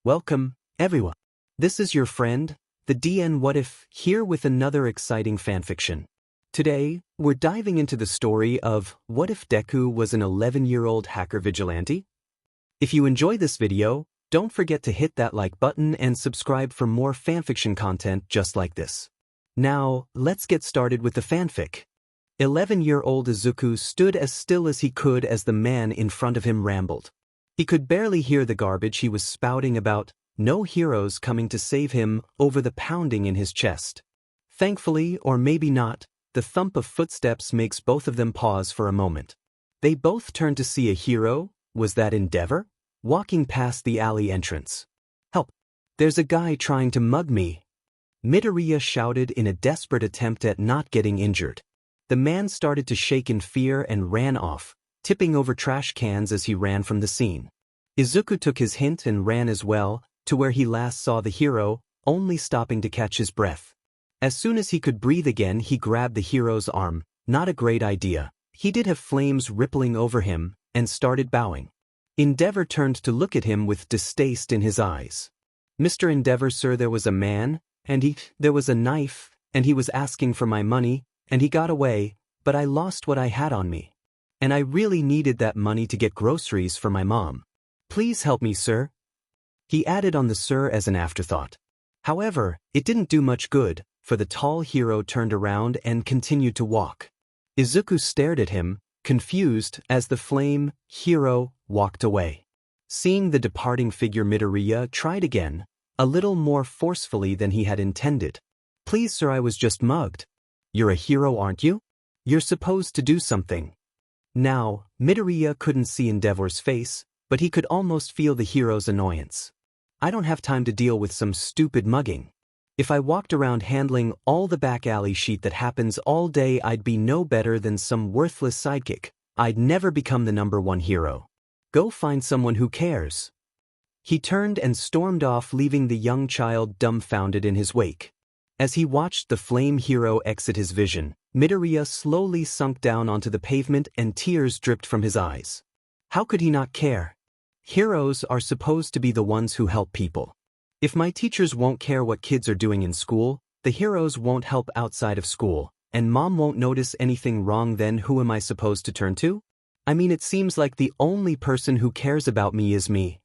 Welcome, everyone. This is your friend, the DN What If, here with another exciting fanfiction. Today, we're diving into the story of What If Deku was an 11-year-old hacker vigilante? If you enjoy this video, don't forget to hit that like button and subscribe for more fanfiction content just like this. Now, let's get started with the fanfic. 11-year-old Izuku stood as still as he could as the man in front of him rambled. He could barely hear the garbage he was spouting about no heroes coming to save him over the pounding in his chest. Thankfully, or maybe not, the thump of footsteps makes both of them pause for a moment. They both turn to see a hero, was that Endeavor, walking past the alley entrance. "Help! There's a guy trying to mug me!" Midoriya shouted in a desperate attempt at not getting injured. The man started to shake in fear and ran off, tipping over trash cans as he ran from the scene. Izuku took his hint and ran as well, to where he last saw the hero, only stopping to catch his breath. As soon as he could breathe again, he grabbed the hero's arm. Not a great idea. He did have flames rippling over him, and started bowing. Endeavor turned to look at him with distaste in his eyes. "Mr. Endeavor, sir, there was a man, and there was a knife, and he was asking for my money, and he got away, but I lost what I had on me. And I really needed that money to get groceries for my mom. Please help me, sir." He added on the "sir" as an afterthought. However, it didn't do much good, for the tall hero turned around and continued to walk. Izuku stared at him, confused, as the flame hero walked away. Seeing the departing figure, Midoriya tried again, a little more forcefully than he had intended. "Please, sir, I was just mugged." "You're a hero, aren't you? You're supposed to do something." Now, Midoriya couldn't see Endeavor's face, but he could almost feel the hero's annoyance. "I don't have time to deal with some stupid mugging. If I walked around handling all the back alley shit that happens all day, I'd be no better than some worthless sidekick. I'd never become the #1 hero. Go find someone who cares." He turned and stormed off, leaving the young child dumbfounded in his wake. As he watched the flame hero exit his vision, Midoriya slowly sunk down onto the pavement and tears dripped from his eyes. How could he not care? Heroes are supposed to be the ones who help people. If my teachers won't care what kids are doing in school, the heroes won't help outside of school, and mom won't notice anything wrong, then who am I supposed to turn to? I mean, it seems like the only person who cares about me is me.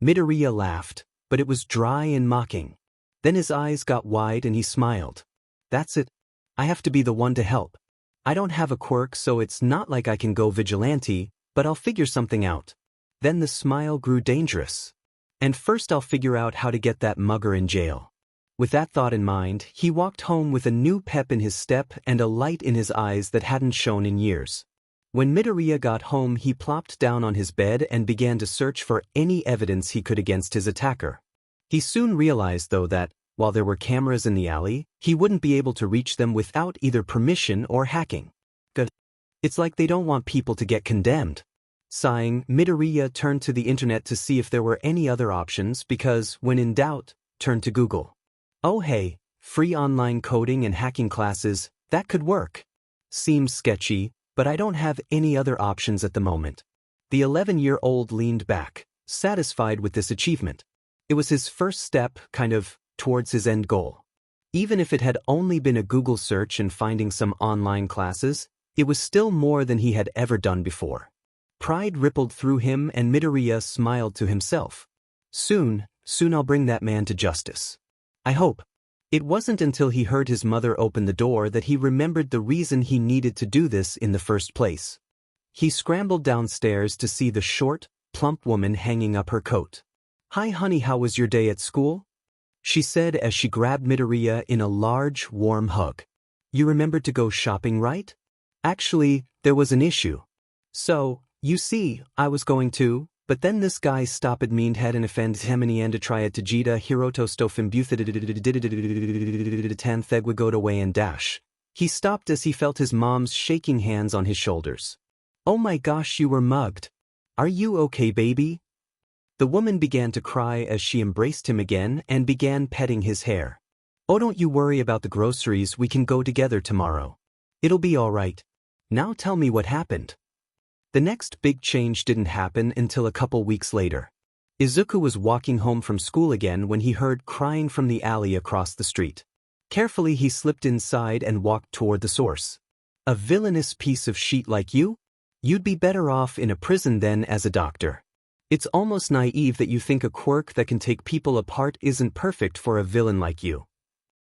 Midoriya laughed, but it was dry and mocking. Then his eyes got wide and he smiled. "That's it. I have to be the one to help. I don't have a quirk, so it's not like I can go vigilante, but I'll figure something out." Then the smile grew dangerous. "And first I'll figure out how to get that mugger in jail." With that thought in mind, he walked home with a new pep in his step and a light in his eyes that hadn't shone in years. When Midoriya got home, he plopped down on his bed and began to search for any evidence he could against his attacker. He soon realized, though, that, while there were cameras in the alley, he wouldn't be able to reach them without either permission or hacking. Good. It's like they don't want people to get condemned. Sighing, Midoriya turned to the internet to see if there were any other options because, when in doubt, turn to Google. Oh hey, free online coding and hacking classes, that could work. Seems sketchy, but I don't have any other options at the moment. The 11-year-old leaned back, satisfied with this achievement. It was his first step, kind of, towards his end goal. Even if it had only been a Google search and finding some online classes, it was still more than he had ever done before. Pride rippled through him and Midoriya smiled to himself. Soon I'll bring that man to justice. I hope. It wasn't until he heard his mother open the door that he remembered the reason he needed to do this in the first place. He scrambled downstairs to see the short, plump woman hanging up her coat. "Hi honey, how was your day at school?" she said as she grabbed Midoriya in a large, warm hug. "You remembered to go shopping, right?" "Actually, there was an issue. So, you see, I was going to, but then this guy stopped me and had an offend hemini and to try it to jita hirotostofim buthegwagotaway and dash." He stopped as he felt his mom's shaking hands on his shoulders. "Oh my gosh, you were mugged. Are you okay, baby?" The woman began to cry as she embraced him again and began petting his hair. "Oh, don't you worry about the groceries, we can go together tomorrow. It'll be all right. Now tell me what happened." The next big change didn't happen until a couple weeks later. Izuku was walking home from school again when he heard crying from the alley across the street. Carefully he slipped inside and walked toward the source. A villainous piece of shit like you? You'd be better off in a prison than as a doctor. It's almost naive that you think a quirk that can take people apart isn't perfect for a villain like you.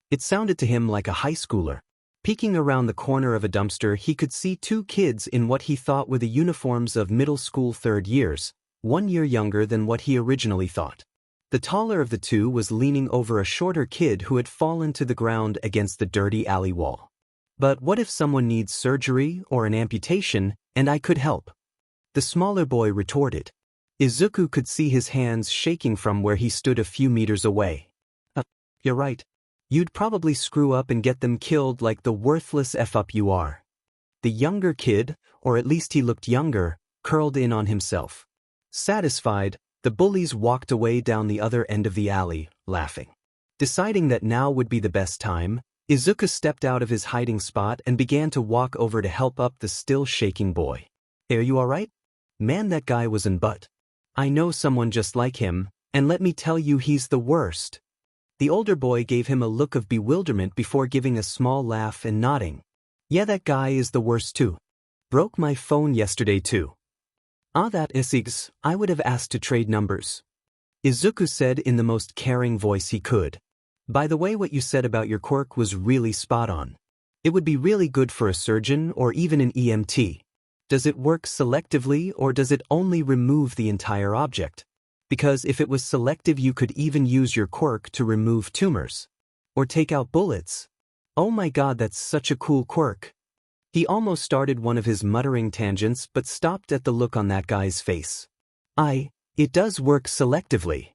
It sounded to him like a high schooler. Peeking around the corner of a dumpster, he could see two kids in what he thought were the uniforms of middle school third years, 1 year younger than what he originally thought. The taller of the two was leaning over a shorter kid who had fallen to the ground against the dirty alley wall. But what if someone needs surgery or an amputation, and I could help? The smaller boy retorted. Izuku could see his hands shaking from where he stood a few meters away. You're right. You'd probably screw up and get them killed like the worthless F-up you are. The younger kid, or at least he looked younger, curled in on himself. Satisfied, the bullies walked away down the other end of the alley, laughing. Deciding that now would be the best time, Izuku stepped out of his hiding spot and began to walk over to help up the still shaking boy. Are you alright? Man, that guy was in butt. I know someone just like him, and let me tell you he's the worst. The older boy gave him a look of bewilderment before giving a small laugh and nodding. Yeah, that guy is the worst too. Broke my phone yesterday too. That is, I would have asked to trade numbers. Izuku said in the most caring voice he could. By the way, what you said about your quirk was really spot on. It would be really good for a surgeon or even an EMT. Does it work selectively or does it only remove the entire object? Because if it was selective, you could even use your quirk to remove tumors. Or take out bullets. Oh my god, that's such a cool quirk. He almost started one of his muttering tangents but stopped at the look on that guy's face. It does work selectively.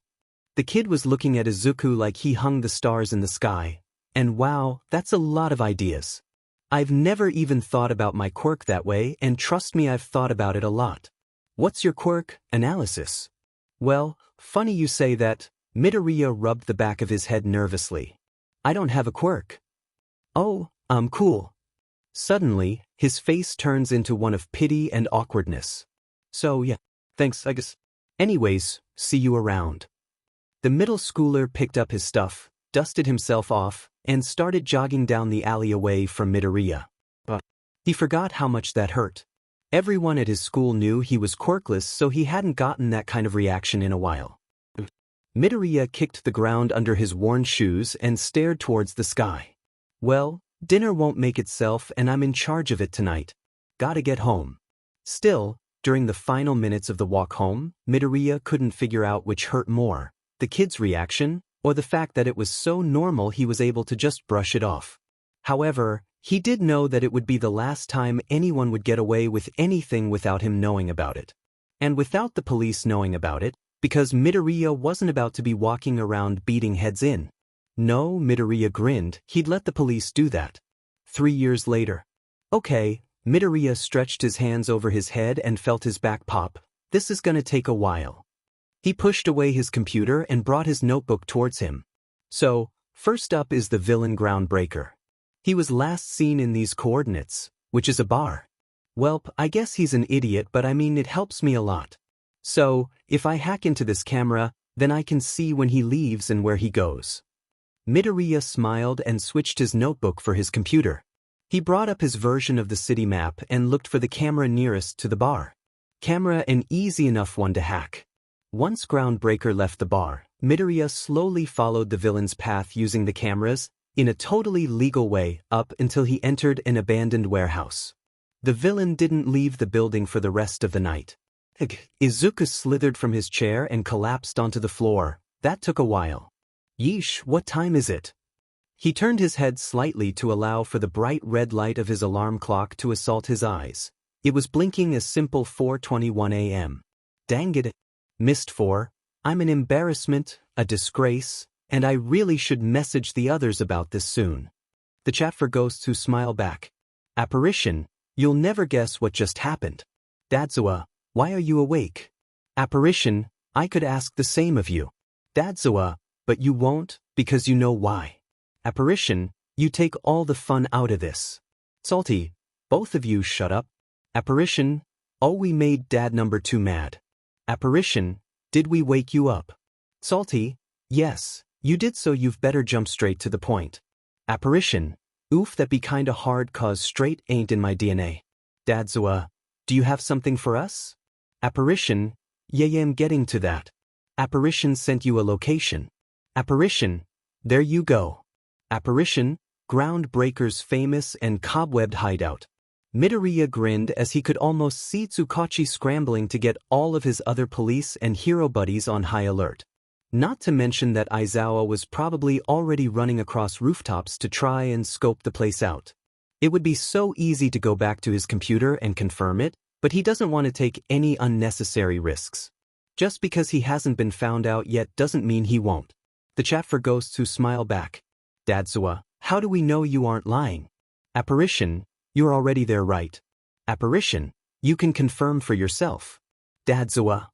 The kid was looking at Izuku like he hung the stars in the sky. And wow, that's a lot of ideas. I've never even thought about my quirk that way, and trust me, I've thought about it a lot. What's your quirk? Analysis. Well, funny you say that. Midoriya rubbed the back of his head nervously. I don't have a quirk. Oh, cool. Suddenly, his face turns into one of pity and awkwardness. So yeah, thanks, I guess. Anyways, see you around. The middle schooler picked up his stuff, dusted himself off, and started jogging down the alley away from Midoriya. But he forgot how much that hurt. Everyone at his school knew he was quirkless, so he hadn't gotten that kind of reaction in a while. Midoriya kicked the ground under his worn shoes and stared towards the sky. Well, dinner won't make itself and I'm in charge of it tonight. Gotta get home. Still, during the final minutes of the walk home, Midoriya couldn't figure out which hurt more, the kid's reaction, or the fact that it was so normal he was able to just brush it off. However, he did know that it would be the last time anyone would get away with anything without him knowing about it. And without the police knowing about it, because Midoriya wasn't about to be walking around beating heads in. No, Midoriya grinned, he'd let the police do that. 3 years later. Okay, Midoriya stretched his hands over his head and felt his back pop. This is gonna take a while. He pushed away his computer and brought his notebook towards him. So, first up is the villain Groundbreaker. He was last seen in these coordinates, which is a bar. Welp, I guess he's an idiot, but I mean it helps me a lot. So, if I hack into this camera, then I can see when he leaves and where he goes. Midoriya smiled and switched his notebook for his computer. He brought up his version of the city map and looked for the camera nearest to the bar. Camera, an easy enough one to hack. Once Groundbreaker left the bar, Midoriya slowly followed the villain's path using the cameras, in a totally legal way, up until he entered an abandoned warehouse. The villain didn't leave the building for the rest of the night. Izuku slithered from his chair and collapsed onto the floor. That took a while. Yeesh, what time is it? He turned his head slightly to allow for the bright red light of his alarm clock to assault his eyes. It was blinking a simple 4:21 a.m. Dang it. Missed 4. I'm an embarrassment, a disgrace, and I really should message the others about this soon. The chat for ghosts who smile back. Apparition, you'll never guess what just happened. Dadzuwa, why are you awake? Apparition, I could ask the same of you. Dadzuwa, but you won't, because you know why. Apparition, you take all the fun out of this. Salty, both of you shut up. Apparition, oh, we made dad number 2 mad. Apparition, Did we wake you up? Salty, yes, you did, so you've better jump straight to the point. Apparition, oof, that be kinda hard cause straight ain't in my DNA. Dadzua, do you have something for us? Apparition, yeah, I'm getting to that. Apparition sent you a location. Apparition, there you go. Apparition, Groundbreaker's famous and cobwebbed hideout. Midoriya grinned as he could almost see Tsukachi scrambling to get all of his other police and hero buddies on high alert. Not to mention that Aizawa was probably already running across rooftops to try and scope the place out. It would be so easy to go back to his computer and confirm it, but he doesn't want to take any unnecessary risks. Just because he hasn't been found out yet doesn't mean he won't. The chat for ghosts who smile back. Dadzua, how do we know you aren't lying? Apparition, you're already there, right? Apparition, you can confirm for yourself. Dadzua.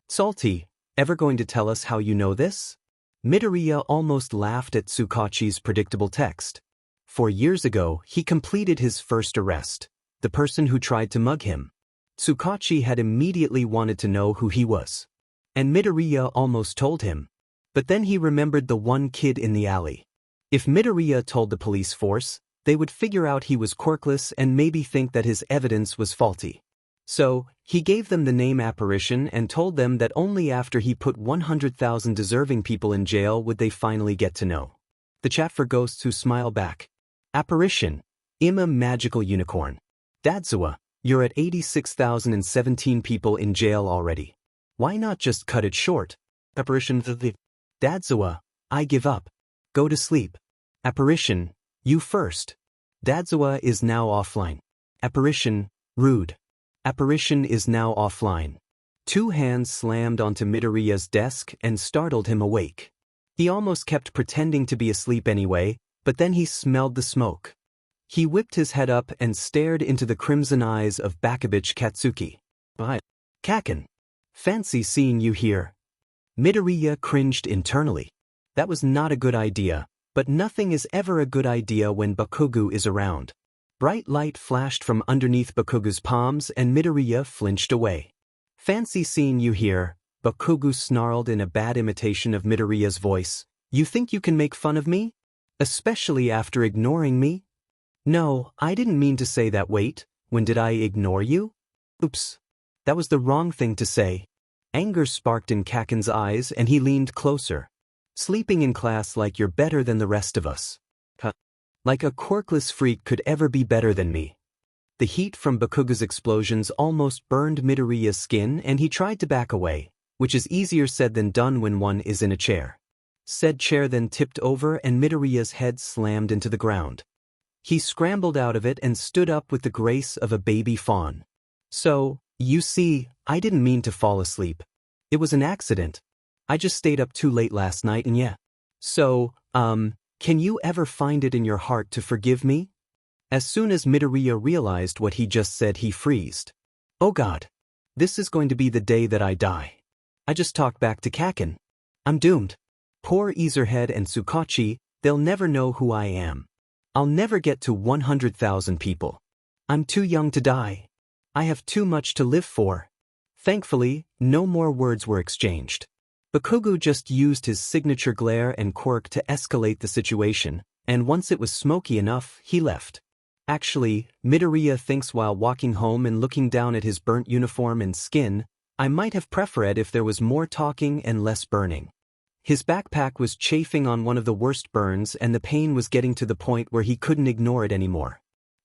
Salty, ever going to tell us how you know this? Midoriya almost laughed at Tsukachi's predictable text. 4 years ago, he completed his first arrest, the person who tried to mug him. Tsukachi had immediately wanted to know who he was. And Midoriya almost told him. But then he remembered the one kid in the alley. If Midoriya told the police force, they would figure out he was Quirkless and maybe think that his evidence was faulty. So, he gave them the name Apparition and told them that only after he put 100,000 deserving people in jail would they finally get to know. The chat for ghosts who smile back. Apparition, I'm a magical unicorn. Dadzua, you're at 86,017 people in jail already. Why not just cut it short? Apparition, Dadzua, I give up. Go to sleep. Apparition, you first. Dadzua is now offline. Apparition, rude. Apparition is now offline. 2 hands slammed onto Midoriya's desk and startled him awake. He almost kept pretending to be asleep anyway, but then he smelled the smoke. He whipped his head up and stared into the crimson eyes of Bakabich Katsuki. Kaken. Fancy seeing you here. Midoriya cringed internally. That was not a good idea, but nothing is ever a good idea when Bakugo is around. Bright light flashed from underneath Bakugo's palms and Midoriya flinched away. Fancy seeing you here, Bakugo snarled in a bad imitation of Midoriya's voice. You think you can make fun of me? Especially after ignoring me? No, I didn't mean to say that. Wait, when did I ignore you? Oops. That was the wrong thing to say. Anger sparked in Kaken's eyes and he leaned closer. Sleeping in class like you're better than the rest of us. Like a Quirkless freak could ever be better than me. The heat from Bakugo's explosions almost burned Midoriya's skin and he tried to back away, which is easier said than done when one is in a chair. Said chair then tipped over and Midoriya's head slammed into the ground. He scrambled out of it and stood up with the grace of a baby fawn. So, you see, I didn't mean to fall asleep. It was an accident. I just stayed up too late last night and yeah. So, can you ever find it in your heart to forgive me? As soon as Midoriya realized what he just said, he freezed. Oh God. This is going to be the day that I die. I just talked back to Kaken. I'm doomed. Poor Ezerhead and Tsukachi, they'll never know who I am. I'll never get to 100,000 people. I'm too young to die. I have too much to live for. Thankfully, no more words were exchanged. Bakugo just used his signature glare and quirk to escalate the situation, and once it was smoky enough, he left. Actually, Midoriya thinks while walking home and looking down at his burnt uniform and skin, I might have preferred if there was more talking and less burning. His backpack was chafing on one of the worst burns and the pain was getting to the point where he couldn't ignore it anymore.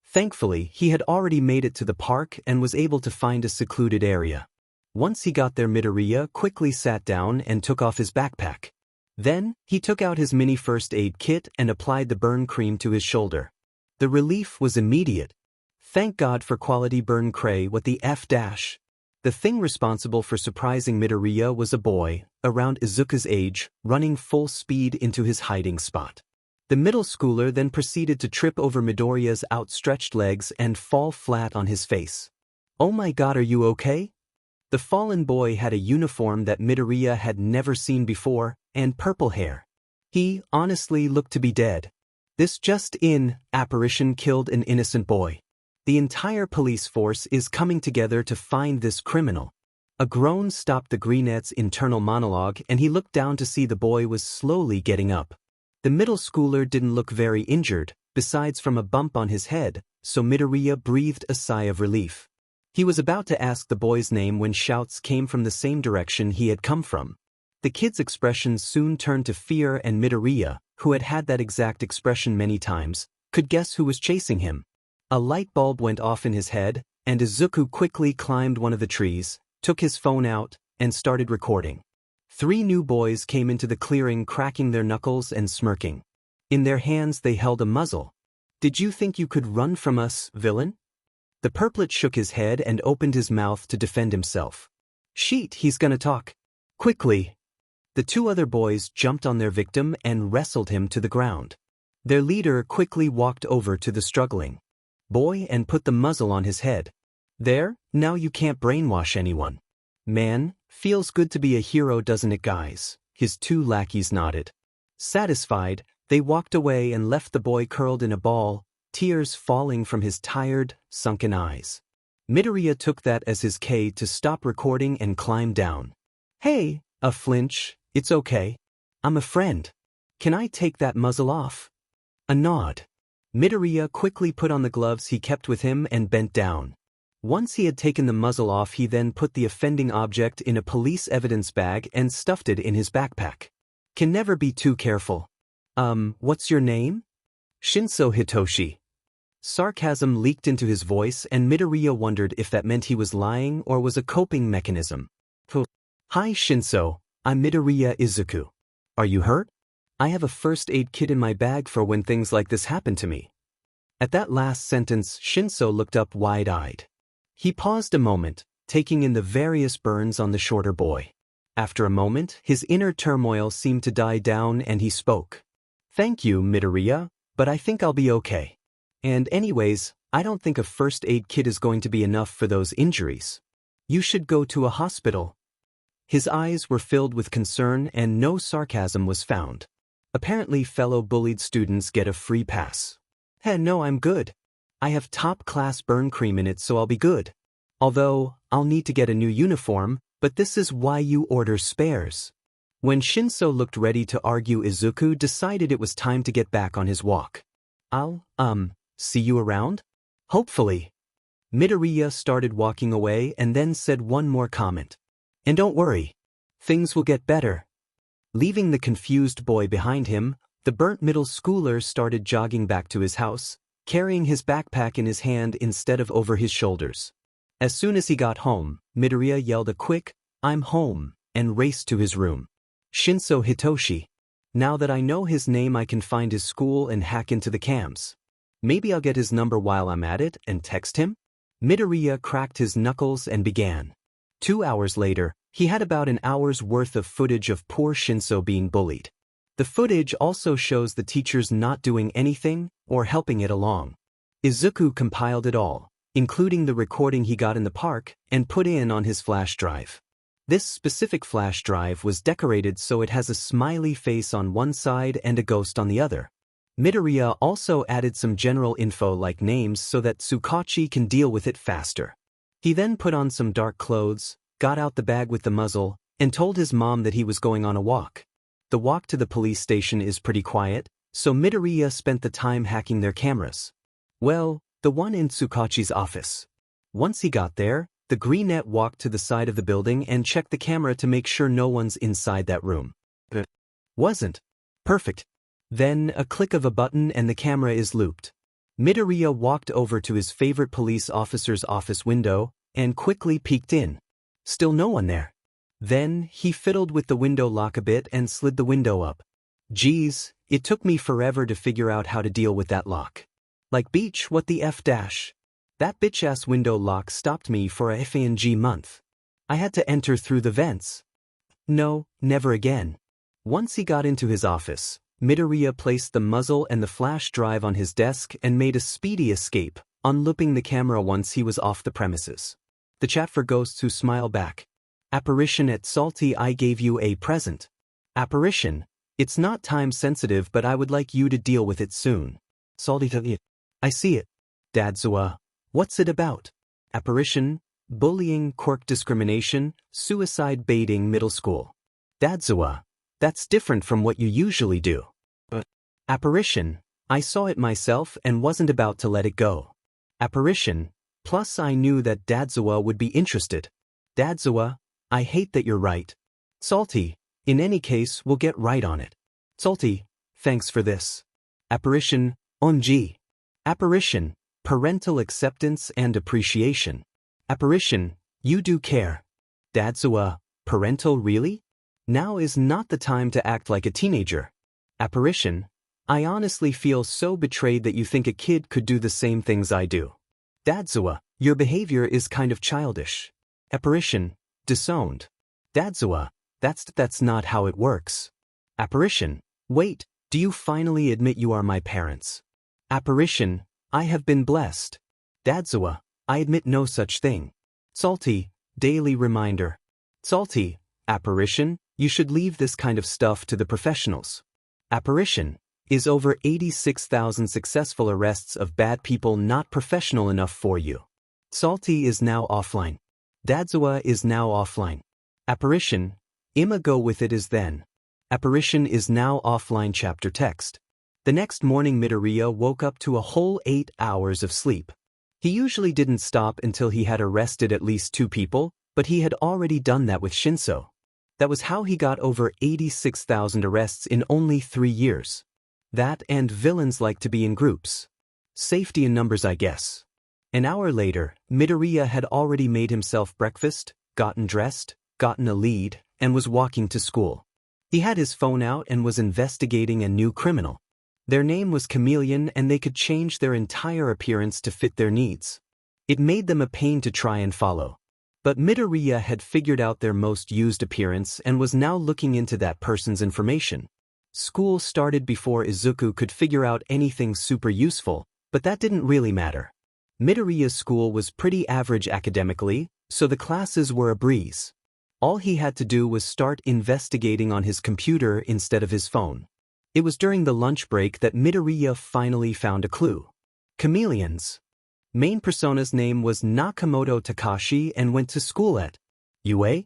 Thankfully, he had already made it to the park and was able to find a secluded area. Once he got there, Midoriya quickly sat down and took off his backpack. Then, he took out his mini first aid kit and applied the burn cream to his shoulder. The relief was immediate. Thank God for quality burn cray. What the F dash? The thing responsible for surprising Midoriya was a boy, around Izuka's age, running full speed into his hiding spot. The middle schooler then proceeded to trip over Midoriya's outstretched legs and fall flat on his face. Oh my God, are you okay? The fallen boy had a uniform that Midoriya had never seen before, and purple hair. He, honestly, looked to be dead. This just-in apparition killed an innocent boy. The entire police force is coming together to find this criminal. A groan stopped the greenette's internal monologue and he looked down to see the boy was slowly getting up. The middle schooler didn't look very injured, besides from a bump on his head, so Midoriya breathed a sigh of relief. He was about to ask the boy's name when shouts came from the same direction he had come from. The kid's expression soon turned to fear and Midoriya, who had had that exact expression many times, could guess who was chasing him. A light bulb went off in his head, and Izuku quickly climbed one of the trees, took his phone out, and started recording. 3 new boys came into the clearing cracking their knuckles and smirking. In their hands they held a muzzle. "Did you think you could run from us, villain?" The purplet shook his head and opened his mouth to defend himself. "Sheet, he's gonna talk. Quickly!" The 2 other boys jumped on their victim and wrestled him to the ground. Their leader quickly walked over to the struggling boy and put the muzzle on his head. "There, now you can't brainwash anyone." "Man, feels good to be a hero, doesn't it, guys?" His 2 lackeys nodded. Satisfied, they walked away and left the boy curled in a ball, tears falling from his tired, sunken eyes. Midoriya took that as his cue to stop recording and climb down. "Hey, a flinch, it's okay. I'm a friend. Can I take that muzzle off?" A nod. Midoriya quickly put on the gloves he kept with him and bent down. Once he had taken the muzzle off, he then put the offending object in a police evidence bag and stuffed it in his backpack. Can never be too careful. What's your name?" "Shinso Hitoshi." Sarcasm leaked into his voice and Midoriya wondered if that meant he was lying or was a coping mechanism. "Hi Shinso, I'm Midoriya Izuku. Are you hurt? I have a first aid kit in my bag for when things like this happen to me." At that last sentence, Shinso looked up wide-eyed. He paused a moment, taking in the various burns on the shorter boy. After a moment, his inner turmoil seemed to die down and he spoke. "Thank you, Midoriya, but I think I'll be okay. And anyways, I don't think a first aid kit is going to be enough for those injuries. You should go to a hospital." His eyes were filled with concern and no sarcasm was found. Apparently fellow bullied students get a free pass. No, I'm good. I have top-class burn cream in it, so I'll be good. Although, I'll need to get a new uniform, but this is why you order spares." When Shinso looked ready to argue, Izuku decided it was time to get back on his walk. "I'll, see you around? Hopefully." Midoriya started walking away and then said one more comment. "And don't worry. Things will get better." Leaving the confused boy behind him, the burnt middle schooler started jogging back to his house, carrying his backpack in his hand instead of over his shoulders. As soon as he got home, Midoriya yelled a quick, "I'm home," and raced to his room. Shinso Hitoshi. Now that I know his name, I can find his school and hack into the cams. Maybe I'll get his number while I'm at it and text him? Midoriya cracked his knuckles and began. 2 hours later, he had about an hour's worth of footage of poor Shinso being bullied. The footage also shows the teachers not doing anything or helping it along. Izuku compiled it all, including the recording he got in the park, and put in on his flash drive. This specific flash drive was decorated so it has a smiley face on one side and a ghost on the other. Midoriya also added some general info like names so that Tsukachi can deal with it faster. He then put on some dark clothes, got out the bag with the muzzle, and told his mom that he was going on a walk. The walk to the police station is pretty quiet, so Midoriya spent the time hacking their cameras. Well, the one in Tsukachi's office. Once he got there, the greenette walked to the side of the building and checked the camera to make sure no one's inside that room. But wasn't. Perfect. Then a click of a button and the camera is looped. Midoriya walked over to his favorite police officer's office window and quickly peeked in. Still no one there. Then he fiddled with the window lock a bit and slid the window up. Geez, it took me forever to figure out how to deal with that lock. Like beach, what the F dash? That bitch-ass window lock stopped me for a FANG month. I had to enter through the vents. No, never again. Once he got into his office, Midoriya placed the muzzle and the flash drive on his desk and made a speedy escape, unlooping the camera once he was off the premises. The chat for ghosts who smile back. Apparition at Salty, I gave you a present. Apparition, it's not time sensitive but I would like you to deal with it soon. Salty, I see it. Dadzua, what's it about? Apparition, bullying, quirk discrimination, suicide baiting middle school. Dadzawa, that's different from what you usually do. Apparition, I saw it myself and wasn't about to let it go. Apparition, plus I knew that Dadzawa would be interested. Dadzawa, I hate that you're right. Salty, in any case we'll get right on it. Salty, thanks for this. Apparition, OMG. Apparition, parental acceptance and appreciation. Apparition, you do care. Dadzawa, parental really? Now is not the time to act like a teenager. Apparition, I honestly feel so betrayed that you think a kid could do the same things I do. Dadzawa, your behavior is kind of childish. Apparition, disowned. Dadzawa, that's not how it works. Apparition, wait, do you finally admit you are my parents? Apparition, I have been blessed. Dadzawa, I admit no such thing. Salty, daily reminder. Salty, apparition, you should leave this kind of stuff to the professionals. Apparition, is over 86,000 successful arrests of bad people not professional enough for you. Salty is now offline. Dadzawa is now offline. Apparition, Ima go with it is then. Apparition is now offline chapter text. The next morning Midoriya woke up to a whole 8 hours of sleep. He usually didn't stop until he had arrested at least 2 people, but he had already done that with Shinso. That was how he got over 86,000 arrests in only 3 years. That and villains like to be in groups. Safety in numbers, I guess. An hour later, Midoriya had already made himself breakfast, gotten dressed, gotten a lead, and was walking to school. He had his phone out and was investigating a new criminal. Their name was Chameleon and they could change their entire appearance to fit their needs. It made them a pain to try and follow. But Midoriya had figured out their most used appearance and was now looking into that person's information. School started before Izuku could figure out anything super useful, but that didn't really matter. Midoriya's school was pretty average academically, so the classes were a breeze. All he had to do was start investigating on his computer instead of his phone. It was during the lunch break that Midoriya finally found a clue. Chameleons. Main persona's name was Nakamoto Takashi and went to school at UA?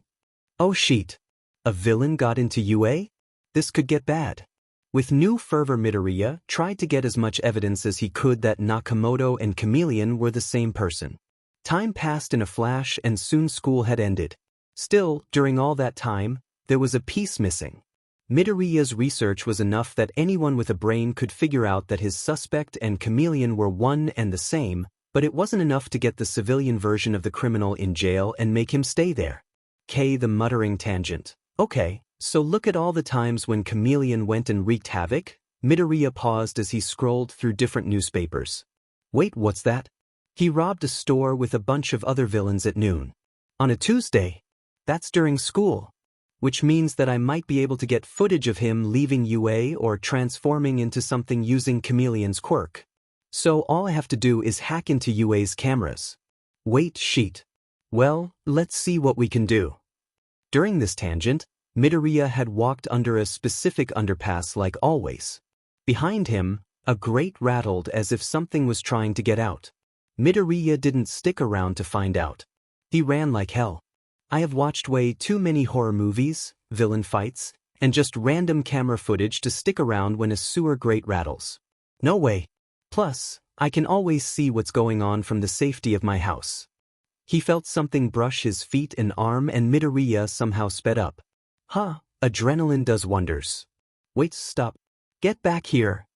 Oh shit. A villain got into UA? This could get bad. With new fervor, Midoriya tried to get as much evidence as he could that Nakamoto and Chameleon were the same person. Time passed in a flash and soon school had ended. Still, during all that time, there was a piece missing. Midoriya's research was enough that anyone with a brain could figure out that his suspect and Chameleon were one and the same, but it wasn't enough to get the civilian version of the criminal in jail and make him stay there. The muttering tangent. Okay, so look at all the times when Chameleon went and wreaked havoc. Midoriya paused as he scrolled through different newspapers. Wait, what's that? He robbed a store with a bunch of other villains at noon. On a Tuesday. That's during school. Which means that I might be able to get footage of him leaving UA or transforming into something using Chameleon's quirk. So all I have to do is hack into UA's cameras. Wait, sheet. Well, let's see what we can do. During this tangent, Midoriya had walked under a specific underpass like always. Behind him, a grate rattled as if something was trying to get out. Midoriya didn't stick around to find out. He ran like hell. I have watched way too many horror movies, villain fights, and just random camera footage to stick around when a sewer grate rattles. No way. Plus, I can always see what's going on from the safety of my house. He felt something brush his feet and arm and Midoriya somehow sped up. Adrenaline does wonders. Wait, stop. Get back here.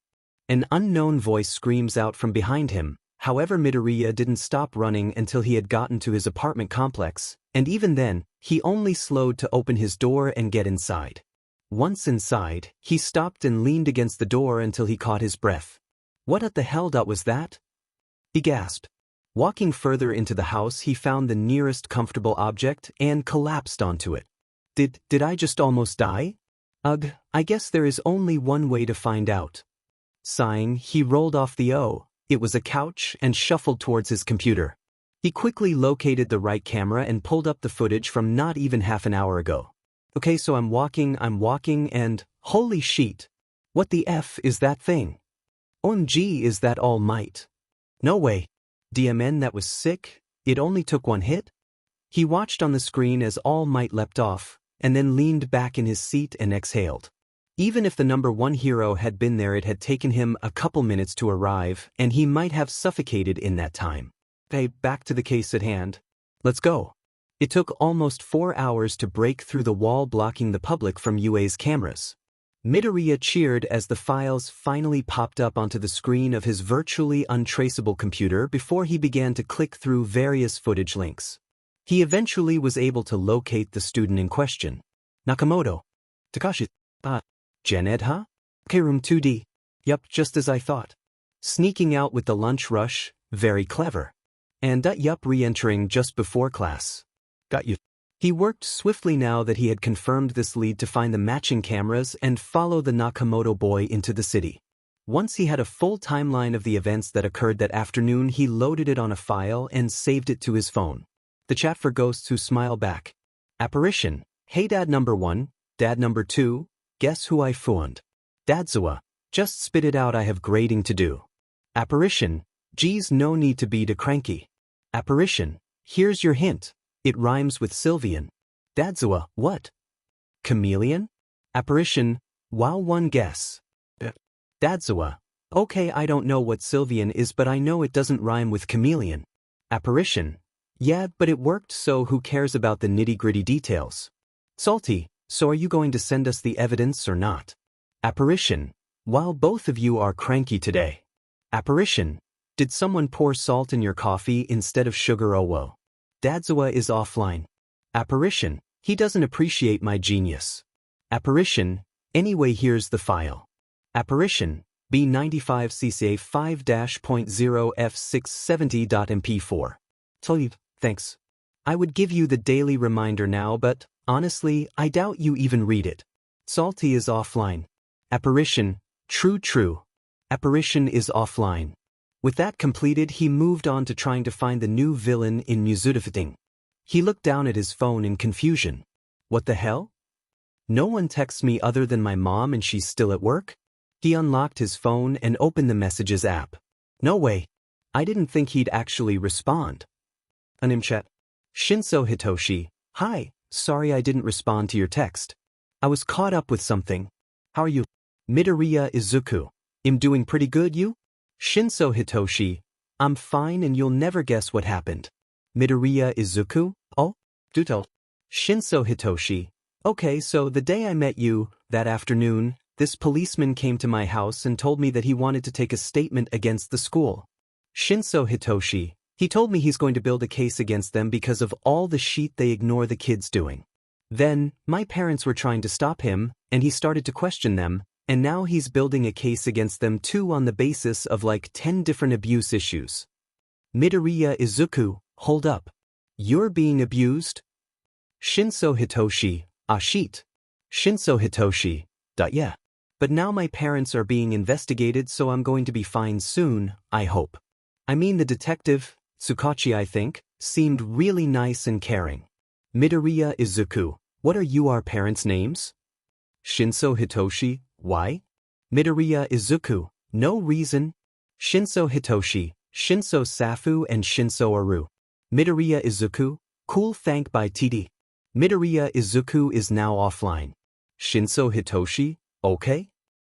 An unknown voice screams out from behind him. However, Midoriya didn't stop running until he had gotten to his apartment complex, and even then, he only slowed to open his door and get inside. Once inside, he stopped and leaned against the door until he caught his breath. What the hell was that? He gasped. Walking further into the house, he found the nearest comfortable object and collapsed onto it. Did I just almost die? Ugh, I guess there is only one way to find out. Sighing, he rolled off the it was a couch and shuffled towards his computer. He quickly located the right camera and pulled up the footage from not even half an hour ago. Okay, so I'm walking and holy shit. What the F is that thing? OMG, is that All Might? No way. DMN, that was sick. It only took one hit? He watched on the screen as All Might leapt off, and then leaned back in his seat and exhaled. Even if the number 1 hero had been there, it had taken him a couple minutes to arrive, and he might have suffocated in that time. Hey, back to the case at hand. Let's go. It took almost 4 hours to break through the wall blocking the public from UA's cameras. Midoriya cheered as the files finally popped up onto the screen of his virtually untraceable computer before he began to click through various footage links. He eventually was able to locate the student in question. Nakamoto. Takashi. Gen Ed, huh? K-Room 2D. Yup, just as I thought. Sneaking out with the lunch rush, very clever. And yup, re-entering just before class. Got you. He worked swiftly now that he had confirmed this lead to find the matching cameras and follow the Nakamoto boy into the city. Once he had a full timeline of the events that occurred that afternoon, he loaded it on a file and saved it to his phone. The chat for ghosts who smile back. Apparition. Hey dad number 1, dad number 2, guess who I found? Dadzawa. Just spit it out, I have grading to do. Apparition. Geez, no need to be too cranky. Apparition. Here's your hint. It rhymes with Sylvian. Dadzawa. What? Chameleon? Apparition. Wow, one guess. Dadzawa. Okay, I don't know what Sylvian is, but I know it doesn't rhyme with chameleon. Apparition. Yeah, but it worked, so who cares about the nitty-gritty details? Salty. So are you going to send us the evidence or not? Apparition. While both of you are cranky today. Apparition. Did someone pour salt in your coffee instead of sugar? Oh well. Dadzawa is offline. Apparition. He doesn't appreciate my genius. Apparition. Anyway, here's the file. Apparition. B95CCA 5-.0 F670.mp4. Thanks. I would give you the daily reminder now, but honestly, I doubt you even read it. Salty is offline. Apparition. True. Apparition is offline. With that completed, he moved on to trying to find the new villain in Musudafiting. He looked down at his phone in confusion. What the hell? No one texts me other than my mom, and she's still at work? He unlocked his phone and opened the Messages app. No way. I didn't think he'd actually respond. Animchat. Shinso Hitoshi. Hi, sorry I didn't respond to your text. I was caught up with something. How are you? Midoriya Izuku. I'm doing pretty good, you? Shinso Hitoshi. I'm fine, and you'll never guess what happened. Midoriya Izuku? Oh? Do tell. Shinso Hitoshi. Okay, so the day I met you, that afternoon, this policeman came to my house and told me that he wanted to take a statement against the school. Shinso Hitoshi. He told me he's going to build a case against them because of all the shit they ignore the kids doing. Then, my parents were trying to stop him, and he started to question them, and now he's building a case against them too on the basis of like 10 different abuse issues. Midoriya Izuku, hold up. You're being abused? Shinso Hitoshi, shit. Shinso Hitoshi, yeah. But now my parents are being investigated, so I'm going to be fine soon, I hope. I mean, the detective, Tsukachi I think, seemed really nice and caring. Midoriya Izuku, what are your parents' names? Shinso Hitoshi, why? Midoriya Izuku, no reason. Shinso Hitoshi, Shinso Safu and Shinso Aru. Midoriya Izuku, cool, thank by TD. Midoriya Izuku is now offline. Shinso Hitoshi, okay?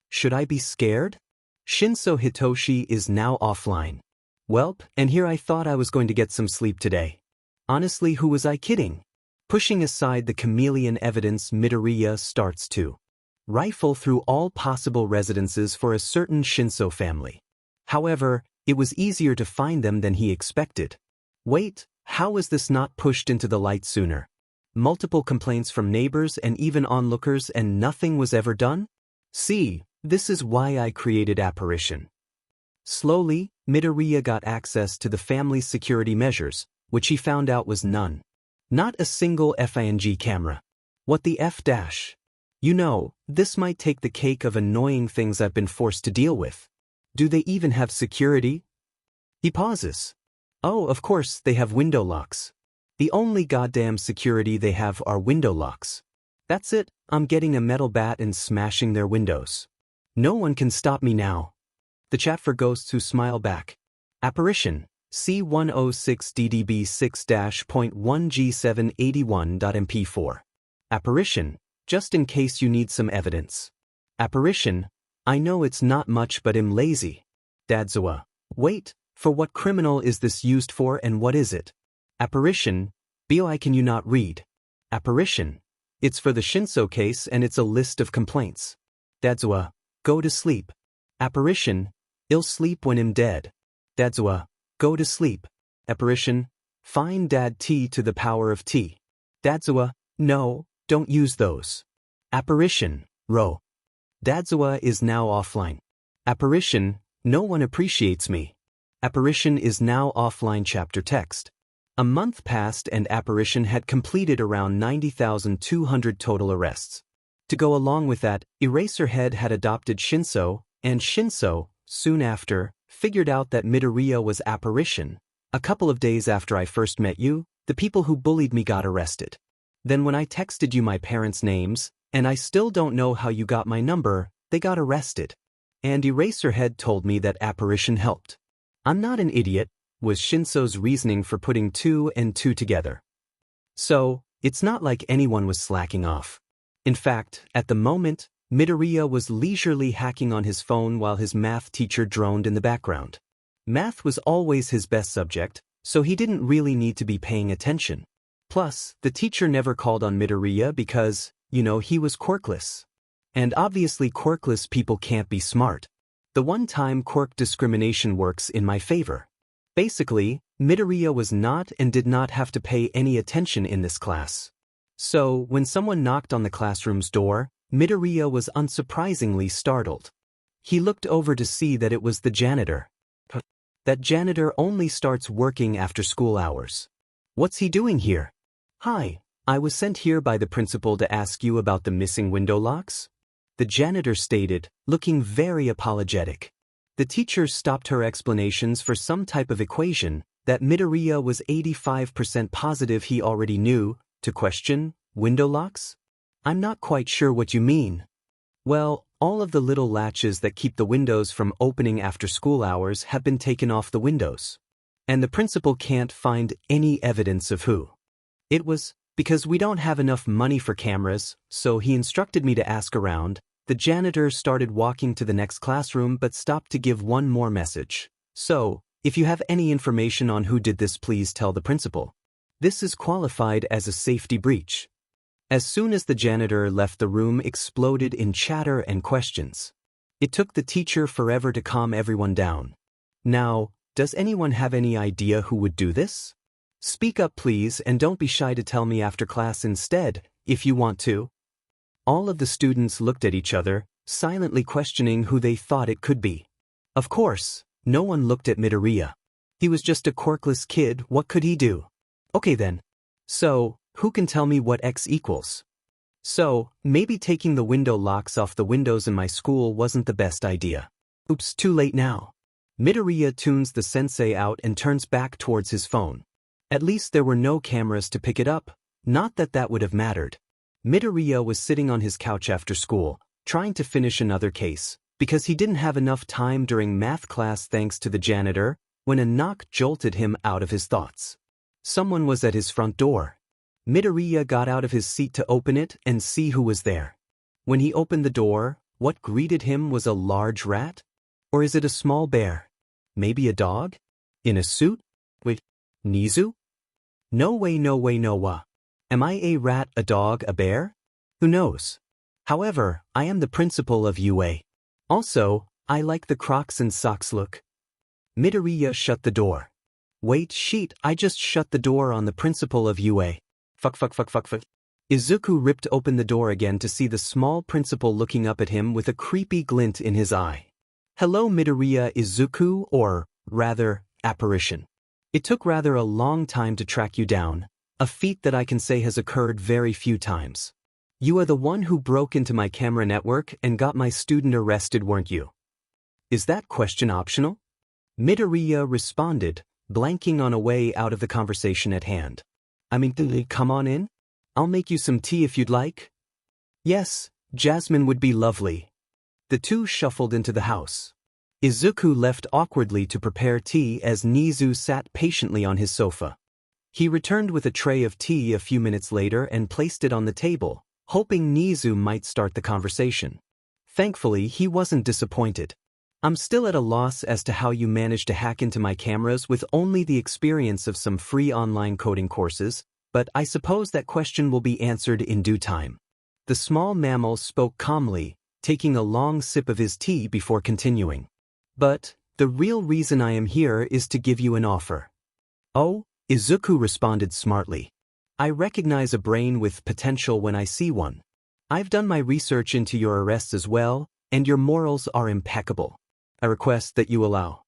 Should I be scared? Shinso Hitoshi is now offline. Welp, and here I thought I was going to get some sleep today. Honestly, who was I kidding? Pushing aside the chameleon evidence, Midoriya starts to rifle through all possible residences for a certain Shinso family. However, it was easier to find them than he expected. Wait, how was this not pushed into the light sooner? Multiple complaints from neighbors and even onlookers, and nothing was ever done? See, this is why I created Apparition. Slowly, Midoriya got access to the family's security measures, which he found out was none. Not a single FING camera. What the F dash? You know, this might take the cake of annoying things I've been forced to deal with. Do they even have security? He pauses. Oh, of course, they have window locks. The only goddamn security they have are window locks. That's it, I'm getting a metal bat and smashing their windows. No one can stop me now. The chat for ghosts who smile back. Apparition. C106DDB6-.1G781.mp4. Apparition, just in case you need some evidence. Apparition, I know it's not much but I'm lazy. Dadzawa, wait, for what criminal is this used for and what is it? Apparition, Boi can you not read? Apparition, it's for the Shinso case and it's a list of complaints. Dadzawa, go to sleep. Apparition, I'll sleep when I'm dead. Dadzawa, go to sleep. Apparition, fine dad T to the power of T. Dadzawa, no, don't use those. Apparition, Ro. Dadzawa is now offline. Apparition, no one appreciates me. Apparition is now offline. Chapter text. A month passed and Apparition had completed around 90,200 total arrests. To go along with that, Eraserhead had adopted Shinso, and Shinso, soon after, figured out that Midoriya was Apparition. A couple of days after I first met you, the people who bullied me got arrested. Then when I texted you my parents' names, and I still don't know how you got my number, they got arrested. And Eraserhead told me that Apparition helped. I'm not an idiot, was Shinso's reasoning for putting 2 and 2 together. So, it's not like anyone was slacking off. In fact, at the moment, Midoriya was leisurely hacking on his phone while his math teacher droned in the background. Math was always his best subject, so he didn't really need to be paying attention. Plus, the teacher never called on Midoriya because, he was quirkless. And obviously quirkless people can't be smart. The one time quirk discrimination works in my favor. Basically, Midoriya was not and did not have to pay any attention in this class. So, when someone knocked on the classroom's door, Midoriya was unsurprisingly startled. He looked over to see that it was the janitor. That janitor only starts working after school hours. What's he doing here? Hi, I was sent here by the principal to ask you about the missing window locks. The janitor stated, looking very apologetic. The teacher stopped her explanations for some type of equation that Midoriya was 85% positive he already knew, to question, window locks? I'm not quite sure what you mean. Well, all of the little latches that keep the windows from opening after school hours have been taken off the windows. And the principal can't find any evidence of who. It was because we don't have enough money for cameras, so he instructed me to ask around. The janitor started walking to the next classroom but stopped to give one more message. So, if you have any information on who did this, please tell the principal. This is qualified as a safety breach. As soon as the janitor left, the room exploded in chatter and questions. It took the teacher forever to calm everyone down. Now, does anyone have any idea who would do this? Speak up please and don't be shy to tell me after class instead, if you want to. All of the students looked at each other, silently questioning who they thought it could be. Of course, no one looked at Midoriya. He was just a quirkless kid, what could he do? Okay then. So, who can tell me what X equals? So, maybe taking the window locks off the windows in my school wasn't the best idea. Oops, too late now. Midoriya tunes the sensei out and turns back towards his phone. At least there were no cameras to pick it up, not that that would have mattered. Midoriya was sitting on his couch after school, trying to finish another case, because he didn't have enough time during math class thanks to the janitor, when a knock jolted him out of his thoughts. Someone was at his front door. Midoriya got out of his seat to open it and see who was there. When he opened the door, what greeted him was a large rat? Or is it a small bear? Maybe a dog? In a suit? Wait, Nizu? No way, no way, no wa. Am I a rat, a dog, a bear? Who knows? However, I am the principal of UA. Also, I like the Crocs and socks look. Midoriya shut the door. Wait, sheet, I just shut the door on the principal of UA. Fuck. Izuku ripped open the door again to see the small principal looking up at him with a creepy glint in his eye. Hello Midoriya Izuku, or, rather, Apparition. It took rather a long time to track you down, a feat that I can say has occurred very few times. You are the one who broke into my camera network and got my student arrested, weren't you? Is that question optional? Midoriya responded, blanking on a way out of the conversation at hand. I mean, come on in? I'll make you some tea if you'd like. Yes, Jasmine would be lovely. The two shuffled into the house. Izuku left awkwardly to prepare tea as Nizu sat patiently on his sofa. He returned with a tray of tea a few minutes later and placed it on the table, hoping Nizu might start the conversation. Thankfully, he wasn't disappointed. I'm still at a loss as to how you managed to hack into my cameras with only the experience of some free online coding courses, but I suppose that question will be answered in due time. The small mammal spoke calmly, taking a long sip of his tea before continuing. But the real reason I am here is to give you an offer. Oh, Izuku responded smartly. I recognize a brain with potential when I see one. I've done my research into your arrests as well, and your morals are impeccable. I request that you allow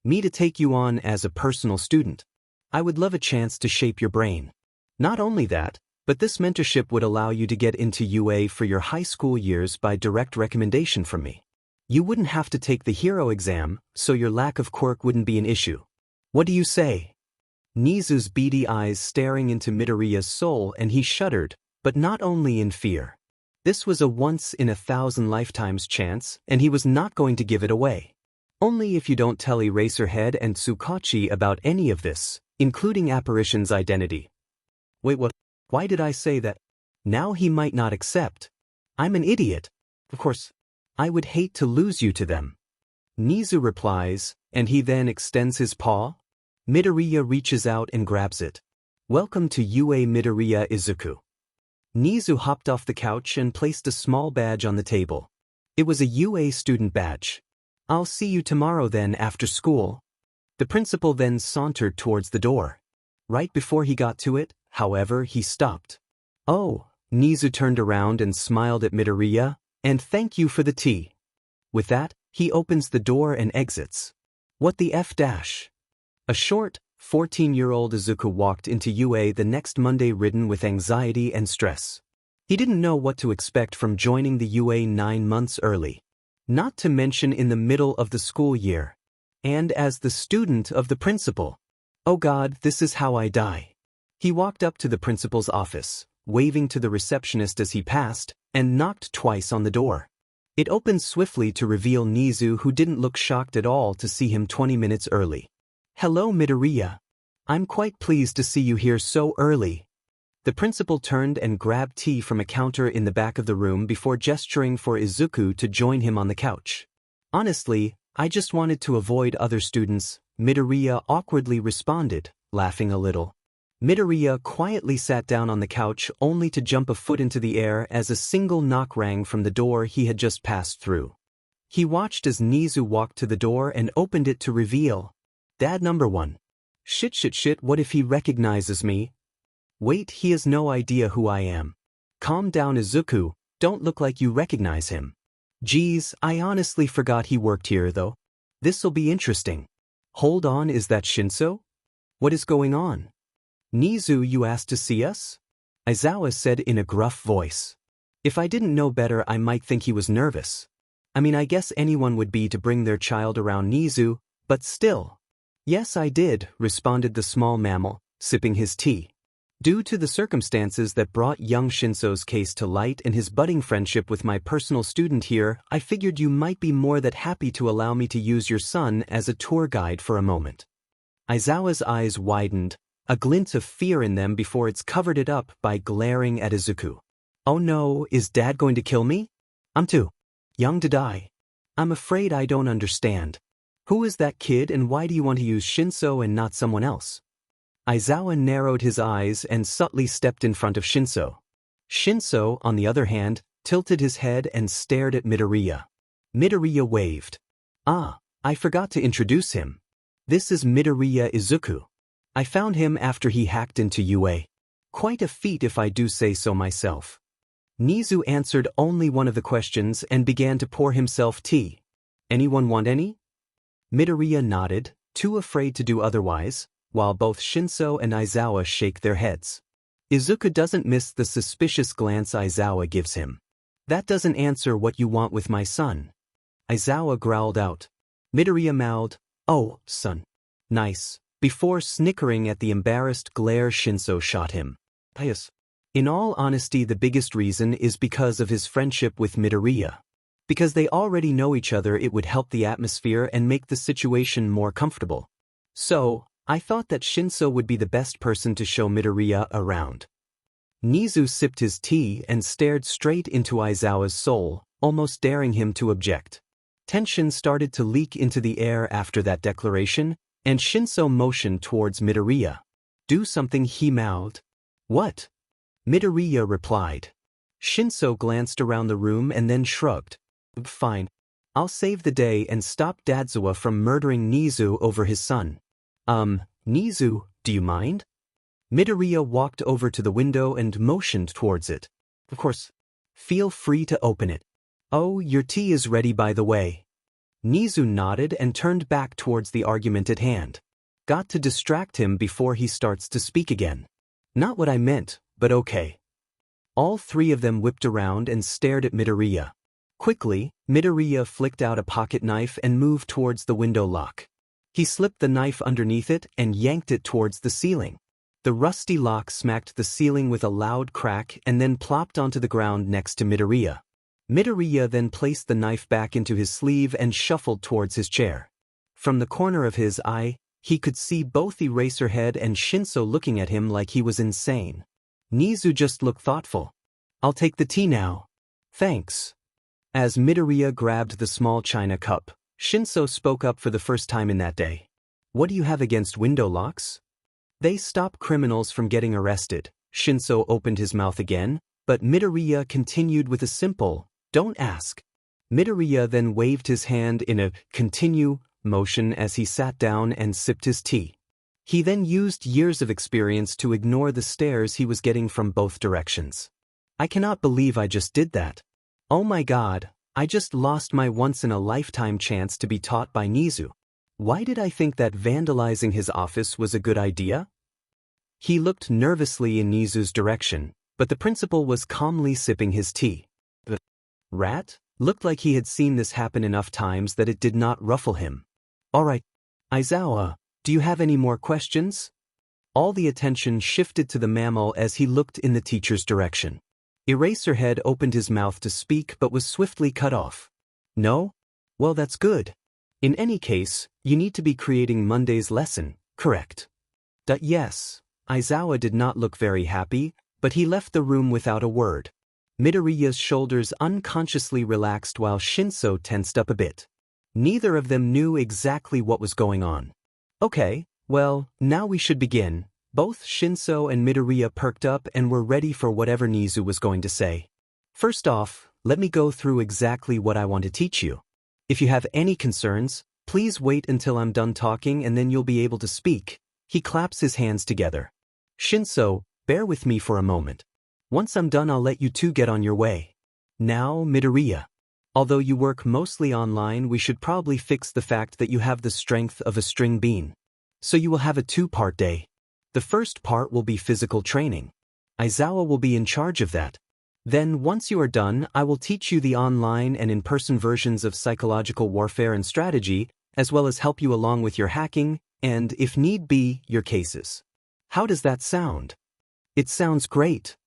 me to take you on as a personal student. I would love a chance to shape your brain. Not only that, but this mentorship would allow you to get into UA for your high school years by direct recommendation from me. You wouldn't have to take the hero exam, so your lack of quirk wouldn't be an issue. What do you say? Nizu's beady eyes staring into Midoriya's soul, and he shuddered, but not only in fear. This was a once-in-a-thousand lifetimes chance, and he was not going to give it away. Only if you don't tell Eraserhead and Tsukachi about any of this, including Apparition's identity. Wait, what? Why did I say that? Now he might not accept. I'm an idiot. Of course, I would hate to lose you to them. Nizu replies, and he then extends his paw. Midoriya reaches out and grabs it. Welcome to UA Midoriya Izuku. Nizu hopped off the couch and placed a small badge on the table. It was a UA student badge. I'll see you tomorrow then after school. The principal then sauntered towards the door. Right before he got to it, however, he stopped. Oh, Nizu turned around and smiled at Midoriya, and thank you for the tea. With that, he opens the door and exits. What the F dash? A short, 14-year-old Izuku walked into UA the next Monday ridden with anxiety and stress. He didn't know what to expect from joining the UA 9 months early. Not to mention in the middle of the school year. And as the student of the principal. Oh God, this is how I die. He walked up to the principal's office, waving to the receptionist as he passed, and knocked twice on the door. It opened swiftly to reveal Nizu, who didn't look shocked at all to see him 20 minutes early. Hello, Midoriya. I'm quite pleased to see you here so early. The principal turned and grabbed tea from a counter in the back of the room before gesturing for Izuku to join him on the couch. Honestly, I just wanted to avoid other students, Midoriya awkwardly responded, laughing a little. Midoriya quietly sat down on the couch only to jump a foot into the air as a single knock rang from the door he had just passed through. He watched as Nizu walked to the door and opened it to reveal. Dad number 1. Shit, what if he recognizes me? Wait, he has no idea who I am. Calm down, Izuku, don't look like you recognize him. Geez, I honestly forgot he worked here though. This'll be interesting. Hold on, is that Shinso? What is going on? Nizu, you asked to see us? Aizawa said in a gruff voice. If I didn't know better, I might think he was nervous. I mean, I guess anyone would be to bring their child around Nizu, but still. Yes, I did, responded the small mammal, sipping his tea. Due to the circumstances that brought young Shinso's case to light and his budding friendship with my personal student here, I figured you might be more than happy to allow me to use your son as a tour guide for a moment. Aizawa's eyes widened, a glint of fear in them before it's covered it up by glaring at Izuku. Oh no, is Dad going to kill me? I'm too young to die. I'm afraid I don't understand. Who is that kid and why do you want to use Shinso and not someone else? Aizawa narrowed his eyes and subtly stepped in front of Shinso. Shinso, on the other hand, tilted his head and stared at Midoriya. Midoriya waved. Ah, I forgot to introduce him. This is Midoriya Izuku. I found him after he hacked into UA. Quite a feat if I do say so myself. Nizu answered only one of the questions and began to pour himself tea. Anyone want any? Midoriya nodded, too afraid to do otherwise, while both Shinso and Aizawa shake their heads. Izuku doesn't miss the suspicious glance Aizawa gives him. That doesn't answer what you want with my son. Aizawa growled out. Midoriya mouthed, oh, son. Nice, before snickering at the embarrassed glare Shinso shot him. Pious. In all honesty, the biggest reason is because of his friendship with Midoriya. Because they already know each other, it would help the atmosphere and make the situation more comfortable. So, I thought that Shinso would be the best person to show Midoriya around. Nizu sipped his tea and stared straight into Aizawa's soul, almost daring him to object. Tension started to leak into the air after that declaration, and Shinso motioned towards Midoriya. "Do something," he mouthed. "What?" Midoriya replied. Shinso glanced around the room and then shrugged. "Fine. I'll save the day and stop Dadzawa from murdering Nizu over his son." Nizu, do you mind?" Midoriya walked over to the window and motioned towards it. "Of course. Feel free to open it." "Oh, your tea is ready, by the way." Nizu nodded and turned back towards the argument at hand. Got to distract him before he starts to speak again. "Not what I meant, but okay." All three of them whipped around and stared at Midoriya. Quickly, Midoriya flicked out a pocket knife and moved towards the window lock. He slipped the knife underneath it and yanked it towards the ceiling. The rusty lock smacked the ceiling with a loud crack and then plopped onto the ground next to Midoriya. Midoriya then placed the knife back into his sleeve and shuffled towards his chair. From the corner of his eye, he could see both Eraserhead and Shinso looking at him like he was insane. Nizu just looked thoughtful. "I'll take the tea now." "Thanks." As Midoriya grabbed the small china cup, Shinso spoke up for the first time in that day. "What do you have against window locks?" "They stop criminals from getting arrested." Shinso opened his mouth again, but Midoriya continued with a simple, "Don't ask." Midoriya then waved his hand in a "continue" motion as he sat down and sipped his tea. He then used years of experience to ignore the stares he was getting from both directions. "I cannot believe I just did that. Oh my god, I just lost my once-in-a-lifetime chance to be taught by Nizu. Why did I think that vandalizing his office was a good idea?" He looked nervously in Nizu's direction, but the principal was calmly sipping his tea. The rat looked like he had seen this happen enough times that it did not ruffle him. "All right, Aizawa, do you have any more questions?" All the attention shifted to the mammal as he looked in the teacher's direction. Eraserhead opened his mouth to speak but was swiftly cut off. "No? Well, that's good. In any case, you need to be creating Monday's lesson, correct?" Yes. Aizawa did not look very happy, but he left the room without a word. Midoriya's shoulders unconsciously relaxed while Shinso tensed up a bit. Neither of them knew exactly what was going on. "Okay, well, now we should begin." Both Shinso and Midoriya perked up and were ready for whatever Nizu was going to say. "First off, let me go through exactly what I want to teach you. If you have any concerns, please wait until I'm done talking and then you'll be able to speak." He claps his hands together. "Shinso, bear with me for a moment. Once I'm done, I'll let you two get on your way. Now, Midoriya. Although you work mostly online, we should probably fix the fact that you have the strength of a string bean. So you will have a two-part day. The first part will be physical training. Aizawa will be in charge of that. Then, once you are done, I will teach you the online and in-person versions of psychological warfare and strategy, as well as help you along with your hacking, and, if need be, your cases. How does that sound?" "It sounds great.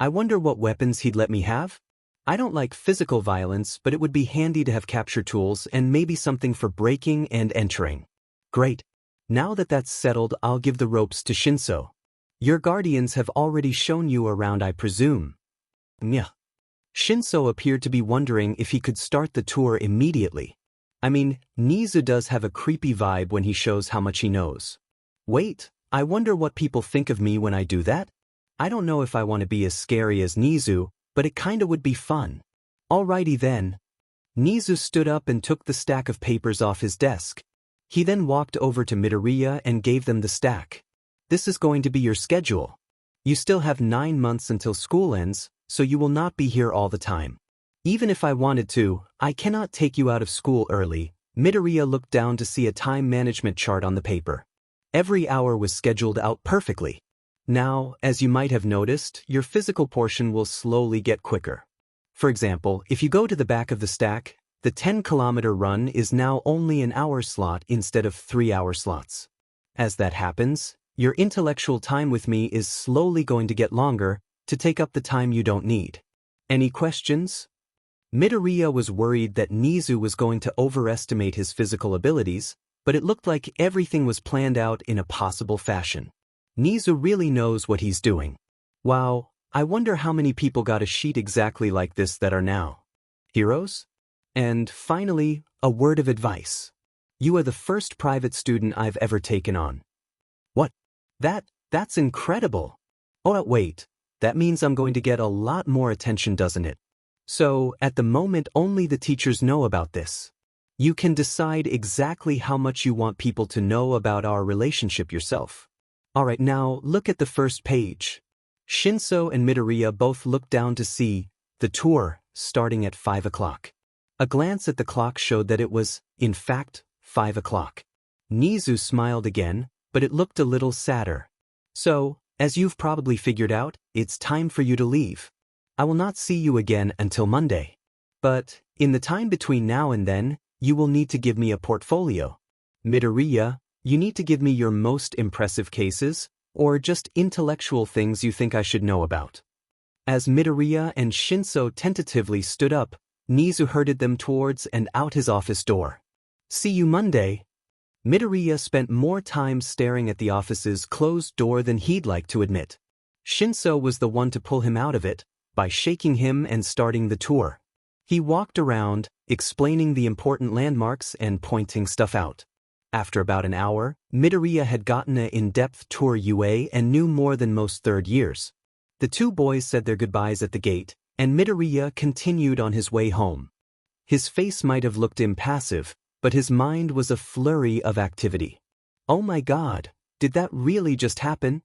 I wonder what weapons he'd let me have? I don't like physical violence, but it would be handy to have capture tools and maybe something for breaking and entering." "Great. Now that that's settled, I'll give the ropes to Shinso. Your guardians have already shown you around, I presume." "Yeah." Shinso appeared to be wondering if he could start the tour immediately. I mean, Nizu does have a creepy vibe when he shows how much he knows. "Wait, I wonder what people think of me when I do that? I don't know if I want to be as scary as Nizu, but it kinda would be fun." "Alrighty then." Nizu stood up and took the stack of papers off his desk. He then walked over to Midoriya and gave them the stack. "This is going to be your schedule. You still have 9 months until school ends, so you will not be here all the time. Even if I wanted to, I cannot take you out of school early." Midoriya looked down to see a time management chart on the paper. Every hour was scheduled out perfectly. Now, as you might have noticed, your physical portion will slowly get quicker. For example, if you go to the back of the stack, the 10-kilometer run is now only an hour slot instead of 3-hour slots. As that happens, your intellectual time with me is slowly going to get longer to take up the time you don't need. Any questions? Midoriya was worried that Nizu was going to overestimate his physical abilities, but it looked like everything was planned out in a possible fashion. Nizu really knows what he's doing. Wow, I wonder how many people got a sheet exactly like this that are now heroes? And finally, a word of advice. You are the first private student I've ever taken on. What? That's incredible. Oh, wait, that means I'm going to get a lot more attention, doesn't it? So, at the moment only the teachers know about this. You can decide exactly how much you want people to know about our relationship yourself. Alright, now look at the first page. Shinso and Midoriya both looked down to see the tour starting at 5 o'clock. A glance at the clock showed that it was, in fact, 5 o'clock. Nizu smiled again, but it looked a little sadder. So, as you've probably figured out, it's time for you to leave. I will not see you again until Monday. But, in the time between now and then, you will need to give me a portfolio. Midoriya, you need to give me your most impressive cases, or just intellectual things you think I should know about. As Midoriya and Shinso tentatively stood up, Nizu herded them towards and out his office door. See you Monday. Midoriya spent more time staring at the office's closed door than he'd like to admit. Shinso was the one to pull him out of it, by shaking him and starting the tour. He walked around, explaining the important landmarks and pointing stuff out. After about an hour, Midoriya had gotten an in-depth tour UA and knew more than most third years. The two boys said their goodbyes at the gate, and Midoriya continued on his way home. His face might have looked impassive, but his mind was a flurry of activity. Oh my god, did that really just happen?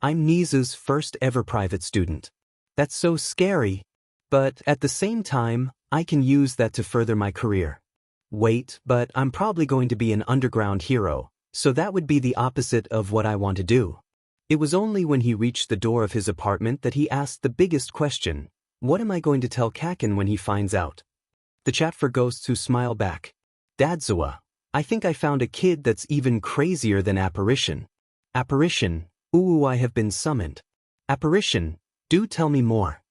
I'm Nizu's first ever private student. That's so scary. But at the same time, I can use that to further my career. Wait, but I'm probably going to be an underground hero, so that would be the opposite of what I want to do. It was only when he reached the door of his apartment that he asked the biggest question: what am I going to tell Kaken when he finds out? The chat for ghosts who smile back. Dadzawa, I think I found a kid that's even crazier than Apparition. Apparition, ooh, I have been summoned. Apparition, do tell me more.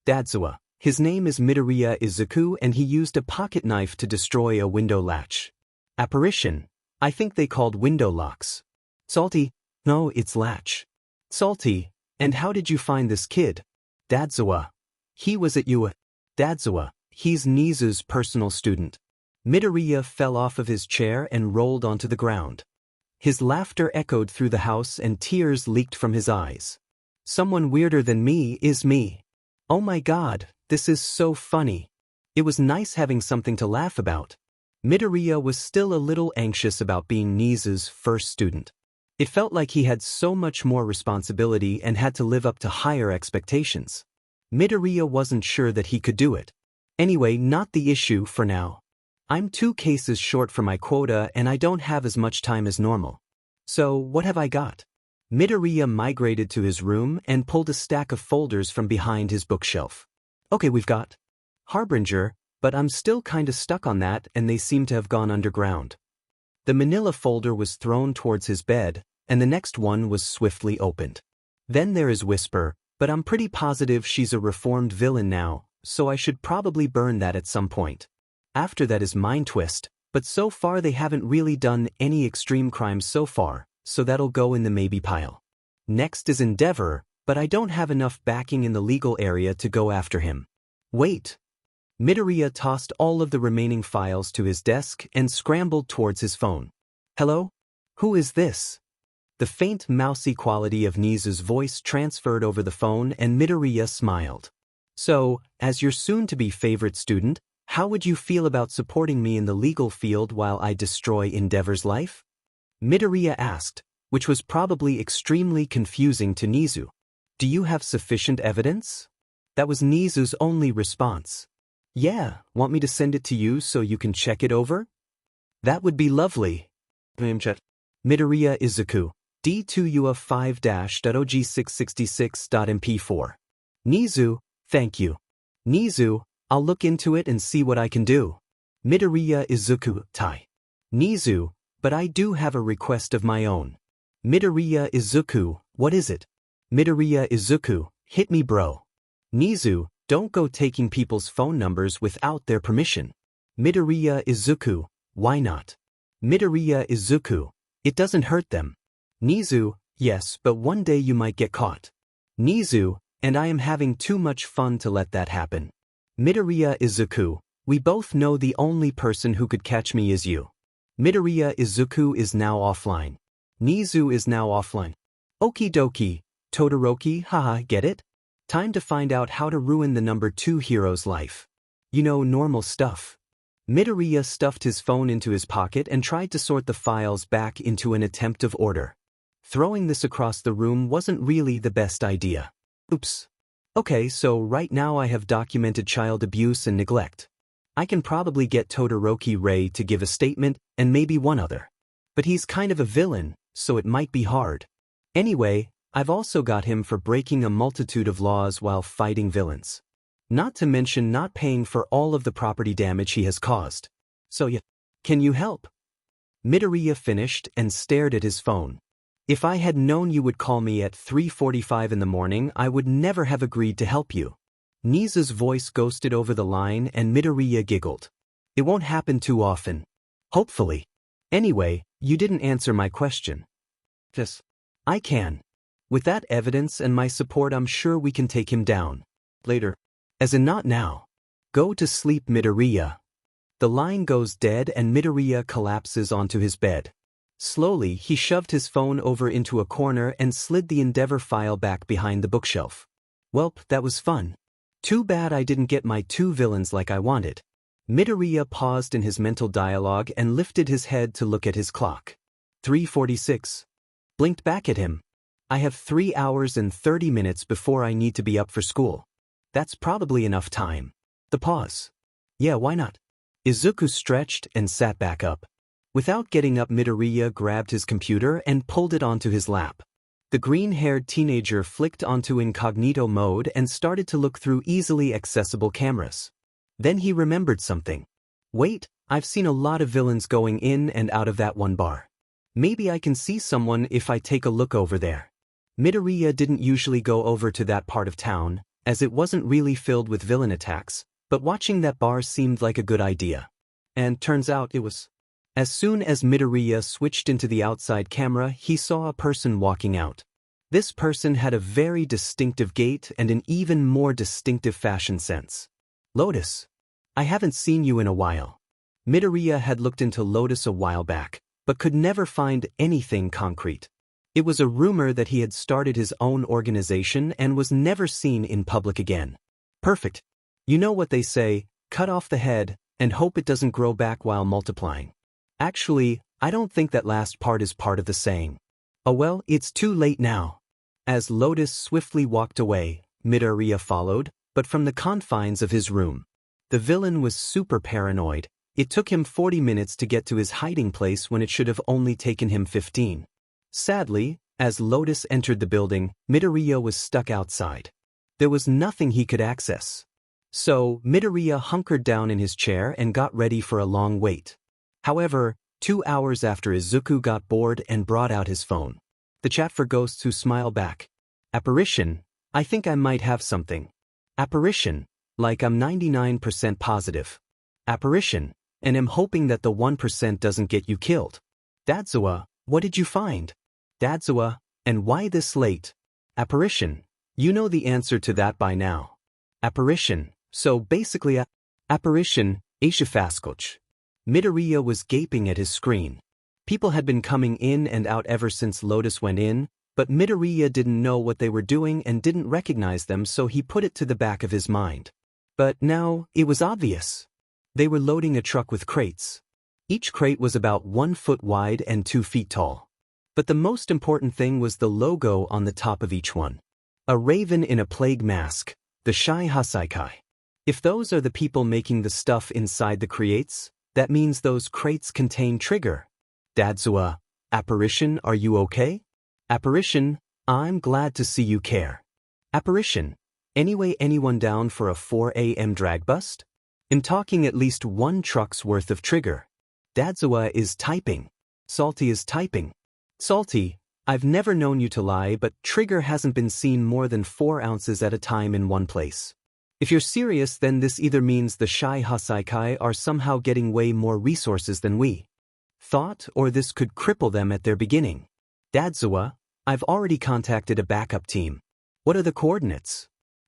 Dadzawa, his name is Midoriya Izuku and he used a pocket knife to destroy a window latch. Apparition, I think they called window locks. Salty, no, it's latch. Salty, and how did you find this kid? Dadzawa, he was at you. Dadzawa, he's Nizu's personal student. Midoriya fell off of his chair and rolled onto the ground. His laughter echoed through the house and tears leaked from his eyes. Someone weirder than me is me. Oh my god, this is so funny. It was nice having something to laugh about. Midoriya was still a little anxious about being Nizu's first student. It felt like he had so much more responsibility and had to live up to higher expectations. Midoriya wasn't sure that he could do it. Anyway, not the issue for now. I'm 2 cases short for my quota and I don't have as much time as normal. So, what have I got? Midoriya migrated to his room and pulled a stack of folders from behind his bookshelf. Okay, we've got Harbinger, but I'm still kinda stuck on that and they seem to have gone underground. The manila folder was thrown towards his bed, and the next one was swiftly opened. Then there is Whisper, but I'm pretty positive she's a reformed villain now, so I should probably burn that at some point. After that is Mind Twist, but so far they haven't really done any extreme crimes so far, so that'll go in the maybe pile. Next is Endeavor, but I don't have enough backing in the legal area to go after him. Wait. Midoriya tossed all of the remaining files to his desk and scrambled towards his phone. Hello? Who is this? The faint mousy quality of Nizu's voice transferred over the phone and Midoriya smiled. So, as your soon-to-be favorite student, how would you feel about supporting me in the legal field while I destroy Endeavor's life? Midoriya asked, which was probably extremely confusing to Nizu. Do you have sufficient evidence? That was Nizu's only response. Yeah, want me to send it to you so you can check it over? That would be lovely. Midoriya Izuku, D2UA5-OG666.MP4. Nizu, thank you. Nizu, I'll look into it and see what I can do. Midoriya Izuku, Tai. Nizu, but I do have a request of my own. Midoriya Izuku, what is it? Midoriya Izuku, hit me bro. Nizu, Don't go taking people's phone numbers without their permission. Midoriya Izuku, why not? Midoriya Izuku, it doesn't hurt them. Nizu, yes, but one day you might get caught. Nizu, and I am having too much fun to let that happen. Midoriya Izuku, we both know the only person who could catch me is you. Midoriya Izuku is now offline. Nizu is now offline. Okie dokie, Todoroki, haha, get it? Time to find out how to ruin the number 2 hero's life. You know, normal stuff. Midoriya stuffed his phone into his pocket and tried to sort the files back into an attempt of order. Throwing this across the room wasn't really the best idea. Oops. Okay, so right now I have documented child abuse and neglect. I can probably get Todoroki Ray to give a statement, and maybe one other. But he's kind of a villain, so it might be hard. Anyway, I've also got him for breaking a multitude of laws while fighting villains. Not to mention not paying for all of the property damage he has caused. So yeah, can you help? Midoriya finished and stared at his phone. If I had known you would call me at 3:45 in the morning, I would never have agreed to help you. Nizu's voice ghosted over the line and Midoriya giggled. It won't happen too often. Hopefully. Anyway, you didn't answer my question. Yes. I can. With that evidence and my support, I'm sure we can take him down. Later. As in not now. Go to sleep, Midoriya. The line goes dead and Midoriya collapses onto his bed. Slowly, he shoved his phone over into a corner and slid the Endeavor file back behind the bookshelf. Welp, that was fun. Too bad I didn't get my 2 villains like I wanted. Midoriya paused in his mental dialogue and lifted his head to look at his clock. 3:46. Blinked back at him. I have 3 hours and 30 minutes before I need to be up for school. That's probably enough time. The pause. Yeah, why not? Izuku stretched and sat back up. Without getting up, Midoriya grabbed his computer and pulled it onto his lap. The green-haired teenager flicked onto incognito mode and started to look through easily accessible cameras. Then he remembered something. Wait, I've seen a lot of villains going in and out of that one bar. Maybe I can see someone if I take a look over there. Midoriya didn't usually go over to that part of town, as it wasn't really filled with villain attacks, but watching that bar seemed like a good idea. And turns out it was. As soon as Midoriya switched into the outside camera, he saw a person walking out. This person had a very distinctive gait and an even more distinctive fashion sense. Lotus. I haven't seen you in a while. Midoriya had looked into Lotus a while back, but could never find anything concrete. It was a rumor that he had started his own organization and was never seen in public again. Perfect. You know what they say, cut off the head and hope it doesn't grow back while multiplying. Actually, I don't think that last part is part of the saying. Oh well, it's too late now. As Lotus swiftly walked away, Midoriya followed, but from the confines of his room. The villain was super paranoid. It took him 40 minutes to get to his hiding place when it should have only taken him 15. Sadly, as Lotus entered the building, Midoriya was stuck outside. There was nothing he could access. So, Midoriya hunkered down in his chair and got ready for a long wait. However, 2 hours after, Izuku got bored and brought out his phone. The chat for ghosts who smile back. Apparition, I think I might have something. Apparition, like I'm 99% positive. Apparition, and am hoping that the 1% doesn't get you killed. Dadzawa, what did you find? Dadzawa, and why this late? Apparition, you know the answer to that by now. Apparition, so basically apparition, Aishifaskoch. Midoriya was gaping at his screen. People had been coming in and out ever since Lotus went in, but Midoriya didn't know what they were doing and didn't recognize them, so he put it to the back of his mind. But now, it was obvious. They were loading a truck with crates. Each crate was about 1 foot wide and 2 feet tall. But the most important thing was the logo on the top of each one. A raven in a plague mask, the Shai Hasaikai. If those are the people making the stuff inside the crates, that means those crates contain trigger. Dadzawa, Apparition, are you okay? Apparition, I'm glad to see you care. Apparition, anyway, anyone down for a 4 a.m. drag bust? I'm talking at least 1 truck's worth of trigger. Dadzawa is typing. Salty is typing. Salty, I've never known you to lie, but trigger hasn't been seen more than 4 ounces at a time in one place. If you're serious, then this either means the Shy Hasaikai are somehow getting way more resources than we thought, or this could cripple them at their beginning. Dadzawa, I've already contacted a backup team. What are the coordinates?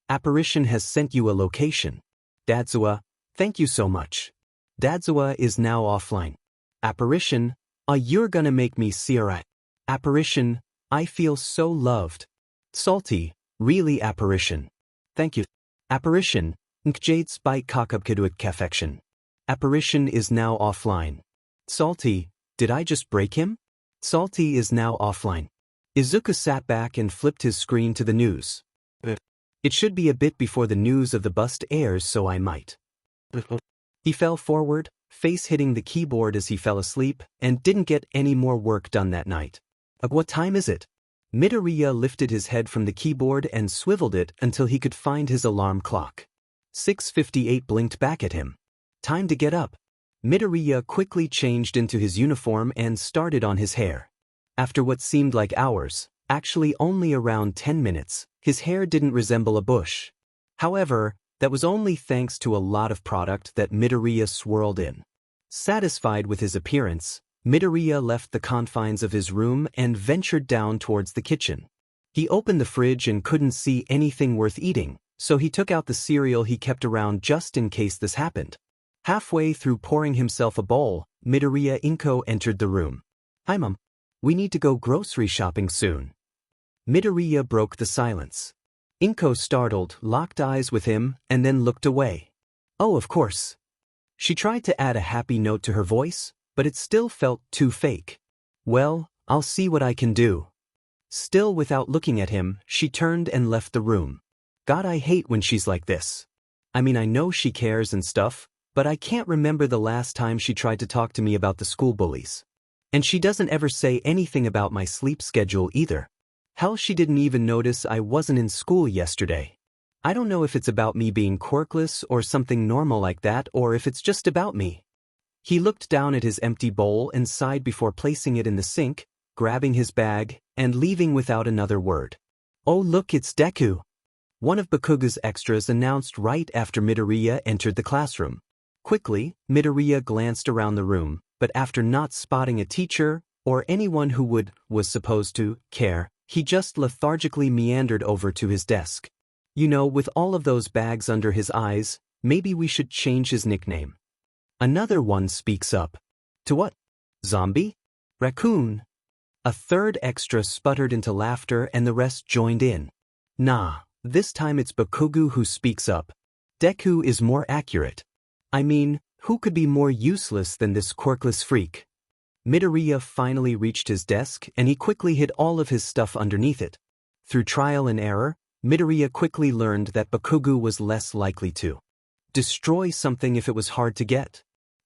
Apparition has sent you a location. Dadzawa, thank you so much. Dadzawa is now offline. Apparition, you're gonna make me Sierra. Apparition, I feel so loved. Salty, really Apparition. Thank you. Apparition, Nkjade Spike Kakabkiduik Kafection. Apparition is now offline. Salty, did I just break him? Salty is now offline. Izuku sat back and flipped his screen to the news. It should be a bit before the news of the bust airs, so I might. He fell forward, face hitting the keyboard as he fell asleep, and didn't get any more work done that night. What time is it? Midoriya lifted his head from the keyboard and swiveled it until he could find his alarm clock. 6:58 blinked back at him. Time to get up. Midoriya quickly changed into his uniform and started on his hair. After what seemed like hours, actually only around 10 minutes, his hair didn't resemble a bush. However, that was only thanks to a lot of product that Midoriya swirled in. Satisfied with his appearance, Midoriya left the confines of his room and ventured down towards the kitchen. He opened the fridge and couldn't see anything worth eating, so he took out the cereal he kept around just in case this happened. Halfway through pouring himself a bowl, Midoriya Inko entered the room. Hi Mom. We need to go grocery shopping soon. Midoriya broke the silence. Inko, startled, locked eyes with him and then looked away. Oh, of course. She tried to add a happy note to her voice, but it still felt too fake. Well, I'll see what I can do. Still without looking at him, she turned and left the room. God, I hate when she's like this. I mean, I know she cares and stuff, but I can't remember the last time she tried to talk to me about the school bullies. And she doesn't ever say anything about my sleep schedule either. Hell, she didn't even notice I wasn't in school yesterday. I don't know if it's about me being quirkless or something normal like that, or if it's just about me. He looked down at his empty bowl and sighed before placing it in the sink, grabbing his bag, and leaving without another word. Oh look, it's Deku. One of Bakuga's extras announced right after Midoriya entered the classroom. Quickly, Midoriya glanced around the room, but after not spotting a teacher, or anyone who was supposed to, care, he just lethargically meandered over to his desk. You know, with all of those bags under his eyes, maybe we should change his nickname. Another one speaks up. To what? Zombie? Raccoon? A third extra sputtered into laughter and the rest joined in. Nah, this time it's Bakugu who speaks up. Deku is more accurate. I mean, who could be more useless than this quirkless freak? Midoriya finally reached his desk and he quickly hid all of his stuff underneath it. Through trial and error, Midoriya quickly learned that Bakugu was less likely to destroy something if it was hard to get.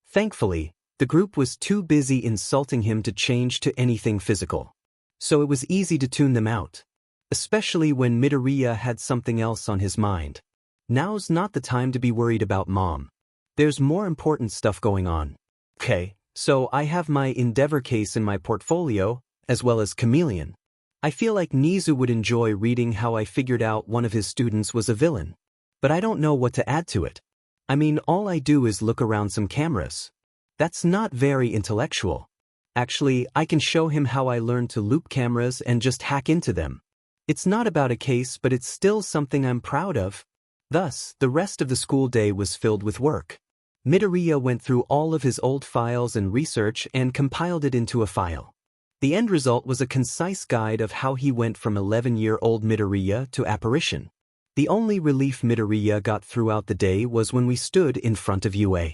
Thankfully, the group was too busy insulting him to change to anything physical. So it was easy to tune them out. Especially when Midoriya had something else on his mind. Now's not the time to be worried about Mom. There's more important stuff going on. Okay, so I have my Endeavor case in my portfolio, as well as Chameleon. I feel like Nizu would enjoy reading how I figured out one of his students was a villain. But I don't know what to add to it. I mean, all I do is look around some cameras. That's not very intellectual. Actually, I can show him how I learned to loop cameras and just hack into them. It's not about a case, but it's still something I'm proud of. Thus, the rest of the school day was filled with work. Midoriya went through all of his old files and research and compiled it into a file. The end result was a concise guide of how he went from 11-year-old Midoriya to apparition. The only relief Midoriya got throughout the day was when we stood in front of UA.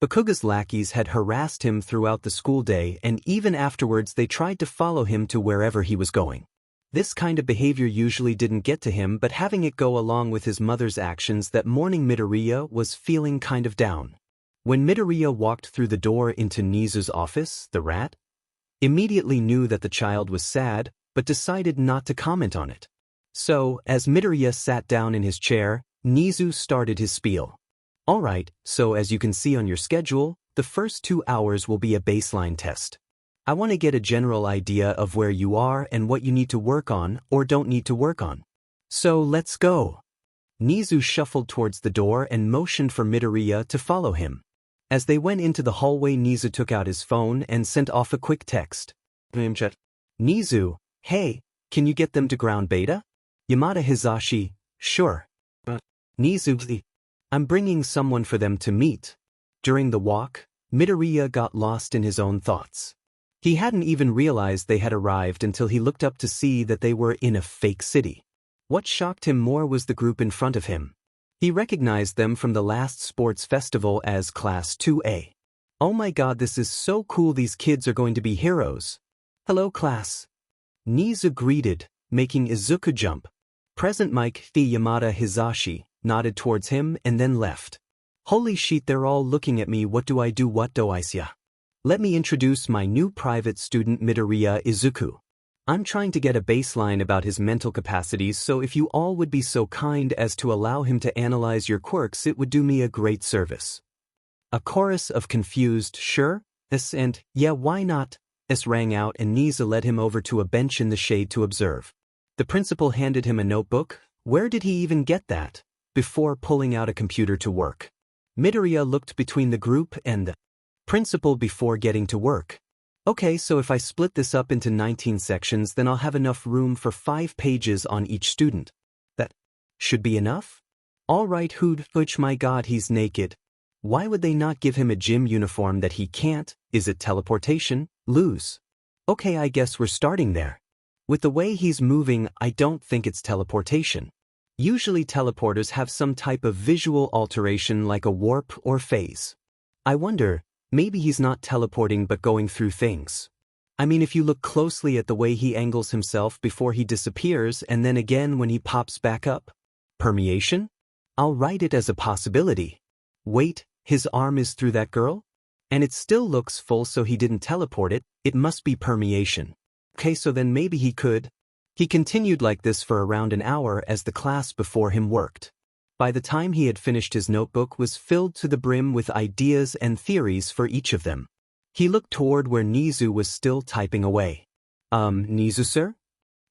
Bakuga's lackeys had harassed him throughout the school day, and even afterwards they tried to follow him to wherever he was going. This kind of behavior usually didn't get to him, but having it go along with his mother's actions that morning, Midoriya was feeling kind of down. When Midoriya walked through the door into Nizu's office, the rat immediately knew that the child was sad, but decided not to comment on it. So, as Midoriya sat down in his chair, Nizu started his spiel. Alright, so as you can see on your schedule, the first 2 hours will be a baseline test. I want to get a general idea of where you are and what you need to work on or don't need to work on. So let's go. Nizu shuffled towards the door and motioned for Midoriya to follow him. As they went into the hallway, Nizu took out his phone and sent off a quick text. Nizu, hey, can you get them to ground beta? Yamada Hizashi, sure. Nizu, I'm bringing someone for them to meet. During the walk, Midoriya got lost in his own thoughts. He hadn't even realized they had arrived until he looked up to see that they were in a fake city. What shocked him more was the group in front of him. He recognized them from the last sports festival as Class 2A. Oh my god, this is so cool, these kids are going to be heroes. Hello class. Nizu greeted, making Izuku jump. Present Mike Yamada Hizashi nodded towards him and then left. Holy shit, they're all looking at me, what do I do, what do I say? Let me introduce my new private student Midoriya Izuku. I'm trying to get a baseline about his mental capacities, so if you all would be so kind as to allow him to analyze your quirks, it would do me a great service. A chorus of confused sure, yes and yeah why not, s rang out, and Nizu led him over to a bench in the shade to observe. The principal handed him a notebook. Where did he even get that? Before pulling out a computer to work. Midoriya looked between the group and the principal before getting to work. Okay, so if I split this up into 19 sections, then I'll have enough room for 5 pages on each student. That should be enough? Alright, which my god, he's naked. Why would they not give him a gym uniform that he can't? Is it teleportation? Lose. Okay, I guess we're starting there. With the way he's moving, I don't think it's teleportation. Usually teleporters have some type of visual alteration like a warp or phase. I wonder, maybe he's not teleporting but going through things. I mean, if you look closely at the way he angles himself before he disappears and then again when he pops back up. Permeation? I'll write it as a possibility. Wait, his arm is through that girl? And it still looks full, so he didn't teleport it, it must be permeation. Okay, so then maybe he could. He continued like this for around an hour as the class before him worked. By the time he had finished, his notebook was filled to the brim with ideas and theories for each of them. He looked toward where Nizu was still typing away. Nizu sir?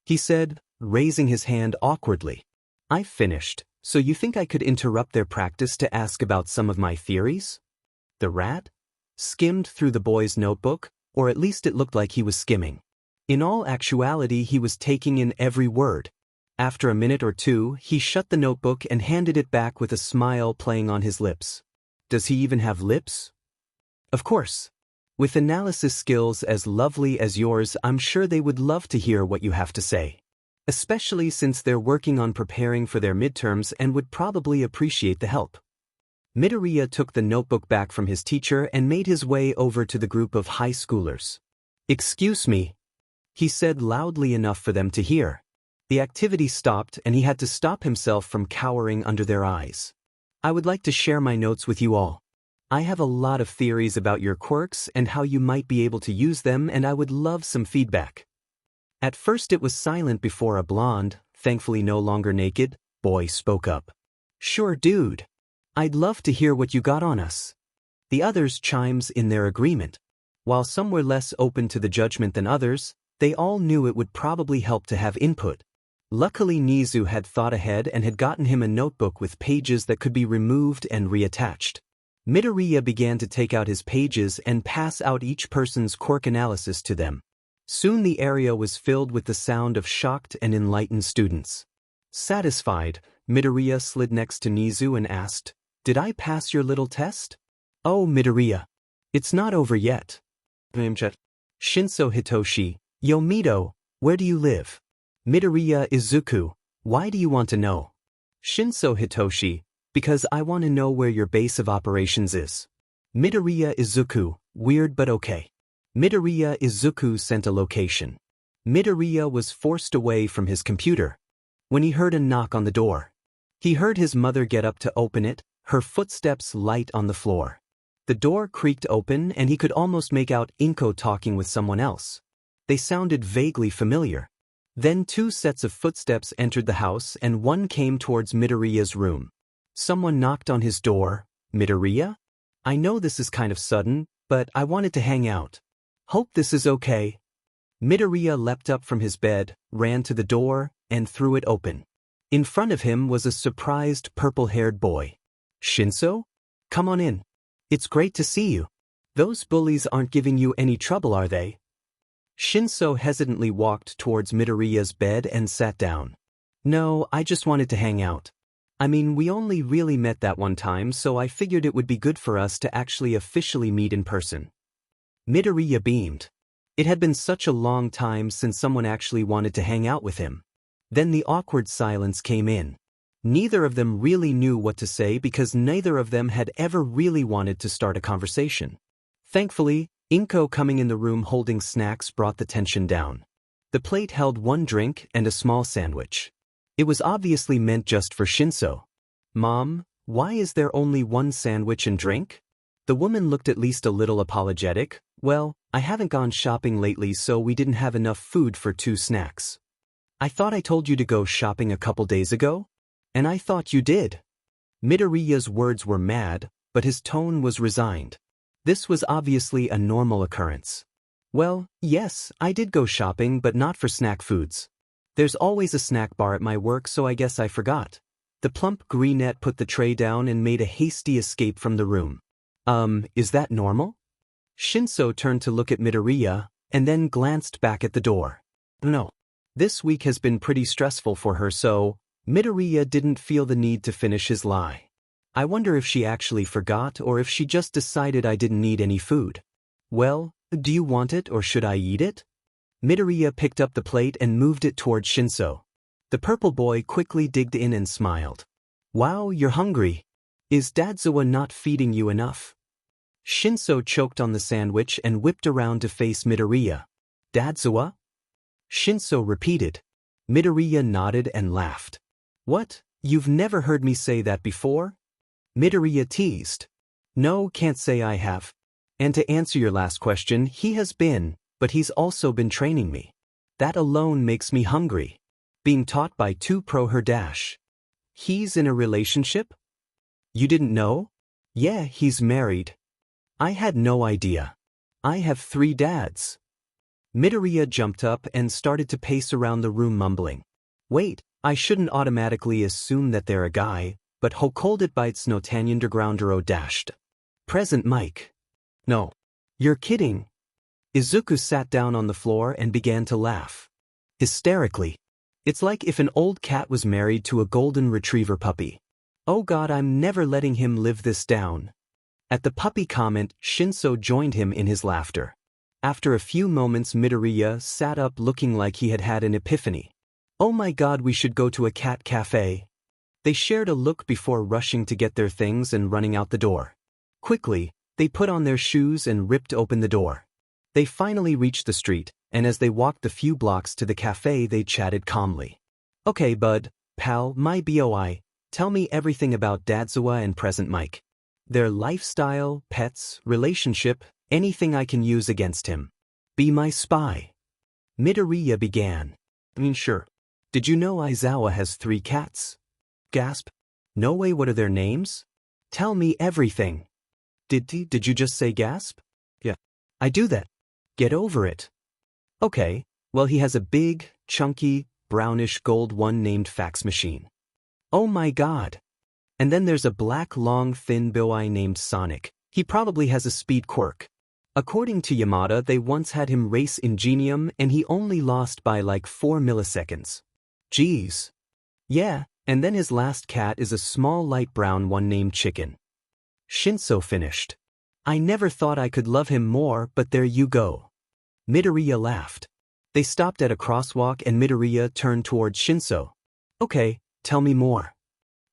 He said, raising his hand awkwardly. I've finished, so you think I could interrupt their practice to ask about some of my theories? The rat skimmed through the boy's notebook, or at least it looked like he was skimming. In all actuality, he was taking in every word. After a minute or two, he shut the notebook and handed it back with a smile playing on his lips. Does he even have lips? Of course. With analysis skills as lovely as yours, I'm sure they would love to hear what you have to say. Especially since they're working on preparing for their midterms and would probably appreciate the help. Midoriya took the notebook back from his teacher and made his way over to the group of high schoolers. Excuse me, he said loudly enough for them to hear. The activity stopped and he had to stop himself from cowering under their eyes. I would like to share my notes with you all. I have a lot of theories about your quirks and how you might be able to use them, and I would love some feedback. At first it was silent before a blonde, thankfully no longer naked, boy spoke up. Sure dude. I'd love to hear what you got on us. The others chimes in their agreement. While some were less open to the judgment than others, they all knew it would probably help to have input. Luckily Nizu had thought ahead and had gotten him a notebook with pages that could be removed and reattached. Midoriya began to take out his pages and pass out each person's quirk analysis to them. Soon the area was filled with the sound of shocked and enlightened students. Satisfied, Midoriya slid next to Nizu and asked, "Did I pass your little test?" "Oh, Midoriya. It's not over yet." Shinso Hitoshi, Yomido, where do you live? Midoriya Izuku, why do you want to know? Shinso Hitoshi, because I want to know where your base of operations is. Midoriya Izuku, weird but okay. Midoriya Izuku sent a location. Midoriya was forced away from his computer when he heard a knock on the door. He heard his mother get up to open it, her footsteps light on the floor. The door creaked open and he could almost make out Inko talking with someone else. They sounded vaguely familiar. Then 2 sets of footsteps entered the house and one came towards Midoriya's room. Someone knocked on his door. Midoriya? I know this is kind of sudden, but I wanted to hang out. Hope this is okay. Midoriya leapt up from his bed, ran to the door, and threw it open. In front of him was a surprised purple-haired boy. Shinso? Come on in. It's great to see you. Those bullies aren't giving you any trouble, are they? Shinso hesitantly walked towards Midoriya's bed and sat down. No, I just wanted to hang out. I mean, we only really met that one time, so I figured it would be good for us to actually officially meet in person. Midoriya beamed. It had been such a long time since someone actually wanted to hang out with him. Then the awkward silence came in. Neither of them really knew what to say because neither of them had ever really wanted to start a conversation. Thankfully, Inko coming in the room holding snacks brought the tension down. The plate held one drink and a small sandwich. It was obviously meant just for Shinso. Mom, why is there only one sandwich and drink? The woman looked at least a little apologetic. Well, I haven't gone shopping lately, so we didn't have enough food for 2 snacks. I thought I told you to go shopping a couple days ago? And I thought you did. Midoriya's words were mad, but his tone was resigned. This was obviously a normal occurrence. Well, yes, I did go shopping, but not for snack foods. There's always a snack bar at my work, so I guess I forgot. The plump brunette put the tray down and made a hasty escape from the room. Is that normal? Shinso turned to look at Midoriya, and then glanced back at the door. No. This week has been pretty stressful for her, so Midoriya didn't feel the need to finish his lie. I wonder if she actually forgot or if she just decided I didn't need any food. Well, do you want it or should I eat it? Midoriya picked up the plate and moved it towards Shinso. The purple boy quickly digged in and smiled. Wow, you're hungry. Is Dadzawa not feeding you enough? Shinso choked on the sandwich and whipped around to face Midoriya. Dadzawa? Shinso repeated. Midoriya nodded and laughed. What? You've never heard me say that before? Midoriya teased. No, can't say I have. And to answer your last question, he has been, but he's also been training me. That alone makes me hungry. Being taught by 2 pro her dash. He's in a relationship? You didn't know? Yeah, he's married. I had no idea. I have 3 dads. Midoriya jumped up and started to pace around the room mumbling. Wait, I shouldn't automatically assume that they're a guy, but Hokoldit bites no Tanyendergroundero dashed. Present Mike. No. You're kidding. Izuku sat down on the floor and began to laugh. Hysterically. It's like if an old cat was married to a golden retriever puppy. Oh God, I'm never letting him live this down. At the puppy comment, Shinso joined him in his laughter. After a few moments, Midoriya sat up looking like he had had an epiphany. Oh my God, we should go to a cat cafe. They shared a look before rushing to get their things and running out the door. Quickly, they put on their shoes and ripped open the door. They finally reached the street, and as they walked the few blocks to the cafe, they chatted calmly. Okay, bud, pal, my boy, tell me everything about Dadzawa and Present Mike. Their lifestyle, pets, relationship, anything I can use against him. Be my spy. Midoriya began. Sure. Did you know Aizawa has 3 cats? Gasp. No way, what are their names? Tell me everything. Did you just say gasp? Yeah. I do that. Get over it. Okay, well he has a big, chunky, brownish gold one named fax machine. Oh my God. And then there's a black long thin boy named Sonic. He probably has a speed quirk. According to Yamada, they once had him race Ingenium and he only lost by like 4 milliseconds. Geez. Yeah, and then his last cat is a small light brown one named Chicken. Shinso finished. I never thought I could love him more, but there you go. Midoriya laughed. They stopped at a crosswalk and Midoriya turned towards Shinso. Okay, tell me more.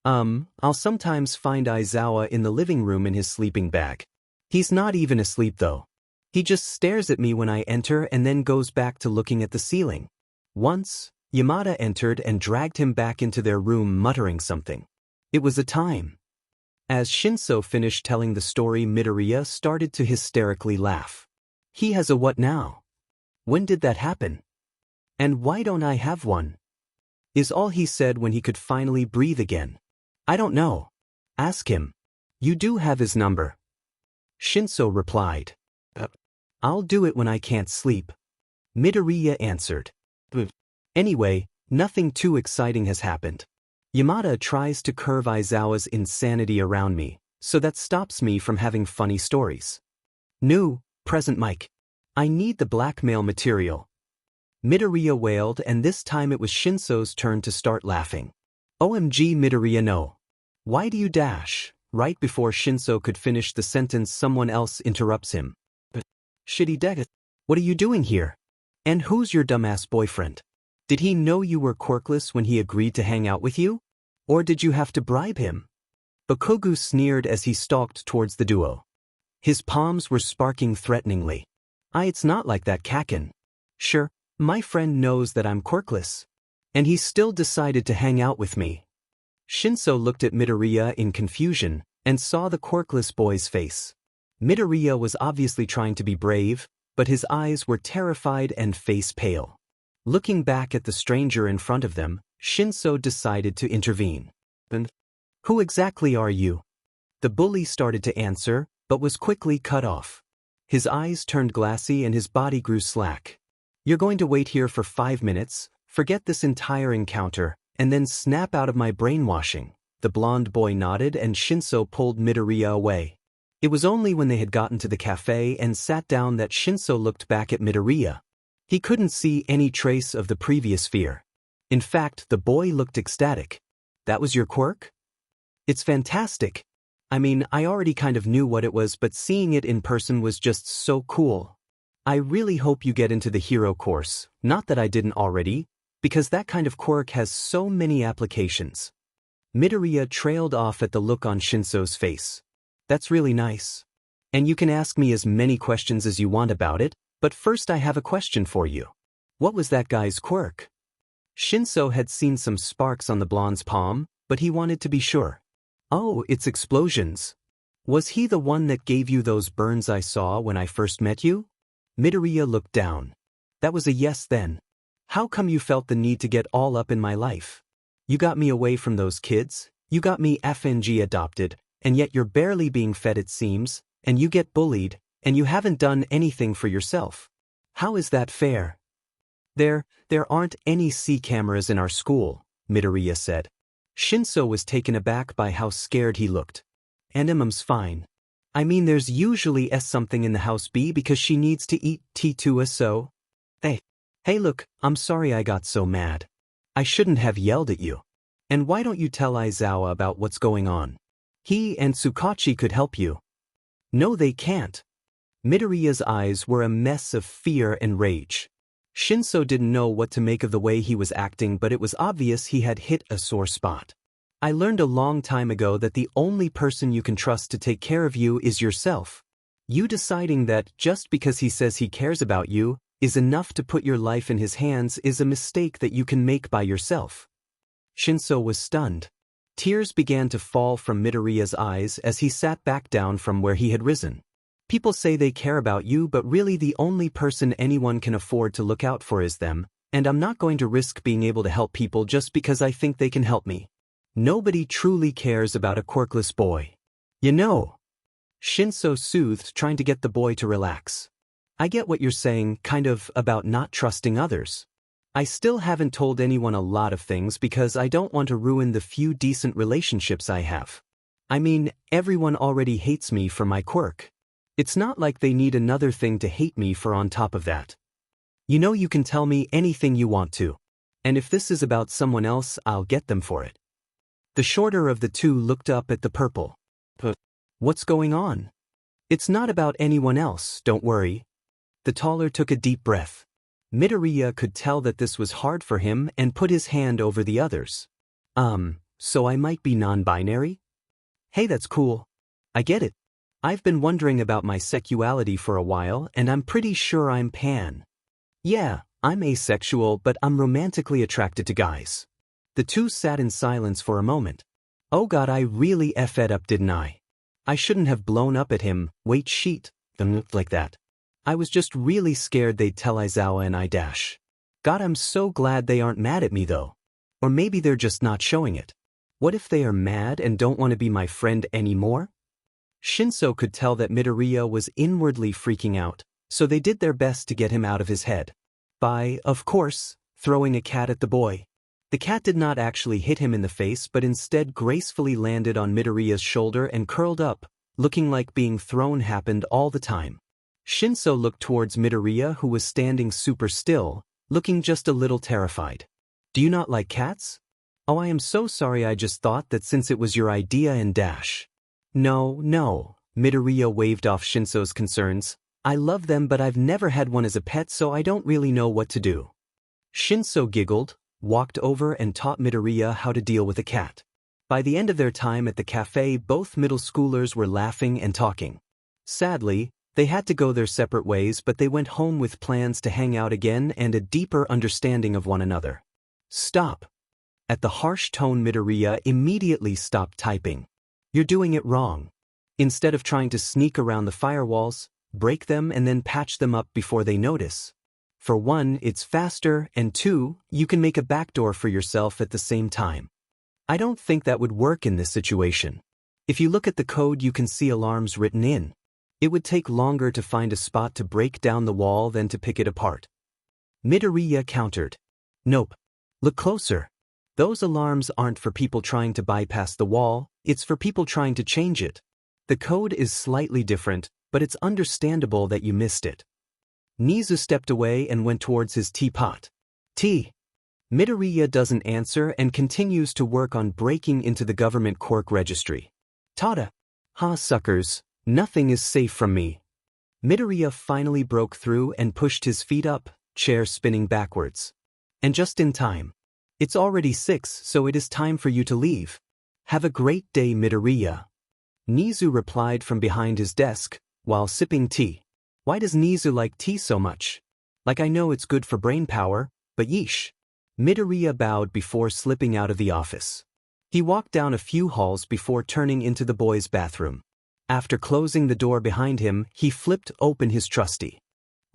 I'll sometimes find Aizawa in the living room in his sleeping bag. He's not even asleep though. He just stares at me when I enter and then goes back to looking at the ceiling. Once, Yamada entered and dragged him back into their room muttering something. It was a time. As Shinso finished telling the story, Midoriya started to hysterically laugh. He has a what now? When did that happen? And why don't I have one? Is all he said when he could finally breathe again. I don't know. Ask him. You do have his number. Shinso replied. I'll do it when I can't sleep. Midoriya answered. Anyway, nothing too exciting has happened. Yamada tries to curve Aizawa's insanity around me, so that stops me from having funny stories. New, present Mike. I need the blackmail material. Midoriya wailed, and this time it was Shinso's turn to start laughing. OMG Midoriya, no. Why do you dash? Right before Shinso could finish the sentence, someone else interrupts him. But, shitty Deku, what are you doing here? And who's your dumbass boyfriend? Did he know you were Quirkless when he agreed to hang out with you? Or did you have to bribe him? Bakugo sneered as he stalked towards the duo. His palms were sparking threateningly. It's not like that, Kakin. Sure, my friend knows that I'm Quirkless. And he still decided to hang out with me. Shinso looked at Midoriya in confusion and saw the Quirkless boy's face. Midoriya was obviously trying to be brave, but his eyes were terrified and face pale. Looking back at the stranger in front of them, Shinso decided to intervene. And who exactly are you? The bully started to answer, but was quickly cut off. His eyes turned glassy and his body grew slack. You're going to wait here for 5 minutes, forget this entire encounter, and then snap out of my brainwashing. The blonde boy nodded and Shinso pulled Midoriya away. It was only when they had gotten to the cafe and sat down that Shinso looked back at Midoriya. He couldn't see any trace of the previous fear. In fact, the boy looked ecstatic. That was your quirk? It's fantastic. I mean, I already kind of knew what it was, but seeing it in person was just so cool. I really hope you get into the hero course, not that I didn't already, because that kind of quirk has so many applications. Midoriya trailed off at the look on Shinso's face. That's really nice. And you can ask me as many questions as you want about it, but first I have a question for you. What was that guy's quirk? Shinso had seen some sparks on the blonde's palm, but he wanted to be sure. Oh, it's explosions. Was he the one that gave you those burns I saw when I first met you? Midoriya looked down. That was a yes then. How come you felt the need to get all up in my life? You got me away from those kids, you got me FNG adopted, and yet you're barely being fed it seems, and you get bullied, and you haven't done anything for yourself. How is that fair? There aren't any C cameras in our school, Midoriya said. Shinso was taken aback by how scared he looked. And Imam's fine. I mean, there's usually something in the house B because she needs to eat T2 so. Hey look, I'm sorry I got so mad. I shouldn't have yelled at you. And why don't you tell Aizawa about what's going on? He and Tsukachi could help you. No, they can't. Midoriya's eyes were a mess of fear and rage. Shinso didn't know what to make of the way he was acting, but it was obvious he had hit a sore spot. I learned a long time ago that the only person you can trust to take care of you is yourself. You deciding that just because he says he cares about you is enough to put your life in his hands is a mistake that you can make by yourself. Shinso was stunned. Tears began to fall from Midoriya's eyes as he sat back down from where he had risen. People say they care about you, but really the only person anyone can afford to look out for is them, and I'm not going to risk being able to help people just because I think they can help me. Nobody truly cares about a quirkless boy. You know. Shinso soothed, trying to get the boy to relax. I get what you're saying, kind of, about not trusting others. I still haven't told anyone a lot of things because I don't want to ruin the few decent relationships I have. I mean, everyone already hates me for my quirk. It's not like they need another thing to hate me for on top of that. You know, you can tell me anything you want to. And if this is about someone else, I'll get them for it. The shorter of the two looked up at the purple. What's going on? It's not about anyone else, don't worry. The taller took a deep breath. Midoriya could tell that this was hard for him and put his hand over the others. So I might be non-binary? Hey, that's cool. I get it. I've been wondering about my sexuality for a while, and I'm pretty sure I'm pan. Yeah, I'm asexual, but I'm romantically attracted to guys. The two sat in silence for a moment. Oh god, I really effed up, didn't I? I shouldn't have blown up at him, wait sheet, like that. I was just really scared they'd tell Aizawa and I dash. God, I'm so glad they aren't mad at me though. Or maybe they're just not showing it. What if they are mad and don't want to be my friend anymore? Shinso could tell that Midoriya was inwardly freaking out, so they did their best to get him out of his head. By, of course, throwing a cat at the boy. The cat did not actually hit him in the face but instead gracefully landed on Midoriya's shoulder and curled up, looking like being thrown happened all the time. Shinso looked towards Midoriya, who was standing super still, looking just a little terrified. Do you not like cats? Oh, I am so sorry, I just thought that since it was your idea and dash. No, Midoriya waved off Shinso's concerns. I love them but I've never had one as a pet so I don't really know what to do. Shinso giggled, walked over and taught Midoriya how to deal with a cat. By the end of their time at the cafe, both middle schoolers were laughing and talking. Sadly, they had to go their separate ways, but they went home with plans to hang out again and a deeper understanding of one another. Stop. At the harsh tone, Midoriya immediately stopped typing. You're doing it wrong. Instead of trying to sneak around the firewalls, break them and then patch them up before they notice. For one, it's faster, and two, you can make a backdoor for yourself at the same time. I don't think that would work in this situation. If you look at the code, you can see alarms written in. It would take longer to find a spot to break down the wall than to pick it apart. Midoriya countered. Nope. Look closer. Those alarms aren't for people trying to bypass the wall, it's for people trying to change it. The code is slightly different, but it's understandable that you missed it. Nizu stepped away and went towards his teapot. Tea. Midoriya doesn't answer and continues to work on breaking into the government quirk registry. Tada. Ha, suckers, nothing is safe from me. Midoriya finally broke through and pushed his feet up, chair spinning backwards. And just in time. It's already 6, so it is time for you to leave. Have a great day, Midoriya. Nizu replied from behind his desk, while sipping tea. Why does Nizu like tea so much? Like, I know it's good for brain power, but yeesh. Midoriya bowed before slipping out of the office. He walked down a few halls before turning into the boys' bathroom. After closing the door behind him, he flipped open his trusty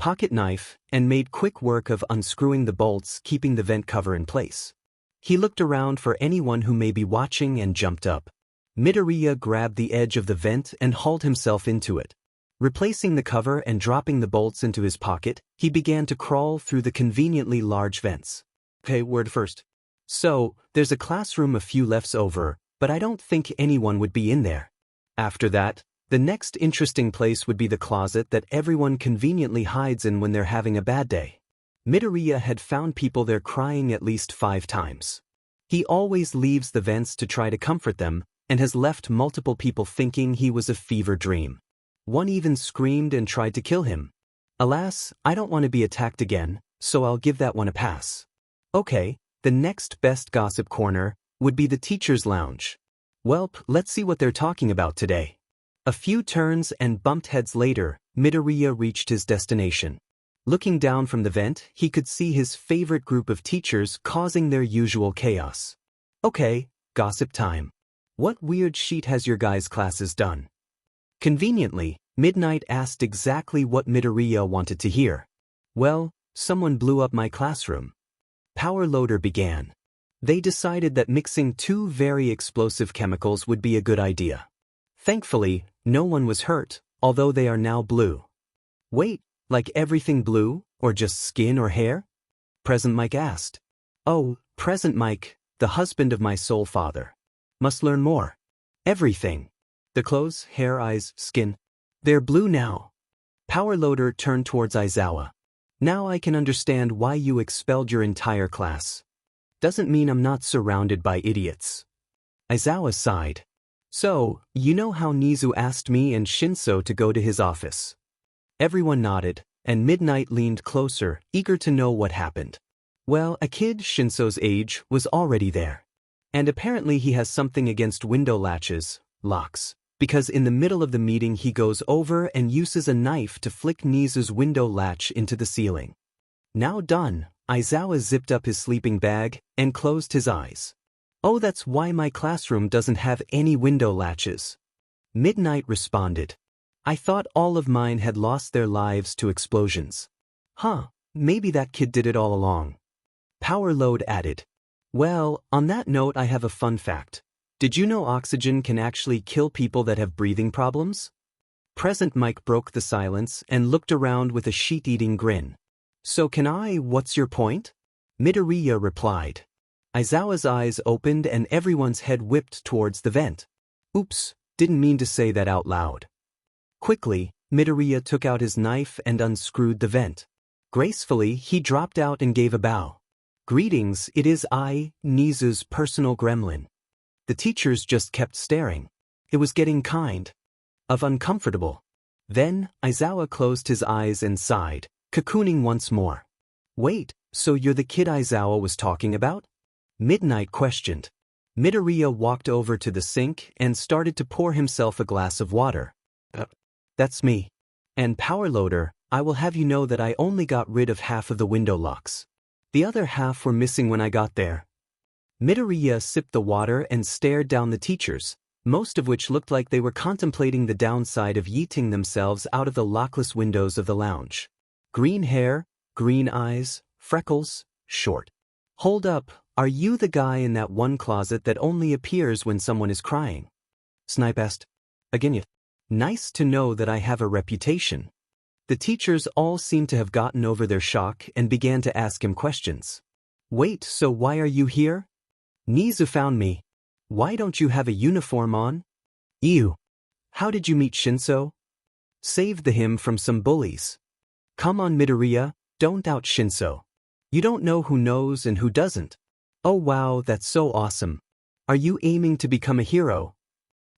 pocket knife and made quick work of unscrewing the bolts keeping the vent cover in place. He looked around for anyone who may be watching and jumped up. Midoriya grabbed the edge of the vent and hauled himself into it. Replacing the cover and dropping the bolts into his pocket, he began to crawl through the conveniently large vents. Okay, word first. So, there's a classroom a few lefts over, but I don't think anyone would be in there. After that, the next interesting place would be the closet that everyone conveniently hides in when they're having a bad day. Midoriya had found people there crying at least 5 times. He always leaves the vents to try to comfort them, and has left multiple people thinking he was a fever dream. One even screamed and tried to kill him. Alas, I don't want to be attacked again, so I'll give that one a pass. Okay, the next best gossip corner would be the teacher's lounge. Welp, let's see what they're talking about today. A few turns and bumped heads later, Midoriya reached his destination. Looking down from the vent, he could see his favorite group of teachers causing their usual chaos. Okay, gossip time. What weird sheet has your guys' classes done? Conveniently, Midnight asked exactly what Midoriya wanted to hear. Well, someone blew up my classroom. Power Loader began. They decided that mixing 2 very explosive chemicals would be a good idea. Thankfully, no one was hurt, although they are now blue. Wait, like everything blue, or just skin or hair? Present Mike asked. Oh, Present Mike, the husband of my soul father. Must learn more. Everything. The clothes, hair, eyes, skin. They're blue now. Power Loader turned towards Aizawa. Now I can understand why you expelled your entire class. Doesn't mean I'm not surrounded by idiots. Aizawa sighed. So, you know how Nizu asked me and Shinso to go to his office? Everyone nodded, and Midnight leaned closer, eager to know what happened. Well, a kid Shinso's age was already there. And apparently he has something against window latches, locks, because in the middle of the meeting he goes over and uses a knife to flick Nizu's window latch into the ceiling. Now done, Aizawa zipped up his sleeping bag and closed his eyes. Oh, that's why my classroom doesn't have any window latches. Midnight responded. I thought all of mine had lost their lives to explosions. Huh, maybe that kid did it all along. Power Load added. Well, on that note I have a fun fact. Did you know oxygen can actually kill people that have breathing problems? Present Mike broke the silence and looked around with a sheet-eating grin. So can I, what's your point? Midoriya replied. Aizawa's eyes opened and everyone's head whipped towards the vent. Oops, didn't mean to say that out loud. Quickly, Midoriya took out his knife and unscrewed the vent. Gracefully, he dropped out and gave a bow. Greetings, it is I, Nizu's personal gremlin. The teachers just kept staring. It was getting kind of uncomfortable. Then, Aizawa closed his eyes and sighed, cocooning once more. Wait, so you're the kid Aizawa was talking about? Midnight questioned. Midoriya walked over to the sink and started to pour himself a glass of water. That's me. And power loader, I will have you know that I only got rid of half of the window locks. The other half were missing when I got there. Midoriya sipped the water and stared down the teachers, most of which looked like they were contemplating the downside of yeeting themselves out of the lockless windows of the lounge. Green hair, green eyes, freckles, short. Hold up, are you the guy in that one closet that only appears when someone is crying? Snipe asked. Again yet. Nice to know that I have a reputation. The teachers all seemed to have gotten over their shock and began to ask him questions. Wait, so why are you here? Nizu found me. Why don't you have a uniform on? Ew. How did you meet Shinso? Saved him from some bullies. Come on Midoriya, don't doubt Shinso. You don't know who knows and who doesn't. Oh wow, that's so awesome. Are you aiming to become a hero?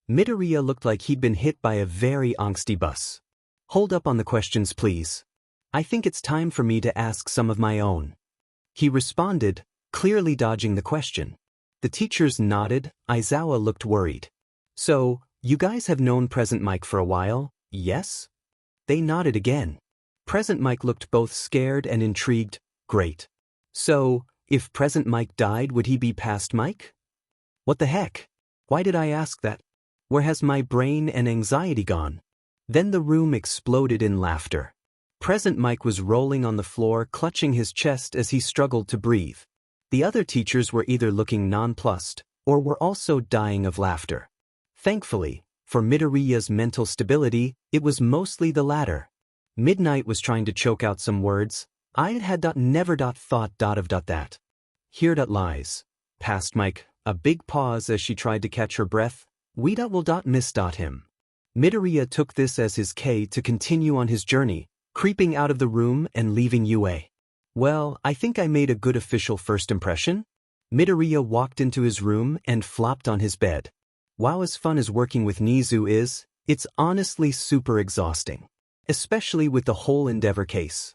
Midoriya looked like he'd been hit by a very angsty bus. Hold up on the questions please. I think it's time for me to ask some of my own. He responded, clearly dodging the question. The teachers nodded. Aizawa looked worried. So, you guys have known Present Mike for a while, yes? They nodded again. Present Mike looked both scared and intrigued. Great. So, if Present Mike died, would he be past Mike? What the heck? Why did I ask that? Where has my brain and anxiety gone? Then the room exploded in laughter. Present Mike was rolling on the floor, clutching his chest as he struggled to breathe. The other teachers were either looking nonplussed, or were also dying of laughter. Thankfully, for Midoriya's mental stability, it was mostly the latter. Midnight was trying to choke out some words. Never thought of that. Here lies. Past Mike, a big pause as she tried to catch her breath. We will miss him. Midoriya took this as his K to continue on his journey, creeping out of the room and leaving UA. Well, I think I made a good official first impression. Midoriya walked into his room and flopped on his bed. Wow, as fun as working with Nizu is, it's honestly super exhausting. Especially with the whole Endeavor case.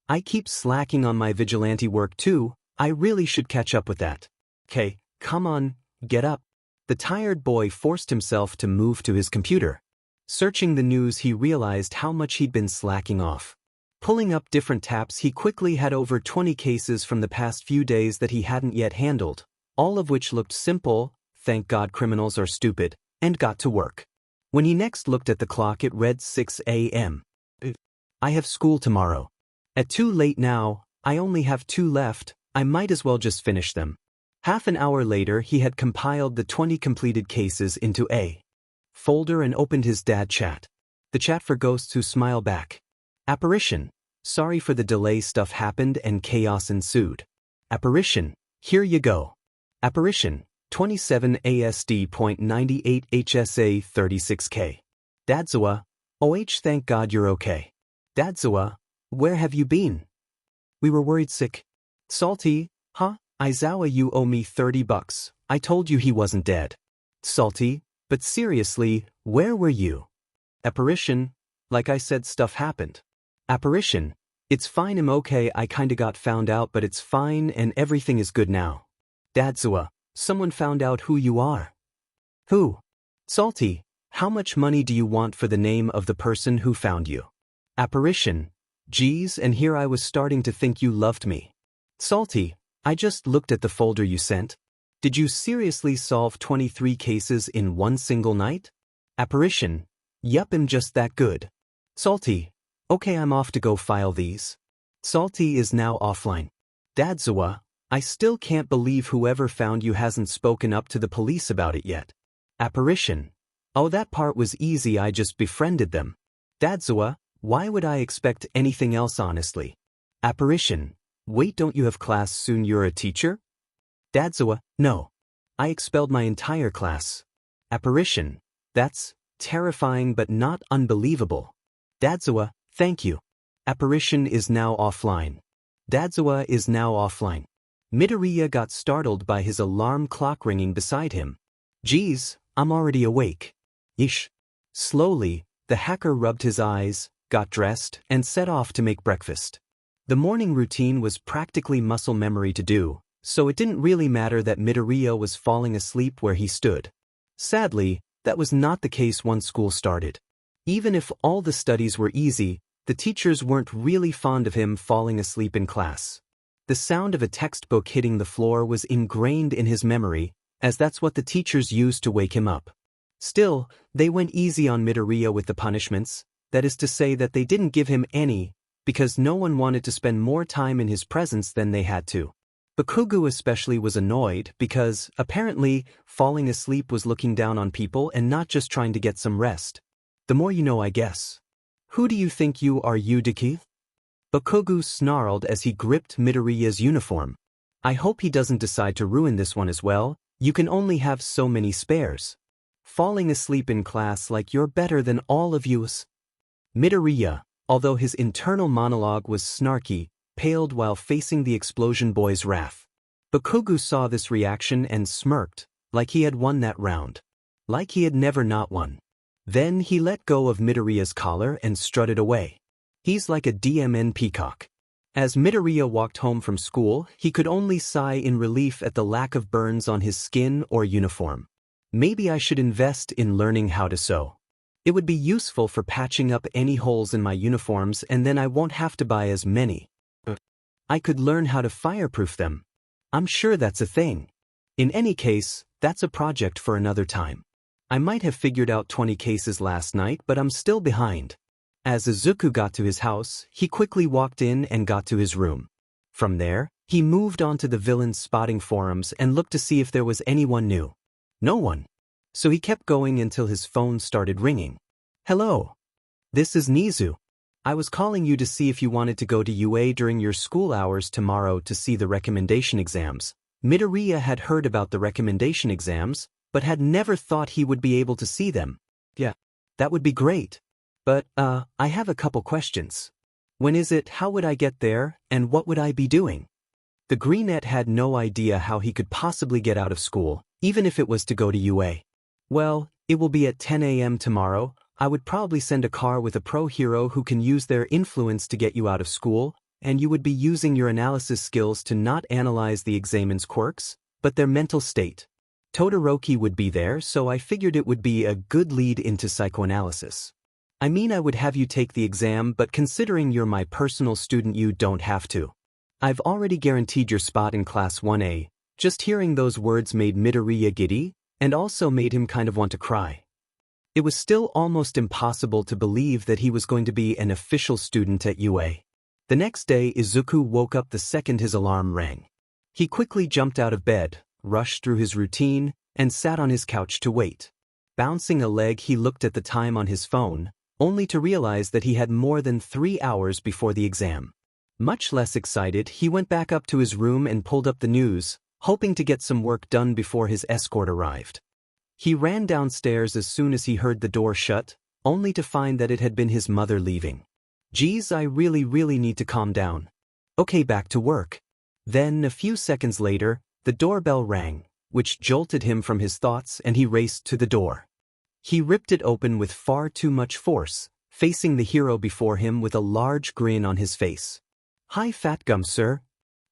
I keep slacking on my vigilante work too, I really should catch up with that. Okay, come on, get up. The tired boy forced himself to move to his computer. Searching the news, he realized how much he'd been slacking off. Pulling up different tabs, he quickly had over 20 cases from the past few days that he hadn't yet handled, all of which looked simple, thank God criminals are stupid, and got to work. When he next looked at the clock, it read 6 a.m. I have school tomorrow. At too late now, I only have 2 left, I might as well just finish them. Half an hour later, he had compiled the 20 completed cases into a folder and opened his dad chat. The chat for ghosts who smile back. Apparition. Sorry for the delay, stuff happened and chaos ensued. Apparition. Here you go. Apparition. 27 ASD.98 HSA 36K. Dadzawa. OH, thank God you're okay. Dadzawa. Where have you been? We were worried sick. Salty. Huh? Aizawa, you owe me $30. I told you he wasn't dead. Salty. But seriously, where were you? Apparition. Like I said, stuff happened. Apparition. It's fine, I'm okay, I kinda got found out, but it's fine and everything is good now. Dadzawa. Someone found out who you are. Who? Salty. How much money do you want for the name of the person who found you? Apparition. Geez, and here I was starting to think you loved me. Salty. I just looked at the folder you sent. Did you seriously solve 23 cases in one single night? Apparition. Yup, I'm just that good. Salty. Okay, I'm off to go file these. Salty is now offline. Dadzawa. I still can't believe whoever found you hasn't spoken up to the police about it yet. Apparition. Oh, that part was easy, I just befriended them. Dadzawa. Why would I expect anything else honestly? Apparition. Wait, don't you have class soon? You're a teacher? Dadzawa, no. I expelled my entire class. Apparition. That's terrifying but not unbelievable. Dadzawa, thank you. Apparition is now offline. Dadzawa is now offline. Midoriya got startled by his alarm clock ringing beside him. Geez, I'm already awake. Ish. Slowly, the hacker rubbed his eyes, got dressed, and set off to make breakfast. The morning routine was practically muscle memory to do, so it didn't really matter that Midoriya was falling asleep where he stood. Sadly, that was not the case once school started. Even if all the studies were easy, the teachers weren't really fond of him falling asleep in class. The sound of a textbook hitting the floor was ingrained in his memory, as that's what the teachers used to wake him up. Still, they went easy on Midoriya with the punishments, that is to say that they didn't give him any, because no one wanted to spend more time in his presence than they had to. Bakugo especially was annoyed because, apparently, falling asleep was looking down on people and not just trying to get some rest. The more you know, I guess. Who do you think you are, Deku? Bakugo snarled as he gripped Midoriya's uniform. I hope he doesn't decide to ruin this one as well. You can only have so many spares. Falling asleep in class like you're better than all of yous. Midoriya, although his internal monologue was snarky, paled while facing the explosion boy's wrath. Bakugo saw this reaction and smirked, like he had won that round. Like he had never not won. Then he let go of Midoriya's collar and strutted away. He's like a DMN peacock. As Midoriya walked home from school, he could only sigh in relief at the lack of burns on his skin or uniform. Maybe I should invest in learning how to sew. It would be useful for patching up any holes in my uniforms, and then I won't have to buy as many. I could learn how to fireproof them. I'm sure that's a thing. In any case, that's a project for another time. I might have figured out 20 cases last night, but I'm still behind. As Izuku got to his house, he quickly walked in and got to his room. From there, he moved on to the villain spotting forums and looked to see if there was anyone new. No one. So he kept going until his phone started ringing. Hello. This is Nizu. I was calling you to see if you wanted to go to UA during your school hours tomorrow to see the recommendation exams. Midoriya had heard about the recommendation exams, but had never thought he would be able to see them. Yeah, that would be great. But, I have a couple questions. When is it, how would I get there, and what would I be doing? The Greenette had no idea how he could possibly get out of school, even if it was to go to UA. Well, it will be at 10 a.m. tomorrow. I would probably send a car with a pro hero who can use their influence to get you out of school, and you would be using your analysis skills to not analyze the examen's quirks, but their mental state. Todoroki would be there, so I figured it would be a good lead into psychoanalysis. I mean, I would have you take the exam, but considering you're my personal student, you don't have to. I've already guaranteed your spot in Class 1A. Just hearing those words made Midoriya giddy, and also made him kind of want to cry. It was still almost impossible to believe that he was going to be an official student at UA. The next day, Izuku woke up the second his alarm rang. He quickly jumped out of bed, rushed through his routine, and sat on his couch to wait. Bouncing a leg, he looked at the time on his phone, only to realize that he had more than 3 hours before the exam. Much less excited, he went back up to his room and pulled up the news, hoping to get some work done before his escort arrived. He ran downstairs as soon as he heard the door shut, only to find that it had been his mother leaving. Geez, I really need to calm down. Okay, back to work. Then, a few seconds later, the doorbell rang, which jolted him from his thoughts, and he raced to the door. He ripped it open with far too much force, facing the hero before him with a large grin on his face. Hi, Fat Gum, sir.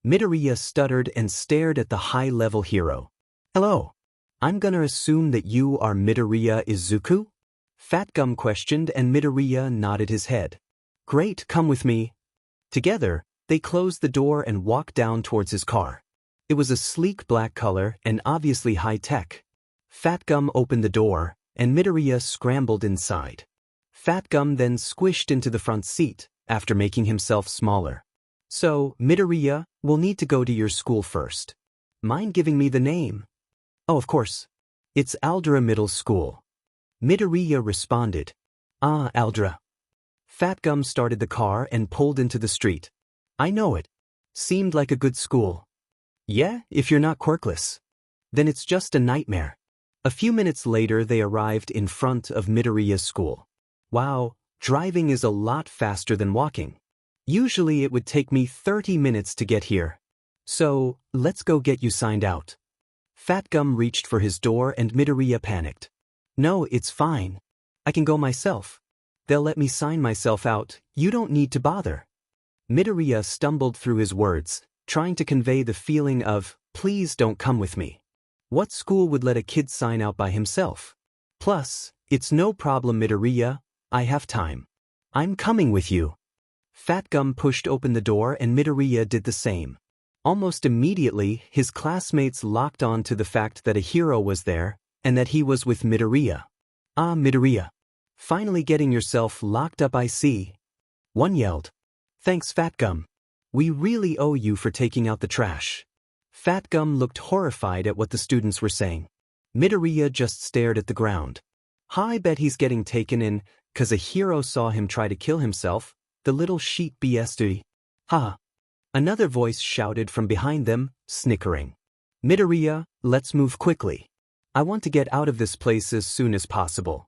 Midoriya stuttered and stared at the high-level hero. Hello. I'm gonna assume that you are Midoriya Izuku? Fat Gum questioned, and Midoriya nodded his head. Great, come with me. Together, they closed the door and walked down towards his car. It was a sleek black color and obviously high-tech. Fat Gum opened the door, and Midoriya scrambled inside. Fat Gum then squished into the front seat, after making himself smaller. So, Midoriya, we'll need to go to your school first. Mind giving me the name? Oh, of course. It's Aldra Middle School. Midoriya responded. Ah, Aldra. Fat Gum started the car and pulled into the street. I know it. Seemed like a good school. Yeah, if you're not Quirkless. Then it's just a nightmare. A few minutes later they arrived in front of Midoriya's school. Wow, driving is a lot faster than walking. Usually it would take me 30 minutes to get here. So, let's go get you signed out. Fat Gum reached for his door and Midoriya panicked. No, it's fine. I can go myself. They'll let me sign myself out, you don't need to bother. Midoriya stumbled through his words, trying to convey the feeling of, please don't come with me. What school would let a kid sign out by himself? Plus, it's no problem Midoriya, I have time. I'm coming with you. Fat Gum pushed open the door and Midoriya did the same. Almost immediately, his classmates locked on to the fact that a hero was there, and that he was with Midoriya. Ah, Midoriya. Finally getting yourself locked up I see. One yelled. Thanks Fat Gum. We really owe you for taking out the trash. Fat Gum looked horrified at what the students were saying. Midoriya just stared at the ground. I bet he's getting taken in, 'cause a hero saw him try to kill himself, the little sheet BSD. Ha! Another voice shouted from behind them, snickering. Midoriya, let's move quickly. I want to get out of this place as soon as possible.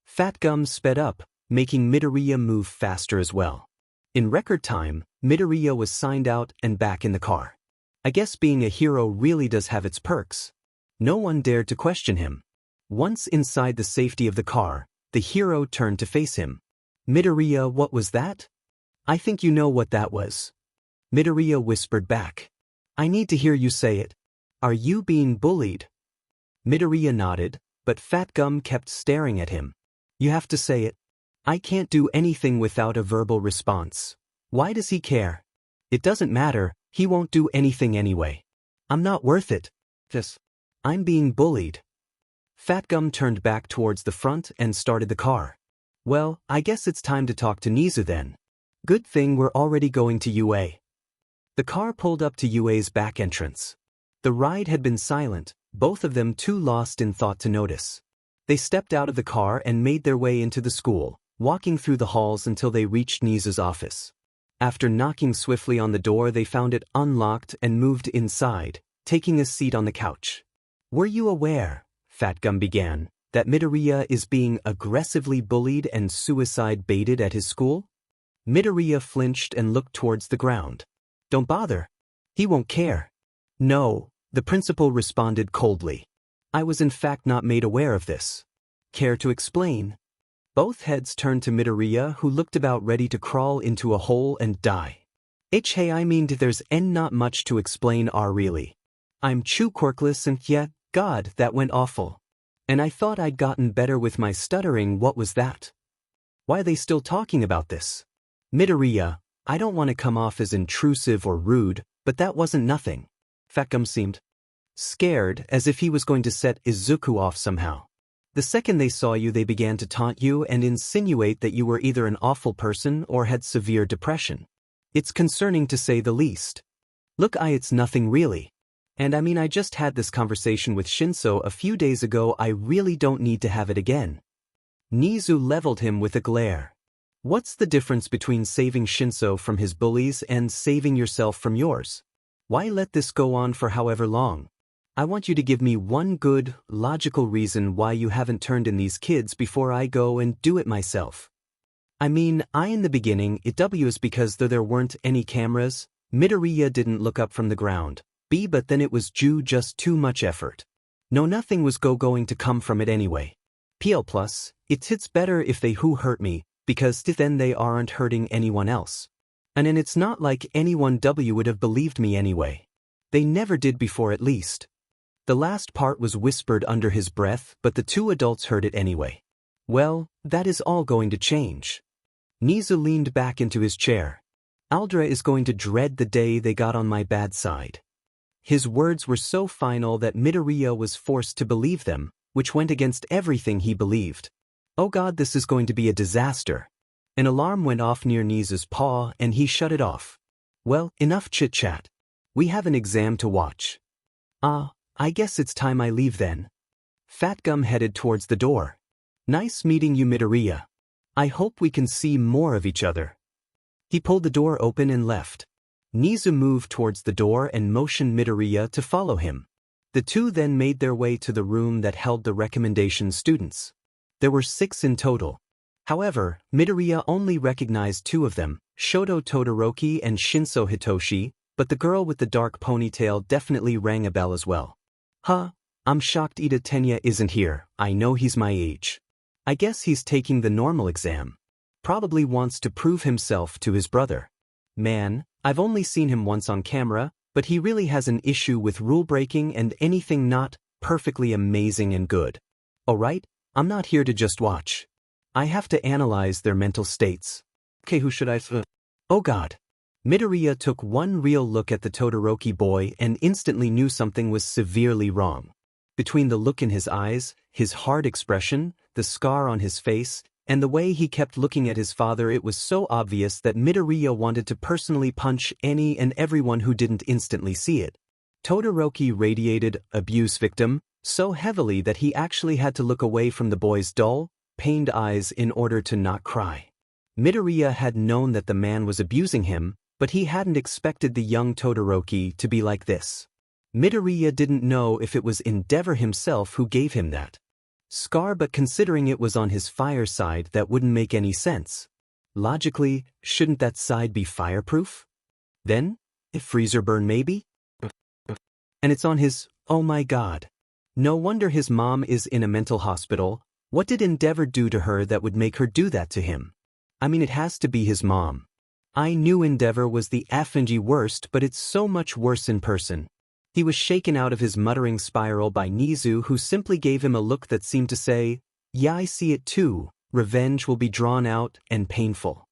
Fat Gum sped up, making Midoriya move faster as well. In record time, Midoriya was signed out and back in the car. I guess being a hero really does have its perks. No one dared to question him. Once inside the safety of the car, the hero turned to face him. Midoriya, what was that? I think you know what that was. Midoriya whispered back. I need to hear you say it. Are you being bullied? Midoriya nodded, but Fat Gum kept staring at him. You have to say it. I can't do anything without a verbal response. Why does he care? It doesn't matter, he won't do anything anyway. I'm not worth it. I'm being bullied. Fat Gum turned back towards the front and started the car. Well, I guess it's time to talk to Nizu then. Good thing we're already going to UA. The car pulled up to UA's back entrance. The ride had been silent, both of them too lost in thought to notice. They stepped out of the car and made their way into the school, walking through the halls until they reached Nizu's office. After knocking swiftly on the door they found it unlocked and moved inside, taking a seat on the couch. Were you aware, Fat Gum began, that Midoriya is being aggressively bullied and suicide baited at his school? Midoriya flinched and looked towards the ground. Don't bother. He won't care. No, the principal responded coldly. I was in fact not made aware of this. Care to explain? Both heads turned to Midoriya, who looked about ready to crawl into a hole and die. Hey, I mean there's not much to explain really. I'm Quirkless and yet, God, that went awful. And I thought I'd gotten better with my stuttering, what was that? Why are they still talking about this? Midoriya, I don't want to come off as intrusive or rude, but that wasn't nothing. Fat Gum seemed scared, as if he was going to set Izuku off somehow. The second they saw you they began to taunt you and insinuate that you were either an awful person or had severe depression. It's concerning to say the least. Look, it's nothing really. And I mean I just had this conversation with Shinso a few days ago, I really don't need to have it again. Nizu leveled him with a glare. What's the difference between saving Shinso from his bullies and saving yourself from yours? Why let this go on for however long? I want you to give me one good, logical reason why you haven't turned in these kids before I go and do it myself. I mean, in the beginning, it was because though there weren't any cameras, Midoriya didn't look up from the ground. But then it was just too much effort. No, nothing was going to come from it anyway. Plus, it's better if they who hurt me, because then they aren't hurting anyone else. And then it's not like anyone would have believed me anyway. They never did before at least. The last part was whispered under his breath, but the two adults heard it anyway. Well, that is all going to change. Nizu leaned back into his chair. Aldra is going to dread the day they got on my bad side. His words were so final that Midoriya was forced to believe them, which went against everything he believed. Oh God, this is going to be a disaster. An alarm went off near Nizu's paw and he shut it off. Well, enough chit-chat. We have an exam to watch. I guess it's time I leave then. Fat Gum headed towards the door. Nice meeting you, Midoriya. I hope we can see more of each other. He pulled the door open and left. Nizu moved towards the door and motioned Midoriya to follow him. The two then made their way to the room that held the recommendation students. There were 6 in total. However, Midoriya only recognized 2 of them, Shoto Todoroki and Shinso Hitoshi, but the girl with the dark ponytail definitely rang a bell as well. Huh, I'm shocked Ida Tenya isn't here. I know he's my age. I guess he's taking the normal exam. Probably wants to prove himself to his brother. Man, I've only seen him once on camera, but he really has an issue with rule breaking and anything not perfectly amazing and good. Alright, I'm not here to just watch. I have to analyze their mental states. Okay, who should I Oh god. Midoriya took one real look at the Todoroki boy and instantly knew something was severely wrong. Between the look in his eyes, his hard expression, the scar on his face, and the way he kept looking at his father, it was so obvious that Midoriya wanted to personally punch any and everyone who didn't instantly see it. Todoroki radiated abuse victim so heavily that he actually had to look away from the boy's dull, pained eyes in order to not cry. Midoriya had known that the man was abusing him, but he hadn't expected the young Todoroki to be like this. Midoriya didn't know if it was Endeavor himself who gave him that scar, but considering it was on his fire side, that wouldn't make any sense. Logically, shouldn't that side be fireproof? Then, if freezer burn maybe? And it's on his, oh my god. No wonder his mom is in a mental hospital. What did Endeavor do to her that would make her do that to him? I mean, it has to be his mom. I knew Endeavor was the Affinji worst, but it's so much worse in person. He was shaken out of his muttering spiral by Nizu, who simply gave him a look that seemed to say, yeah, I see it too. Revenge will be drawn out and painful.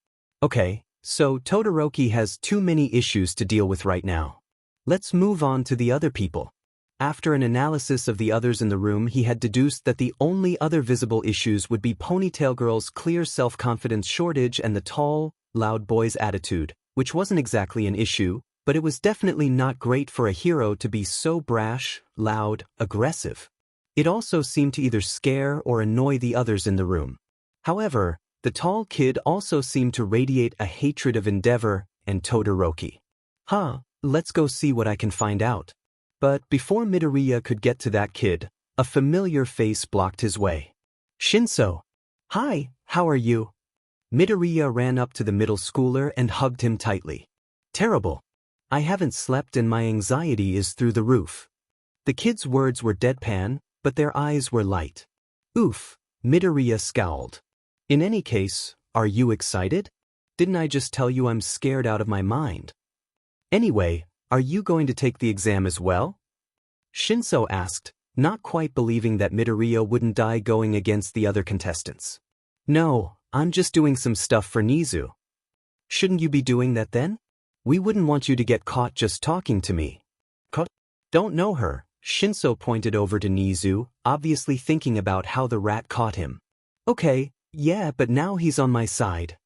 Okay, so Todoroki has too many issues to deal with right now. Let's move on to the other people. After an analysis of the others in the room, he had deduced that the only other visible issues would be Ponytail Girl's clear self-confidence shortage and the tall, loud boy's attitude, which wasn't exactly an issue, but it was definitely not great for a hero to be so brash, loud, aggressive. It also seemed to either scare or annoy the others in the room. However, the tall kid also seemed to radiate a hatred of Endeavor and Todoroki. Let's go see what I can find out. But before Midoriya could get to that kid, a familiar face blocked his way. Shinso. Hi, how are you? Midoriya ran up to the middle schooler and hugged him tightly. Terrible. I haven't slept and my anxiety is through the roof. The kid's words were deadpan, but their eyes were light. Oof, Midoriya scowled. In any case, are you excited? Didn't I just tell you I'm scared out of my mind? Anyway, are you going to take the exam as well? Shinso asked, not quite believing that Midoriya wouldn't die going against the other contestants. No, I'm just doing some stuff for Nizu. Shouldn't you be doing that then? We wouldn't want you to get caught just talking to me. Don't know her, Shinso pointed over to Nizu, obviously thinking about how the rat caught him. Okay, yeah, but now he's on my side.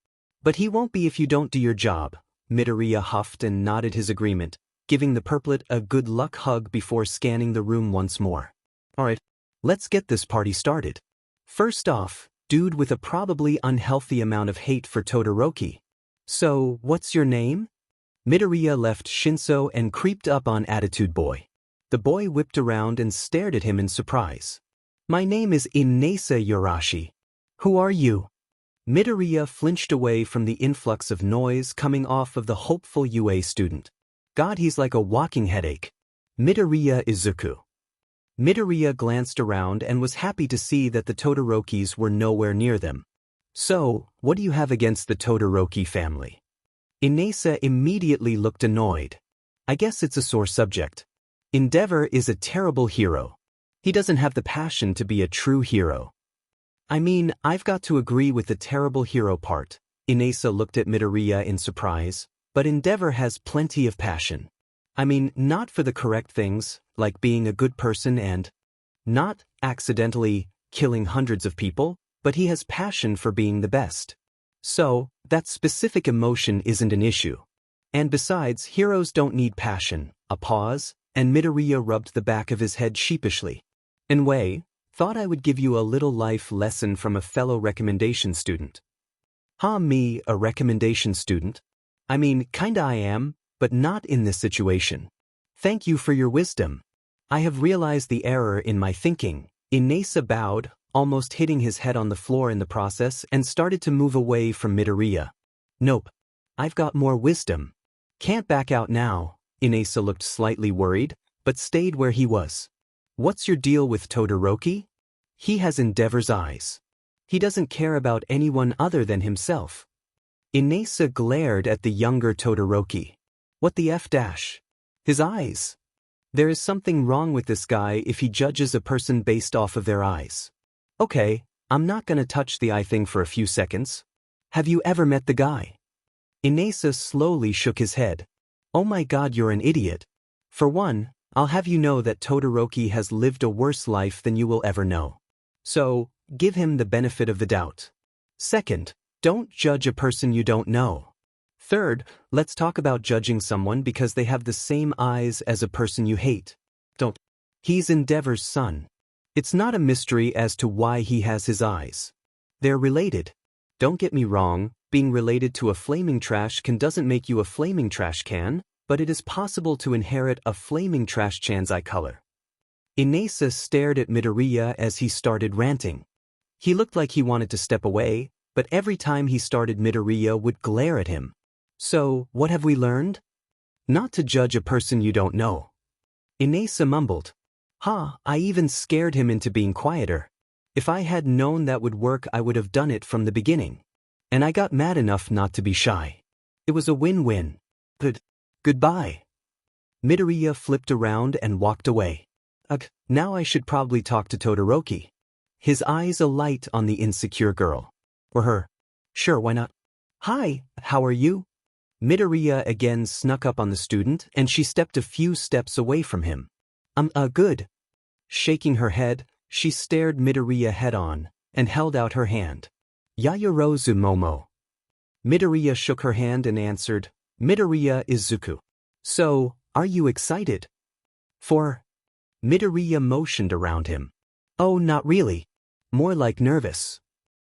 But he won't be if you don't do your job. Midoriya huffed and nodded his agreement, giving the purplet a good luck hug before scanning the room once more. Alright, let's get this party started. First off, dude with a probably unhealthy amount of hate for Todoroki. So, what's your name? Midoriya left Shinso and creeped up on Attitude Boy. The boy whipped around and stared at him in surprise. My name is Inesa Yorashi. Who are you? Midoriya flinched away from the influx of noise coming off of the hopeful UA student. God, he's like a walking headache. Midoriya Izuku. Midoriya glanced around and was happy to see that the Todorokis were nowhere near them. So, what do you have against the Todoroki family? Inesa immediately looked annoyed. I guess it's a sore subject. Endeavor is a terrible hero. He doesn't have the passion to be a true hero. I mean, I've got to agree with the terrible hero part. Inesa looked at Midoriya in surprise, but Endeavor has plenty of passion. I mean, not for the correct things, like being a good person and not accidentally killing hundreds of people, but he has passion for being the best. So, that specific emotion isn't an issue. And besides, heroes don't need passion. A pause, and Midoriya rubbed the back of his head sheepishly. Anyway, thought I would give you a little life lesson from a fellow recommendation student. Me, a recommendation student? I mean, kinda I am, but not in this situation. Thank you for your wisdom. I have realized the error in my thinking. Inasa bowed, almost hitting his head on the floor in the process, and started to move away from Midoriya. Nope. I've got more wisdom. Can't back out now. Inasa looked slightly worried, but stayed where he was. What's your deal with Todoroki? He has Endeavor's eyes. He doesn't care about anyone other than himself. Inasa glared at the younger Todoroki. What the F dash? His eyes. There is something wrong with this guy if he judges a person based off of their eyes. Okay, I'm not gonna touch the eye thing for a few seconds. Have you ever met the guy? Inasa slowly shook his head. Oh my god, you're an idiot. For one, I'll have you know that Todoroki has lived a worse life than you will ever know. So, give him the benefit of the doubt. Second, don't judge a person you don't know. Third, let's talk about judging someone because they have the same eyes as a person you hate. Don't. He's Endeavor's son. It's not a mystery as to why he has his eyes. They're related. Don't get me wrong, being related to a flaming trash can doesn't make you a flaming trash can, but it is possible to inherit a flaming trash can's eye color. Inasa stared at Midoriya as he started ranting. He looked like he wanted to step away, but every time he started Midoriya would glare at him. So, what have we learned? Not to judge a person you don't know. Inasa mumbled. I even scared him into being quieter. If I had known that would work, I would have done it from the beginning. And I got mad enough not to be shy. It was a win-win. Goodbye. Midoriya flipped around and walked away. Now I should probably talk to Todoroki. His eyes alight on the insecure girl. Or her. Sure, why not? Hi, how are you? Midoriya again snuck up on the student and she stepped a few steps away from him. Good. Shaking her head, she stared Midoriya head-on and held out her hand. Yayorozu Momo. Midoriya shook her hand and answered, Midoriya Izuku. So, are you excited? For? Midoriya motioned around him. Oh, not really. More like nervous.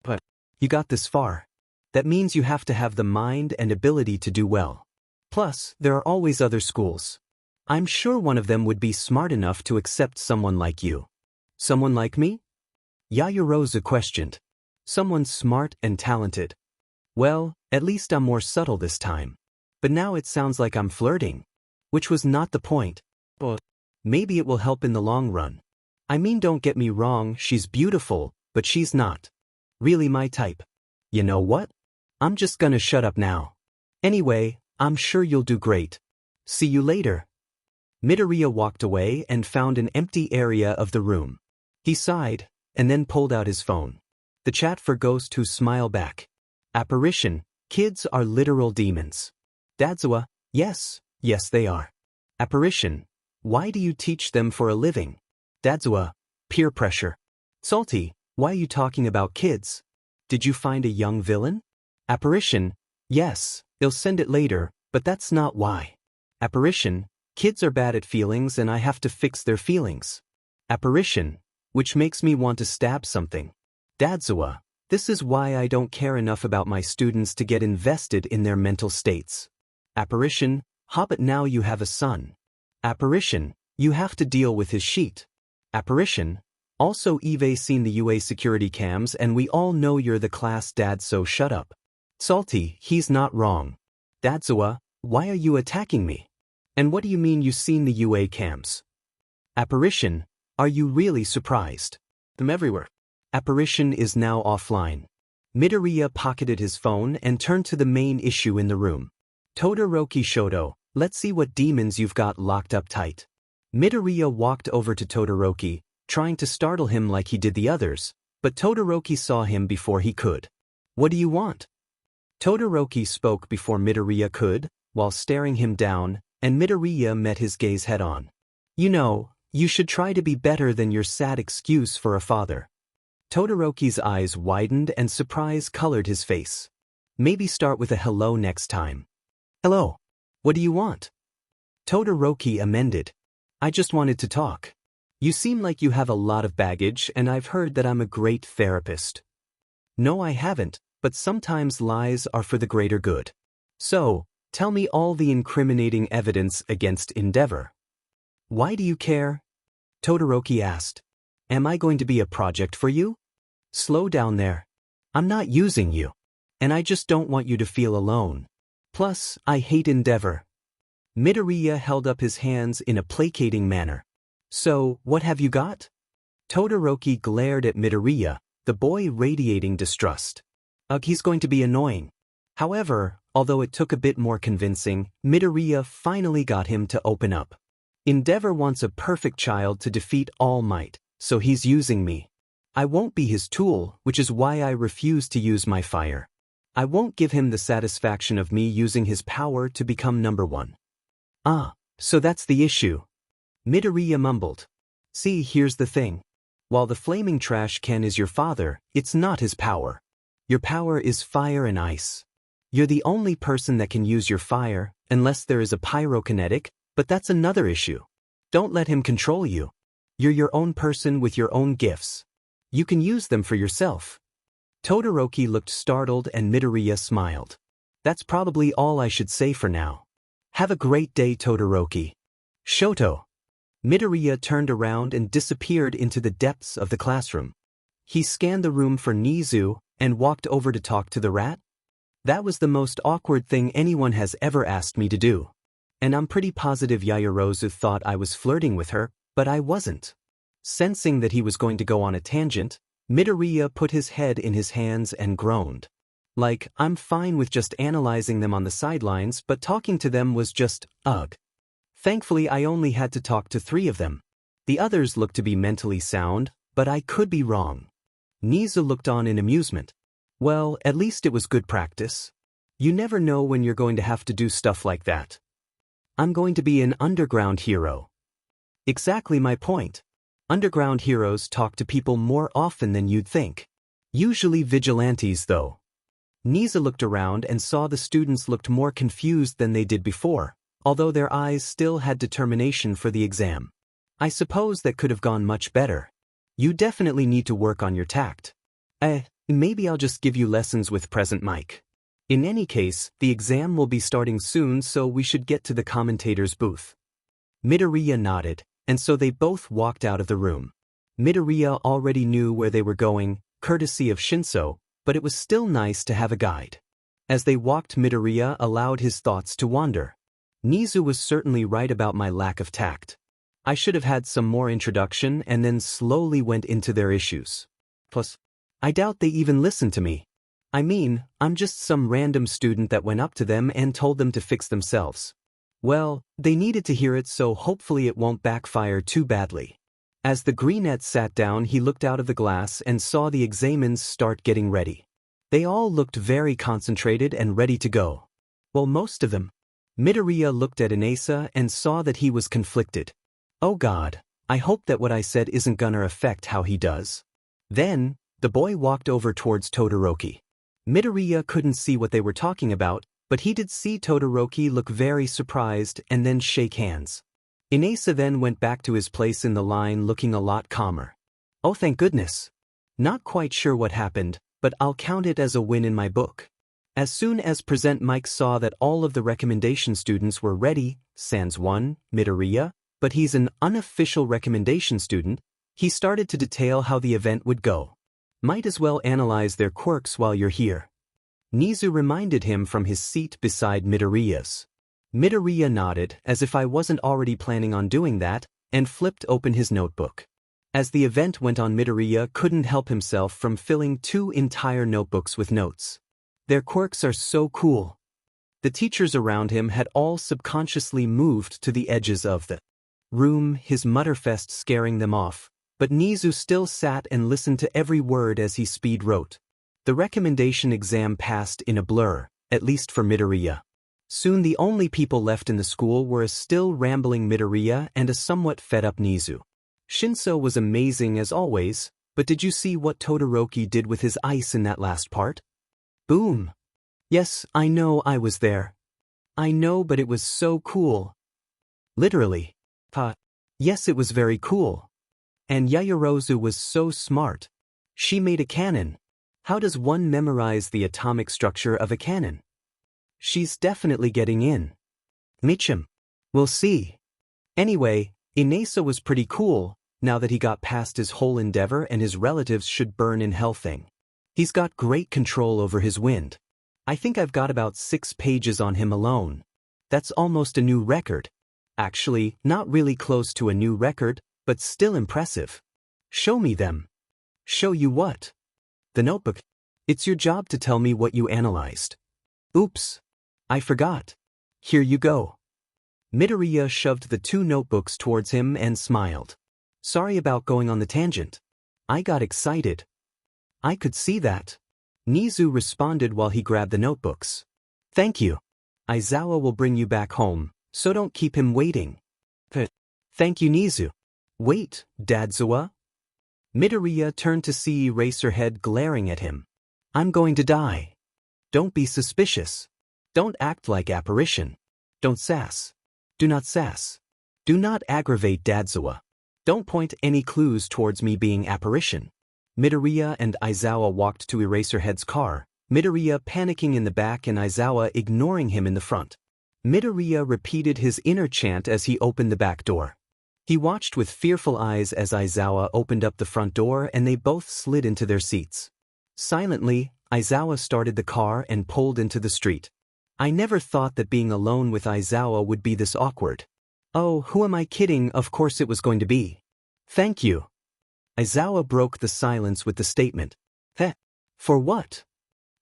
But you got this far. That means you have to have the mind and ability to do well. Plus, there are always other schools. I'm sure one of them would be smart enough to accept someone like you. Someone like me? Yayorozu questioned. Someone smart and talented. Well, at least I'm more subtle this time. But now it sounds like I'm flirting. Which was not the point. But maybe it will help in the long run. I mean, don't get me wrong, she's beautiful, but she's not really my type. You know what? I'm just gonna shut up now. Anyway, I'm sure you'll do great. See you later. Midoriya walked away and found an empty area of the room. He sighed, and then pulled out his phone. The chat for Ghost who smiled back. Apparition, kids are literal demons. Dadzawa, yes they are. Apparition, why do you teach them for a living? Dadzawa, peer pressure. Salty, why are you talking about kids? Did you find a young villain? Apparition, yes, they'll send it later, but that's not why. Apparition, kids are bad at feelings and I have to fix their feelings. Apparition, which makes me want to stab something. Dadzawa, this is why I don't care enough about my students to get invested in their mental states. Apparition, but now you have a son. Apparition, you have to deal with his sheet. Apparition, also Eve seen the UA security cams and we all know you're the class dad, so shut up. Salty, he's not wrong. Dadzawa, why are you attacking me? And what do you mean you seen the UA cams? Apparition, are you really surprised? Them everywhere. Apparition is now offline. Midoriya pocketed his phone and turned to the main issue in the room. Todoroki Shoto, let's see what demons you've got locked up tight. Midoriya walked over to Todoroki, trying to startle him like he did the others, but Todoroki saw him before he could. What do you want? Todoroki spoke before Midoriya could, while staring him down, and Midoriya met his gaze head-on. You know, you should try to be better than your sad excuse for a father. Todoroki's eyes widened and surprise colored his face. Maybe start with a hello next time. Hello. What do you want? Todoroki amended. I just wanted to talk. You seem like you have a lot of baggage and I've heard that I'm a great therapist. No, I haven't, but sometimes lies are for the greater good. So, Tell me all the incriminating evidence against Endeavor. Why do you care? Todoroki asked. Am I going to be a project for you? Slow down there. I'm not using you. And I just don't want you to feel alone. Plus, I hate Endeavor. Midoriya held up his hands in a placating manner. So, what have you got? Todoroki glared at Midoriya, the boy radiating distrust. Ugh, he's going to be annoying. However, although it took a bit more convincing, Midoriya finally got him to open up. Endeavor wants a perfect child to defeat All Might, so he's using me. I won't be his tool, which is why I refuse to use my fire. I won't give him the satisfaction of me using his power to become number one. Ah, so that's the issue. Midoriya mumbled. See, here's the thing. While the flaming trash can is your father, it's not his power. Your power is fire and ice. You're the only person that can use your fire, unless there is a pyrokinetic, but that's another issue. Don't let him control you. You're your own person with your own gifts. You can use them for yourself. Todoroki looked startled and Midoriya smiled. That's probably all I should say for now. Have a great day, Todoroki. Shoto. Midoriya turned around and disappeared into the depths of the classroom. He scanned the room for Nizu and walked over to talk to the rat. That was the most awkward thing anyone has ever asked me to do. And I'm pretty positive Yaoyorozu thought I was flirting with her, but I wasn't. Sensing that he was going to go on a tangent, Midoriya put his head in his hands and groaned. Like, I'm fine with just analyzing them on the sidelines, but talking to them was just, ugh. Thankfully, I only had to talk to 3 of them. The others looked to be mentally sound, but I could be wrong. Nizu looked on in amusement. Well, at least it was good practice. You never know when you're going to have to do stuff like that. I'm going to be an underground hero. Exactly my point. Underground heroes talk to people more often than you'd think. Usually vigilantes, though. Nizu looked around and saw the students looked more confused than they did before, although their eyes still had determination for the exam. I suppose that could have gone much better. You definitely need to work on your tact. Maybe I'll just give you lessons with present mic. In any case, the exam will be starting soon, so we should get to the commentator's booth. Midoriya nodded, and so they both walked out of the room. Midoriya already knew where they were going, courtesy of Shinso, but it was still nice to have a guide. As they walked, Midoriya allowed his thoughts to wander. Nizu was certainly right about my lack of tact. I should have had some more introduction and then slowly went into their issues. Plus, I doubt they even listened to me. I mean, I'm just some random student that went up to them and told them to fix themselves. Well, they needed to hear it, so hopefully it won't backfire too badly. As the greenette sat down, he looked out of the glass and saw the examens start getting ready. They all looked very concentrated and ready to go. Well, most of them. Midoriya looked at Inasa and saw that he was conflicted. Oh God, I hope that what I said isn't gonna affect how he does. Then, the boy walked over towards Todoroki. Midoriya couldn't see what they were talking about, but he did see Todoroki look very surprised and then shake hands. Inasa then went back to his place in the line looking a lot calmer. Oh, thank goodness. Not quite sure what happened, but I'll count it as a win in my book. As soon as Present Mike saw that all of the recommendation students were ready, sans one, Midoriya, but he's an unofficial recommendation student, he started to detail how the event would go. Might as well analyze their quirks while you're here. Nizu reminded him from his seat beside Midoriya's. Midoriya nodded as if I wasn't already planning on doing that, and flipped open his notebook. As the event went on, Midoriya couldn't help himself from filling 2 entire notebooks with notes. Their quirks are so cool. The teachers around him had all subconsciously moved to the edges of the room, his mutterfest scaring them off, but Nizu still sat and listened to every word as he speed wrote. The recommendation exam passed in a blur, at least for Midoriya. Soon the only people left in the school were a still rambling Midoriya and a somewhat fed-up Nizu. Shinso was amazing as always, but did you see what Todoroki did with his ice in that last part? Boom! Yes, I know I was there. I know, but it was so cool. Literally. Yes, it was very cool. And Yaoyorozu was so smart. She made a cannon. How does one memorize the atomic structure of a cannon? She's definitely getting in. Mitchum. We'll see. Anyway, Inesa was pretty cool, now that he got past his whole endeavor and his relatives should burn in hell thing. He's got great control over his wind. I think I've got about 6 pages on him alone. That's almost a new record. Actually, not really close to a new record, but still impressive. Show me them. Show you what? The notebook. It's your job to tell me what you analyzed. Oops. I forgot. Here you go. Midoriya shoved the 2 notebooks towards him and smiled. Sorry about going on the tangent. I got excited. I could see that. Nizu responded while he grabbed the notebooks. Thank you. Aizawa will bring you back home, so don't keep him waiting. Thank you, Nizu. Wait, Dadzawa? Midoriya turned to see Eraserhead glaring at him. I'm going to die. Don't be suspicious. Don't act like apparition. Don't sass. Do not sass. Do not aggravate Dadzawa. Don't point any clues towards me being apparition. Midoriya and Aizawa walked to Eraserhead's car, Midoriya panicking in the back and Aizawa ignoring him in the front. Midoriya repeated his inner chant as he opened the back door. He watched with fearful eyes as Aizawa opened up the front door and they both slid into their seats. Silently, Aizawa started the car and pulled into the street. I never thought that being alone with Aizawa would be this awkward. Oh, who am I kidding? Of course it was going to be. Thank you. Aizawa broke the silence with the statement. Heh. For what?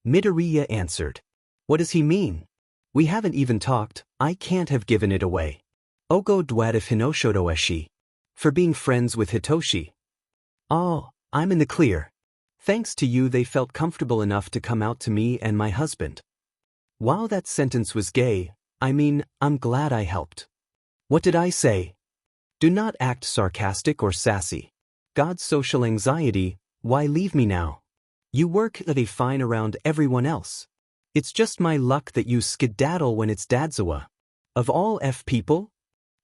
Midoriya answered. What does he mean? We haven't even talked, I can't have given it away. Ogo dwadif hinoshodo eshi. For being friends with Hitoshi. Oh, I'm in the clear. Thanks to you they felt comfortable enough to come out to me and my husband. While that sentence was gay, I'm glad I helped. What did I say? Do not act sarcastic or sassy. God's social anxiety, why leave me now? You work fine around everyone else. It's just my luck that you skedaddle when it's Dadzawa. Of all people?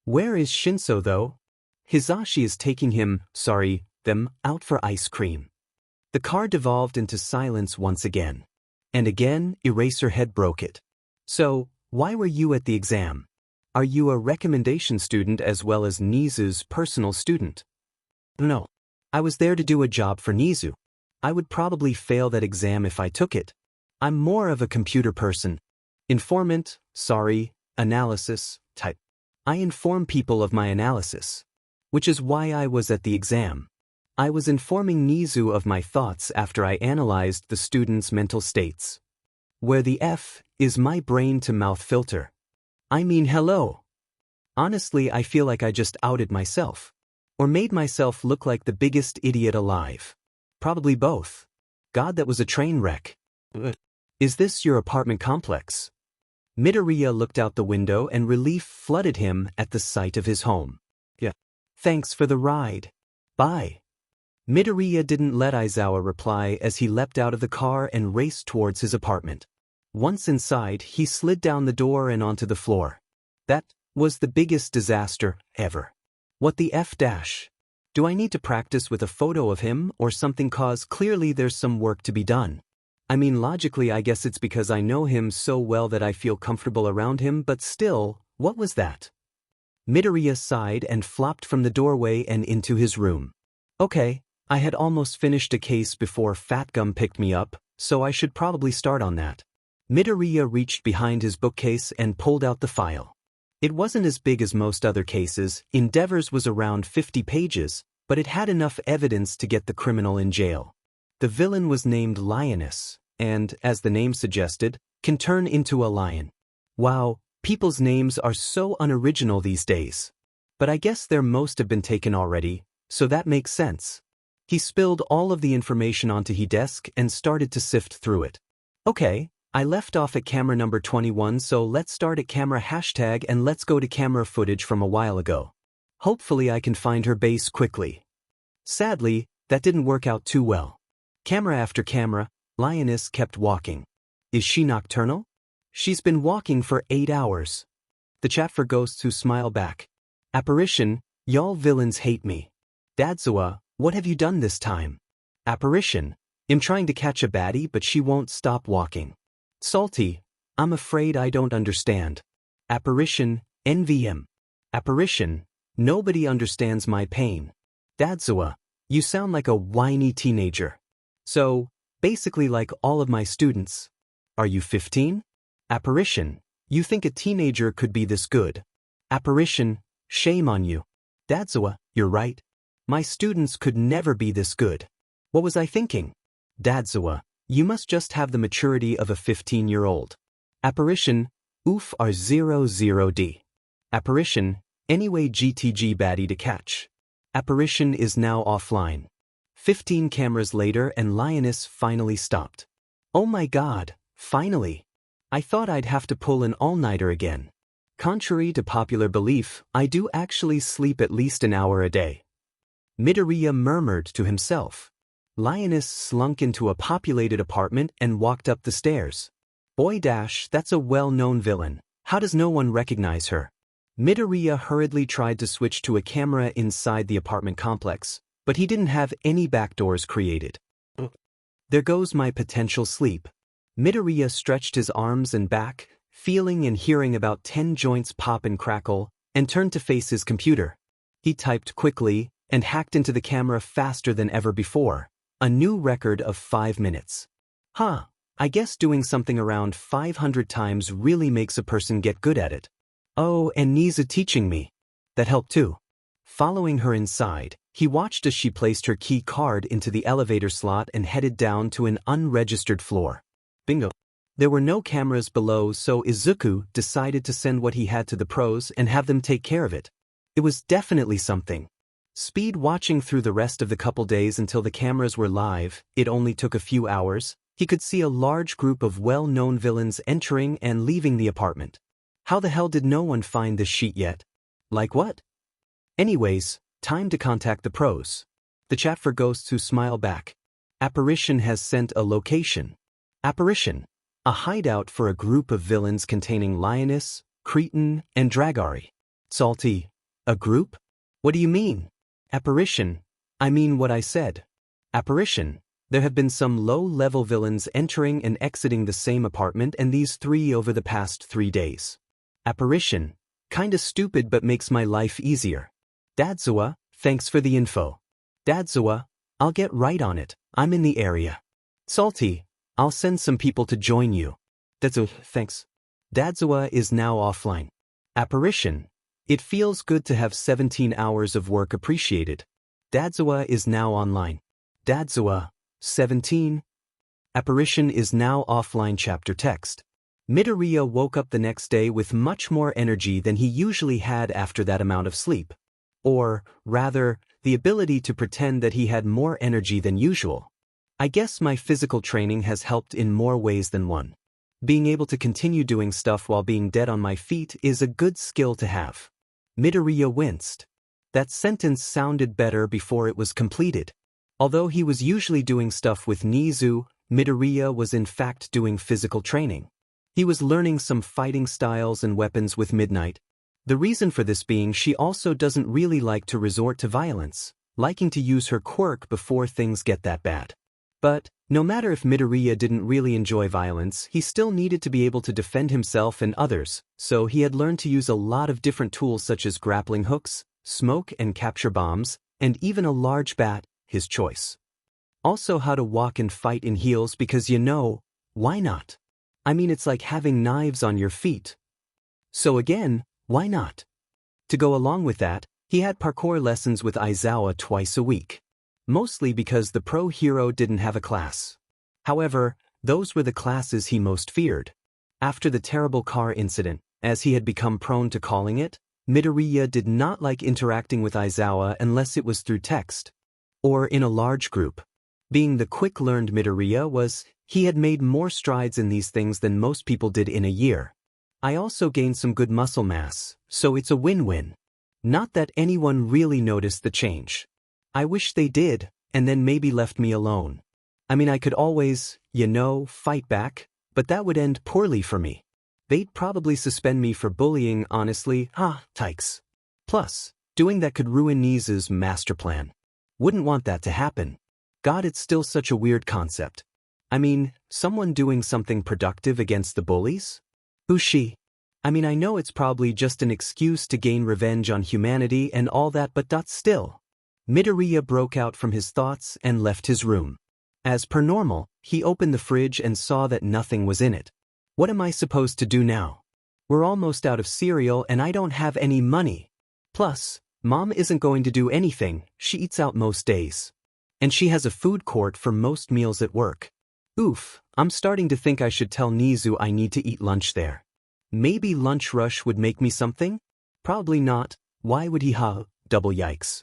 Where is Shinso though? Hizashi is taking them out for ice cream. The car devolved into silence once again. And again, Eraserhead broke it. So, why were you at the exam? Are you a recommendation student as well as Nizu's personal student? No. I was there to do a job for Nizu. I would probably fail that exam if I took it. I'm more of a computer person. Informant, analysis, type. I inform people of my analysis. Which is why I was at the exam. I was informing Nizu of my thoughts after I analyzed the student's mental states. Where the F is my brain-to-mouth filter. Hello. Honestly, I feel like I just outed myself. Or made myself look like the biggest idiot alive. Probably both. God, that was a train wreck. Is this your apartment complex? Midoriya looked out the window and relief flooded him at the sight of his home. Yeah. Thanks for the ride. Bye. Midoriya didn't let Aizawa reply as he leapt out of the car and raced towards his apartment. Once inside, he slid down the door and onto the floor. That was the biggest disaster ever. What the F dash? Do I need to practice with a photo of him or something cause clearly there's some work to be done? Logically I guess it's because I know him so well that I feel comfortable around him, but still, what was that? Midoriya sighed and flopped from the doorway and into his room. Okay, I had almost finished a case before Fat Gum picked me up, so I should probably start on that. Midoriya reached behind his bookcase and pulled out the file. It wasn't as big as most other cases, Endeavor's was around 50 pages, but it had enough evidence to get the criminal in jail. The villain was named Lioness, and, as the name suggested, can turn into a lion. Wow, people's names are so unoriginal these days. But I guess their most have been taken already, so that makes sense. He spilled all of the information onto his desk and started to sift through it. Okay, I left off at camera number 21, so let's start at camera hashtag and let's go to camera footage from a while ago. Hopefully I can find her base quickly. Sadly, that didn't work out too well. Camera after camera, Lioness kept walking. Is she nocturnal? She's been walking for 8 hours. The chat for ghosts who smile back. Apparition, y'all villains hate me. Dadzawa, what have you done this time? Apparition, I'm trying to catch a baddie but she won't stop walking. Salty, I'm afraid I don't understand. Apparition, NVM. Apparition, nobody understands my pain. Dadzawa, you sound like a whiny teenager. So, basically like all of my students. Are you 15? Apparition, you think a teenager could be this good? Apparition, shame on you. Dadzawa, you're right. My students could never be this good. What was I thinking? Dadzawa, you must just have the maturity of a 15-year-old. Apparition, oof are 00D. Apparition, anyway GTG baddie to catch. Apparition is now offline. 15 cameras later and Lioness finally stopped. Oh my god, finally. I thought I'd have to pull an all-nighter again. Contrary to popular belief, I do actually sleep at least an hour a day. Midoriya murmured to himself. Lioness slunk into a populated apartment and walked up the stairs. Boy dash, that's a well-known villain. How does no one recognize her? Midoriya hurriedly tried to switch to a camera inside the apartment complex, but he didn't have any backdoors created. There goes my potential sleep. Midoriya stretched his arms and back, feeling and hearing about 10 joints pop and crackle, and turned to face his computer. He typed quickly and hacked into the camera faster than ever before. A new record of 5 minutes. I guess doing something around 500 times really makes a person get good at it. Oh, and Niza teaching me. That helped too. Following her inside, he watched as she placed her key card into the elevator slot and headed down to an unregistered floor. Bingo. There were no cameras below, so Izuku decided to send what he had to the pros and have them take care of it. It was definitely something. Speed watching through the rest of the couple days until the cameras were live, it only took a few hours, he could see a large group of well-known villains entering and leaving the apartment. How the hell did no one find this sheet yet? Like what? Anyways, time to contact the pros. The chat for ghosts who smile back. Apparition has sent a location. Apparition, a hideout for a group of villains containing Lioness, Cretin, and Dragari. Salty, a group? What do you mean? Apparition, I mean what I said. Apparition, there have been some low-level villains entering and exiting the same apartment and these 3 over the past 3 days. Apparition, kinda stupid but makes my life easier. Dadzawa, thanks for the info. Dadzawa, I'll get right on it, I'm in the area. Salty, I'll send some people to join you. Dadzawa, thanks. Dadzawa is now offline. Apparition, it feels good to have 17 hours of work appreciated. Dadzawa is now online. Dadzawa, 17. Apparition is now offline. Chapter text. Midoriya woke up the next day with much more energy than he usually had after that amount of sleep. Or, rather, the ability to pretend that he had more energy than usual. I guess my physical training has helped in more ways than one. Being able to continue doing stuff while being dead on my feet is a good skill to have. Midoriya winced. That sentence sounded better before it was completed. Although he was usually doing stuff with Nizu, Midoriya was in fact doing physical training. He was learning some fighting styles and weapons with Midnight. The reason for this being she also doesn't really like to resort to violence, liking to use her quirk before things get that bad. But, no matter if Midoriya didn't really enjoy violence, he still needed to be able to defend himself and others, so he had learned to use a lot of different tools such as grappling hooks, smoke and capture bombs, and even a large bat, his choice. Also how to walk and fight in heels because why not? I mean it's like having knives on your feet. So again, why not? To go along with that, he had parkour lessons with Aizawa twice a week. Mostly because the pro hero didn't have a class. However, those were the classes he most feared. After the terrible car incident, as he had become prone to calling it, Midoriya did not like interacting with Aizawa unless it was through text. Or in a large group. Being the quick-learned Midoriya he had made more strides in these things than most people did in a year. I also gained some good muscle mass, so it's a win-win. Not that anyone really noticed the change. I wish they did, and then maybe left me alone. I mean I could always, fight back, but that would end poorly for me. They'd probably suspend me for bullying, honestly, tykes. Plus, doing that could ruin Niza's master plan. Wouldn't want that to happen. God, it's still such a weird concept. I mean, someone doing something productive against the bullies? Who's she? I mean, I know it's probably just an excuse to gain revenge on humanity and all that, but still. Midoriya broke out from his thoughts and left his room. As per normal, he opened the fridge and saw that nothing was in it. What am I supposed to do now? We're almost out of cereal and I don't have any money. Plus, Mom isn't going to do anything, she eats out most days. And she has a food court for most meals at work. Oof, I'm starting to think I should tell Nizu I need to eat lunch there. Maybe lunch rush would make me something? Probably not, why would he double yikes.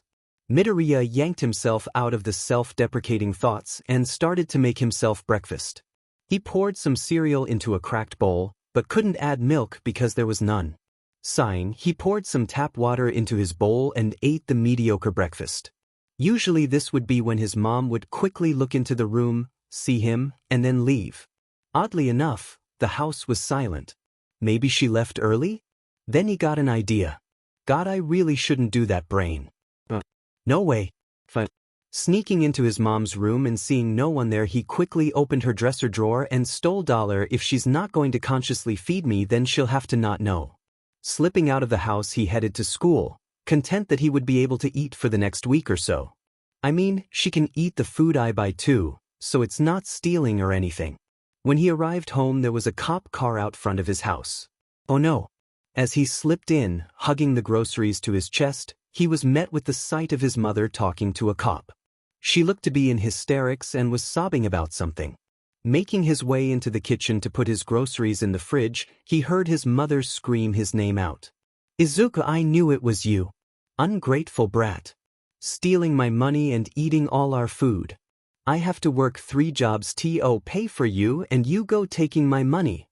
Midoriya yanked himself out of the self-deprecating thoughts and started to make himself breakfast. He poured some cereal into a cracked bowl, but couldn't add milk because there was none. Sighing, he poured some tap water into his bowl and ate the mediocre breakfast. Usually this would be when his mom would quickly look into the room, see him, and then leave. Oddly enough, the house was silent. Maybe she left early? Then he got an idea. God, I really shouldn't do that, brain. No way. Sneaking into his mom's room and seeing no one there, he quickly opened her dresser drawer and stole $. If she's not going to consciously feed me, then she'll have to not know. Slipping out of the house, he headed to school, content that he would be able to eat for the next week or so. I mean, she can eat the food I buy too, so it's not stealing or anything. When he arrived home, there was a cop car out front of his house. Oh no. As he slipped in, hugging the groceries to his chest, he was met with the sight of his mother talking to a cop. She looked to be in hysterics and was sobbing about something. Making his way into the kitchen to put his groceries in the fridge, he heard his mother scream his name out. Izuku, I knew it was you. Ungrateful brat. Stealing my money and eating all our food. I have to work 3 jobs to pay for you and you go taking my money.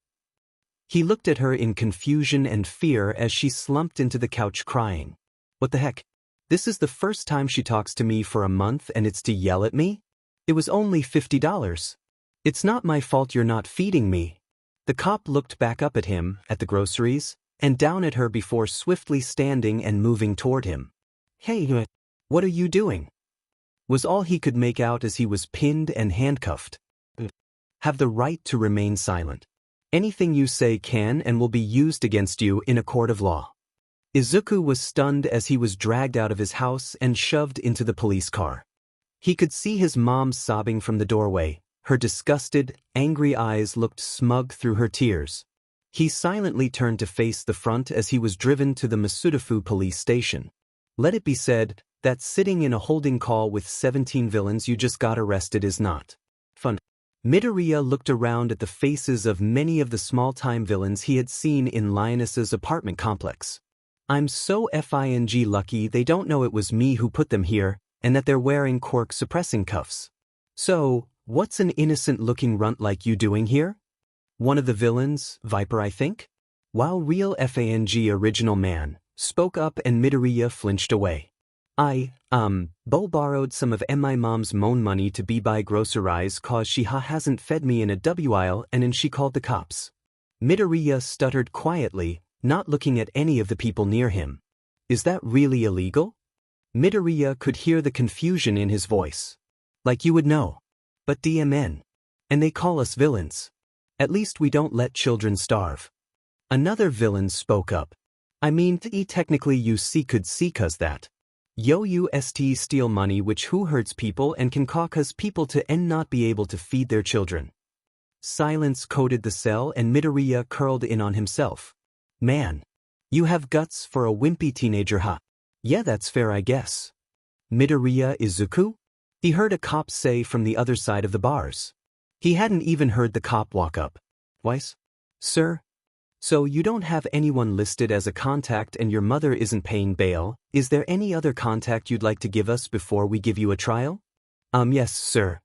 He looked at her in confusion and fear as she slumped into the couch crying. What the heck? This is the first time she talks to me for a month and it's to yell at me? It was only $50. It's not my fault you're not feeding me. The cop looked back up at him, at the groceries, and down at her before swiftly standing and moving toward him. Hey, what are you doing? Was all he could make out as he was pinned and handcuffed. Have the right to remain silent. Anything you say can and will be used against you in a court of law. Izuku was stunned as he was dragged out of his house and shoved into the police car. He could see his mom sobbing from the doorway. Her disgusted, angry eyes looked smug through her tears. He silently turned to face the front as he was driven to the Masudafu police station. Let it be said that sitting in a holding call with 17 villains you just got arrested is not fun. Midoriya looked around at the faces of many of the small-time villains he had seen in Lioness's apartment complex. I'm so f***ing lucky they don't know it was me who put them here, and that they're wearing quirk-suppressing cuffs. So, what's an innocent-looking runt like you doing here? One of the villains, Viper I think? While real FANG original man, spoke up and Midoriya flinched away. Bo borrowed some of my mom's moan money to buy groceries cause she hasn't fed me in a while and then she called the cops. Midoriya stuttered quietly, not looking at any of the people near him. Is that really illegal? Midoriya could hear the confusion in his voice. Like you would know. But DMN. And they call us villains. At least we don't let children starve. Another villain spoke up. I mean, technically you could see cause that. Yo UST steal money which who hurts people and can cause people to not be able to feed their children. Silence coated the cell and Midoriya curled in on himself. Man. You have guts for a wimpy teenager, huh? Yeah, that's fair I guess. Midoriya Izuku? He heard a cop say from the other side of the bars. He hadn't even heard the cop walk up. Twice? Sir? So you don't have anyone listed as a contact and your mother isn't paying bail, is there any other contact you'd like to give us before we give you a trial? Yes, sir.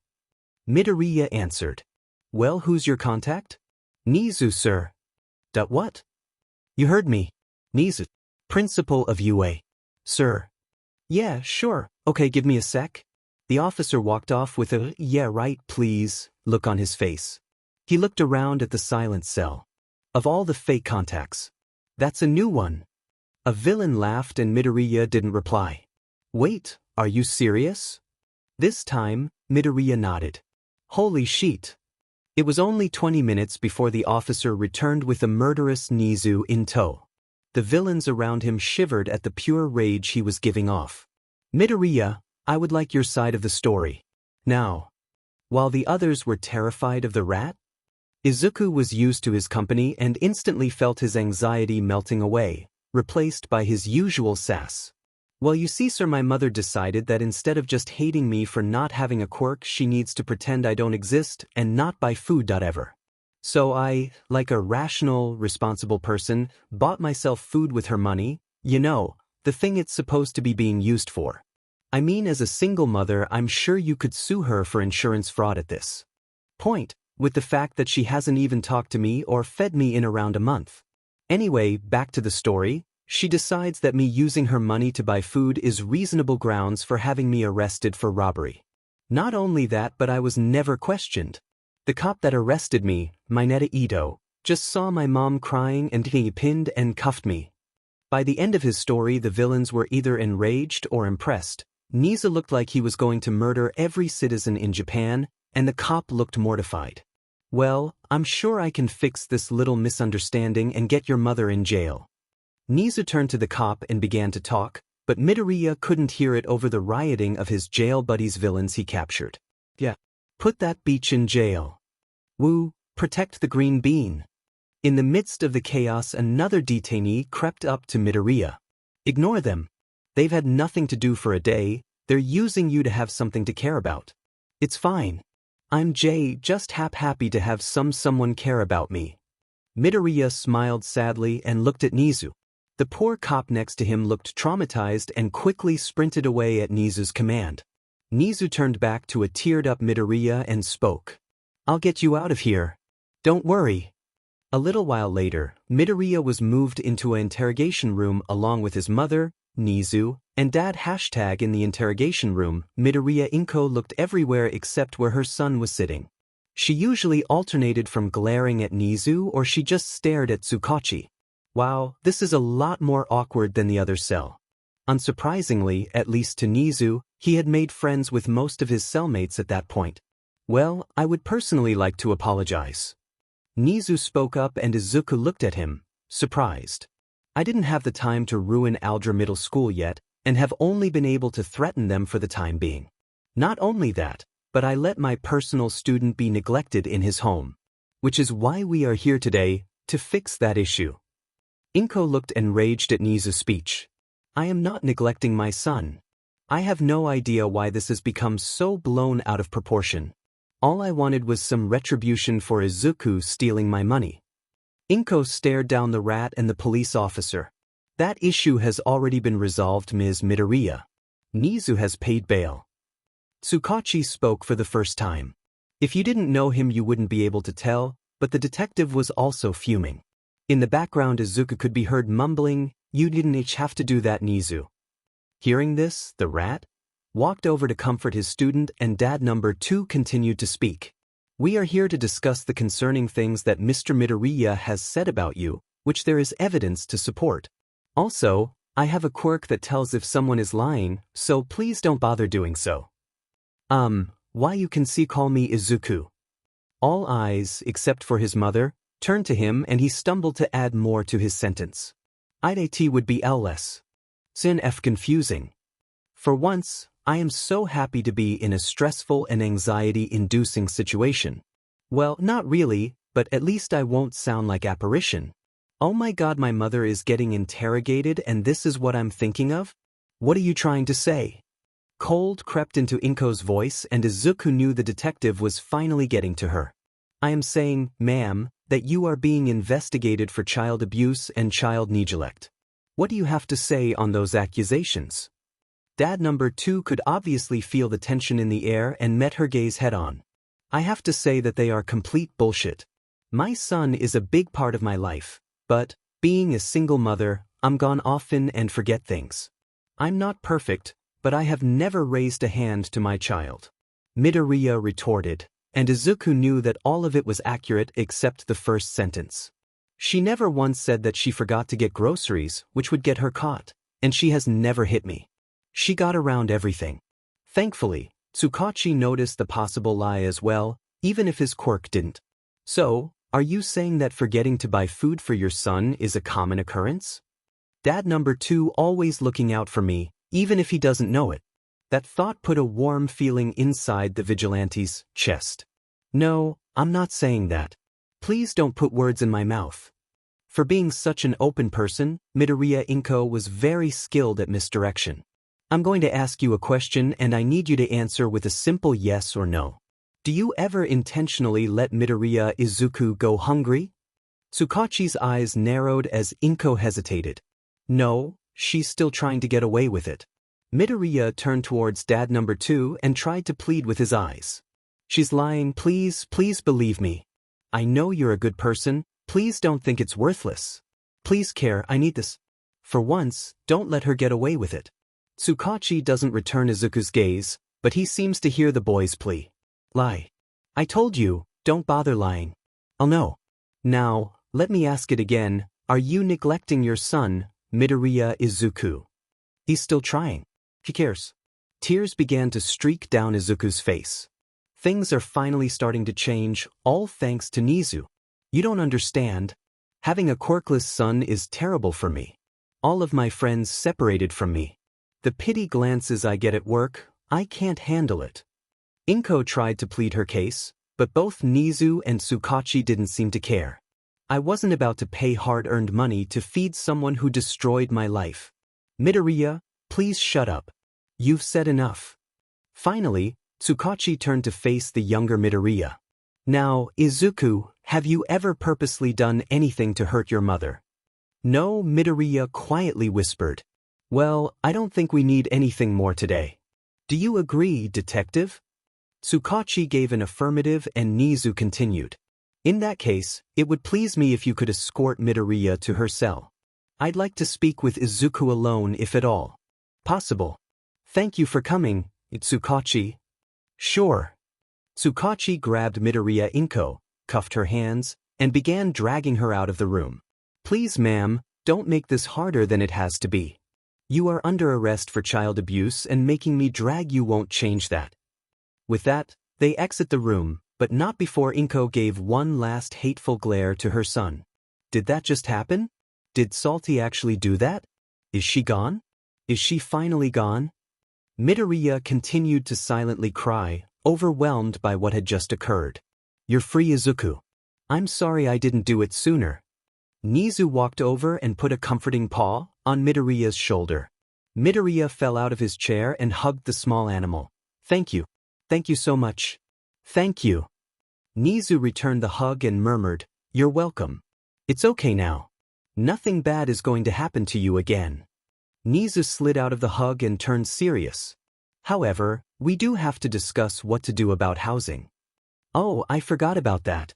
Midoriya answered. Well, who's your contact? Nizu, sir. What? You heard me. Nizu. Principal of UA. Sir. Yeah, sure. Okay, give me a sec. The officer walked off with a, yeah right please, look on his face. He looked around at the silent cell. Of all the fake contacts. That's a new one. A villain laughed and Midoriya didn't reply. Wait, are you serious? This time, Midoriya nodded. Holy shit. It was only 20 minutes before the officer returned with the murderous Nizu in tow. The villains around him shivered at the pure rage he was giving off. Midoriya, I would like your side of the story. Now. While the others were terrified of the rat, Izuku was used to his company and instantly felt his anxiety melting away, replaced by his usual sass. Well, you see, sir, my mother decided that instead of just hating me for not having a quirk, she needs to pretend I don't exist and not buy food. Ever. So I, like a rational, responsible person, bought myself food with her money, you know, the thing it's supposed to be being used for. I mean, as a single mother, I'm sure you could sue her for insurance fraud at this point, with the fact that she hasn't even talked to me or fed me in around a month. Anyway, back to the story. She decides that me using her money to buy food is reasonable grounds for having me arrested for robbery. Not only that, but I was never questioned. The cop that arrested me, Mineta Ito, just saw my mom crying and he pinned and cuffed me. By the end of his story, the villains were either enraged or impressed. Nizu looked like he was going to murder every citizen in Japan, and the cop looked mortified. Well, I'm sure I can fix this little misunderstanding and get your mother in jail. Nizu turned to the cop and began to talk, but Midoriya couldn't hear it over the rioting of his jail buddies' villains he captured. Yeah. Put that beach in jail. Woo, protect the green bean. In the midst of the chaos, another detainee crept up to Midoriya. Ignore them. They've had nothing to do for a day, they're using you to have something to care about. It's fine. I'm Jay, just happy to have someone care about me. Midoriya smiled sadly and looked at Nizu. The poor cop next to him looked traumatized and quickly sprinted away at Nizu's command. Nizu turned back to a teared-up Midoriya and spoke. I'll get you out of here. Don't worry. A little while later, Midoriya was moved into an interrogation room along with his mother, Nizu, and Dad. In the interrogation room, Midoriya Inko looked everywhere except where her son was sitting. She usually alternated from glaring at Nizu or she just stared at Tsukachi. Wow, this is a lot more awkward than the other cell. Unsurprisingly, at least to Nizu, he had made friends with most of his cellmates at that point. Well, I would personally like to apologize. Nizu spoke up and Izuku looked at him, surprised. I didn't have the time to ruin Aldra Middle School yet, and have only been able to threaten them for the time being. Not only that, but I let my personal student be neglected in his home. Which is why we are here today, to fix that issue. Inko looked enraged at Nizu's speech. I am not neglecting my son. I have no idea why this has become so blown out of proportion. All I wanted was some retribution for Izuku stealing my money. Inko stared down the rat and the police officer. That issue has already been resolved, Ms. Midoriya. Nizu has paid bail. Tsukachi spoke for the first time. If you didn't know him you wouldn't be able to tell, but the detective was also fuming. In the background Izuku could be heard mumbling, You didn't have to do that, Nizu. Hearing this, the rat walked over to comfort his student and Dad number 2 continued to speak. We are here to discuss the concerning things that Mr. Midoriya has said about you, which there is evidence to support. Also, I have a quirk that tells if someone is lying, so please don't bother doing so. Why you can see call me Izuku. All eyes, except for his mother, turned to him and he stumbled to add more to his sentence. It would be less. Sin f confusing. For once, I am so happy to be in a stressful and anxiety-inducing situation. Well, not really, but at least I won't sound like apparition. Oh my god, my mother is getting interrogated and this is what I'm thinking of? What are you trying to say? Cold crept into Inko's voice and Izuku knew the detective was finally getting to her. I am saying, ma'am, that you are being investigated for child abuse and child neglect. What do you have to say on those accusations? Dad number 2 could obviously feel the tension in the air and met her gaze head-on. I have to say that they are complete bullshit. My son is a big part of my life, but, being a single mother, I'm gone often and forget things. I'm not perfect, but I have never raised a hand to my child. Midoriya retorted, and Izuku knew that all of it was accurate except the first sentence. She never once said that she forgot to get groceries, which would get her caught, and she has never hit me. She got around everything. Thankfully, Tsukachi noticed the possible lie as well, even if his quirk didn't. So, are you saying that forgetting to buy food for your son is a common occurrence? Dad number 2 always looking out for me, even if he doesn't know it. That thought put a warm feeling inside the vigilante's chest. No, I'm not saying that. Please don't put words in my mouth. For being such an open person, Midoriya Inko was very skilled at misdirection. I'm going to ask you a question and I need you to answer with a simple yes or no. Do you ever intentionally let Midoriya Izuku go hungry? Tsukachi's eyes narrowed as Inko hesitated. No, she's still trying to get away with it. Midoriya turned towards dad number 2 and tried to plead with his eyes. She's lying, please believe me. I know you're a good person, please don't think it's worthless. Please care, I need this. For once, don't let her get away with it. Tsukachi doesn't return Izuku's gaze, but he seems to hear the boy's plea. Lie. I told you, don't bother lying. I'll know. Now, let me ask it again, are you neglecting your son, Midoriya Izuku? He's still trying. He cares. Tears began to streak down Izuku's face. Things are finally starting to change, all thanks to Nizu. You don't understand. Having a quirkless son is terrible for me. All of my friends separated from me. The pity glances I get at work, I can't handle it. Inko tried to plead her case, but both Nizu and Tsukachi didn't seem to care. I wasn't about to pay hard-earned money to feed someone who destroyed my life. Midoriya, please shut up. You've said enough. Finally, Tsukachi turned to face the younger Midoriya. Now, Izuku, have you ever purposely done anything to hurt your mother? No, Midoriya quietly whispered. Well, I don't think we need anything more today. Do you agree, detective? Tsukachi gave an affirmative and Nizu continued. In that case, it would please me if you could escort Midoriya to her cell. I'd like to speak with Izuku alone if at all possible. Thank you for coming, Tsukachi. Sure. Tsukachi grabbed Midoriya Inko, cuffed her hands, and began dragging her out of the room. Please, ma'am, don't make this harder than it has to be. You are under arrest for child abuse and making me drag you won't change that. With that, they exit the room, but not before Inko gave one last hateful glare to her son. Did that just happen? Did Salty actually do that? Is she gone? Is she finally gone? Midoriya continued to silently cry, overwhelmed by what had just occurred. You're free, Izuku. I'm sorry I didn't do it sooner. Nizu walked over and put a comforting paw on Midoriya's shoulder. Midoriya fell out of his chair and hugged the small animal. Thank you. Thank you so much. Thank you. Nizu returned the hug and murmured, You're welcome. It's okay now. Nothing bad is going to happen to you again. Nizu slid out of the hug and turned serious. However, we do have to discuss what to do about housing. Oh, I forgot about that.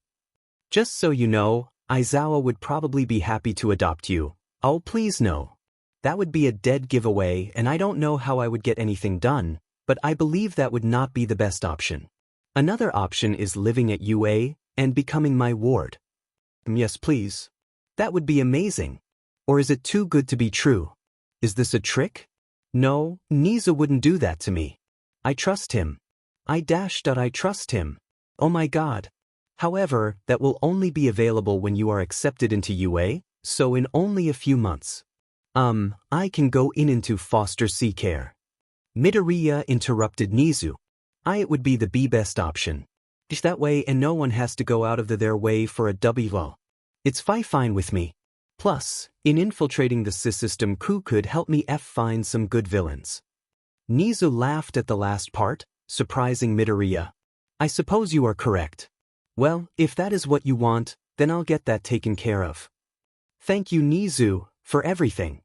Just so you know, Aizawa would probably be happy to adopt you. Oh, please no. That would be a dead giveaway and I don't know how I would get anything done, but I believe that would not be the best option. Another option is living at UA and becoming my ward. Yes, please. That would be amazing. Or is it too good to be true? Is this a trick? No, Nizu wouldn't do that to me. I trust him. I trust him. Oh my god. However, that will only be available when you are accepted into UA, so in only a few months. I can go into foster C care. Midoriya interrupted Nizu. It would be the best option. It's that way and no one has to go out of their way for a W. It's fine with me. Plus, in infiltrating the system could help me find some good villains. Nizu laughed at the last part, surprising Midoriya. I suppose you are correct. Well, if that is what you want, then I'll get that taken care of. Thank you, Nizu, for everything.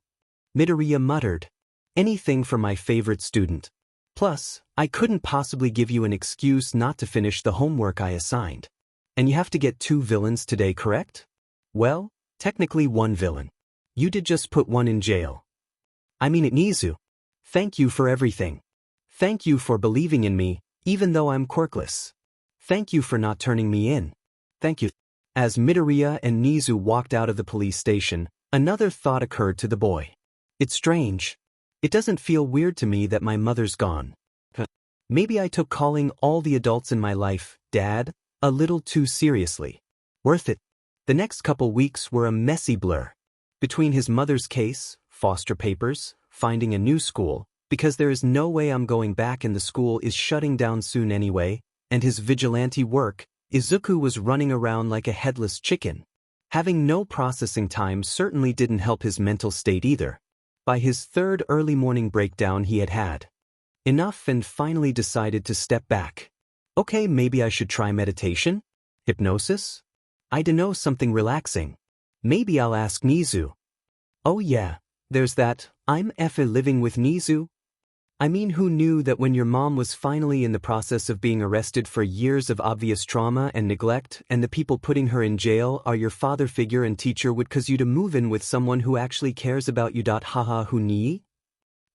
Midoriya muttered. Anything for my favorite student. Plus, I couldn't possibly give you an excuse not to finish the homework I assigned. And you have to get 2 villains today, correct? Well, technically 1 villain. You did just put 1 in jail. I mean it, Nizu. Thank you for everything. Thank you for believing in me, even though I'm quirkless. Thank you for not turning me in. Thank you. As Midoriya and Nizu walked out of the police station, another thought occurred to the boy. It's strange. It doesn't feel weird to me that my mother's gone. Maybe I took calling all the adults in my life, Dad, a little too seriously. Worth it. The next couple weeks were a messy blur. Between his mother's case, foster papers, finding a new school, because there is no way I'm going back and the school is shutting down soon anyway, and his vigilante work, Izuku was running around like a headless chicken. Having no processing time certainly didn't help his mental state either. By his third early morning breakdown he had had enough and finally decided to step back. Okay, maybe I should try meditation? Hypnosis? I dunno, something relaxing. Maybe I'll ask Nizu. Oh yeah, there's that, I'm living with Nizu. I mean, who knew that when your mom was finally in the process of being arrested for years of obvious trauma and neglect, and the people putting her in jail are your father figure and teacher, would cause you to move in with someone who actually cares about you. Haha, who knee?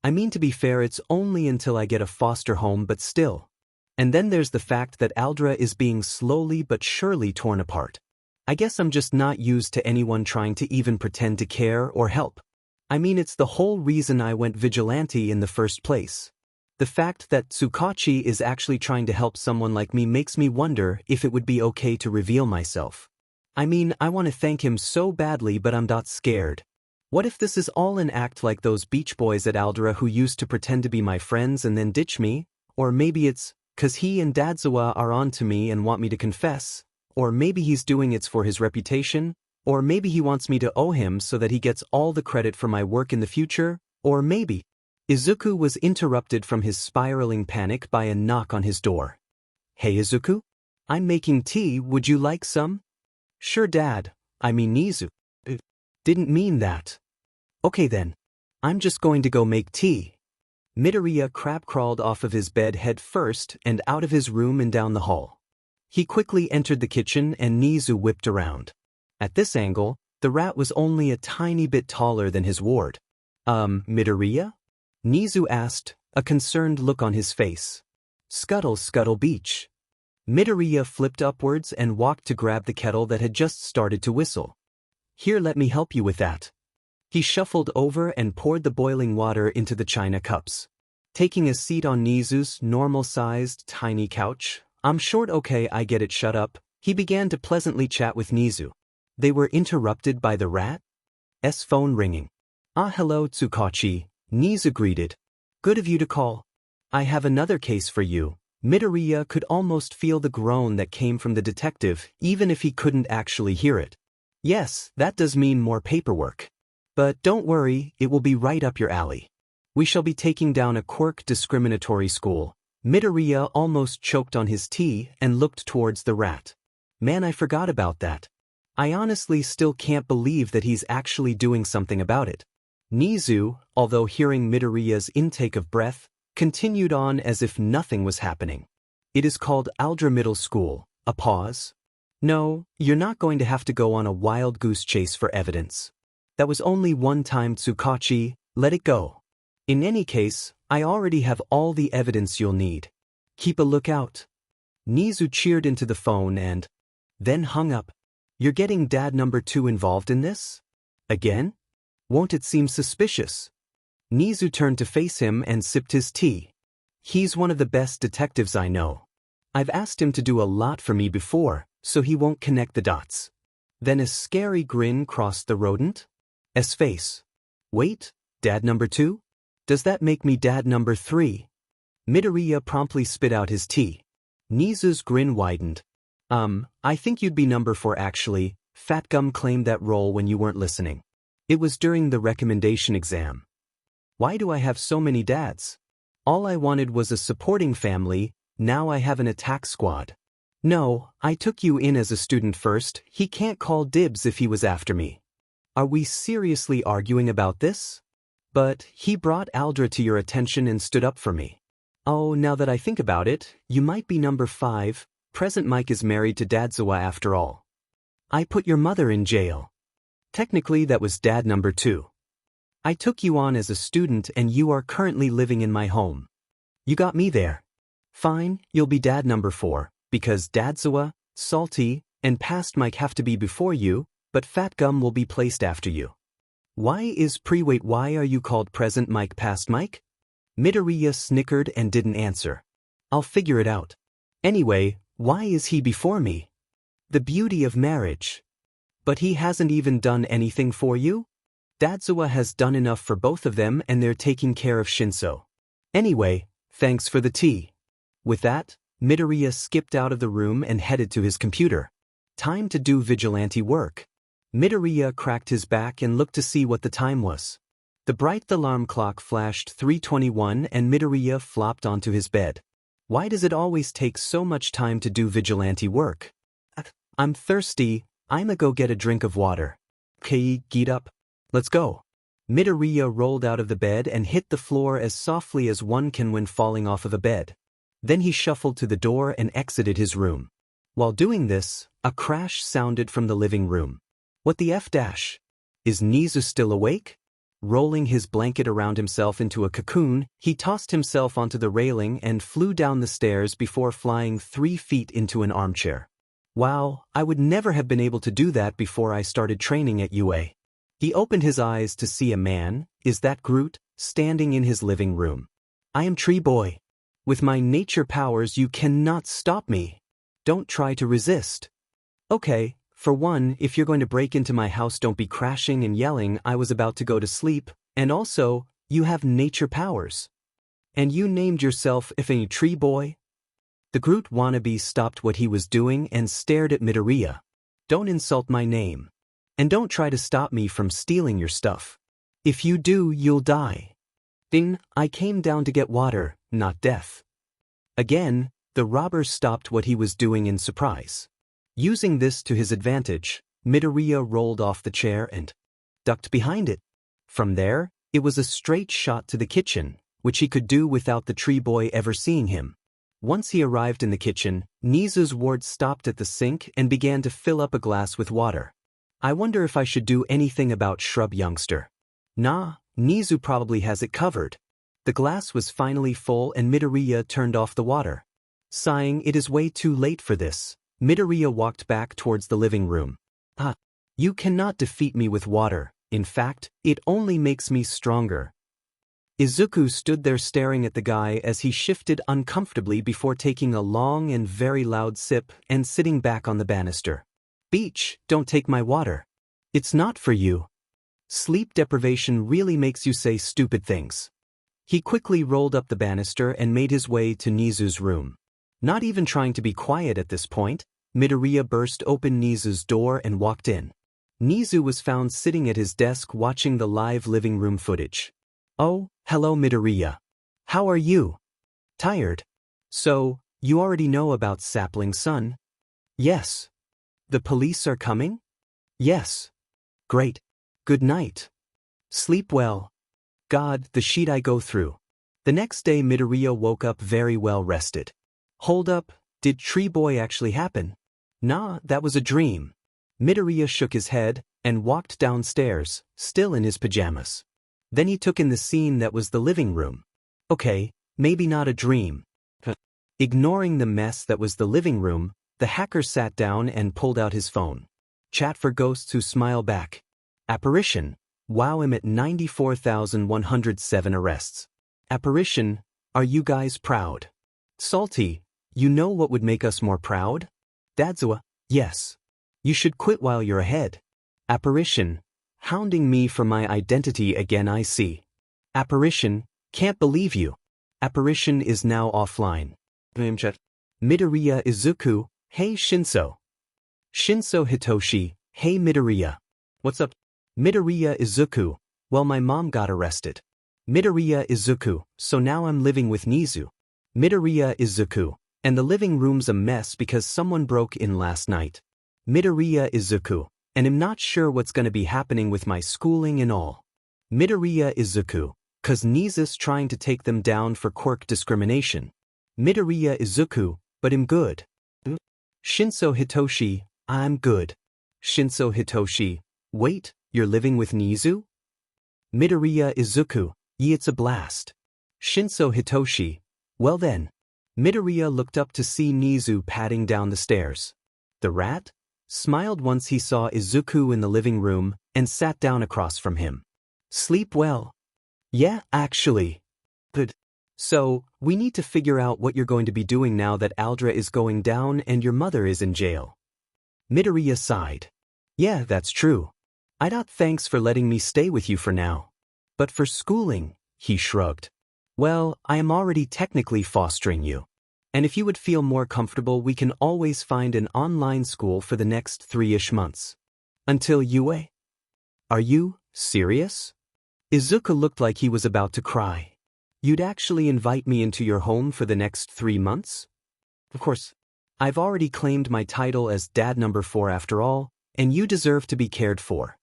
I mean, to be fair, it's only until I get a foster home, but still. And then there's the fact that Aldra is being slowly but surely torn apart. I guess I'm just not used to anyone trying to even pretend to care or help. I mean, it's the whole reason I went vigilante in the first place. The fact that Tsukachi is actually trying to help someone like me makes me wonder if it would be okay to reveal myself. I mean, I want to thank him so badly, but I'm scared. What if this is all an act like those beach boys at Aldera who used to pretend to be my friends and then ditch me? Or maybe it's 'cause he and Dadzawa are on to me and want me to confess? Or maybe he's doing it for his reputation? Or maybe he wants me to owe him so that he gets all the credit for my work in the future? Or maybe... Izuku was interrupted from his spiraling panic by a knock on his door. Hey Izuku? I'm making tea, would you like some? Sure Dad, I mean Nizu. Didn't mean that. Okay then. I'm just going to go make tea. Midoriya crab-crawled off of his bed head first and out of his room and down the hall. He quickly entered the kitchen and Nizu whipped around. At this angle, the rat was only a tiny bit taller than his ward. Midoriya? Nizu asked, a concerned look on his face. Scuttle, scuttle beach. Midoriya flipped upwards and walked to grab the kettle that had just started to whistle. Here, let me help you with that. He shuffled over and poured the boiling water into the china cups. Taking a seat on Nizu's normal-sized, tiny couch, I'm short, okay, I get it, shut up. He began to pleasantly chat with Nizu. They were interrupted by the rat's phone ringing. Ah, hello, Tsukachi, Nizu greeted. Good of you to call. I have another case for you. Midoriya could almost feel the groan that came from the detective, even if he couldn't actually hear it. Yes, that does mean more paperwork. But don't worry, it will be right up your alley. We shall be taking down a quirk discriminatory school. Midoriya almost choked on his tea and looked towards the rat. Man, I forgot about that. I honestly still can't believe that he's actually doing something about it. Nizu, although hearing Midoriya's intake of breath, continued on as if nothing was happening. It is called Aldra Middle School. A pause. No, you're not going to have to go on a wild goose chase for evidence. That was only one time, Tsukachi, let it go. In any case, I already have all the evidence you'll need. Keep a lookout. Nizu cheered into the phone and then hung up. You're getting Dad number 2 involved in this? Again? Won't it seem suspicious? Nizu turned to face him and sipped his tea. He's one of the best detectives I know. I've asked him to do a lot for me before, so he won't connect the dots. Then a scary grin crossed the rodent's face. Wait, Dad number 2? Does that make me Dad number 3? Midoriya promptly spit out his tea. Nizu's grin widened. I think you'd be number 4 actually. Fat Gum claimed that role when you weren't listening. It was during the recommendation exam. Why do I have so many dads? All I wanted was a supporting family, now I have an attack squad. No, I took you in as a student first, he can't call dibs if he was after me. Are we seriously arguing about this? But he brought Aldra to your attention and stood up for me. Oh, now that I think about it, you might be number 5. Present Mike is married to Dadzawa after all. I put your mother in jail. Technically that was Dad number 2. I took you on as a student and you are currently living in my home. You got me there. Fine, you'll be Dad number 4, because Dadzawa, Salty, and Past Mike have to be before you, but Fat Gum will be placed after you. Why are you called Present Mike Past Mike? Midoriya snickered and didn't answer. I'll figure it out. Anyway, why is he before me? The beauty of marriage. But he hasn't even done anything for you? Dadzawa has done enough for both of them and they're taking care of Shinso. Anyway, thanks for the tea. With that, Midoriya skipped out of the room and headed to his computer. Time to do vigilante work. Midoriya cracked his back and looked to see what the time was. The bright alarm clock flashed 3:21 and Midoriya flopped onto his bed. Why does it always take so much time to do vigilante work? I'm thirsty, I'ma go get a drink of water. Okay, get up. Let's go. Midoriya rolled out of the bed and hit the floor as softly as one can when falling off of a bed. Then he shuffled to the door and exited his room. While doing this, a crash sounded from the living room. What the F dash? Is Nizu still awake? Rolling his blanket around himself into a cocoon, he tossed himself onto the railing and flew down the stairs before flying 3 feet into an armchair. Wow, I would never have been able to do that before I started training at UA. He opened his eyes to see a man, is that Groot, standing in his living room. I am Tree Boy. With my nature powers you cannot stop me. Don't try to resist. Okay, for one, if you're going to break into my house don't be crashing and yelling I was about to go to sleep, and also, you have nature powers. And you named yourself if a Tree Boy? The Groot wannabe stopped what he was doing and stared at Midoriya. Don't insult my name. And don't try to stop me from stealing your stuff. If you do, you'll die. Ding, I came down to get water, not death. Again, the robber stopped what he was doing in surprise. Using this to his advantage, Midoriya rolled off the chair and ducked behind it. From there, it was a straight shot to the kitchen, which he could do without the Tree Boy ever seeing him. Once he arrived in the kitchen, Nizu's ward stopped at the sink and began to fill up a glass with water. I wonder if I should do anything about Shrub Youngster. Nah, Nizu probably has it covered. The glass was finally full and Midoriya turned off the water. Sighing, it is way too late for this, Midoriya walked back towards the living room. You cannot defeat me with water, in fact, it only makes me stronger. Izuku stood there staring at the guy as he shifted uncomfortably before taking a long and very loud sip and sitting back on the banister. Beach, don't take my water. It's not for you. Sleep deprivation really makes you say stupid things. He quickly rolled up the banister and made his way to Nizu's room. Not even trying to be quiet at this point, Midoriya burst open Nizu's door and walked in. Nizu was found sitting at his desk watching the live living room footage. Oh, hello Midoriya. How are you? Tired? So, you already know about Sapling Sun? Yes. The police are coming? Yes. Great. Good night. Sleep well. God, the shit I go through. The next day Midoriya woke up very well rested. Hold up, did Tree Boy actually happen? Nah, that was a dream. Midoriya shook his head and walked downstairs, still in his pajamas. Then he took in the scene that was the living room. Okay, maybe not a dream. Ignoring the mess that was the living room, the hacker sat down and pulled out his phone. Chat for ghosts who smile back. Apparition. Wow, I'm at 94,107 arrests. Apparition. Are you guys proud? Salty. You know what would make us more proud? Dadzawa. Yes. You should quit while you're ahead. Apparition. Hounding me for my identity again I see. Apparition. Can't believe you. Apparition is now offline. Midoriya Izuku. Hey Shinso. Shinso Hitoshi. Hey Midoriya. What's up? Midoriya Izuku. Well, my mom got arrested. Midoriya Izuku. So now I'm living with Nizu. Midoriya Izuku. And the living room's a mess because someone broke in last night. Midoriya Izuku. And I'm not sure what's gonna be happening with my schooling and all. Midoriya Izuku. Cause Nizu's trying to take them down for quirk discrimination. Midoriya Izuku. But I'm good. Shinso Hitoshi. I'm good. Shinso Hitoshi. Wait, you're living with Nizu? Midoriya Izuku. Yeah, it's a blast. Shinso Hitoshi. Well then. Midoriya looked up to see Nizu padding down the stairs. The rat? Smiled once he saw Izuku in the living room and sat down across from him. Sleep well. Yeah, actually. Good. So, we need to figure out what you're going to be doing now that Aldra is going down and your mother is in jail. Midoriya sighed. Yeah, that's true. Thanks for letting me stay with you for now. But for schooling, he shrugged. Well, I am already technically fostering you. And if you would feel more comfortable, we can always find an online school for the next 3-ish months. Until Yue? Are you serious? Izuku looked like he was about to cry. You'd actually invite me into your home for the next 3 months? Of course, I've already claimed my title as Dad number 4 after all, and you deserve to be cared for.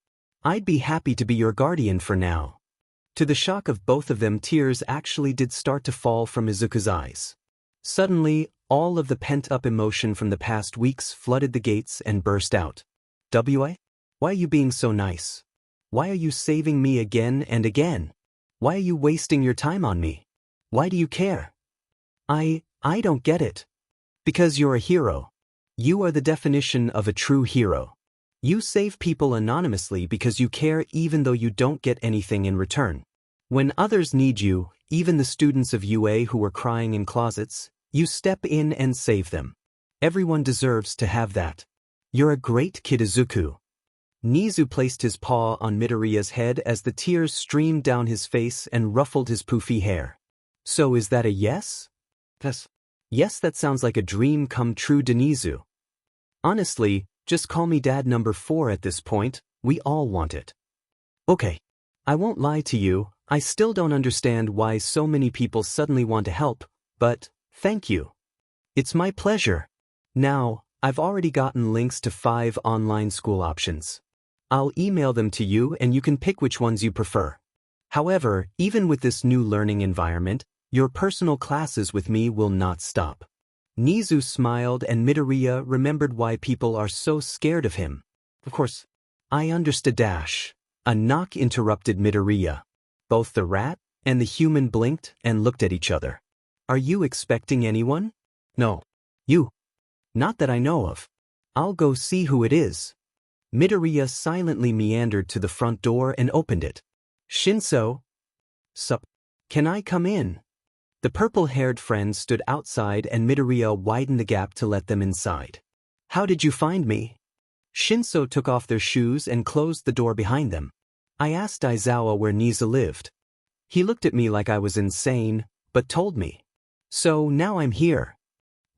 I'd be happy to be your guardian for now. To the shock of both of them, tears actually did start to fall from Izuku's eyes. Suddenly, all of the pent-up emotion from the past weeks flooded the gates and burst out. Why are you being so nice? Why are you saving me again and again? Why are you wasting your time on me? Why do you care? I don't get it. Because you're a hero. You are the definition of a true hero. You save people anonymously because you care even though you don't get anything in return. When others need you, even the students of UA who were crying in closets, you step in and save them. Everyone deserves to have that. You're a great kid, Izuku. Nizu placed his paw on Midoriya's head as the tears streamed down his face and ruffled his poofy hair. So is that a yes? Yes, that sounds like a dream come true, Nizu. Honestly, just call me Dad number 4 at this point, we all want it. Okay. I won't lie to you, I still don't understand why so many people suddenly want to help, but thank you. It's my pleasure. Now, I've already gotten links to 5 online school options. I'll email them to you and you can pick which ones you prefer. However, even with this new learning environment, your personal classes with me will not stop. Nizu smiled and Midoriya remembered why people are so scared of him. Of course, I understood. A knock interrupted Midoriya. Both the rat and the human blinked and looked at each other. Are you expecting anyone? No. You. Not that I know of. I'll go see who it is. Midoriya silently meandered to the front door and opened it. Shinso? Sup? Can I come in? The purple-haired friend stood outside and Midoriya widened the gap to let them inside. How did you find me? Shinso took off their shoes and closed the door behind them. I asked Aizawa where Nizu lived. He looked at me like I was insane, but told me. So now I'm here.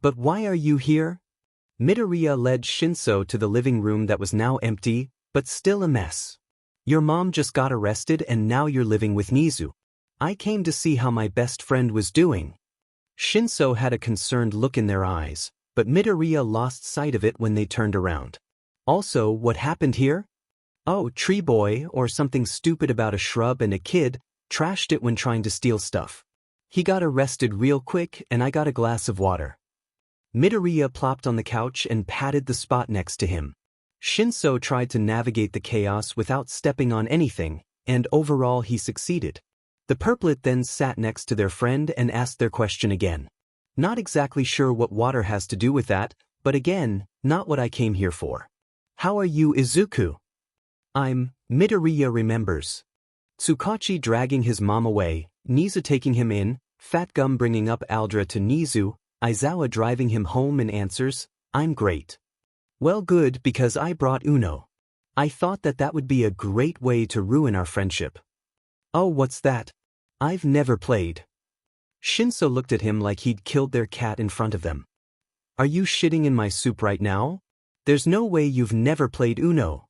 But why are you here? Midoriya led Shinso to the living room that was now empty, but still a mess. Your mom just got arrested and now you're living with Nizu. I came to see how my best friend was doing. Shinso had a concerned look in their eyes, but Midoriya lost sight of it when they turned around. Also, what happened here? Oh, Tree Boy, or something stupid about a shrub and a kid, trashed it when trying to steal stuff. He got arrested real quick and I got a glass of water. Midoriya plopped on the couch and patted the spot next to him. Shinso tried to navigate the chaos without stepping on anything, and overall he succeeded. The purplet then sat next to their friend and asked their question again. Not exactly sure what water has to do with that, but again, not what I came here for. How are you, Izuku? Midoriya remembers. Tsukachi dragging his mom away, Nizu taking him in, Fat Gum bringing up Aldra to Nizu, Aizawa driving him home and answers, I'm great. Well, good, because I brought Uno. I thought that would be a great way to ruin our friendship. Oh, what's that? I've never played. Shinso looked at him like he'd killed their cat in front of them. Are you shitting in my soup right now? There's no way you've never played Uno.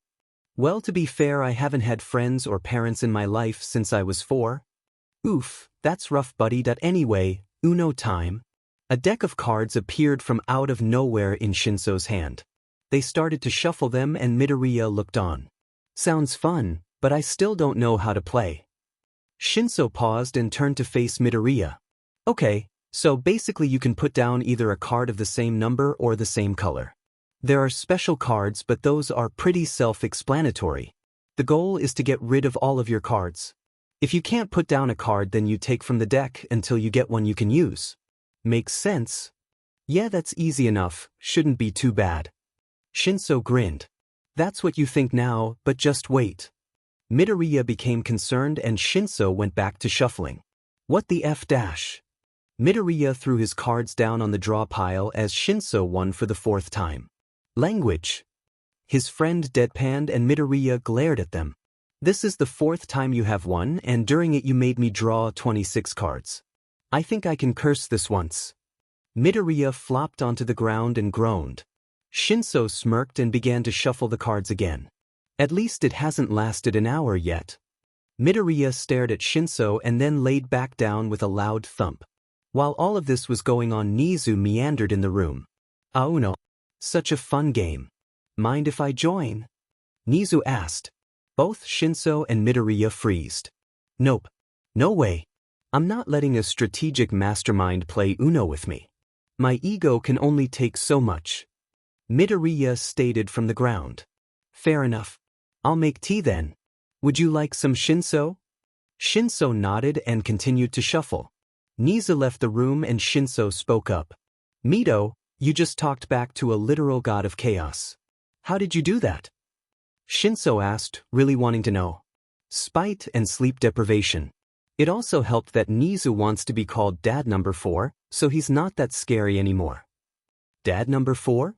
Well, to be fair, I haven't had friends or parents in my life since I was 4. Oof, that's rough, buddy. Anyway, Uno time. A deck of cards appeared from out of nowhere in Shinso's hand. They started to shuffle them and Midoriya looked on. Sounds fun, but I still don't know how to play. Shinso paused and turned to face Midoriya. Okay, so basically you can put down either a card of the same number or the same color. There are special cards, but those are pretty self-explanatory. The goal is to get rid of all of your cards. If you can't put down a card, then you take from the deck until you get one you can use. Makes sense? Yeah, that's easy enough, shouldn't be too bad. Shinso grinned. That's what you think now, but just wait. Midoriya became concerned and Shinso went back to shuffling. What the F dash? Midoriya threw his cards down on the draw pile as Shinso won for the 4th time. Language. His friend deadpanned and Midoriya glared at them. This is the 4th time you have won, and during it you made me draw 26 cards. I think I can curse this once. Midoriya flopped onto the ground and groaned. Shinso smirked and began to shuffle the cards again. At least it hasn't lasted an hour yet. Midoriya stared at Shinso and then laid back down with a loud thump. While all of this was going on, Nizu meandered in the room. Oh no. Such a fun game. Mind if I join? Nizu asked. Both Shinso and Midoriya freezed. Nope. No way. I'm not letting a strategic mastermind play Uno with me. My ego can only take so much. Midoriya stated from the ground. Fair enough. I'll make tea then. Would you like some Shinso? Shinso nodded and continued to shuffle. Nizu left the room and Shinso spoke up. Mito, you just talked back to a literal god of chaos. How did you do that? Shinso asked, really wanting to know. Spite and sleep deprivation. It also helped that Nizu wants to be called Dad Number 4, so he's not that scary anymore. Dad Number 4?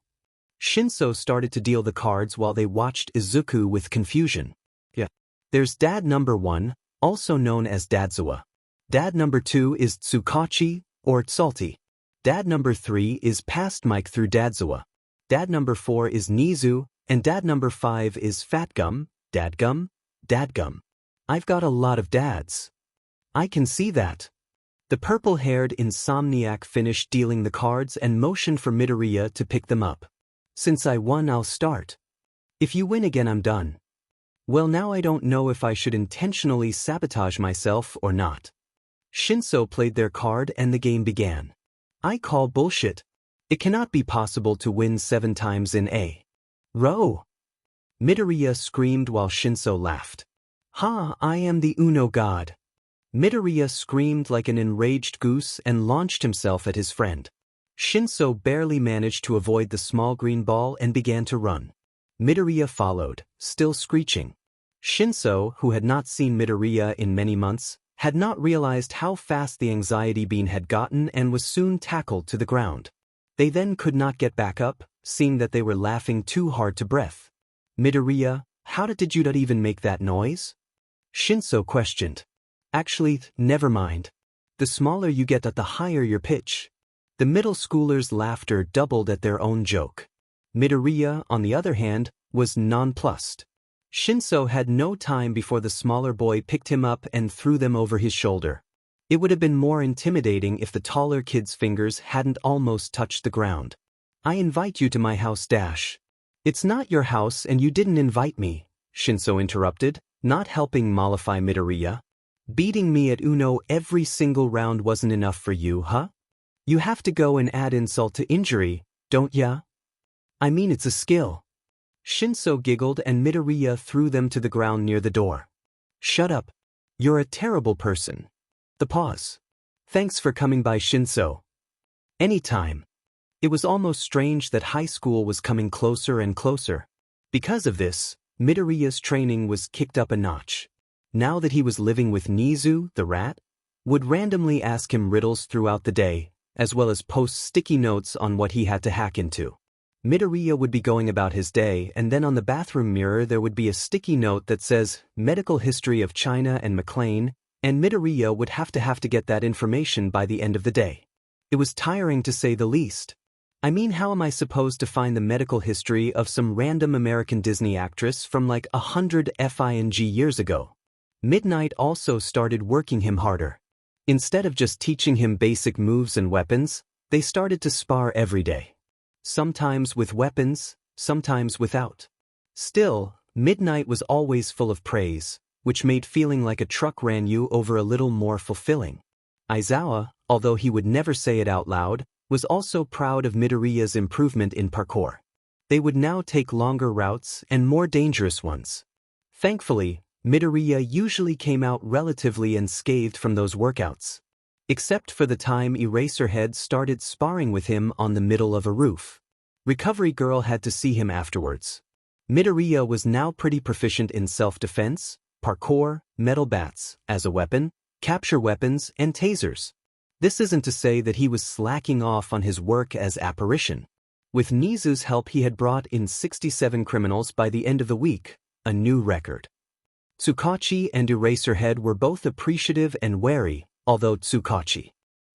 Shinso started to deal the cards while they watched Izuku with confusion. Yeah. There's Dad Number 1, also known as Dadzawa. Dad Number 2 is Tsukachi, or Salty. Dad Number 3 is Past Mike through Dadzawa. Dad Number 4 is Nizu, and Dad Number 5 is Fatgum, Dadgum, Dadgum. I've got a lot of dads. I can see that. The purple-haired insomniac finished dealing the cards and motioned for Midoriya to pick them up. Since I won, I'll start. If you win again, I'm done. Well, now I don't know if I should intentionally sabotage myself or not. Shinso played their card and the game began. I call bullshit. It cannot be possible to win 7 times in a row. Midoriya screamed while Shinso laughed. Ha, I am the Uno god. Midoriya screamed like an enraged goose and launched himself at his friend. Shinso barely managed to avoid the small green ball and began to run. Midoriya followed, still screeching. Shinso, who had not seen Midoriya in many months, had not realized how fast the anxiety bean had gotten and was soon tackled to the ground. They then could not get back up, seeing that they were laughing too hard to breath. Midoriya, how did you not even make that noise? Shinso questioned. Actually, never mind. The smaller you get, the higher your pitch. The middle schoolers' laughter doubled at their own joke. Midoriya, on the other hand, was nonplussed. Shinso had no time before the smaller boy picked him up and threw them over his shoulder. It would have been more intimidating if the taller kid's fingers hadn't almost touched the ground. I invite you to my house dash. It's not your house and you didn't invite me, Shinso interrupted, not helping mollify Midoriya. Beating me at Uno every single round wasn't enough for you, huh? You have to go and add insult to injury, don't ya? I mean, it's a skill. Shinso giggled and Midoriya threw them to the ground near the door. Shut up. You're a terrible person. The pause. Thanks for coming by, Shinso. Anytime. It was almost strange that high school was coming closer and closer. Because of this, Midoriya's training was kicked up a notch. Now that he was living with Nizu, the rat, would randomly ask him riddles throughout the day, as well as post sticky notes on what he had to hack into. Midoriya would be going about his day, and then on the bathroom mirror there would be a sticky note that says, Medical History of China and McLean, and Midoriya would have to get that information by the end of the day. It was tiring to say the least. I mean, how am I supposed to find the medical history of some random American Disney actress from like 100 FING years ago? Midnight also started working him harder. Instead of just teaching him basic moves and weapons, they started to spar every day. Sometimes with weapons, sometimes without. Still, Midnight was always full of praise, which made feeling like a truck ran you over a little more fulfilling. Aizawa, although he would never say it out loud, was also proud of Midoriya's improvement in parkour. They would now take longer routes and more dangerous ones. Thankfully, Midoriya usually came out relatively unscathed from those workouts. Except for the time Eraserhead started sparring with him on the middle of a roof. Recovery Girl had to see him afterwards. Midoriya was now pretty proficient in self-defense, parkour, metal bats, as a weapon, capture weapons, and tasers. This isn't to say that he was slacking off on his work as apparition. With Nizu's help he had brought in 67 criminals by the end of the week, a new record. Tsukachi and Eraserhead were both appreciative and wary, although Tsukachi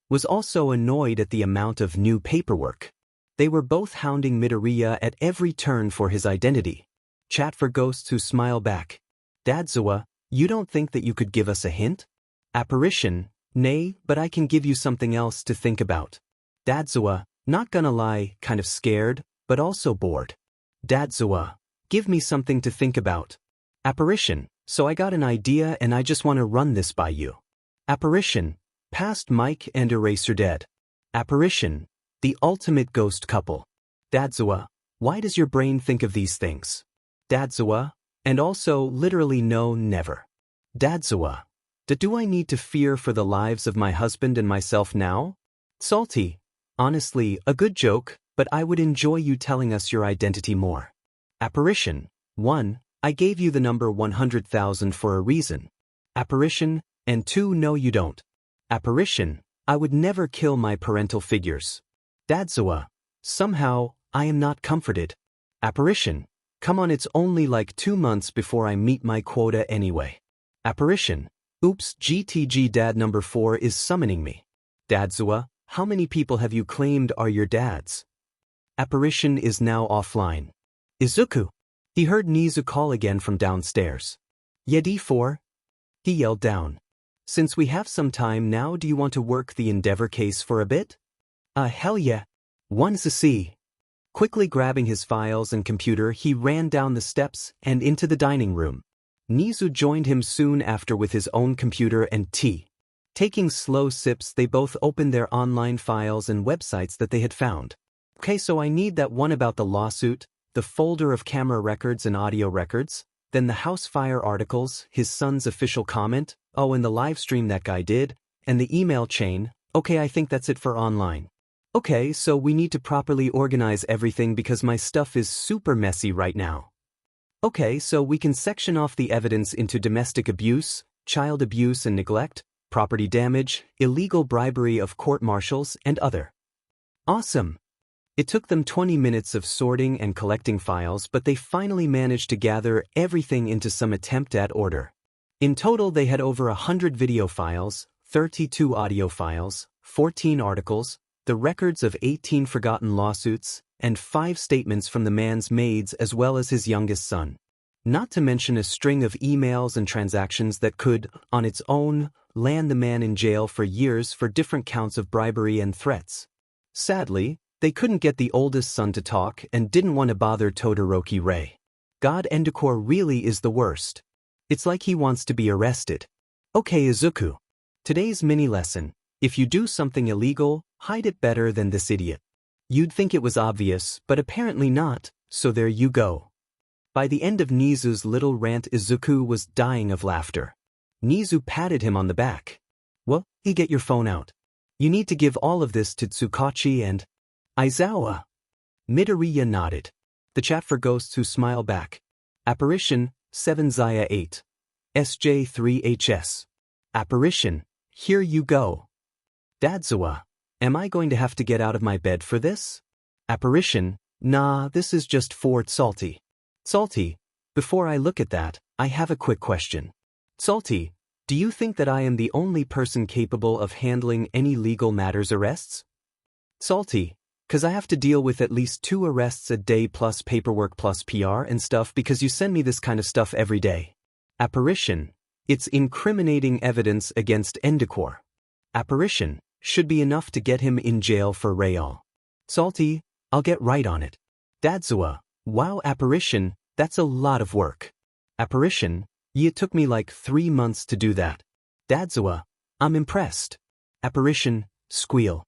was also annoyed at the amount of new paperwork. They were both hounding Midoriya at every turn for his identity. Chat for ghosts who smile back. Dadzawa, you don't think that you could give us a hint? Apparition, nay, but I can give you something else to think about. Dadzawa, not gonna lie, kind of scared, but also bored. Dadzawa, give me something to think about. Apparition, so I got an idea and I just want to run this by you. Apparition, past Mike and Eraserhead. Apparition, the ultimate ghost couple. Dadzawa, why does your brain think of these things? Dadzawa, and also literally no, never. Dadzawa, do I need to fear for the lives of my husband and myself now? Salty, honestly, a good joke, but I would enjoy you telling us your identity more. Apparition, 1, I gave you the number 100,000 for a reason. Apparition, and 2, no you don't. Apparition, I would never kill my parental figures. Dadzawa, somehow, I am not comforted. Apparition, come on, it's only like 2 months before I meet my quota anyway. Apparition, oops, GTG dad number 4 is summoning me. Dadzawa, how many people have you claimed are your dads? Apparition is now offline. Izuku. He heard Nizu call again from downstairs. Yedi 4? He yelled down. Since we have some time now, do you want to work the Endeavor case for a bit? Hell yeah. One's to see. Quickly grabbing his files and computer, he ran down the steps and into the dining room. Nizu joined him soon after with his own computer and tea. Taking slow sips, they both opened their online files and websites that they had found. Okay, so I need that one about the lawsuit, the folder of camera records and audio records, then the house fire articles, his son's official comment, oh, and the live stream that guy did, and the email chain. Okay, I think that's it for online. Okay, so we need to properly organize everything because my stuff is super messy right now. Okay, so we can section off the evidence into domestic abuse, child abuse and neglect, property damage, illegal bribery of court-martials, and other. Awesome. It took them 20 minutes of sorting and collecting files, but they finally managed to gather everything into some attempt at order. In total, they had over 100 video files, 32 audio files, 14 articles, the records of 18 forgotten lawsuits, and 5 statements from the man's maids as well as his youngest son. Not to mention a string of emails and transactions that could, on its own, land the man in jail for years for different counts of bribery and threats. Sadly, they couldn't get the oldest son to talk and didn't want to bother Todoroki Ray. God, Endicor really is the worst. It's like he wants to be arrested. Okay, Izuku. Today's mini lesson: if you do something illegal, hide it better than this idiot. You'd think it was obvious, but apparently not, so there you go. By the end of Nizu's little rant, Izuku was dying of laughter. Nizu patted him on the back. Well, get your phone out. You need to give all of this to Tsukachi and Aizawa. Midoriya nodded. The chat for ghosts who smile back. Apparition, 7 Zaya 8. SJ3HS. Apparition, here you go. Dadzawa, am I going to have to get out of my bed for this? Apparition, nah, this is just for Salty. Salty, before I look at that, I have a quick question. Salty, do you think that I am the only person capable of handling any legal matters arrests? Salty, 'cause I have to deal with at least 2 arrests a day plus paperwork plus PR and stuff because you send me this kind of stuff every day. Apparition, it's incriminating evidence against Endicor. Apparition, should be enough to get him in jail for Real. Salty, I'll get right on it. Dadzawa, wow. Apparition, that's a lot of work. Apparition, it took me like 3 months to do that. Dadzawa, I'm impressed. Apparition, squeal.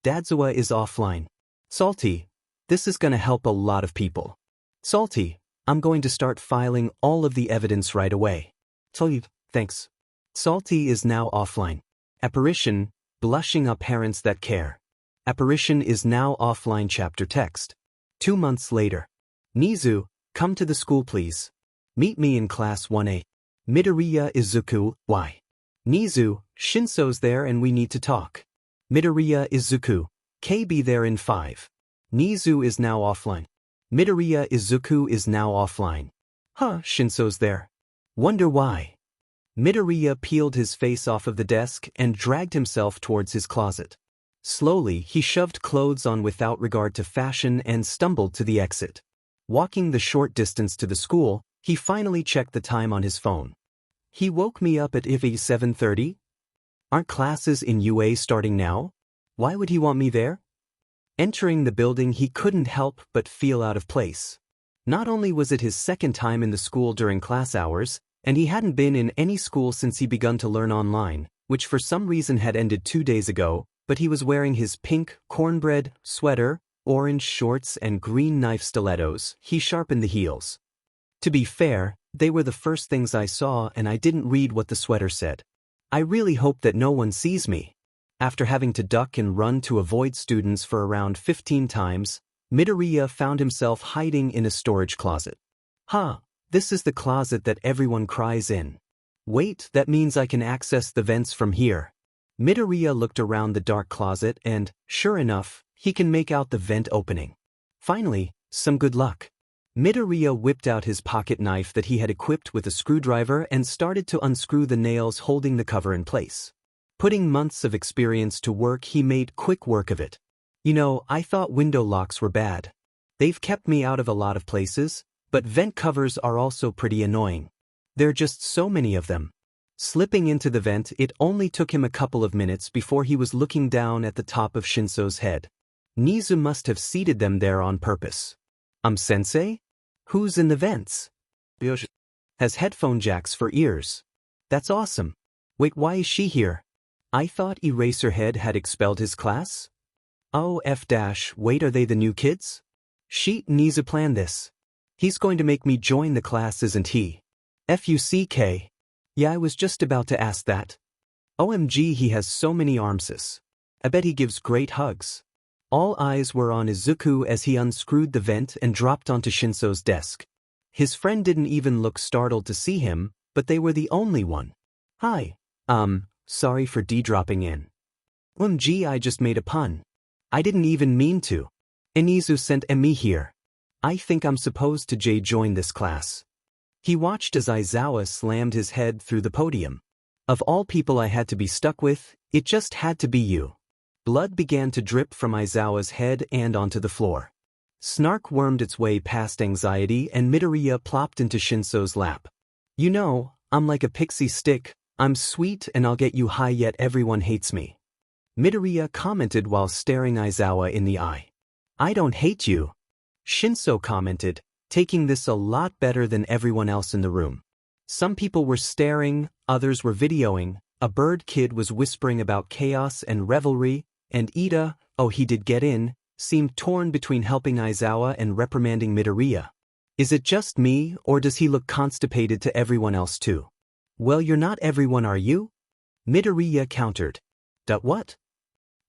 Dadzawa is offline. Salty, this is gonna help a lot of people. Salty, I'm going to start filing all of the evidence right away. Salty, thanks. Salty is now offline. Apparition, blushing up parents that care. Apparition is now offline. Chapter text. 2 months later. Nizu, come to the school please. Meet me in class 1A. Midoriya, Izuku, why? Nizu, Shinso's there and we need to talk. Midoriya, Izuku, KB there in 5. Nizu is now offline. Midoriya Izuku is now offline. Huh, Shinso's there. Wonder why. Midoriya peeled his face off of the desk and dragged himself towards his closet. Slowly, he shoved clothes on without regard to fashion and stumbled to the exit. Walking the short distance to the school, he finally checked the time on his phone. He woke me up at 7:30? Aren't classes in UA starting now? Why would he want me there? Entering the building, he couldn't help but feel out of place. Not only was it his second time in the school during class hours, and he hadn't been in any school since he begun to learn online, which for some reason had ended 2 days ago, but he was wearing his pink cornbread sweater, orange shorts and green knife stilettos. He sharpened the heels. To be fair, they were the first things I saw and I didn't read what the sweater said. I really hope that no one sees me. After having to duck and run to avoid students for around 15 times, Midoriya found himself hiding in a storage closet. This is the closet that everyone cries in. Wait, that means I can access the vents from here. Midoriya looked around the dark closet and, sure enough, he can make out the vent opening. Finally, some good luck. Midoriya whipped out his pocket knife that he had equipped with a screwdriver and started to unscrew the nails holding the cover in place. Putting months of experience to work, he made quick work of it. I thought window locks were bad. They've kept me out of a lot of places, but vent covers are also pretty annoying. There are just so many of them. Slipping into the vent, it only took him a couple of minutes before he was looking down at the top of Shinso's head. Nizu must have seated them there on purpose. Sensei? Who's in the vents? Has headphone jacks for ears. That's awesome. Wait, why is she here? I thought Eraserhead had expelled his class? Oh, wait, are they the new kids? Nizu planned this. He's going to make me join the class, isn't he? Fuck. Yeah, I was just about to ask that. OMG, he has so many arms. I bet he gives great hugs. All eyes were on Izuku as he unscrewed the vent and dropped onto Shinso's desk. His friend didn't even look startled to see him, but they were the only one. Hi. Sorry for dropping in. OMG, I just made a pun. I didn't even mean to. Nizu sent me here. I think I'm supposed to join this class. He watched as Aizawa slammed his head through the podium. Of all people I had to be stuck with, it just had to be you. Blood began to drip from Aizawa's head and onto the floor. Snark wormed its way past anxiety and Midoriya plopped into Shinso's lap. I'm like a pixie stick, I'm sweet and I'll get you high yet everyone hates me. Midoriya commented while staring Aizawa in the eye. I don't hate you. Shinso commented, taking this a lot better than everyone else in the room. Some people were staring, others were videoing, a bird kid was whispering about chaos and revelry, and Ida, he did get in, seemed torn between helping Aizawa and reprimanding Midoriya. Is it just me, or does he look constipated to everyone else too? Well, you're not everyone, are you? Midoriya countered. What?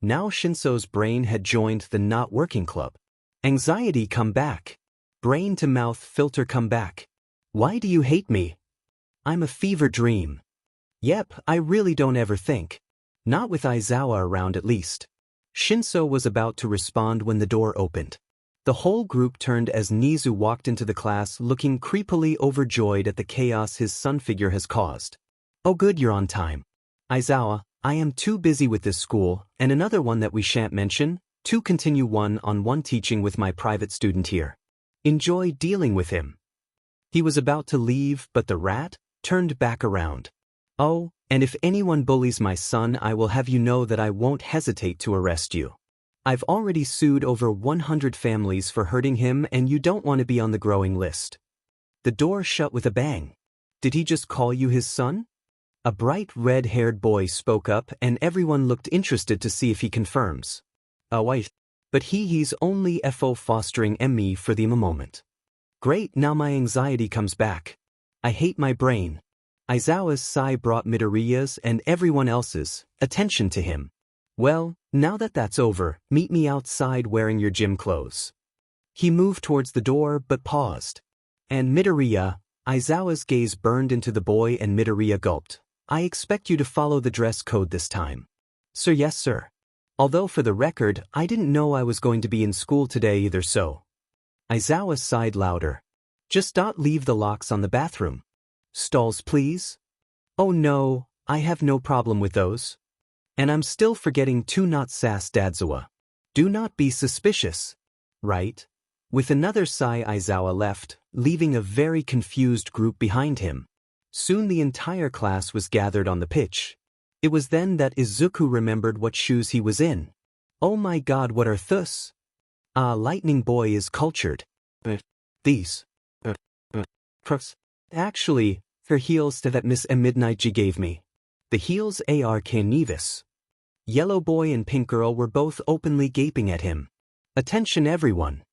Now Shinso's brain had joined the not working club. Anxiety come back. Brain-to-mouth filter come back. Why do you hate me? I'm a fever dream. Yep, I really don't ever think. Not with Aizawa around at least. Shinso was about to respond when the door opened. The whole group turned as Nizu walked into the class looking creepily overjoyed at the chaos his sun figure has caused. Oh good, you're on time. Aizawa, I am too busy with this school, and another one that we shan't mention, to continue one-on-one teaching with my private student here. Enjoy dealing with him. He was about to leave, but the rat turned back around. Oh, and if anyone bullies my son, I will have you know that I won't hesitate to arrest you. I've already sued over 100 families for hurting him and you don't want to be on the growing list. The door shut with a bang. Did he just call you his son? A bright red-haired boy spoke up and everyone looked interested to see if he confirms. Oh wait. But he's only fostering me for the moment. Great, now my anxiety comes back. I hate my brain. Aizawa's sigh brought Midoriya's and everyone else's attention to him. Well, now that that's over, meet me outside wearing your gym clothes. He moved towards the door but paused. And Midoriya, Aizawa's gaze burned into the boy and Midoriya gulped. I expect you to follow the dress code this time. Sir, yes sir. Although for the record, I didn't know I was going to be in school today either so. Aizawa sighed louder. Just not leave the locks on the bathroom. Stalls please? Oh no, I have no problem with those. And I'm still forgetting to not sass Dadzawa. Do not be suspicious. Right? With another sigh Aizawa left, leaving a very confused group behind him. Soon the entire class was gathered on the pitch. It was then that Izuku remembered what shoes he was in. Oh my god, what are thus? Lightning Boy is cultured. These. Actually, her heels that Miss Midnight G gave me. The heels are canivas. Yellow Boy and Pink Girl were both openly gaping at him. Attention everyone.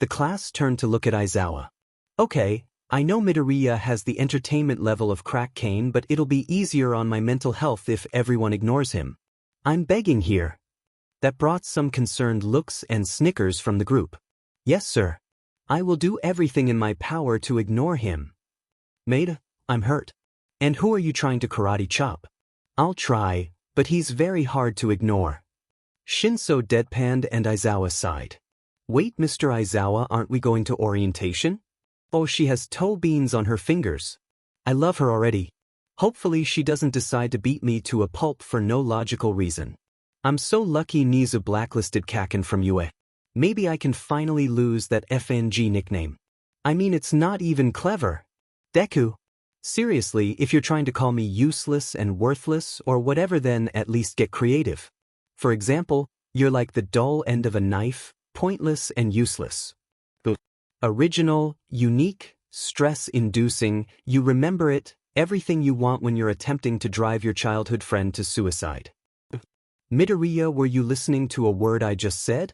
The class turned to look at Aizawa. Okay, I know Midoriya has the entertainment level of crack cane, but it'll be easier on my mental health if everyone ignores him. I'm begging here. That brought some concerned looks and snickers from the group. Yes sir. I will do everything in my power to ignore him. Maida, I'm hurt. And who are you trying to karate chop? I'll try, but he's very hard to ignore. Shinso deadpanned and Aizawa sighed. Wait Mr. Aizawa, aren't we going to orientation? Oh, she has toe beans on her fingers. I love her already. Hopefully she doesn't decide to beat me to a pulp for no logical reason. I'm so lucky Nizu blacklisted Kaken from UA. Maybe I can finally lose that FNG nickname. I mean, it's not even clever. Deku. Seriously, if you're trying to call me useless and worthless or whatever, then at least get creative. For example, you're like the dull end of a knife, pointless and useless. Original, unique, stress-inducing, you remember it, everything you want when you're attempting to drive your childhood friend to suicide. Midoriya, were you listening to a word I just said?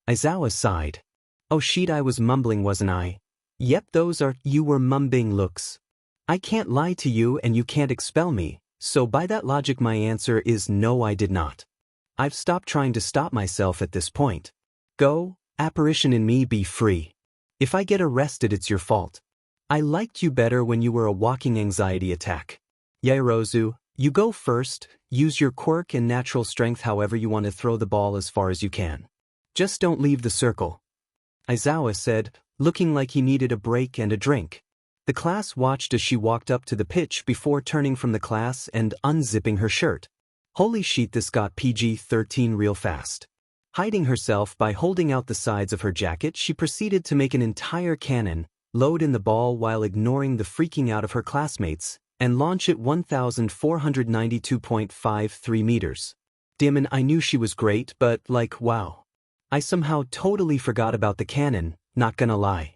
Aizawa sighed. Oh shit, I was mumbling, wasn't I? Yep, those are you were mumbling looks. I can't lie to you and you can't expel me, so by that logic my answer is no, I did not. I've stopped trying to stop myself at this point. Go, apparition in me, be free. If I get arrested, it's your fault. I liked you better when you were a walking anxiety attack. Yaoyorozu, you go first, use your quirk and natural strength however you want to throw the ball as far as you can. Just don't leave the circle. Aizawa said, looking like he needed a break and a drink. The class watched as she walked up to the pitch before turning from the class and unzipping her shirt. Holy shit, this got PG-13 real fast. Hiding herself by holding out the sides of her jacket, she proceeded to make an entire cannon, load in the ball while ignoring the freaking out of her classmates, and launch it 1,492.53 meters. Damn, I knew she was great, but like, wow. I somehow totally forgot about the cannon, not gonna lie.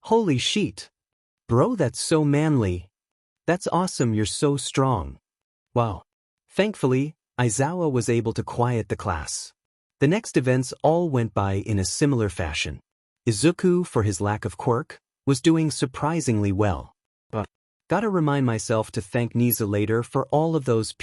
Holy shit. Bro, that's so manly. That's awesome, you're so strong. Wow. Thankfully, Aizawa was able to quiet the class. The next events all went by in a similar fashion. Izuku, for his lack of quirk, was doing surprisingly well. Gotta remind myself to thank Nizu later for all of those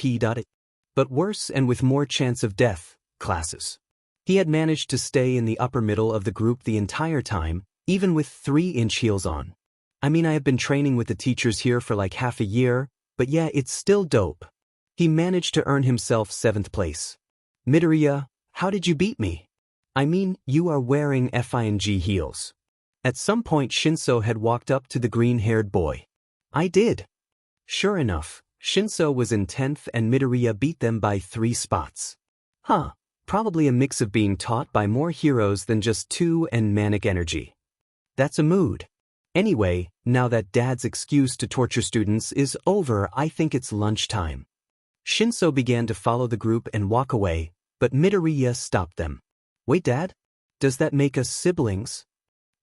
but worse and with more chance of death, classes. He had managed to stay in the upper middle of the group the entire time, even with 3-inch heels on. I mean, I have been training with the teachers here for like half a year, but yeah, it's still dope. He managed to earn himself 7th place. Midoriya, how did you beat me? I mean, you are wearing FING heels. At some point Shinso had walked up to the green-haired boy. I did. Sure enough, Shinso was in 10th and Midoriya beat them by 3 spots. Huh, probably a mix of being taught by more heroes than just 2 and manic energy. That's a mood. Anyway, now that Dad's excuse to torture students is over, I think it's lunchtime. Shinso began to follow the group and walk away, but Midoriya stopped them. Wait, Dad? Does that make us siblings?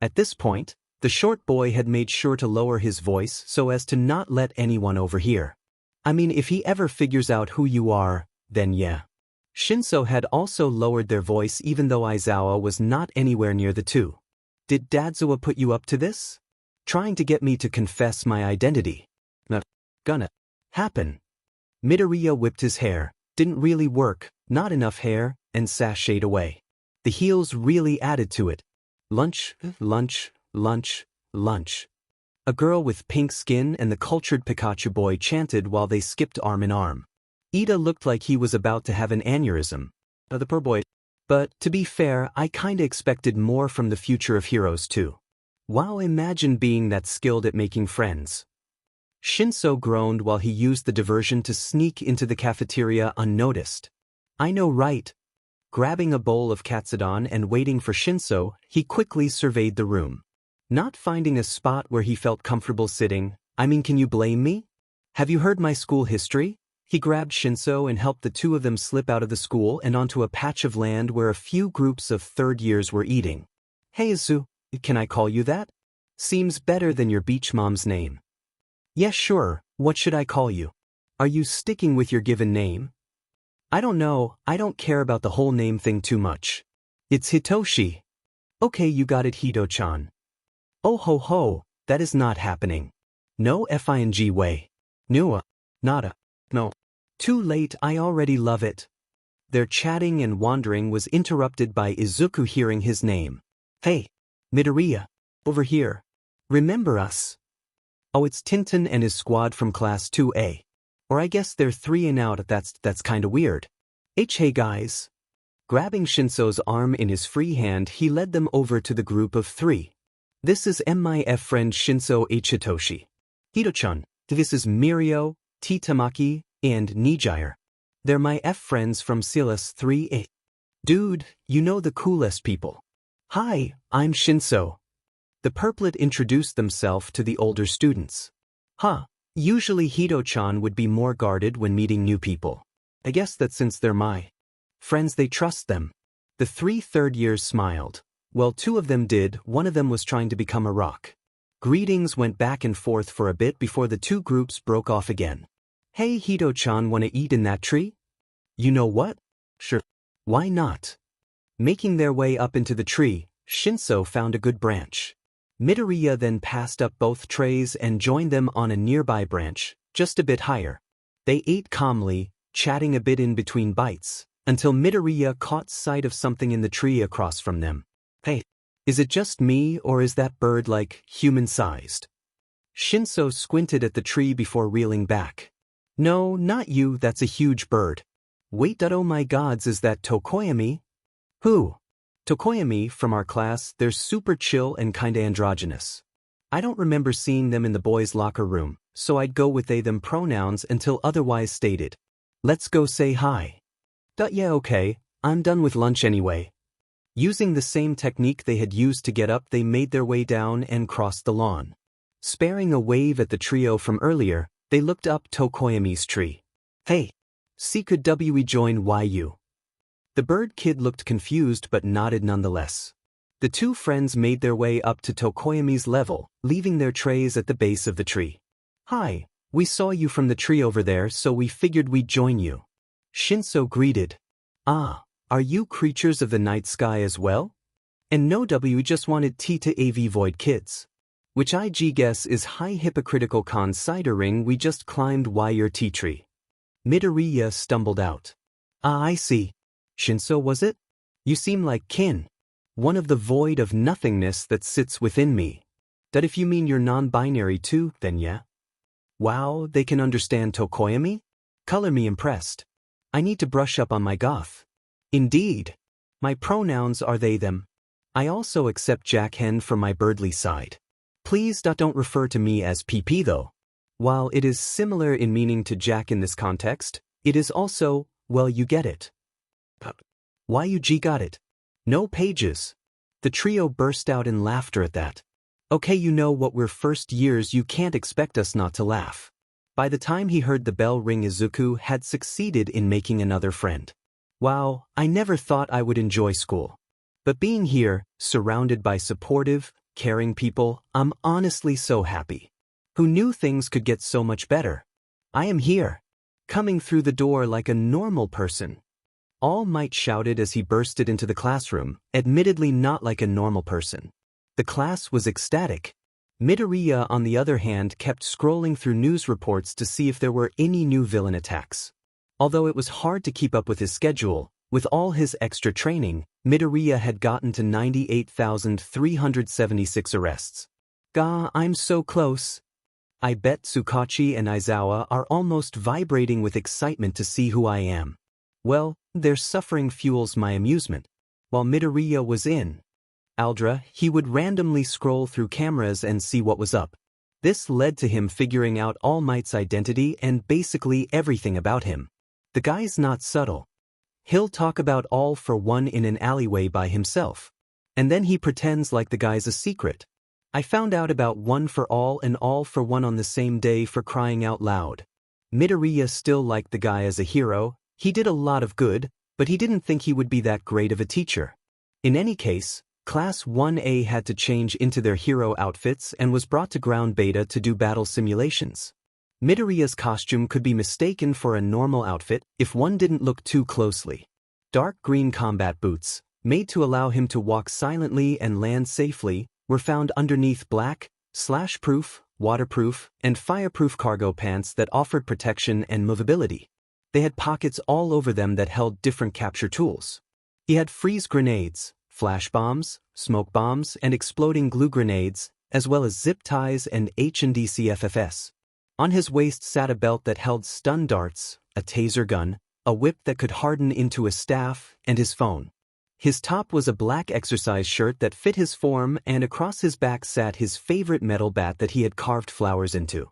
At this point, the short boy had made sure to lower his voice so as to not let anyone overhear. I mean, if he ever figures out who you are, then yeah. Shinso had also lowered their voice even though Aizawa was not anywhere near the two. Did Dadzawa put you up to this? Trying to get me to confess my identity. Not gonna happen. Midoriya whipped his hair, didn't really work, not enough hair, and sashayed away. The heels really added to it. Lunch, lunch, lunch, lunch. A girl with pink skin and the cultured Pikachu boy chanted while they skipped arm in arm. Ida looked like he was about to have an aneurysm. The poor boy. But, to be fair, I kinda expected more from the future of heroes too. Wow, imagine being that skilled at making friends. Shinso groaned while he used the diversion to sneak into the cafeteria unnoticed. I know, right? Grabbing a bowl of katsudon and waiting for Shinso, he quickly surveyed the room. Not finding a spot where he felt comfortable sitting, can you blame me? Have you heard my school history? He grabbed Shinso and helped the two of them slip out of the school and onto a patch of land where a few groups of third years were eating. Hey Izu, can I call you that? Seems better than your beach mom's name. Yes, sure, what should I call you? Are you sticking with your given name? I don't know, I don't care about the whole name thing too much. It's Hitoshi. Okay, you got it, Hito-chan. Oh ho ho, that is not happening. No FING way. Nua. Nada. No. Too late, I already love it. Their chatting and wandering was interrupted by Izuku hearing his name. Hey, Midoriya. Over here. Remember us? Oh, it's Tintin and his squad from Class 2A. Or I guess they're 3 and out, that's kinda weird. Hey guys. Grabbing Shinso's arm in his free hand, he led them over to the group of 3. This is my friend Shinso Hitoshi. Hito-chan, this is Mirio, Titamaki, and Nijire. They're my friends from Silas 3A. Dude, you know the coolest people. Hi, I'm Shinso. The purplet introduced themselves to the older students. Huh, usually Hito-chan would be more guarded when meeting new people. I guess that since they're my friends they trust them. The 3 third years smiled. Well, 2 of them did, one of them was trying to become a rock. Greetings went back and forth for a bit before the 2 groups broke off again. Hey Hito-chan, wanna eat in that tree? You know what? Sure. Why not? Making their way up into the tree, Shinso found a good branch. Midoriya then passed up both trays and joined them on a nearby branch, just a bit higher. They ate calmly, chatting a bit in between bites, until Midoriya caught sight of something in the tree across from them. Hey, is it just me or is that bird like human-sized? Shinso squinted at the tree before reeling back. No, not you, that's a huge bird. Wait, oh my gods, is that Tokoyami? Who? Tokoyami, from our class, they're super chill and kinda androgynous. I don't remember seeing them in the boys' locker room, so I'd go with they-them pronouns until otherwise stated. Let's go say hi. Yeah, okay, I'm done with lunch anyway. Using the same technique they had used to get up, they made their way down and crossed the lawn. Sparing a wave at the trio from earlier, they looked up Tokoyami's tree. Hey, could we join YU? The bird kid looked confused but nodded nonetheless. The 2 friends made their way up to Tokoyami's level, leaving their trays at the base of the tree. Hi, we saw you from the tree over there, so we figured we'd join you. Shinso greeted. Ah, are you creatures of the night sky as well? And no, we just wanted T to AV Void kids. Which I guess is high hypocritical considering we just climbed your tea tree. Midoriya stumbled out. Ah, I see. Shinso, was it? You seem like kin. One of the void of nothingness that sits within me. That if you mean you're non-binary too, then yeah. Wow, they can understand Tokoyami? Color me impressed. I need to brush up on my goth. Indeed. My pronouns are they-them. I also accept Jackhen from my birdly side. Please don't refer to me as PP though. While it is similar in meaning to Jack in this context, it is also, well, you get it. YUG got it. No pages. The trio burst out in laughter at that. Okay, you know what, we're first years, you can't expect us not to laugh. By the time he heard the bell ring, Izuku had succeeded in making another friend. Wow, I never thought I would enjoy school. But being here, surrounded by supportive, caring people, I'm honestly so happy. Who knew things could get so much better? I am here. Coming through the door like a normal person. All Might shouted as he bursted into the classroom, admittedly not like a normal person. The class was ecstatic. Midoriya, on the other hand, kept scrolling through news reports to see if there were any new villain attacks. Although it was hard to keep up with his schedule, with all his extra training, Midoriya had gotten to 98,376 arrests. Gah, I'm so close. I bet Tsukachi and Aizawa are almost vibrating with excitement to see who I am. Well, their suffering fuels my amusement. While Midoriya was in Aldra, he would randomly scroll through cameras and see what was up. This led to him figuring out All Might's identity and basically everything about him. The guy's not subtle. He'll talk about All for One in an alleyway by himself. And then he pretends like the guy's a secret. I found out about One for All and All for One on the same day, for crying out loud. Midoriya still liked the guy as a hero. He did a lot of good, but he didn't think he would be that great of a teacher. In any case, Class 1A had to change into their hero outfits and was brought to Ground Beta to do battle simulations. Midoriya's costume could be mistaken for a normal outfit if one didn't look too closely. Dark green combat boots, made to allow him to walk silently and land safely, were found underneath black, slash-proof, waterproof, and fireproof cargo pants that offered protection and movability. They had pockets all over them that held different capture tools. He had freeze grenades, flash bombs, smoke bombs, and exploding glue grenades, as well as zip ties and H&D CFFS. On his waist sat a belt that held stun darts, a taser gun, a whip that could harden into a staff, and his phone. His top was a black exercise shirt that fit his form, and across his back sat his favorite metal bat that he had carved flowers into.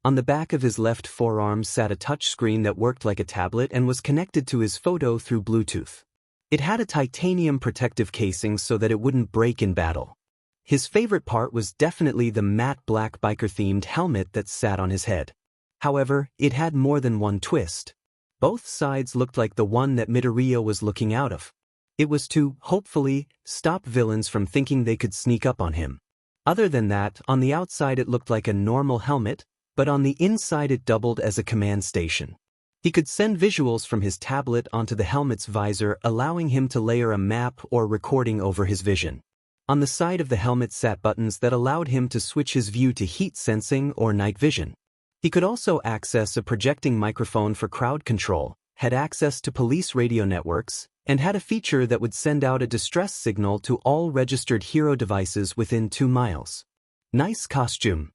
On the back of his left forearm sat a touch screen that worked like a tablet and was connected to his photo through Bluetooth. It had a titanium protective casing so that it wouldn't break in battle. His favorite part was definitely the matte black biker-themed helmet that sat on his head. However, it had more than one twist. Both sides looked like the one that Midoriya was looking out of. It was to, hopefully, stop villains from thinking they could sneak up on him. Other than that, on the outside it looked like a normal helmet, but on the inside it doubled as a command station. He could send visuals from his tablet onto the helmet's visor, allowing him to layer a map or recording over his vision. On the side of the helmet sat buttons that allowed him to switch his view to heat sensing or night vision. He could also access a projecting microphone for crowd control, had access to police radio networks, and had a feature that would send out a distress signal to all registered hero devices within 2 miles. Nice costume.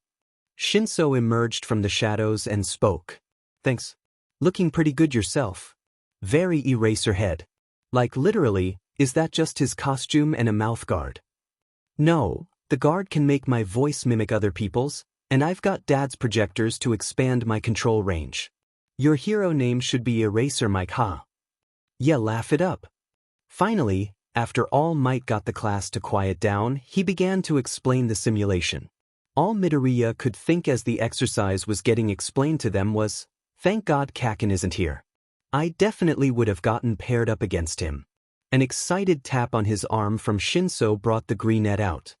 Shinso emerged from the shadows and spoke. Thanks. Looking pretty good yourself. Very Eraserhead. Like literally, is that just his costume and a mouth guard? No, the guard can make my voice mimic other people's, and I've got Dad's projectors to expand my control range. Your hero name should be Eraser Mike, huh? Yeah, laugh it up. Finally, after All Might got the class to quiet down, he began to explain the simulation. All Midoriya could think as the exercise was getting explained to them was, thank God Kakin isn't here. I definitely would have gotten paired up against him. An excited tap on his arm from Shinso brought the greenette out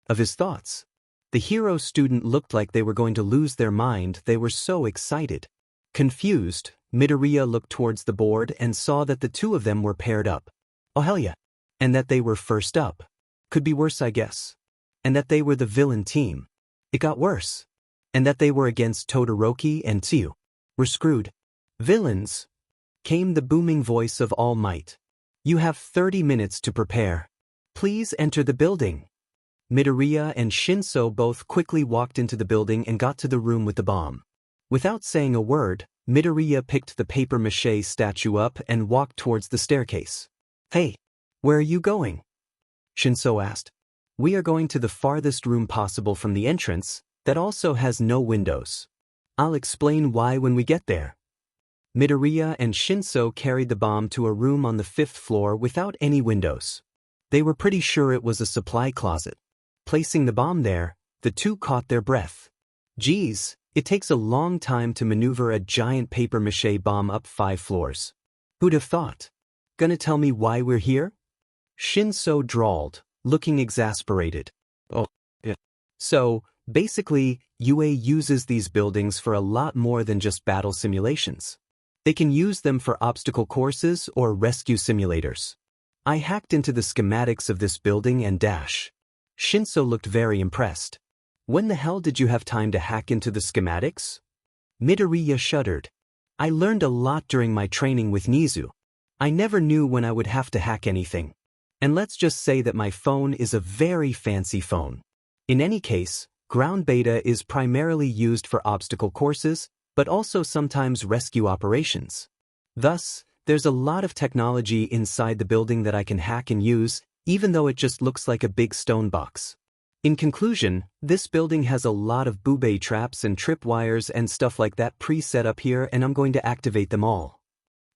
of his thoughts. The hero student looked like they were going to lose their mind, they were so excited. Confused, Midoriya looked towards the board and saw that the two of them were paired up. Oh hell yeah. And that they were first up. Could be worse, I guess. And that they were the villain team. It got worse. And that they were against Todoroki and Tsuyu. We're screwed. Villains, came the booming voice of All Might. You have 30 minutes to prepare. Please enter the building. Midoriya and Shinso both quickly walked into the building and got to the room with the bomb. Without saying a word, Midoriya picked the papier-mâché statue up and walked towards the staircase. Hey, where are you going? Shinso asked. We are going to the farthest room possible from the entrance, that also has no windows. I'll explain why when we get there. Midoriya and Shinso carried the bomb to a room on the 5th floor without any windows. They were pretty sure it was a supply closet. Placing the bomb there, the two caught their breath. Geez, it takes a long time to maneuver a giant papier-mâché bomb up 5 floors. Who'd have thought? Gonna tell me why we're here? Shinso drawled, looking exasperated. Oh, yeah. So, basically, UA uses these buildings for a lot more than just battle simulations. They can use them for obstacle courses or rescue simulators. I hacked into the schematics of this building and dash. Shinso looked very impressed. When the hell did you have time to hack into the schematics? Midoriya shuddered. I learned a lot during my training with Nizu. I never knew when I would have to hack anything. And let's just say that my phone is a very fancy phone. In any case, Ground Beta is primarily used for obstacle courses, but also sometimes rescue operations. Thus, There's a lot of technology inside the building that I can hack and use, even though it just looks like a big stone box. In conclusion, this building has a lot of booby traps and tripwires and stuff like that pre-set up here, and I'm going to activate them all.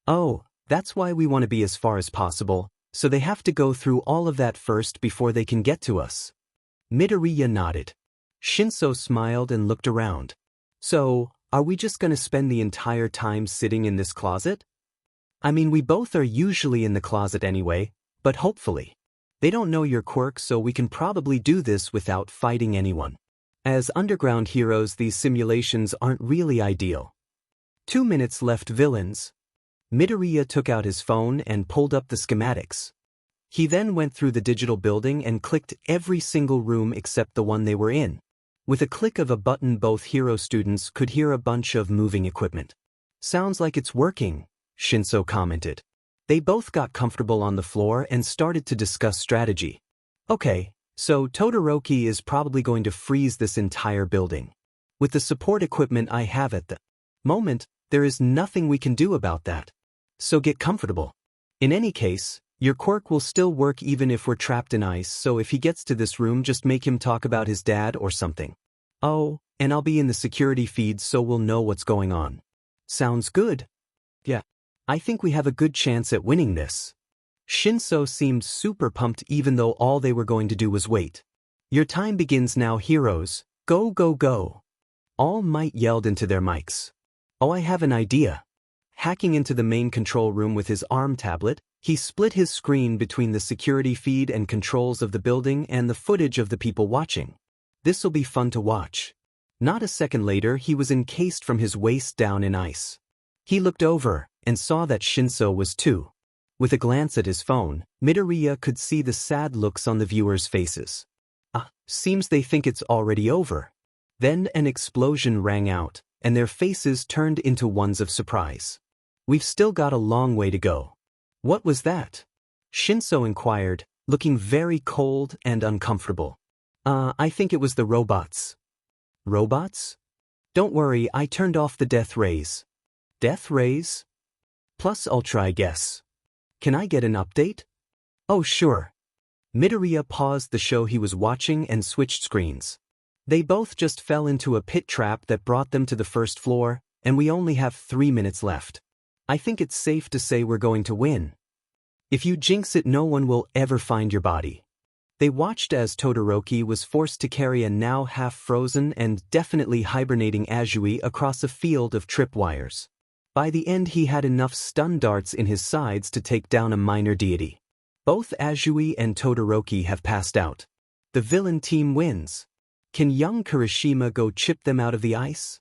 Oh, that's why we want to be as far as possible, so they have to go through all of that first before they can get to us. Midoriya nodded. Shinso smiled and looked around. So, are we just going to spend the entire time sitting in this closet? I mean, we both are usually in the closet anyway, but hopefully. They don't know your quirk, so we can probably do this without fighting anyone. As underground heroes, these simulations aren't really ideal. 2 minutes left. Villains. Midoriya took out his phone and pulled up the schematics. He then went through the digital building and clicked every single room except the one they were in. With a click of a button, both hero students could hear a bunch of moving equipment. Sounds like it's working, Shinso commented. They both got comfortable on the floor and started to discuss strategy. Okay, so Todoroki is probably going to freeze this entire building. With the support equipment I have at the moment, there is nothing we can do about that. So get comfortable. In any case, your quirk will still work even if we're trapped in ice, so if he gets to this room, just make him talk about his dad or something. Oh, and I'll be in the security feed so we'll know what's going on. Sounds good. Yeah. I think we have a good chance at winning this. Shinso seemed super pumped even though all they were going to do was wait. Your time begins now, heroes. Go, go, go. All Might yelled into their mics. Oh, I have an idea. Hacking into the main control room with his ARM tablet, he split his screen between the security feed and controls of the building and the footage of the people watching. This'll be fun to watch. Not a second later, he was encased from his waist down in ice. He looked over and saw that Shinso was too. With a glance at his phone, Midoriya could see the sad looks on the viewers' faces. Seems they think it's already over. Then an explosion rang out, and their faces turned into ones of surprise. We've still got a long way to go. What was that? Shinso inquired, looking very cold and uncomfortable. I think it was the robots. Robots? Don't worry, I turned off the death rays. Death rays? Plus ultra, I guess. Can I get an update? Oh, sure. Midoriya paused the show he was watching and switched screens. They both just fell into a pit trap that brought them to the first floor, and we only have 3 minutes left. I think it's safe to say we're going to win. If you jinx it, no one will ever find your body. They watched as Todoroki was forced to carry a now half-frozen and definitely hibernating Azui across a field of tripwires. By the end, he had enough stun darts in his sides to take down a minor deity. Both Azui and Todoroki have passed out. The villain team wins. Can young Kirishima go chip them out of the ice?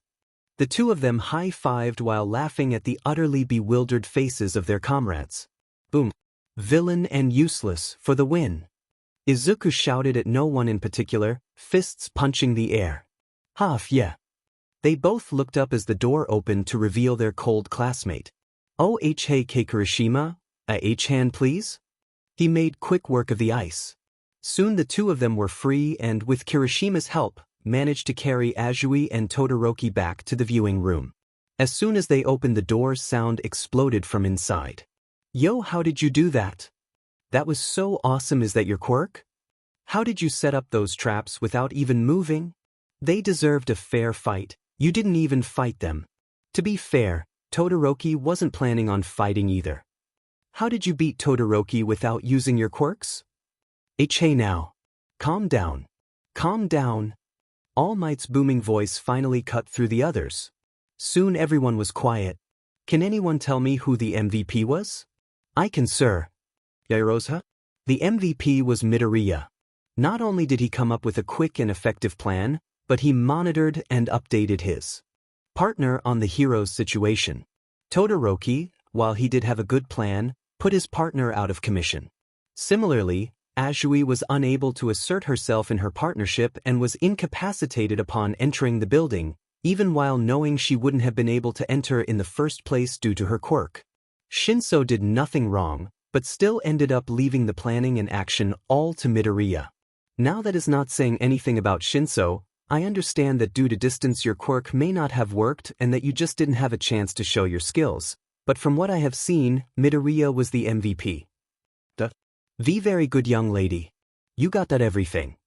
The two of them high-fived while laughing at the utterly bewildered faces of their comrades. Boom. Villain and useless for the win. Izuku shouted at no one in particular, fists punching the air. Yeah. They both looked up as the door opened to reveal their cold classmate. Oh, hey Kirishima, a H-hand please? He made quick work of the ice. Soon the two of them were free and, with Kirishima's help, managed to carry Azui and Todoroki back to the viewing room. As soon as they opened the door, sound exploded from inside. Yo, how did you do that? That was so awesome. Is that your quirk? How did you set up those traps without even moving? They deserved a fair fight. You didn't even fight them. To be fair, Todoroki wasn't planning on fighting either. How did you beat Todoroki without using your quirks? Hey now. Calm down. Calm down. All Might's booming voice finally cut through the others. Soon everyone was quiet. Can anyone tell me who the MVP was? I can, sir. Yairosa? The MVP was Midoriya. Not only did he come up with a quick and effective plan, but he monitored and updated his partner on the hero's situation. Todoroki, while he did have a good plan, put his partner out of commission. Similarly, Azui was unable to assert herself in her partnership and was incapacitated upon entering the building, even while knowing she wouldn't have been able to enter in the first place due to her quirk. Shinso did nothing wrong, but still ended up leaving the planning and action all to Midoriya. Now that is not saying anything about Shinso. I understand that due to distance your quirk may not have worked and that you just didn't have a chance to show your skills. But from what I have seen, Midoriya was the MVP. The very good young lady. You got that everything.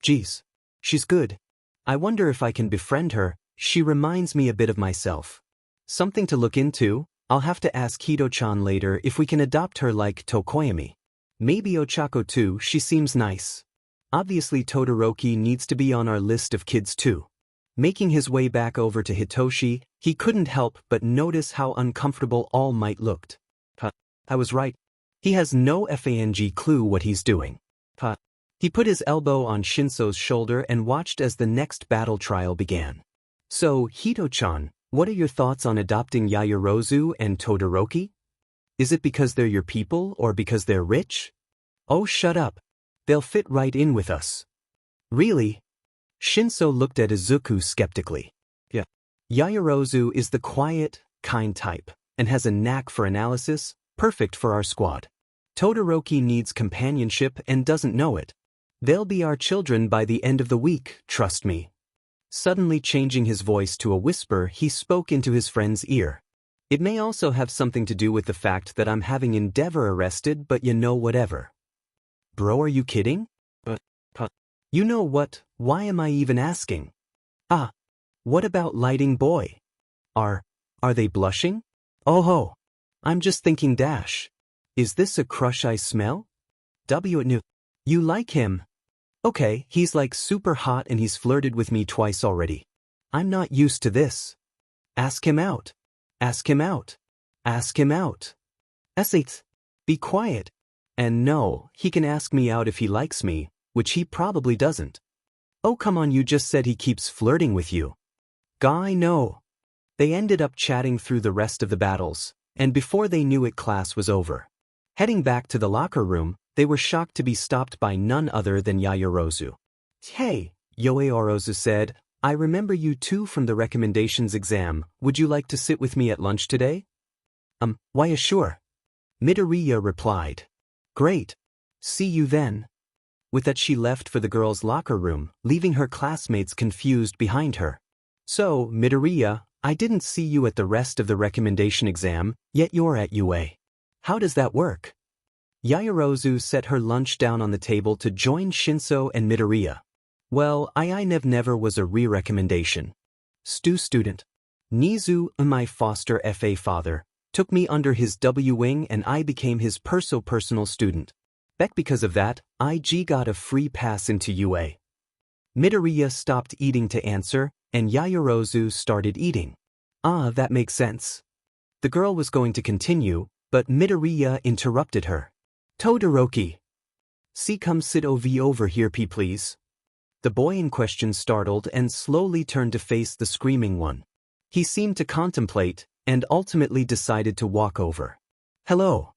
Geez. She's good. I wonder if I can befriend her. She reminds me a bit of myself. Something to look into. I'll have to ask Hito-chan later if we can adopt her like Tokoyami. Maybe Ochako too, she seems nice. Obviously Todoroki needs to be on our list of kids too. Making his way back over to Hitoshi, he couldn't help but notice how uncomfortable All Might looked. I was right. He has no FANG clue what he's doing. He put his elbow on Shinso's shoulder and watched as the next battle trial began. So, Hito-chan, what are your thoughts on adopting Yaoyorozu and Todoroki? Is it because they're your people or because they're rich? Oh, shut up. They'll fit right in with us. Really? Shinso looked at Izuku skeptically. Yeah. Yaoyorozu is the quiet, kind type, and has a knack for analysis, perfect for our squad. Todoroki needs companionship and doesn't know it. They'll be our children by the end of the week, trust me. Suddenly changing his voice to a whisper, he spoke into his friend's ear. It may also have something to do with the fact that I'm having Endeavor arrested, but you know whatever. Bro, are you kidding? You know what, why am I even asking? What about Lighting Boy? Are they blushing? Oh ho. I'm just thinking dash. Is this a crush I smell? You like him? Okay, he's like super hot and he's flirted with me twice already. I'm not used to this. Ask him out. Ask him out. Ask him out. S8. Be quiet. And no, he can ask me out if he likes me, which he probably doesn't. Oh come on, you just said he keeps flirting with you. Guy, no. They ended up chatting through the rest of the battles, and before they knew it class was over. Heading back to the locker room, they were shocked to be stopped by none other than Yaoyorozu. Hey, Yaoyorozu said, I remember you two from the recommendations exam. Would you like to sit with me at lunch today? Why sure. Midoriya replied. Great. See you then. With that she left for the girls' locker room, leaving her classmates confused behind her. So, Midoriya, I didn't see you at the rest of the recommendation exam, yet you're at UA. How does that work? Yaoyorozu set her lunch down on the table to join Shinso and Midoriya. Well, I never was a re-recommendation. Student. Nizu, my foster FA father, took me under his W wing and I became his personal student. Beck because of that, IG got a free pass into UA. Midoriya stopped eating to answer, and Yaoyorozu started eating. That makes sense. The girl was going to continue, but Midoriya interrupted her. Todoroki. Come sit over here please. The boy in question startled and slowly turned to face the screaming one. He seemed to contemplate, and ultimately decided to walk over. Hello.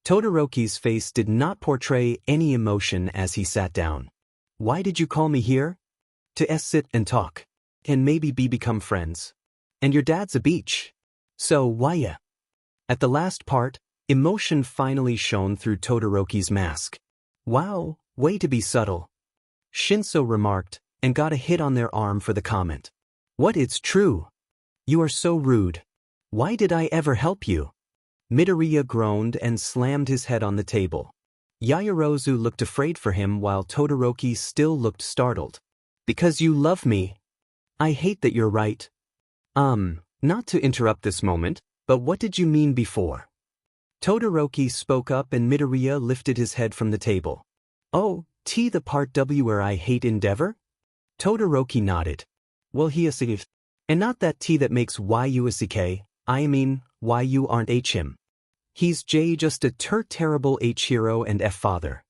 Todoroki's face did not portray any emotion as he sat down. Why did you call me here? To sit and talk. And maybe become friends. And your dad's a beach. So why ya? At the last part, emotion finally shone through Todoroki's mask. Wow, way to be subtle. Shinso remarked, and got a hit on their arm for the comment. What, it's true. You are so rude. Why did I ever help you? Midoriya groaned and slammed his head on the table. Yaoyorozu looked afraid for him while Todoroki still looked startled. Because you love me. I hate that you're right. Not to interrupt this moment, but what did you mean before? Todoroki spoke up and Midoriya lifted his head from the table. Oh, the part W where I hate Endeavor? Todoroki nodded. Well, he is, and not that that makes you a I mean, why you aren't him. He's just a terrible hero and father.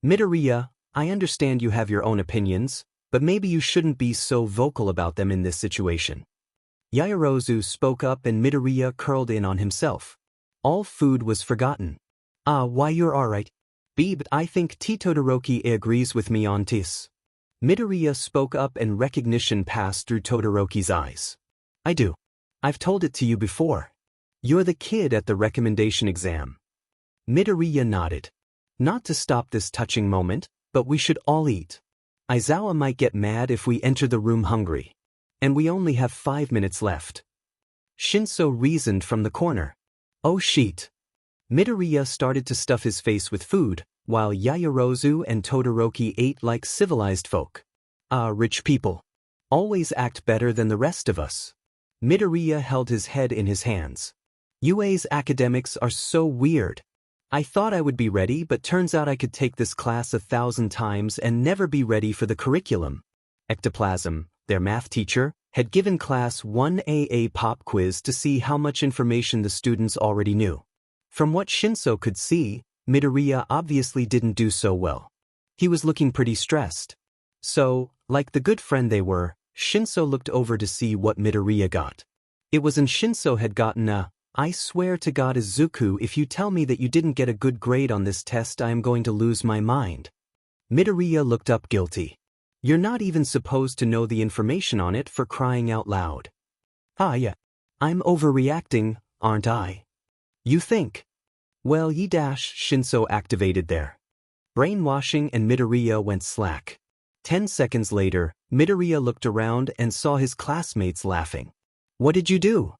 Midoriya, I understand you have your own opinions, but maybe you shouldn't be so vocal about them in this situation. Yaoyorozu spoke up and Midoriya curled in on himself. All food was forgotten. Why you're alright. But I think Todoroki agrees with me on this. Midoriya spoke up and recognition passed through Todoroki's eyes. I do. I've told it to you before. You're the kid at the recommendation exam. Midoriya nodded. Not to stop this touching moment, but we should all eat. Aizawa might get mad if we enter the room hungry. And we only have 5 minutes left. Shinso reasoned from the corner. Oh sheet. Midoriya started to stuff his face with food, while Yaoyorozu and Todoroki ate like civilized folk. Ah, rich people. Always act better than the rest of us. Midoriya held his head in his hands. UA's academics are so weird. I thought I would be ready, but turns out I could take this class 1,000 times and never be ready for the curriculum. Ectoplasm, their math teacher, had given class 1A a pop quiz to see how much information the students already knew. From what Shinso could see, Midoriya obviously didn't do so well. He was looking pretty stressed. So, like the good friend they were, Shinso looked over to see what Midoriya got. It wasn't Shinso had gotten a, "I swear to God Izuku, if you tell me that you didn't get a good grade on this test I am going to lose my mind." Midoriya looked up guilty. You're not even supposed to know the information on it, for crying out loud. Ah yeah. I'm overreacting, aren't I? You think? Well Shinso activated there. Brainwashing, and Midoriya went slack. 10 seconds later, Midoriya looked around and saw his classmates laughing. What did you do?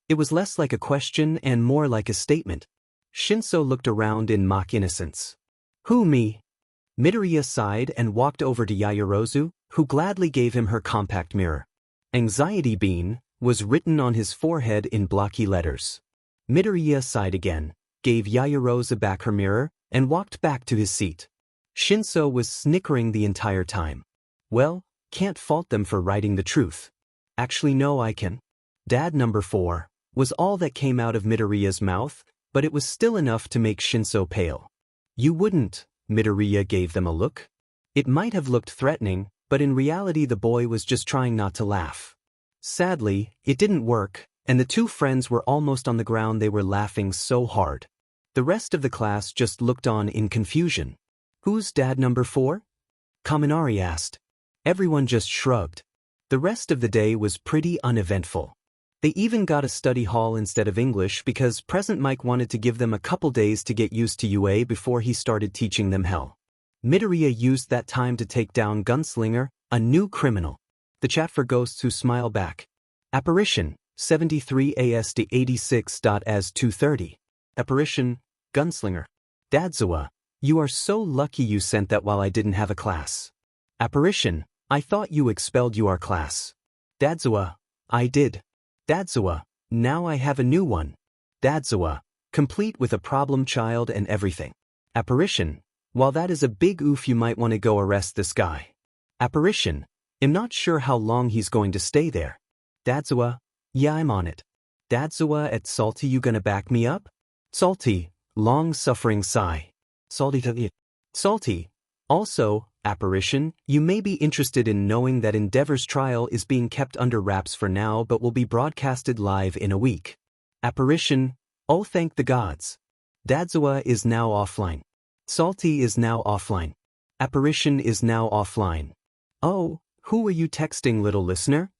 It was less like a question and more like a statement. Shinso looked around in mock innocence. Who, me? Midoriya sighed and walked over to Yaoyorozu, who gladly gave him her compact mirror. Anxiety Bean was written on his forehead in blocky letters. Midoriya sighed again, gave Yaoyorozu back her mirror, and walked back to his seat. Shinso was snickering the entire time. Well, can't fault them for writing the truth. Actually no, I can. Dad number 4, was all that came out of Midoriya's mouth, but it was still enough to make Shinso pale. You wouldn't. Midoriya gave them a look. It might have looked threatening, but in reality the boy was just trying not to laugh. Sadly, it didn't work, and the two friends were almost on the ground, they were laughing so hard. The rest of the class just looked on in confusion. Who's dad number 4? Kaminari asked. Everyone just shrugged. The rest of the day was pretty uneventful. They even got a study hall instead of English because Present Mike wanted to give them a couple days to get used to UA before he started teaching them hell. Midoriya used that time to take down Gunslinger, a new criminal. The chat for ghosts who smile back. Apparition, 73 ASD 86.as 230. Apparition, Gunslinger. Dadzawa, you are so lucky you sent that while I didn't have a class. Apparition, I thought you expelled your class. Dadzawa, I did. Dadzawa, now I have a new one. Dadzawa, complete with a problem child and everything. Apparition, while that is a big oof, you might want to go arrest this guy. Apparition, I'm not sure how long he's going to stay there. Dadzawa, yeah, I'm on it. Dadzawa at Salty, you gonna back me up? Salty, long-suffering sigh. Salty, also, Apparition, you may be interested in knowing that Endeavor's trial is being kept under wraps for now but will be broadcasted live in a week. Apparition, oh thank the gods. Dadzawa is now offline. Salty is now offline. Apparition is now offline. Oh, who are you texting, little listener?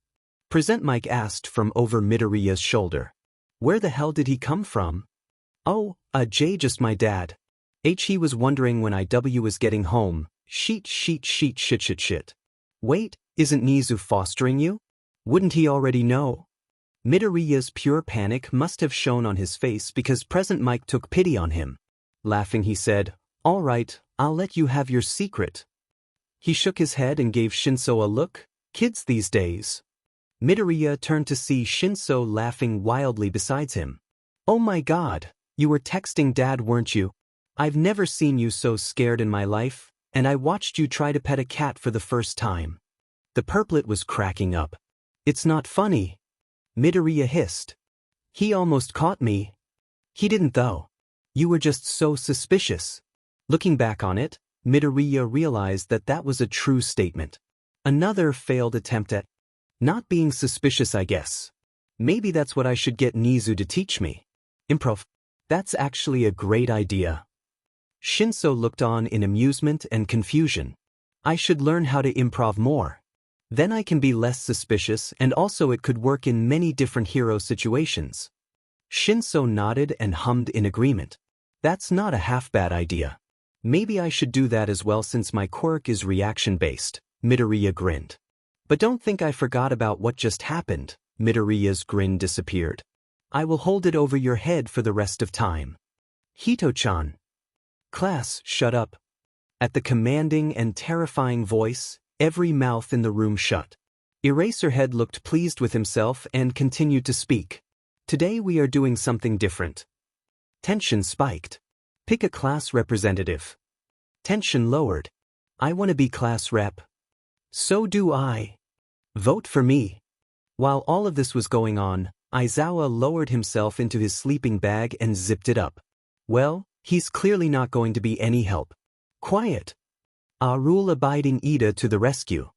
Present Mike asked from over Midoriya's shoulder. Where the hell did he come from? Oh, Jay, just my dad. He was wondering when IW was getting home. Shit. Wait, isn't Nizu fostering you? Wouldn't he already know? Midoriya's pure panic must have shown on his face because Present Mike took pity on him. Laughing, he said, all right, I'll let you have your secret. He shook his head and gave Shinso a look. Kids these days. Midoriya turned to see Shinso laughing wildly beside him. Oh my god, you were texting Dad, weren't you? I've never seen you so scared in my life, and I watched you try to pet a cat for the first time. The purplet was cracking up. It's not funny. Midoriya hissed. He almost caught me. He didn't though. You were just so suspicious. Looking back on it, Midoriya realized that that was a true statement. Another failed attempt at not being suspicious, I guess. Maybe that's what I should get Nizu to teach me. Improv. That's actually a great idea. Shinso looked on in amusement and confusion. I should learn how to improv more. Then I can be less suspicious, and also it could work in many different hero situations. Shinso nodded and hummed in agreement. That's not a half-bad idea. Maybe I should do that as well since my quirk is reaction-based. Midoriya grinned. But don't think I forgot about what just happened. Midoriya's grin disappeared. I will hold it over your head for the rest of time. Hito-chan. Class, shut up. At the commanding and terrifying voice, every mouth in the room shut. Eraserhead looked pleased with himself and continued to speak. Today we are doing something different. Tension spiked. Pick a class representative. Tension lowered. I want to be class rep. So do I. Vote for me. While all of this was going on, Aizawa lowered himself into his sleeping bag and zipped it up. Well, he's clearly not going to be any help. Quiet. Rule-abiding Ida to the rescue.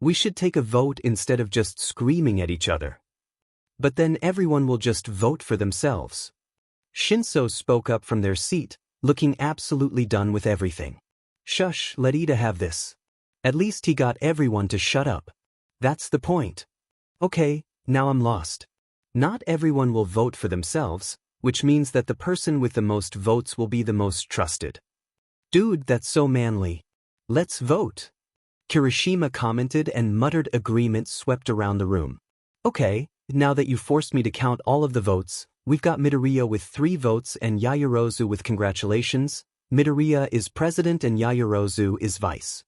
We should take a vote instead of just screaming at each other. But then everyone will just vote for themselves. Shinso spoke up from their seat, looking absolutely done with everything. Shush, let Ida have this. At least he got everyone to shut up. That's the point. Okay, now I'm lost. Not everyone will vote for themselves, which means that the person with the most votes will be the most trusted. Dude, that's so manly. Let's vote. Kirishima commented and muttered agreement swept around the room. Okay, now that you forced me to count all of the votes, we've got Midoriya with 3 votes and Yaoyorozu with congratulations. Midoriya is president and Yaoyorozu is vice.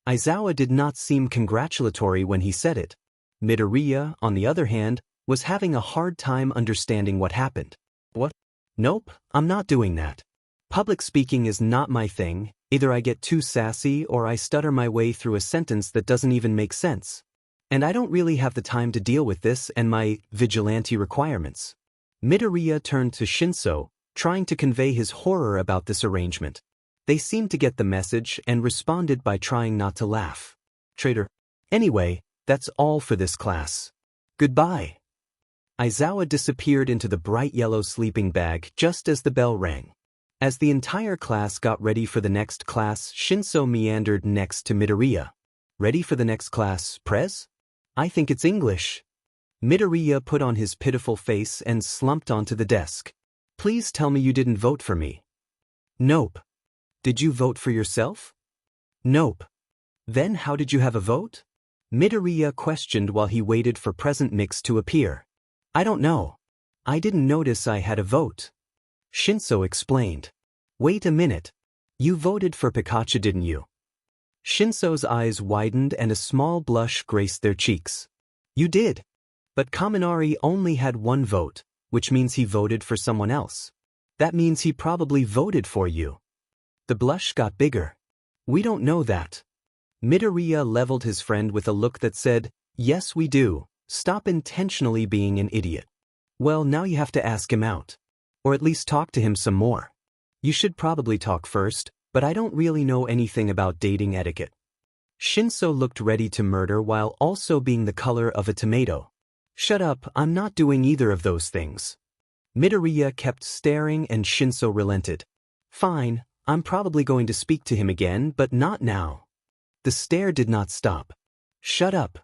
Aizawa did not seem congratulatory when he said it. Midoriya, on the other hand, was having a hard time understanding what happened. What? Nope, I'm not doing that. Public speaking is not my thing. Either I get too sassy or I stutter my way through a sentence that doesn't even make sense. And I don't really have the time to deal with this and my vigilante requirements. Midoriya turned to Shinso, trying to convey his horror about this arrangement. They seemed to get the message and responded by trying not to laugh. Traitor. Anyway, that's all for this class. Goodbye. Aizawa disappeared into the bright yellow sleeping bag just as the bell rang. As the entire class got ready for the next class, Shinso meandered next to Midoriya. Ready for the next class, Prez? I think it's English. Midoriya put on his pitiful face and slumped onto the desk. Please tell me you didn't vote for me. Nope. Did you vote for yourself? Nope. Then how did you have a vote? Midoriya questioned while he waited for Present Mix to appear. I don't know. I didn't notice I had a vote. Shinso explained. Wait a minute. You voted for Pikachu, didn't you? Shinso's eyes widened and a small blush graced their cheeks. You did. But Kaminari only had 1 vote, which means he voted for someone else. That means he probably voted for you. The blush got bigger. We don't know that. Midoriya leveled his friend with a look that said, yes we do, stop intentionally being an idiot. Well, now you have to ask him out. Or at least talk to him some more. You should probably talk first, but I don't really know anything about dating etiquette. Shinso looked ready to murder while also being the color of a tomato. Shut up, I'm not doing either of those things. Midoriya kept staring and Shinso relented. Fine, I'm probably going to speak to him again, but not now. The stare did not stop. Shut up.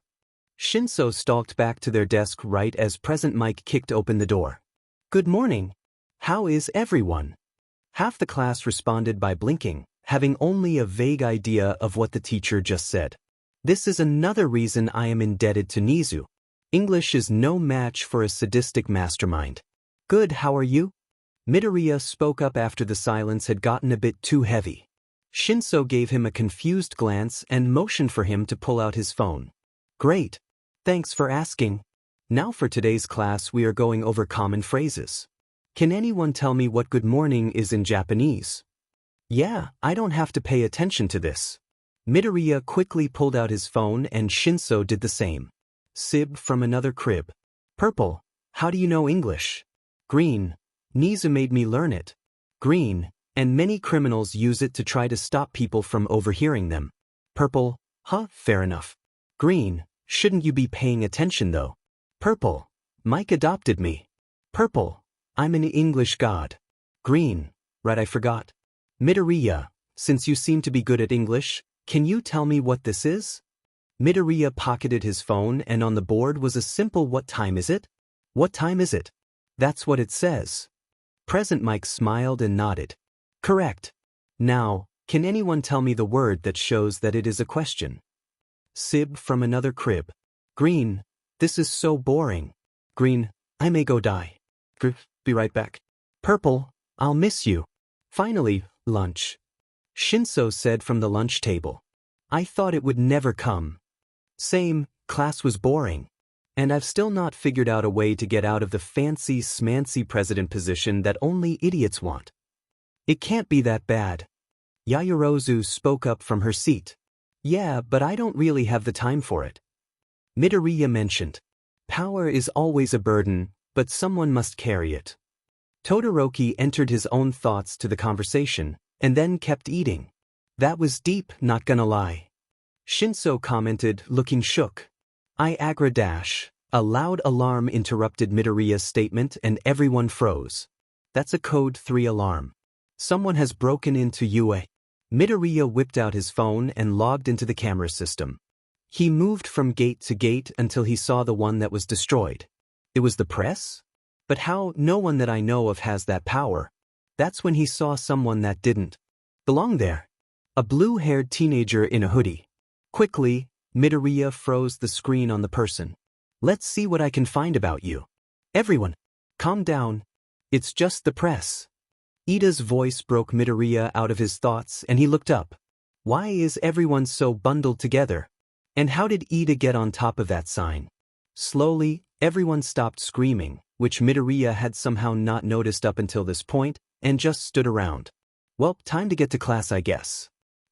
Shinso stalked back to their desk right as Present Mike kicked open the door. Good morning. How is everyone? Half the class responded by blinking, having only a vague idea of what the teacher just said. This is another reason I am indebted to Nizu. English is no match for a sadistic mastermind. Good, how are you? Midoriya spoke up after the silence had gotten a bit too heavy. Shinso gave him a confused glance and motioned for him to pull out his phone. Great. Thanks for asking. Now for today's class we are going over common phrases. Can anyone tell me what good morning is in Japanese? Yeah, I don't have to pay attention to this. Midoriya quickly pulled out his phone and Shinso did the same. Sib from another crib. Purple. How do you know English? Green. Nizu made me learn it. Green. And many criminals use it to try to stop people from overhearing them. Purple. Huh, fair enough. Green. Shouldn't you be paying attention though? Purple. Mike adopted me. Purple. I'm an English god. Green. Right, I forgot. Midoriya, since you seem to be good at English, can you tell me what this is? Midoriya pocketed his phone and on the board was a simple what time is it? What time is it? That's what it says. Present Mike smiled and nodded. Correct. Now, can anyone tell me the word that shows that it is a question? Sib from another crib. Green. This is so boring. Green. I may go die. Be right back. Purple, I'll miss you. Finally, lunch. Shinso said from the lunch table. I thought it would never come. Same, class was boring. And I've still not figured out a way to get out of the fancy smancy president position that only idiots want. It can't be that bad. Yayorozu spoke up from her seat. Yeah, but I don't really have the time for it. Midoriya mentioned. Power is always a burden, but someone must carry it. Todoroki entered his own thoughts to the conversation, and then kept eating. That was deep, not gonna lie. Shinso commented, looking shook. I-agra-dash. A loud alarm interrupted Midoriya's statement and everyone froze. That's a code 3 alarm. Someone has broken into UA. Midoriya whipped out his phone and logged into the camera system. He moved from gate to gate until he saw the one that was destroyed. It was the press? But how? No one that I know of has that power. That's when he saw someone that didn't belong there. A blue-haired teenager in a hoodie. Quickly, Midoriya froze the screen on the person. Let's see what I can find about you. Everyone, calm down. It's just the press. Ida's voice broke Midoriya out of his thoughts and he looked up. Why is everyone so bundled together? And how did Ida get on top of that sign? Slowly, everyone stopped screaming, which Midoriya had somehow not noticed up until this point, and just stood around. Well, time to get to class, I guess.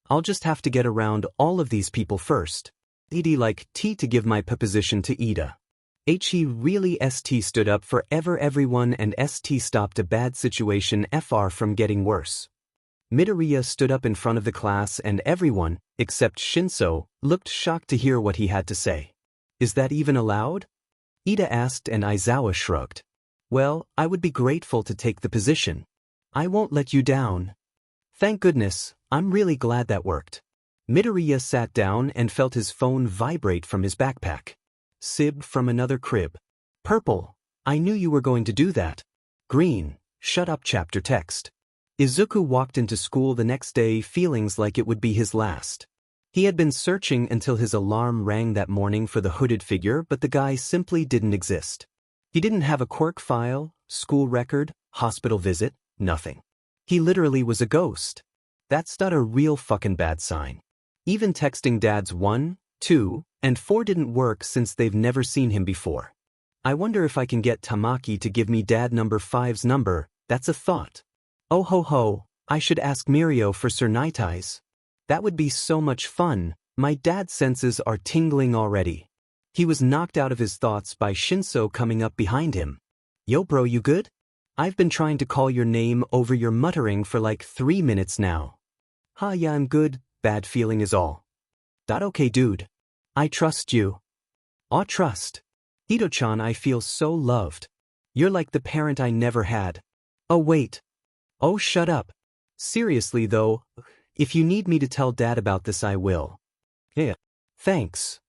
I'll just have to get around all of these people first. Ida like T to give my position to Ida. He really ST stood up for everyone and ST stopped a bad situation FR from getting worse. Midoriya stood up in front of the class and everyone, except Shinso, looked shocked to hear what he had to say. Is that even allowed? Ida asked and Aizawa shrugged. Well, I would be grateful to take the position. I won't let you down. Thank goodness, I'm really glad that worked. Midoriya sat down and felt his phone vibrate from his backpack. Sib from another crib. Purple, I knew you were going to do that. Green, shut up chapter text. Izuku walked into school the next day feelings like it would be his last. He had been searching until his alarm rang that morning for the hooded figure, but the guy simply didn't exist. He didn't have a quirk file, school record, hospital visit, nothing. He literally was a ghost. That's not a real fucking bad sign. Even texting dads 1, 2, and 4 didn't work since they've never seen him before. I wonder if I can get Tamaki to give me dad number 5's number, that's a thought. Oh ho ho, I should ask Mirio for Sir Night Eyes. That would be so much fun, my dad's senses are tingling already. He was knocked out of his thoughts by Shinso coming up behind him. Yo bro, you good? I've been trying to call your name over your muttering for like 3 minutes now. Yeah, I'm good, bad feeling is all. Okay dude. I trust you. Aw trust. Hito-chan, I feel so loved. You're like the parent I never had. Oh wait. Oh shut up. Seriously though, if you need me to tell dad about this I will. Yeah. Thanks.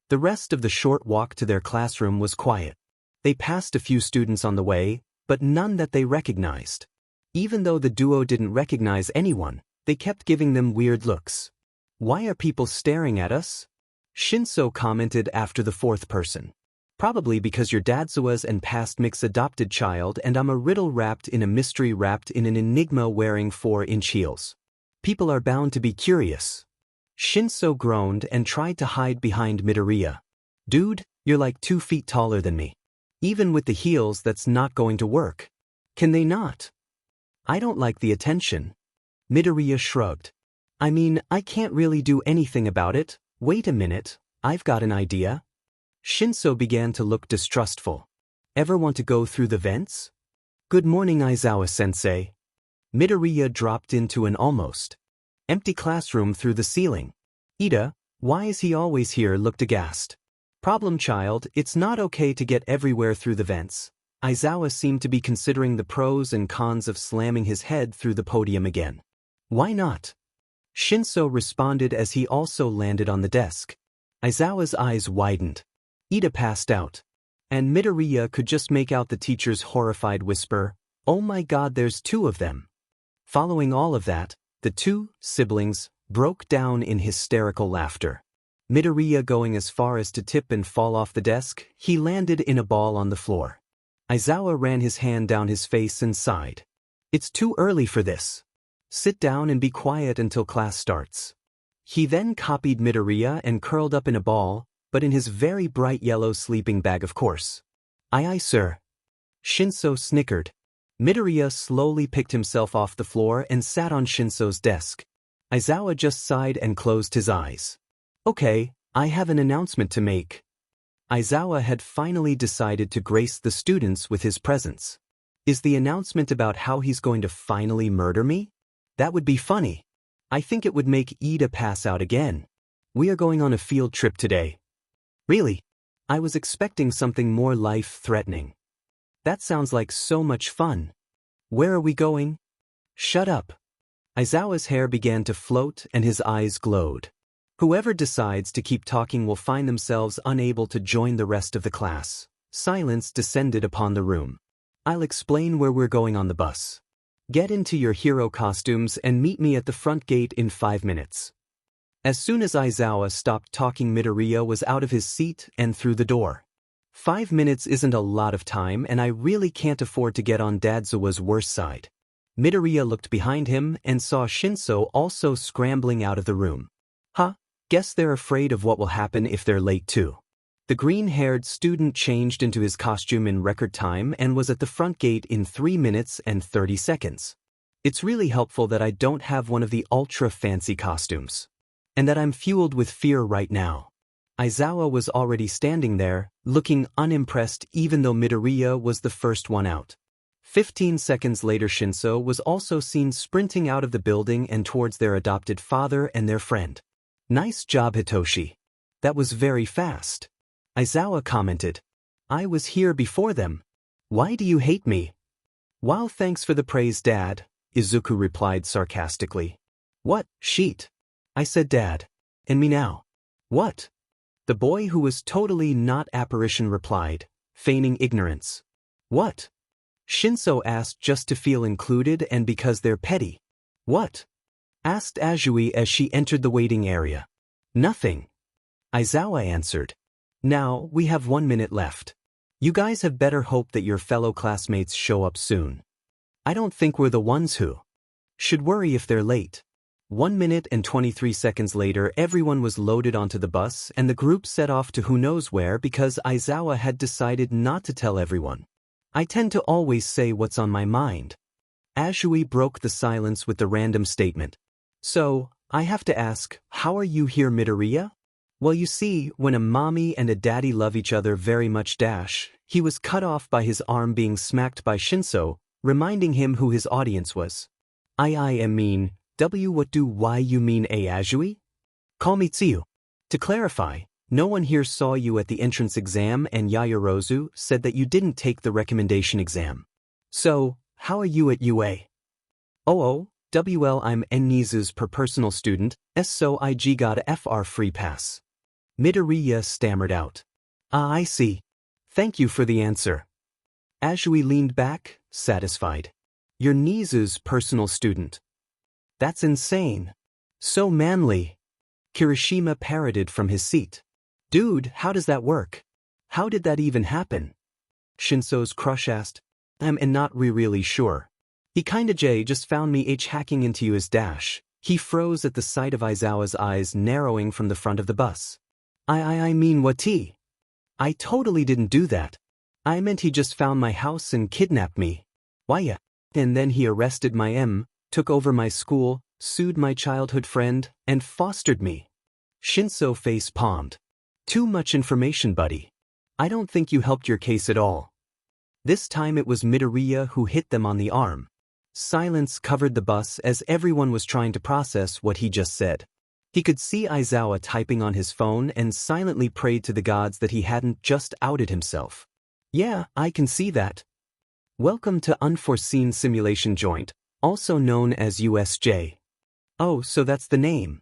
The rest of the short walk to their classroom was quiet. They passed a few students on the way, but none that they recognized. Even though the duo didn't recognize anyone, they kept giving them weird looks. Why are people staring at us? Shinso commented after the fourth person. Probably because you're Dadzua's and past mix adopted child and I'm a riddle wrapped in a mystery wrapped in an enigma wearing 4-inch heels. People are bound to be curious. Shinso groaned and tried to hide behind Midoriya. Dude, you're like 2 feet taller than me. Even with the heels that's not going to work. Can they not? I don't like the attention. Midoriya shrugged. I mean, I can't really do anything about it. Wait a minute, I've got an idea. Shinso began to look distrustful. Ever want to go through the vents? Good morning, Aizawa-sensei. Midoriya dropped into an almost empty classroom through the ceiling. Ida, why is he always here? Looked aghast. Problem child, it's not okay to get everywhere through the vents. Aizawa seemed to be considering the pros and cons of slamming his head through the podium again. Why not? Shinso responded as he also landed on the desk. Aizawa's eyes widened. Ida passed out. And Midoriya could just make out the teacher's horrified whisper, "Oh my god, there's 2 of them." Following all of that, the 2 siblings broke down in hysterical laughter. Midoriya going as far as to tip and fall off the desk, he landed in a ball on the floor. Aizawa ran his hand down his face and sighed. It's too early for this. Sit down and be quiet until class starts. He then copied Midoriya and curled up in a ball, but in his very bright yellow sleeping bag, of course. Aye aye, sir. Shinso snickered. Midoriya slowly picked himself off the floor and sat on Shinso's desk. Aizawa just sighed and closed his eyes. Okay, I have an announcement to make. Aizawa had finally decided to grace the students with his presence. Is the announcement about how he's going to finally murder me? That would be funny. I think it would make Ida pass out again. We are going on a field trip today. Really? I was expecting something more life-threatening. That sounds like so much fun. Where are we going? Shut up. Aizawa's hair began to float and his eyes glowed. Whoever decides to keep talking will find themselves unable to join the rest of the class. Silence descended upon the room. I'll explain where we're going on the bus. Get into your hero costumes and meet me at the front gate in 5 minutes. As soon as Aizawa stopped talking, Midoriya was out of his seat and through the door. 5 minutes isn't a lot of time, and I really can't afford to get on Dadzawa's worse side. Midoriya looked behind him and saw Shinso also scrambling out of the room. Huh? Guess they're afraid of what will happen if they're late too. The green-haired student changed into his costume in record time and was at the front gate in 3 minutes and 30 seconds. It's really helpful that I don't have one of the ultra-fancy costumes. And that I'm fueled with fear right now. Aizawa was already standing there, looking unimpressed even though Midoriya was the first one out. 15 seconds later, Shinso was also seen sprinting out of the building and towards their adopted father and their friend. Nice job, Hitoshi. That was very fast. Aizawa commented. I was here before them. Why do you hate me? Wow, thanks for the praise, Dad, Izuku replied sarcastically. What, sheet? I said Dad. And me now. What? The boy who was totally not apparition replied, feigning ignorance. What? Shinso asked just to feel included and because they're petty. What? Asked Azui as she entered the waiting area. Nothing. Aizawa answered. Now, we have 1 minute left. You guys have better hope that your fellow classmates show up soon. I don't think we're the ones who should worry if they're late. 1 minute and 23 seconds later, everyone was loaded onto the bus and the group set off to who knows where because Aizawa had decided not to tell everyone. I tend to always say what's on my mind. Azui broke the silence with the random statement. So, I have to ask, how are you here, Midoriya? Well, you see, when a mommy and a daddy love each other very much he was cut off by his arm being smacked by Shinso, reminding him who his audience was. I am mean, what do why you mean Azui? Call me Tsuyu. To clarify, no one here saw you at the entrance exam and Yayarozu said that you didn't take the recommendation exam. So, how are you at UA? I'm Nizu's per personal student, so I got a FR free pass. Midoriya stammered out. I see. Thank you for the answer. Azui leaned back, satisfied. You're Nizu's personal student. That's insane. So manly. Kirishima parroted from his seat. Dude, how does that work? How did that even happen? Shinso's crush asked. I'm not really sure. He kinda just found me hacking into you as dash. He froze at the sight of Aizawa's eyes narrowing from the front of the bus. I mean what I totally didn't do that. I meant he just found my house and kidnapped me. Why ya? And then he arrested my took over my school, sued my childhood friend, and fostered me. Shinso face palmed. Too much information, buddy. I don't think you helped your case at all. This time it was Midoriya who hit them on the arm. Silence covered the bus as everyone was trying to process what he just said. He could see Aizawa typing on his phone and silently prayed to the gods that he hadn't just outed himself. Yeah, I can see that. Welcome to Unforeseen Simulation Joint, also known as USJ. Oh, so that's the name.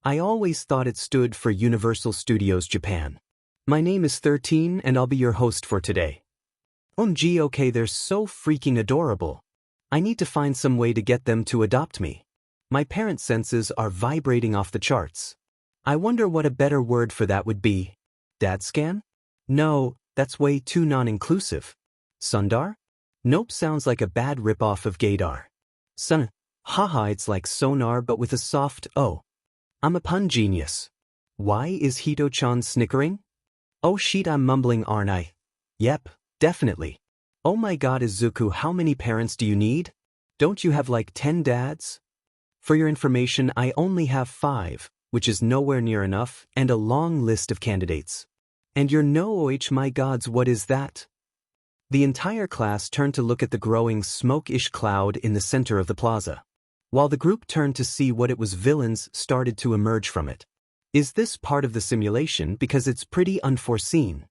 I always thought it stood for Universal Studios Japan. My name is 13 and I'll be your host for today. OMG, okay, they're so freaking adorable. I need to find some way to get them to adopt me. My parent senses are vibrating off the charts. I wonder what a better word for that would be. Dad scan? No, that's way too non-inclusive. Sundar? Nope, sounds like a bad ripoff of Gaydar. Sun. Haha, it's like sonar but with a soft O. I'm a pun genius. Why is Hito-chan snickering? Oh shit, I'm mumbling, aren't I? Yep, definitely. Oh my god, Izuku, how many parents do you need? Don't you have like 10 dads? For your information, I only have 5, which is nowhere near enough, and a long list of candidates. And you're no OH, my gods, what is that? The entire class turned to look at the growing smoke-ish cloud in the center of the plaza. While the group turned to see what it was, villains started to emerge from it. Is this part of the simulation, because it's pretty unforeseen?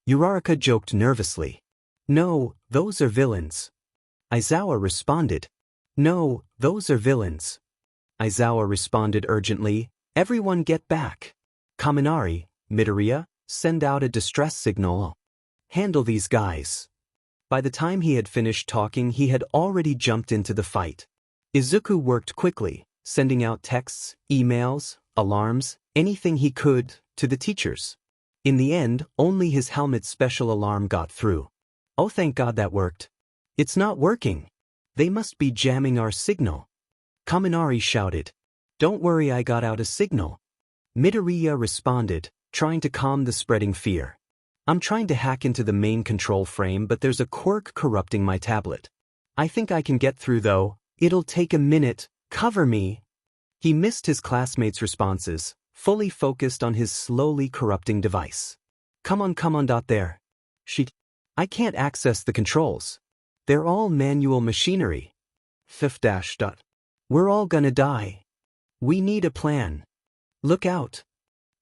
Uraraka joked nervously. No, those are villains. Aizawa responded. No, those are villains. Aizawa responded urgently. Everyone get back. Kaminari, Midoriya, send out a distress signal. Handle these guys. By the time he had finished talking, he had already jumped into the fight. Izuku worked quickly, sending out texts, emails, alarms, anything he could, to the teachers. In the end, only his helmet's special alarm got through. Oh, thank God that worked. It's not working. They must be jamming our signal. Kaminari shouted. Don't worry, I got out a signal. Midoriya responded, trying to calm the spreading fear. I'm trying to hack into the main control frame, but there's a quirk corrupting my tablet. I think I can get through though. It'll take a minute. Cover me. He missed his classmates' responses, fully focused on his slowly corrupting device. Come on, there. I can't access the controls. They're all manual machinery. Fifth. We're all gonna die. We need a plan. Look out.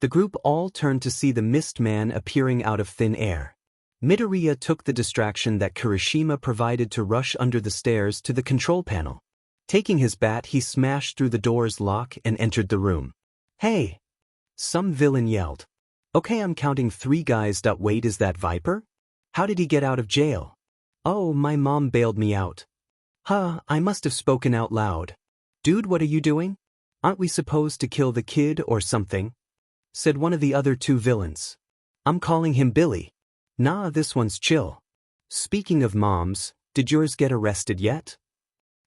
The group all turned to see the mist man appearing out of thin air. Midoriya took the distraction that Kirishima provided to rush under the stairs to the control panel. Taking his bat, he smashed through the door's lock and entered the room. Hey! Some villain yelled. Okay, I'm counting 3 guys. Wait, is that Viper? How did he get out of jail? Oh, my mom bailed me out. Huh, I must have spoken out loud. Dude, what are you doing? Aren't we supposed to kill the kid or something? Said one of the other 2 villains. I'm calling him Billy. Nah, this one's chill. Speaking of moms, did yours get arrested yet?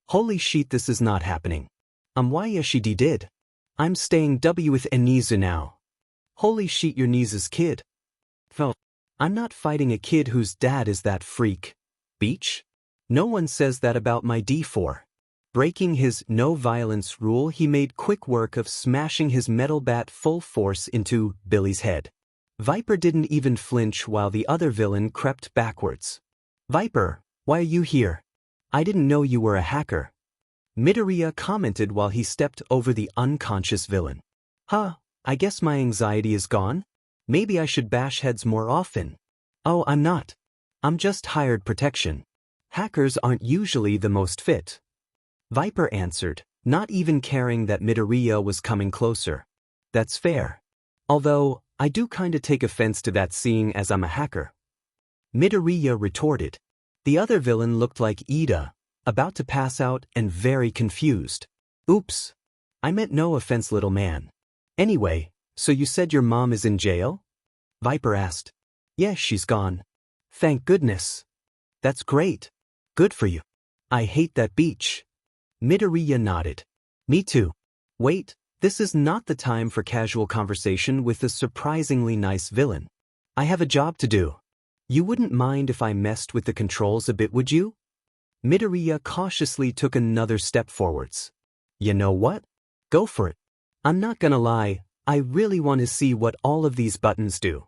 Holy shit, this is not happening. Why Yoshidi did. I'm staying with Enizu now. Holy shit, your Nizu's kid. Well, I'm not fighting a kid whose dad is that freak. Beach? No one says that about my D4. Breaking his no violence rule, he made quick work of smashing his metal bat full force into Billy's head. Viper didn't even flinch while the other villain crept backwards. Viper, why are you here? I didn't know you were a hacker. Midoriya commented while he stepped over the unconscious villain. Huh, I guess my anxiety is gone? Maybe I should bash heads more often. Oh, I'm not. I'm just hired protection. Hackers aren't usually the most fit. Viper answered, not even caring that Midoriya was coming closer. That's fair. Although, I do kinda take offense to that seeing as I'm a hacker. Midoriya retorted. The other villain looked like Ida, about to pass out and very confused. Oops. I meant no offense, little man. Anyway, so you said your mom is in jail? Viper asked. Yes, she's gone. Thank goodness. That's great. Good for you. I hate that beach. Midoriya nodded. Me too. Wait, this is not the time for casual conversation with a surprisingly nice villain. I have a job to do. You wouldn't mind if I messed with the controls a bit, would you? Midoriya cautiously took another step forwards. You know what? Go for it. I'm not gonna lie, I really want to see what all of these buttons do.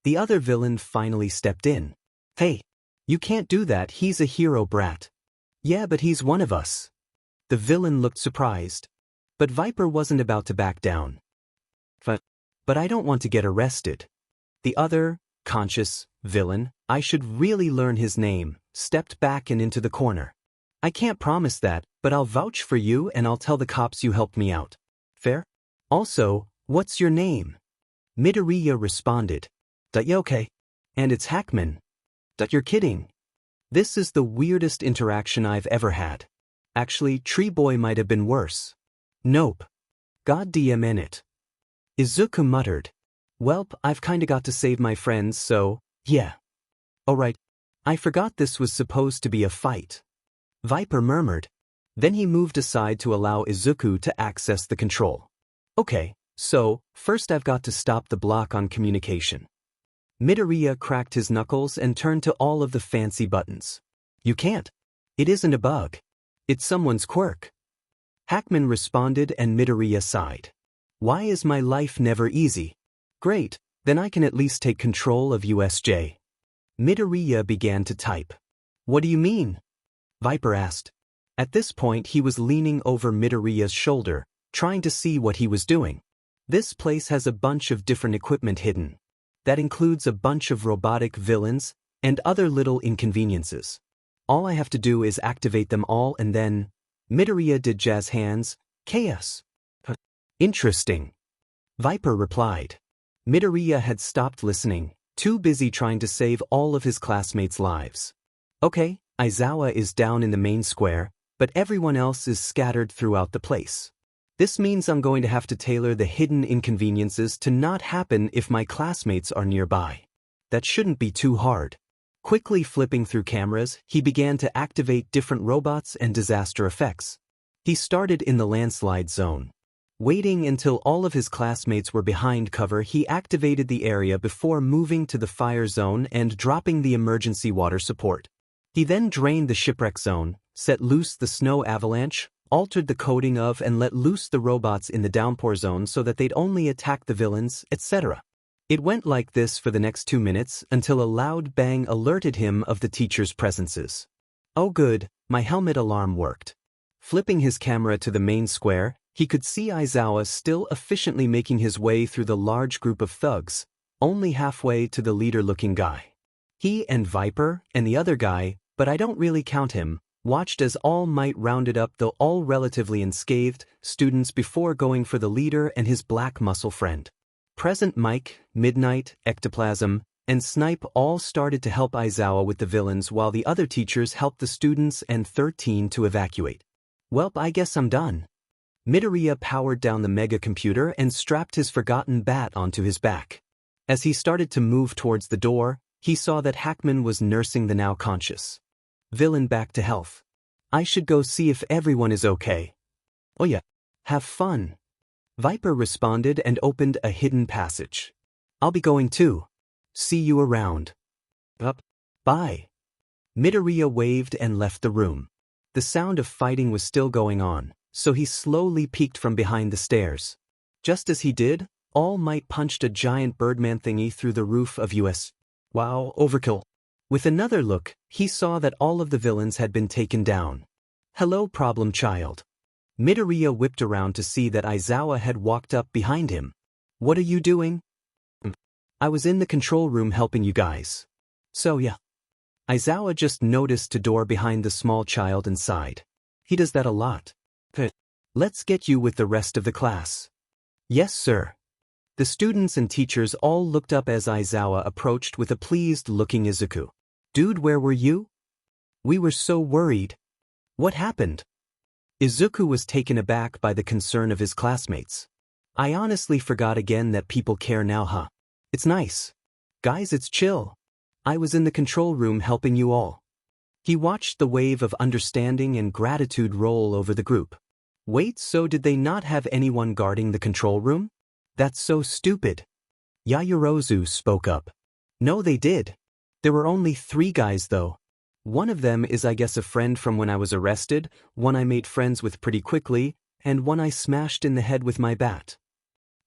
The other villain finally stepped in. Hey, you can't do that, he's a hero brat. Yeah, but he's one of us. The villain looked surprised. But Viper wasn't about to back down. But I don't want to get arrested. The other, conscious, villain, I should really learn his name, stepped back and into the corner. I can't promise that, but I'll vouch for you and I'll tell the cops you helped me out. Fair? Also, what's your name? Midoriya responded. Okay. And it's Hackman. You're kidding. This is the weirdest interaction I've ever had. Actually, Tree Boy might have been worse. Nope. God damn it. Izuku muttered. Welp, I've kinda got to save my friends, so, yeah. Alright. I forgot this was supposed to be a fight. Viper murmured. Then he moved aside to allow Izuku to access the control. Okay, so, first I've got to stop the block on communication. Midoriya cracked his knuckles and turned to all of the fancy buttons. You can't. It isn't a bug. It's someone's quirk. Hackman responded and Midoriya sighed. Why is my life never easy? Great, then I can at least take control of USJ. Midoriya began to type. What do you mean? Viper asked. At this point he was leaning over Midoriya's shoulder, trying to see what he was doing. This place has a bunch of different equipment hidden. That includes a bunch of robotic villains and other little inconveniences. All I have to do is activate them all and then… Midoriya did jazz hands, chaos. Interesting. Viper replied. Midoriya had stopped listening, too busy trying to save all of his classmates' lives. Okay, Aizawa is down in the main square, but everyone else is scattered throughout the place. This means I'm going to have to tailor the hidden inconveniences to not happen if my classmates are nearby. That shouldn't be too hard. Quickly flipping through cameras, he began to activate different robots and disaster effects. He started in the landslide zone. Waiting until all of his classmates were behind cover, he activated the area before moving to the fire zone and dropping the emergency water support. He then drained the shipwreck zone, set loose the snow avalanche, altered the coding of and let loose the robots in the downpour zone so that they'd only attack the villains, etc. It went like this for the next 2 minutes until a loud bang alerted him of the teacher's presences. Oh good, my helmet alarm worked. Flipping his camera to the main square, he could see Aizawa still efficiently making his way through the large group of thugs, only halfway to the leader-looking guy. He and Viper and the other guy, but I don't really count him, watched as All Might rounded up the all relatively unscathed students before going for the leader and his black muscle friend. Present Mike, Midnight, Ectoplasm, and Snipe all started to help Aizawa with the villains while the other teachers helped the students and 13 to evacuate. Welp, I guess I'm done. Midoriya powered down the mega computer and strapped his forgotten bat onto his back. As he started to move towards the door, he saw that Hackman was nursing the now conscious villain back to health. I should go see if everyone is okay. Oh yeah, have fun. Viper responded and opened a hidden passage. I'll be going too. See you around. Up. Bye. Midoriya waved and left the room. The sound of fighting was still going on, so he slowly peeked from behind the stairs. Just as he did, All Might punched a giant Birdman thingy through the roof of US. Wow, overkill. With another look, he saw that all of the villains had been taken down. Hello, problem child. Midoriya whipped around to see that Aizawa had walked up behind him. What are you doing? I was in the control room helping you guys. So yeah. Aizawa just noticed a door behind the small child and sighed. He does that a lot. Let's get you with the rest of the class. Yes, sir. The students and teachers all looked up as Aizawa approached with a pleased-looking Izuku. Dude, where were you? We were so worried. What happened? Izuku was taken aback by the concern of his classmates. I honestly forgot again that people care now, huh? It's nice. Guys, it's chill. I was in the control room helping you all. He watched the wave of understanding and gratitude roll over the group. Wait, so did they not have anyone guarding the control room? That's so stupid. Yaoyorozu spoke up. No, they did. There were only 3 guys though. One of them is I guess a friend from when I was arrested, one I made friends with pretty quickly, and one I smashed in the head with my bat.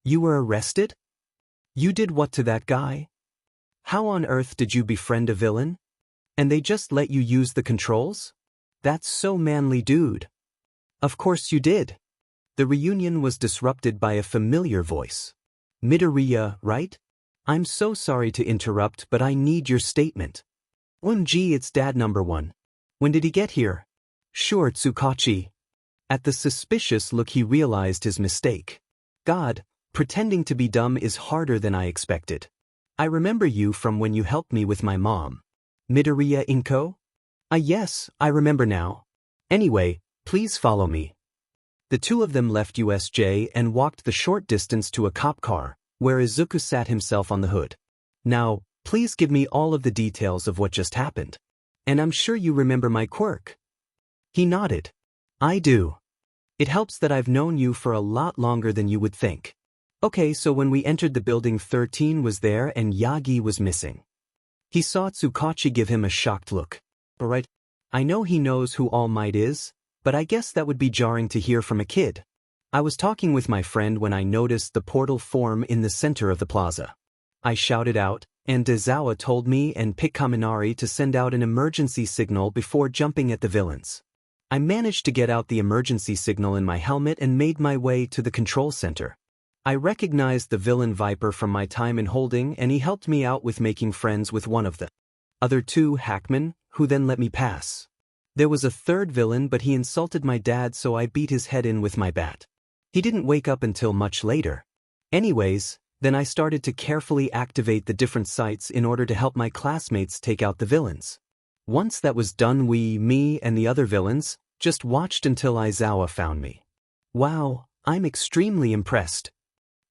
You were arrested? You did what to that guy? How on earth did you befriend a villain? And they just let you use the controls? That's so manly, dude. Of course you did. The reunion was disrupted by a familiar voice. Midoriya, right? I'm so sorry to interrupt, but I need your statement. OMG, it's dad number 1. When did he get here? Sure, Tsukachi. At the suspicious look he realized his mistake. God, pretending to be dumb is harder than I expected. I remember you from when you helped me with my mom. Midoriya Inko? Yes, I remember now. Anyway, please follow me. The 2 of them left USJ and walked the short distance to a cop car, where Izuku sat himself on the hood. Now, Please give me all of the details of what just happened. And I'm sure you remember my quirk. He nodded. I do. It helps that I've known you for a lot longer than you would think. Okay, so when we entered the building, 13 was there and Yagi was missing. He saw Tsukachi give him a shocked look. Alright, I know he knows who All Might is, but I guess that would be jarring to hear from a kid. I was talking with my friend when I noticed the portal form in the center of the plaza. I shouted out, and Dezawa told me and picked Kaminari to send out an emergency signal before jumping at the villains. I managed to get out the emergency signal in my helmet and made my way to the control center. I recognized the villain Viper from my time in holding, and he helped me out with making friends with one of the other two hackmen, who then let me pass. There was a third villain, but he insulted my dad, so I beat his head in with my bat. He didn't wake up until much later. Anyways, then I started to carefully activate the different sites in order to help my classmates take out the villains. Once that was done, me and the other villains, just watched until Aizawa found me. Wow, I'm extremely impressed.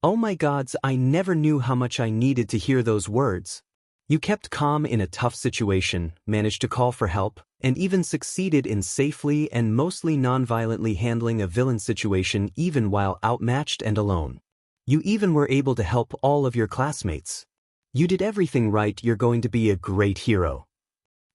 Oh my gods, I never knew how much I needed to hear those words. You kept calm in a tough situation, managed to call for help, and even succeeded in safely and mostly non-violently handling a villain situation even while outmatched and alone. You even were able to help all of your classmates. You did everything right. You're going to be a great hero.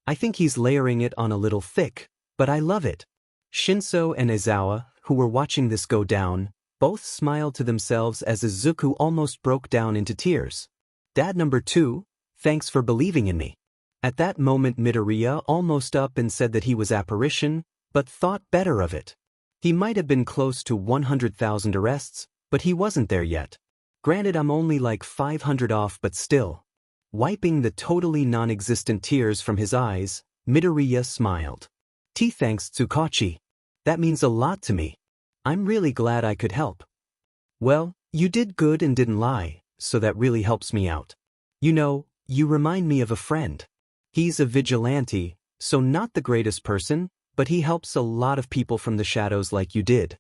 I think he's layering it on a little thick, but I love it. Shinso and Aizawa, who were watching this go down, both smiled to themselves as Izuku almost broke down into tears. Dad number 2, thanks for believing in me. At that moment Midoriya almost up and said that he was apparition, but thought better of it. He might have been close to 100,000 arrests, but he wasn't there yet. Granted, I'm only like 500 off, but still. Wiping the totally non-existent tears from his eyes, Midoriya smiled. Thanks Tsukachi. That means a lot to me. I'm really glad I could help. Well, you did good and didn't lie, so that really helps me out. You know, you remind me of a friend. He's a vigilante, so not the greatest person, but he helps a lot of people from the shadows like you did.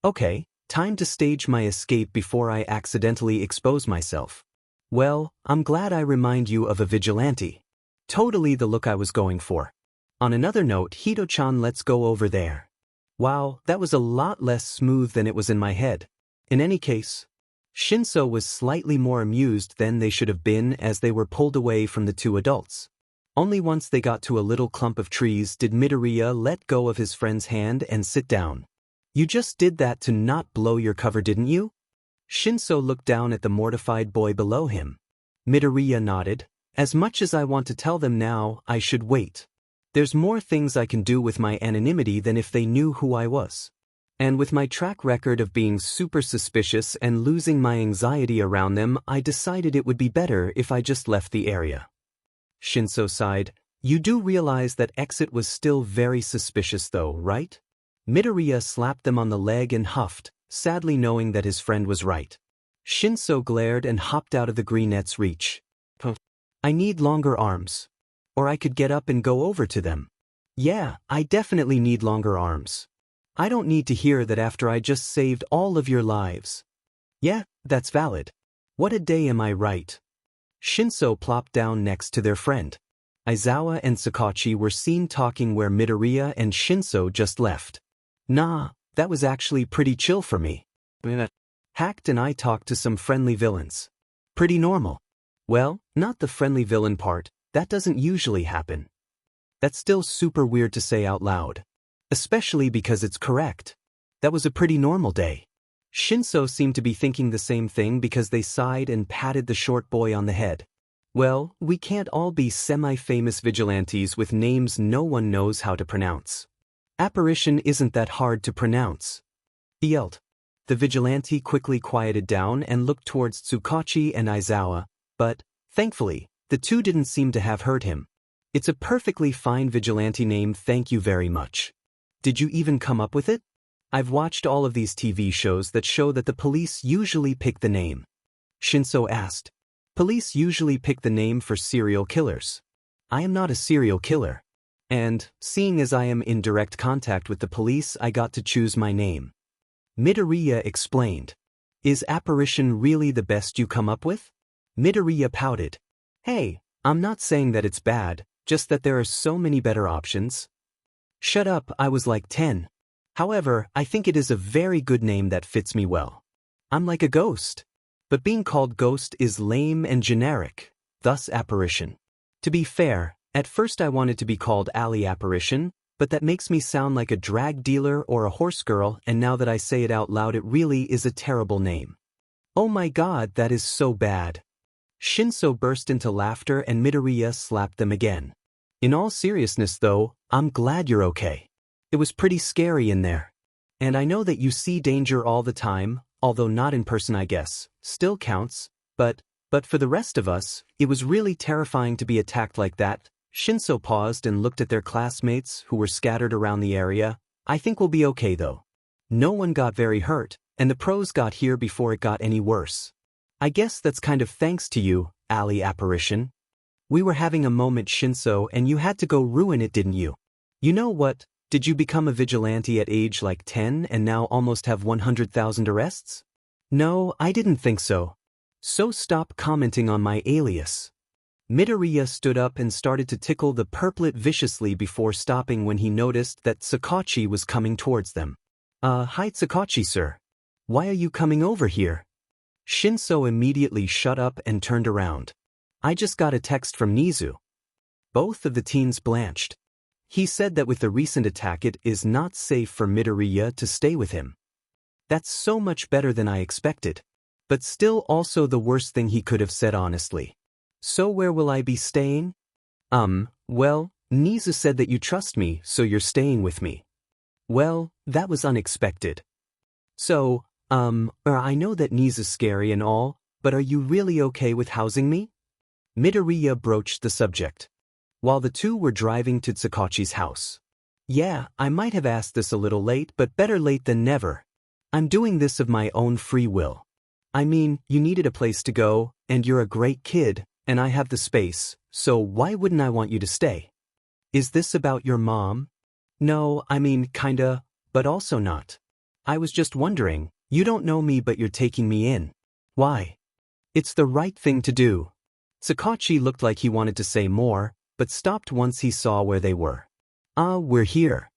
Okay, time to stage my escape before I accidentally expose myself. Well, I'm glad I remind you of a vigilante. Totally the look I was going for. On another note, Hito-chan, let's go over there. Wow, that was a lot less smooth than it was in my head. In any case, Shinso was slightly more amused than they should have been as they were pulled away from the two adults. Only once they got to a little clump of trees did Midoriya let go of his friend's hand and sit down. You just did that to not blow your cover, didn't you? Shinso looked down at the mortified boy below him. Midoriya nodded. As much as I want to tell them now, I should wait. There's more things I can do with my anonymity than if they knew who I was. And with my track record of being super suspicious and losing my anxiety around them, I decided it would be better if I just left the area. Shinso sighed. You do realize that exit was still very suspicious though, right? Midoriya slapped them on the leg and huffed, sadly knowing that his friend was right. Shinso glared and hopped out of the greenette's reach. I need longer arms. Or I could get up and go over to them. Yeah, I definitely need longer arms. I don't need to hear that after I just saved all of your lives. Yeah, that's valid. What a day, am I right? Shinso plopped down next to their friend. Aizawa and Sakachi were seen talking where Midoriya and Shinso just left. Nah, that was actually pretty chill for me. Hacked and I talked to some friendly villains. Pretty normal. Well, not the friendly villain part. That doesn't usually happen. That's still super weird to say out loud. Especially because it's correct. That was a pretty normal day. Shinso seemed to be thinking the same thing because they sighed and patted the short boy on the head. Well, we can't all be semi-famous vigilantes with names no one knows how to pronounce. Apparition isn't that hard to pronounce. He yelled. The vigilante quickly quieted down and looked towards Tsukachi and Aizawa, but, thankfully, the two didn't seem to have heard him. It's a perfectly fine vigilante name, thank you very much. Did you even come up with it? I've watched all of these TV shows that show that the police usually pick the name. Shinso asked. Police usually pick the name for serial killers. I am not a serial killer. And, seeing as I am in direct contact with the police, I got to choose my name. Midoriya explained. Is apparition really the best you come up with? Midoriya pouted. Hey, I'm not saying that it's bad, just that there are so many better options. Shut up, I was like 10. However, I think it is a very good name that fits me well. I'm like a ghost. But being called ghost is lame and generic, thus apparition. To be fair, at first I wanted to be called alley apparition, but that makes me sound like a drag dealer or a horse girl, and now that I say it out loud it really is a terrible name. Oh my god, that is so bad. Shinso burst into laughter and Midoriya slapped them again. In all seriousness though, I'm glad you're okay. It was pretty scary in there. And I know that you see danger all the time, although not in person I guess, still counts, but for the rest of us, it was really terrifying to be attacked like that. Shinso paused and looked at their classmates who were scattered around the area. I think we'll be okay though. No one got very hurt, and the pros got here before it got any worse. I guess that's kind of thanks to you, alley apparition. We were having a moment Shinso and you had to go ruin it, didn't you? You know what, did you become a vigilante at age like 10 and now almost have 100,000 arrests? No, I didn't think so. So stop commenting on my alias. Midoriya stood up and started to tickle the purplet viciously before stopping when he noticed that Sakachi was coming towards them. Hi Sakachi sir. Why are you coming over here? Shinso immediately shut up and turned around. I just got a text from Nizu. Both of the teens blanched. He said that with the recent attack it is not safe for Midoriya to stay with him. That's so much better than I expected. But still also the worst thing he could have said honestly. So where will I be staying? Well, Nizu said that you trust me, so you're staying with me. Well, that was unexpected. So, I know that Nizu's scary and all, but are you really okay with housing me? Midoriya broached the subject. While the two were driving to Sakachi's house. Yeah, I might have asked this a little late, but better late than never. I'm doing this of my own free will. I mean, you needed a place to go, and you're a great kid, and I have the space, so why wouldn't I want you to stay? Is this about your mom? No, I mean, kinda, but also not. I was just wondering, you don't know me but you're taking me in. Why? It's the right thing to do. Sakachi looked like he wanted to say more, but stopped once he saw where they were. We're here.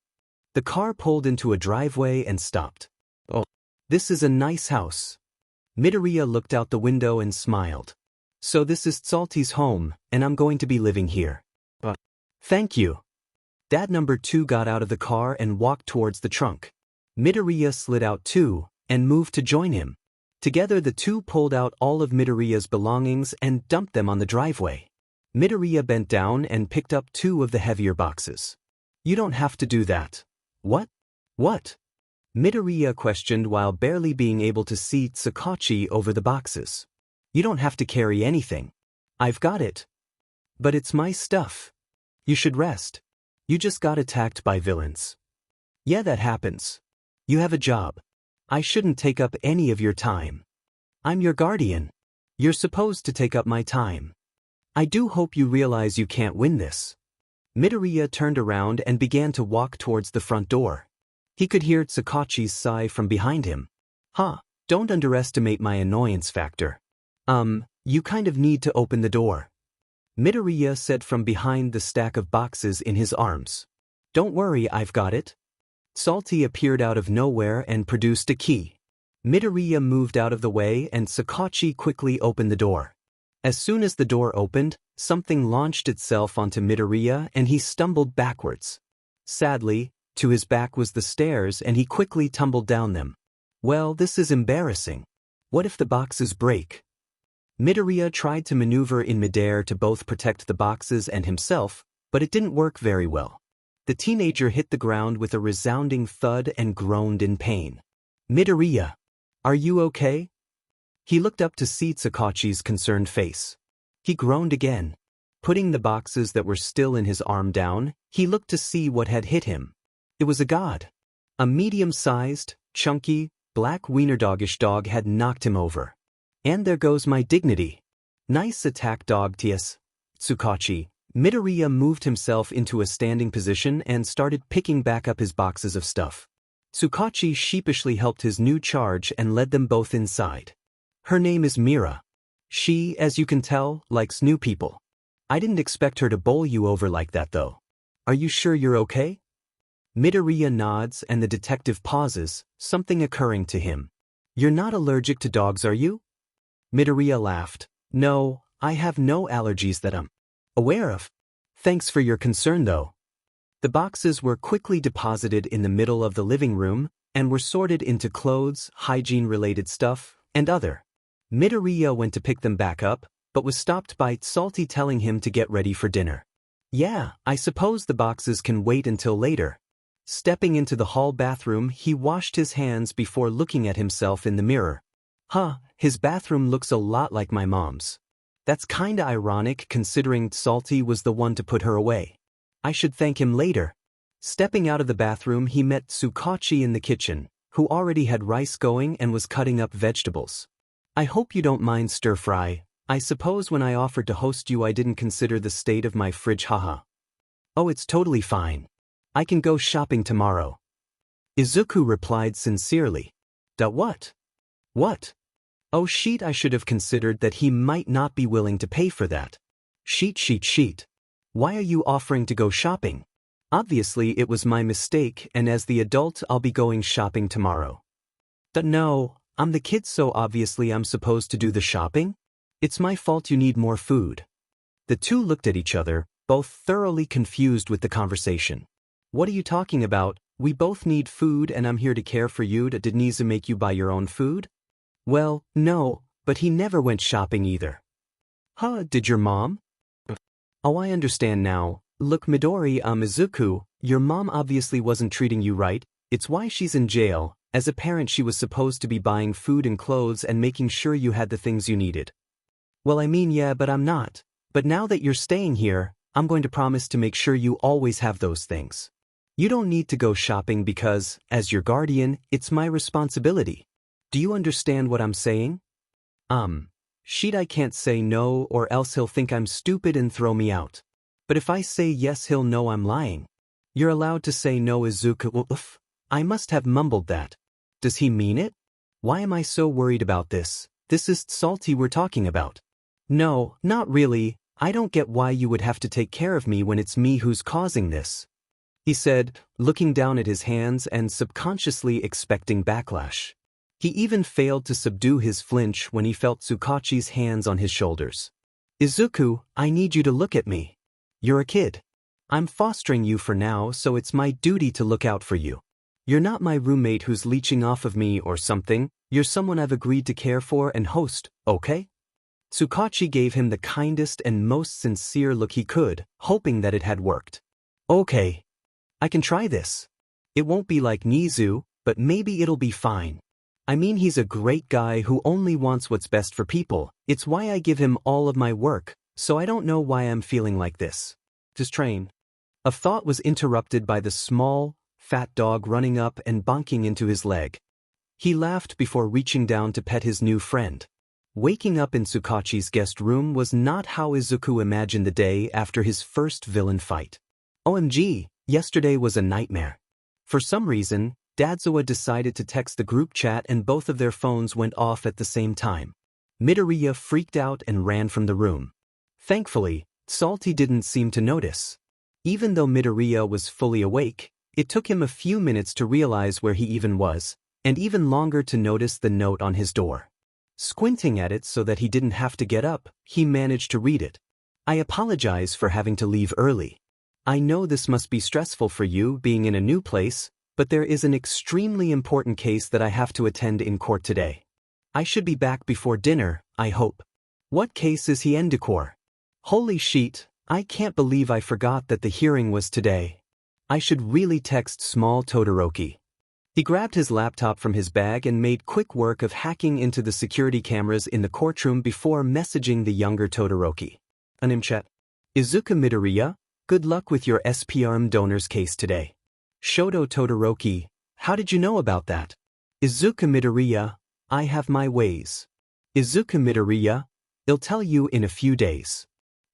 The car pulled into a driveway and stopped. Oh, this is a nice house. Midoriya looked out the window and smiled. So this is Tsalty's home, and I'm going to be living here. Thank you. Dad number 2 got out of the car and walked towards the trunk. Midoriya slid out too, and moved to join him. Together the two pulled out all of Midoriya's belongings and dumped them on the driveway. Midoriya bent down and picked up 2 of the heavier boxes. You don't have to do that. What? What? Midoriya questioned while barely being able to see Sakachi over the boxes. You don't have to carry anything. I've got it. But it's my stuff. You should rest. You just got attacked by villains. Yeah, that happens. You have a job. I shouldn't take up any of your time. I'm your guardian. You're supposed to take up my time. I do hope you realize you can't win this. Midoriya turned around and began to walk towards the front door. He could hear Sakachi's sigh from behind him. Don't underestimate my annoyance factor. You kind of need to open the door. Midoriya said from behind the stack of boxes in his arms. Don't worry, I've got it. Salty appeared out of nowhere and produced a key. Midoriya moved out of the way and Sakachi quickly opened the door. As soon as the door opened, something launched itself onto Midoriya and he stumbled backwards. Sadly, to his back was the stairs and he quickly tumbled down them. Well, this is embarrassing. What if the boxes break? Midoriya tried to maneuver in midair to both protect the boxes and himself, but it didn't work very well. The teenager hit the ground with a resounding thud and groaned in pain. Midoriya, are you okay? He looked up to see Sakachi's concerned face. He groaned again. Putting the boxes that were still in his arm down, he looked to see what had hit him. It was a god. A medium-sized, chunky, black wiener-doggish dog had knocked him over. And there goes my dignity. Nice attack, dog ts. Sakachi. Midoriya moved himself into a standing position and started picking back up his boxes of stuff. Sakachi sheepishly helped his new charge and led them both inside. Her name is Mira. She, as you can tell, likes new people. I didn't expect her to bowl you over like that though. Are you sure you're okay? Midoriya nods and the detective pauses, something occurring to him. You're not allergic to dogs, are you? Midoriya laughed. No, I have no allergies that I'm aware of. Thanks for your concern though. The boxes were quickly deposited in the middle of the living room and were sorted into clothes, hygiene-related stuff, and other. Midoriya went to pick them back up, but was stopped by Salty telling him to get ready for dinner. Yeah, I suppose the boxes can wait until later. Stepping into the hall bathroom, he washed his hands before looking at himself in the mirror. His bathroom looks a lot like my mom's. That's kinda ironic considering Salty was the one to put her away. I should thank him later. Stepping out of the bathroom, he met Tsukachi in the kitchen, who already had rice going and was cutting up vegetables. I hope you don't mind stir-fry. I suppose when I offered to host you I didn't consider the state of my fridge, haha. Oh, it's totally fine. I can go shopping tomorrow. Izuku replied sincerely. What? What? Oh shit, I should have considered that he might not be willing to pay for that. Sheet. Why are you offering to go shopping? Obviously it was my mistake, and as the adult I'll be going shopping tomorrow. No, I'm the kid, so obviously I'm supposed to do the shopping? It's my fault you need more food. The two looked at each other, both thoroughly confused with the conversation. What are you talking about? We both need food and I'm here to care for you. Did Niza make you buy your own food? Well, no, but he never went shopping either. Did your mom? Oh, I understand now. Look, Midori, Izuku, your mom obviously wasn't treating you right. It's why she's in jail. As a parent she was supposed to be buying food and clothes and making sure you had the things you needed. Well, I mean, yeah, but I'm not. But now that you're staying here, I'm going to promise to make sure you always have those things. You don't need to go shopping because, as your guardian, it's my responsibility. Do you understand what I'm saying? Shit, I can't say no or else he'll think I'm stupid and throw me out. But if I say yes he'll know I'm lying. You're allowed to say no, Izuku. Oof. I must have mumbled that. Does he mean it? Why am I so worried about this? This is Salty we're talking about. No, not really. I don't get why you would have to take care of me when it's me who's causing this. He said, looking down at his hands and subconsciously expecting backlash. He even failed to subdue his flinch when he felt Tsukachi's hands on his shoulders. Izuku, I need you to look at me. You're a kid. I'm fostering you for now, so it's my duty to look out for you. You're not my roommate who's leeching off of me or something. You're someone I've agreed to care for and host, okay? Tsukachi gave him the kindest and most sincere look he could, hoping that it had worked. Okay. I can try this. It won't be like Nizu, but maybe it'll be fine. I mean, he's a great guy who only wants what's best for people. It's why I give him all of my work, so I don't know why I'm feeling like this. Just train. A thought was interrupted by the small, fat dog running up and bonking into his leg. He laughed before reaching down to pet his new friend. Waking up in Tsukachi's guest room was not how Izuku imagined the day after his first villain fight. OMG, yesterday was a nightmare. For some reason, Dadzawa decided to text the group chat and both of their phones went off at the same time. Midoriya freaked out and ran from the room. Thankfully, Salty didn't seem to notice. Even though Midoriya was fully awake, it took him a few minutes to realize where he even was, and even longer to notice the note on his door. Squinting at it so that he didn't have to get up, he managed to read it. I apologize for having to leave early. I know this must be stressful for you being in a new place, but there is an extremely important case that I have to attend in court today. I should be back before dinner, I hope. What case is he in court? Holy shit, I can't believe I forgot that the hearing was today. I should really text small Todoroki. He grabbed his laptop from his bag and made quick work of hacking into the security cameras in the courtroom before messaging the younger Todoroki. Chat. Izuku Midoriya, good luck with your SPRM donors case today. Shoto Todoroki, how did you know about that? Izuku Midoriya, I have my ways. Izuku Midoriya, I'll tell you in a few days.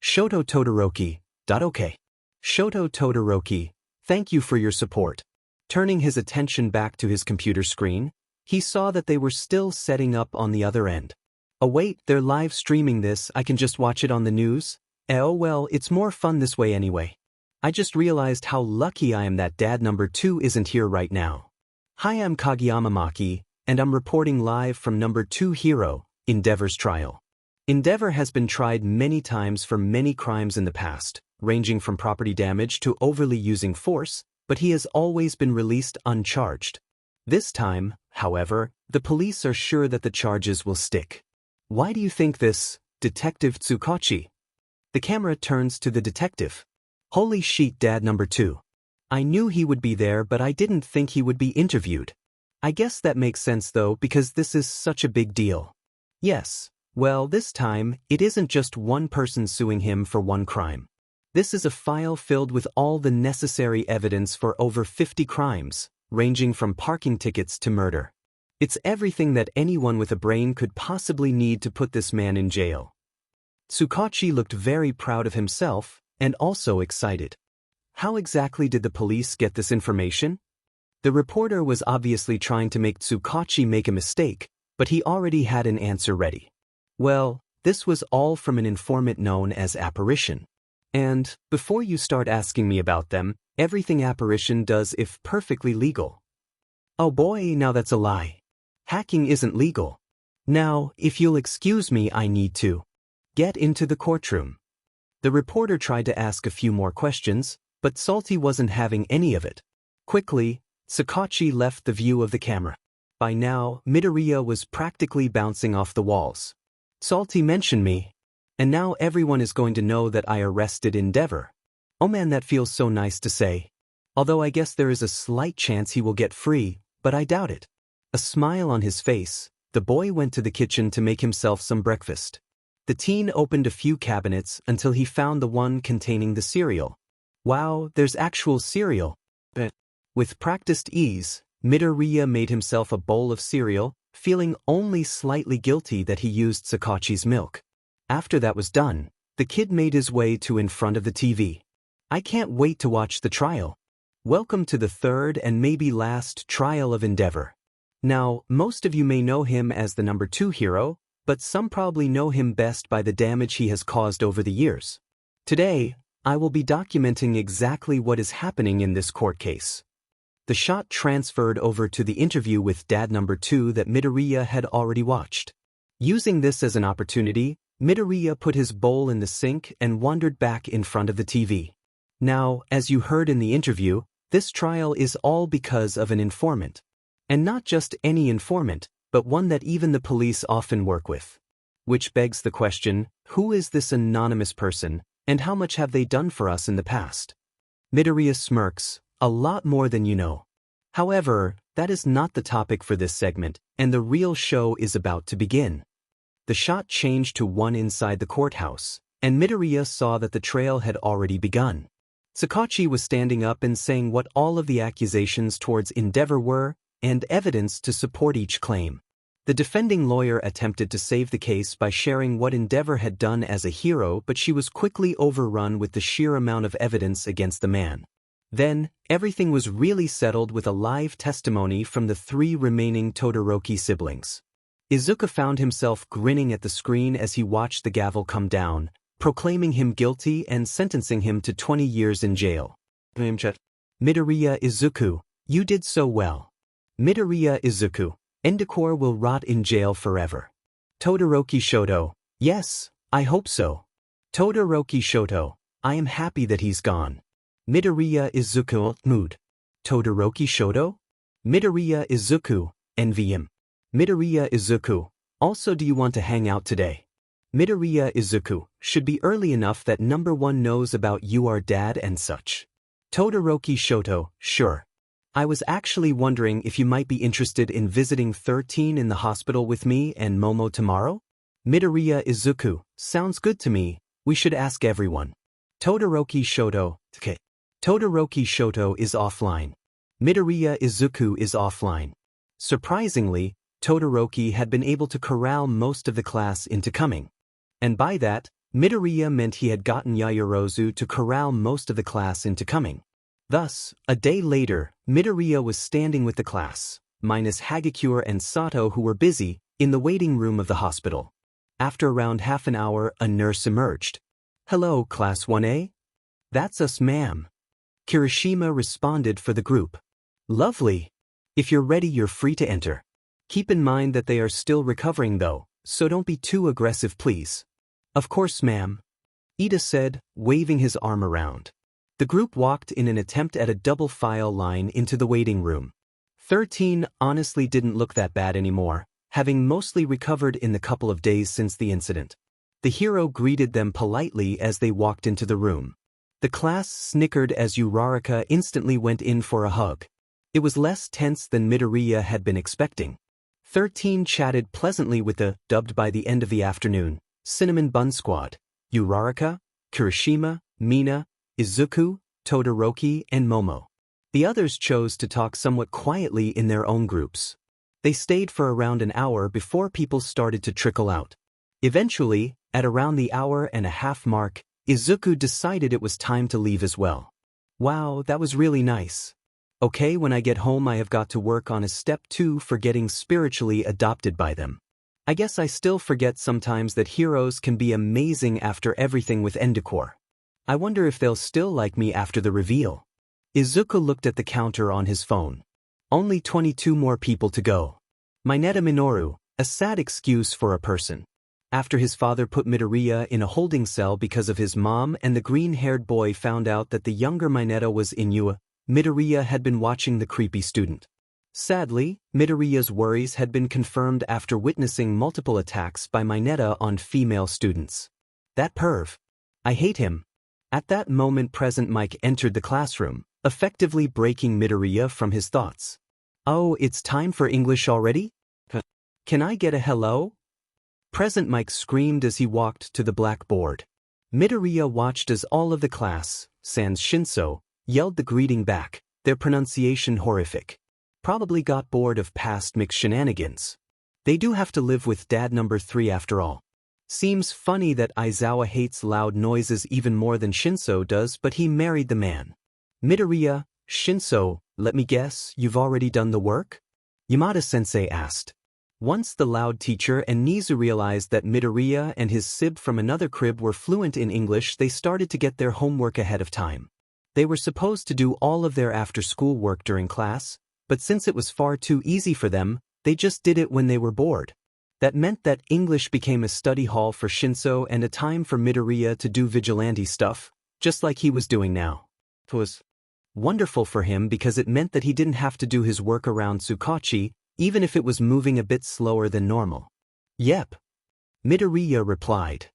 Shoto Todoroki, okay. Shoto Todoroki, thank you for your support. Turning his attention back to his computer screen, he saw that they were still setting up on the other end. Oh wait, they're live streaming this, I can just watch it on the news? Oh well, it's more fun this way anyway. I just realized how lucky I am that dad number 2 isn't here right now. Hi, I'm Kageyama Maki, and I'm reporting live from number 2 hero, Endeavor's trial. Endeavor has been tried many times for many crimes in the past, ranging from property damage to overly using force, but he has always been released uncharged. This time, however, the police are sure that the charges will stick. Why do you think this, Detective Tsukachi? The camera turns to the detective. Holy shit, dad number 2. I knew he would be there, but I didn't think he would be interviewed. I guess that makes sense though, because this is such a big deal. Yes, well, this time, it isn't just one person suing him for one crime. This is a file filled with all the necessary evidence for over 50 crimes, ranging from parking tickets to murder. It's everything that anyone with a brain could possibly need to put this man in jail. Tsukachi looked very proud of himself, and also excited. How exactly did the police get this information? The reporter was obviously trying to make Tsukachi make a mistake, but he already had an answer ready. Well, this was all from an informant known as Apparition. And, before you start asking me about them, everything Apparition does is perfectly legal. Oh boy, now that's a lie. Hacking isn't legal. Now, if you'll excuse me, I need to get into the courtroom. The reporter tried to ask a few more questions, but Salty wasn't having any of it. Quickly, Tsukachi left the view of the camera. By now, Midoriya was practically bouncing off the walls. Salty mentioned me. And now everyone is going to know that I arrested Endeavor. Oh man, that feels so nice to say. Although I guess there is a slight chance he will get free, but I doubt it. A smile on his face, the boy went to the kitchen to make himself some breakfast. The teen opened a few cabinets until he found the one containing the cereal. Wow, there's actual cereal. But with practiced ease, Midoriya made himself a bowl of cereal, feeling only slightly guilty that he used Tsukachi's milk. After that was done, the kid made his way to in front of the TV. I can't wait to watch the trial. Welcome to the third and maybe last trial of Endeavor. Now, most of you may know him as the number 2 hero, but some probably know him best by the damage he has caused over the years. Today, I will be documenting exactly what is happening in this court case. The shot transferred over to the interview with dad number 2 that Midoriya had already watched. Using this as an opportunity, Midoriya put his bowl in the sink and wandered back in front of the TV. Now, as you heard in the interview, this trial is all because of an informant. And not just any informant, but one that even the police often work with. Which begs the question, who is this anonymous person, and how much have they done for us in the past? Midoriya smirks, a lot more than you know. However, that is not the topic for this segment, and the real show is about to begin. The shot changed to one inside the courthouse, and Midoriya saw that the trial had already begun. Tsukachi was standing up and saying what all of the accusations towards Endeavor were, and evidence to support each claim. The defending lawyer attempted to save the case by sharing what Endeavor had done as a hero, but she was quickly overrun with the sheer amount of evidence against the man. Then, everything was really settled with a live testimony from the 3 remaining Todoroki siblings. Izuka found himself grinning at the screen as he watched the gavel come down, proclaiming him guilty and sentencing him to 20 years in jail. Midoriya Izuku, you did so well. Midoriya Izuku, Endicor will rot in jail forever. Todoroki Shoto, yes, I hope so. Todoroki Shoto, I am happy that he's gone. Midoriya Izuku, mood. Todoroki Shoto? Midoriya Izuku, envy him. Midoriya Izuku, also do you want to hang out today? Midoriya Izuku, should be early enough that number 1 knows about your dad and such. Todoroki Shoto, sure. I was actually wondering if you might be interested in visiting 13 in the hospital with me and Momo tomorrow? Midoriya Izuku, sounds good to me, we should ask everyone. Todoroki Shoto, okay. Todoroki Shoto is offline. Midoriya Izuku is offline. Surprisingly, Todoroki had been able to corral most of the class into coming. And by that, Midoriya meant he had gotten Yaoyorozu to corral most of the class into coming. Thus, a day later, Midoriya was standing with the class, minus Hagakure and Sato who were busy, in the waiting room of the hospital. After around half an hour, a nurse emerged. Hello, Class 1A? That's us, ma'am. Kirishima responded for the group. Lovely. If you're ready, you're free to enter. Keep in mind that they are still recovering though, so don't be too aggressive, please. Of course, ma'am. Ida said, waving his arm around. The group walked in an attempt at a double file line into the waiting room. 13 honestly didn't look that bad anymore, having mostly recovered in the couple of days since the incident. The hero greeted them politely as they walked into the room. The class snickered as Uraraka instantly went in for a hug. It was less tense than Midoriya had been expecting. 13 chatted pleasantly with the, dubbed by the end of the afternoon, Cinnamon Bun Squad, Uraraka, Kirishima, Mina, Izuku, Todoroki, and Momo. The others chose to talk somewhat quietly in their own groups. They stayed for around an hour before people started to trickle out. Eventually, at around the hour-and-a-half mark, Izuku decided it was time to leave as well. Wow, that was really nice. Okay, when I get home I have got to work on a step 2 for getting spiritually adopted by them. I guess I still forget sometimes that heroes can be amazing after everything with Endecore. I wonder if they'll still like me after the reveal. Izuku looked at the counter on his phone. Only 22 more people to go. Mineta Minoru, a sad excuse for a person. After his father put Midoriya in a holding cell because of his mom and the green-haired boy found out that the younger Mineta was Inua, Midoriya had been watching the creepy student. Sadly, Midoriya's worries had been confirmed after witnessing multiple attacks by Mineta on female students. That perv. I hate him. At that moment present Mike entered the classroom, effectively breaking Midoriya from his thoughts. Oh, it's time for English already? Can I get a hello? Present Mike screamed as he walked to the blackboard. Midoriya watched as all of the class, sans Shinso, yelled the greeting back, their pronunciation horrific. Probably got bored of past mixed shenanigans. They do have to live with dad number 3 after all. Seems funny that Aizawa hates loud noises even more than Shinso does, but he married the man. Midoriya, Shinso, let me guess, you've already done the work? Yamada-sensei asked. Once the loud teacher and Nizu realized that Midoriya and his sib from another crib were fluent in English, they started to get their homework ahead of time. They were supposed to do all of their after-school work during class, but since it was far too easy for them, they just did it when they were bored. That meant that English became a study hall for Shinso and a time for Midoriya to do vigilante stuff, just like he was doing now. It was wonderful for him because it meant that he didn't have to do his work around Tsukachi, even if it was moving a bit slower than normal. Yep. Midoriya replied.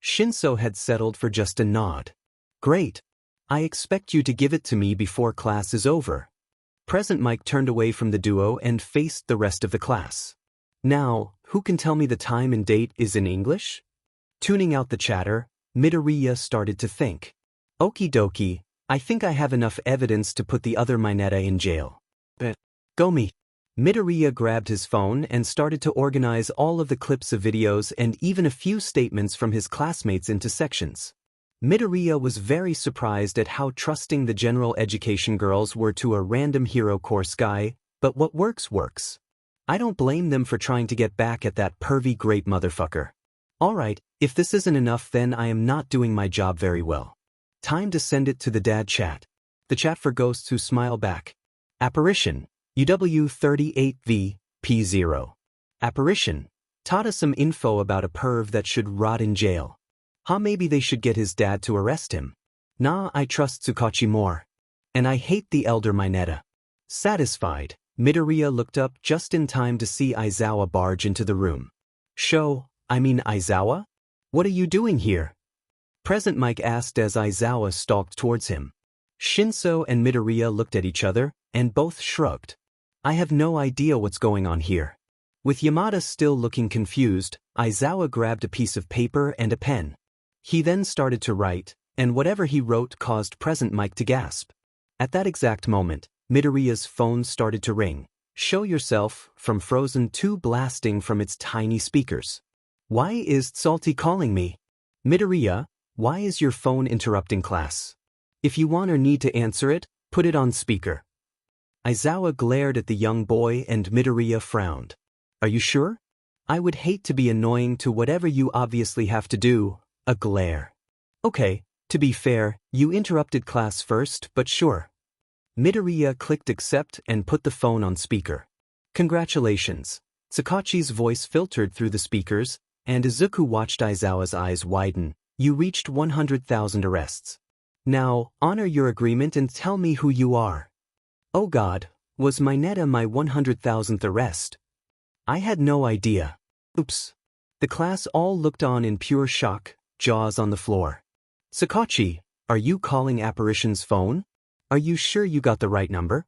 Shinso had settled for just a nod. Great. I expect you to give it to me before class is over. Present Mike turned away from the duo and faced the rest of the class. Now, who can tell me the time and date is in English? Tuning out the chatter, Midoriya started to think. Okie dokie, I think I have enough evidence to put the other Mineta in jail. But, go me. Midoriya grabbed his phone and started to organize all of the clips of videos and even a few statements from his classmates into sections. Midoriya was very surprised at how trusting the general education girls were to a random hero course guy, but what works works. I don't blame them for trying to get back at that pervy great motherfucker. Alright, if this isn't enough then I am not doing my job very well. Time to send it to the dad chat. The chat for ghosts who smile back. Apparition. UW38V, P0. Apparition. Taught some info about a perv that should rot in jail. Maybe they should get his dad to arrest him. Nah, I trust Tsukachi more. And I hate the elder Mineta. Satisfied, Midoriya looked up just in time to see Aizawa barge into the room. Aizawa? What are you doing here? Present Mike asked as Aizawa stalked towards him. Shinso and Midoriya looked at each other, and both shrugged. I have no idea what's going on here. With Yamada still looking confused, Aizawa grabbed a piece of paper and a pen. He then started to write, and whatever he wrote caused Present Mike to gasp. At that exact moment, Midoriya's phone started to ring. Show yourself, from Frozen 2 blasting from its tiny speakers. Why is Salty calling me? Midoriya, why is your phone interrupting class? If you want or need to answer it, put it on speaker. Aizawa glared at the young boy and Midoriya frowned. Are you sure? I would hate to be annoying to whatever you obviously have to do. A glare. Okay, to be fair, you interrupted class first, but sure. Midoriya clicked accept and put the phone on speaker. Congratulations. Sakachi's voice filtered through the speakers, and Izuku watched Aizawa's eyes widen. You reached 100,000 arrests. Now, honor your agreement and tell me who you are. Oh God, was Mineta my 100,000th arrest? I had no idea. Oops. The class all looked on in pure shock, jaws on the floor. Sakachi, are you calling Apparition's phone? Are you sure you got the right number?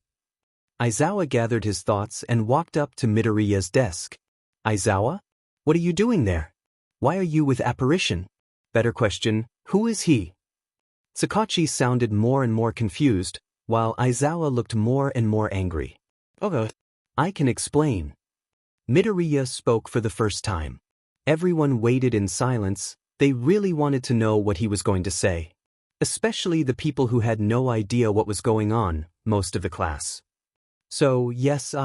Aizawa gathered his thoughts and walked up to Midoriya's desk. Aizawa? What are you doing there? Why are you with Apparition? Better question, who is he? Sakachi sounded more and more confused, while Aizawa looked more and more angry. Okay. I can explain. Midoriya spoke for the first time. Everyone waited in silence. They really wanted to know what he was going to say. Especially the people who had no idea what was going on, most of the class. So, yes,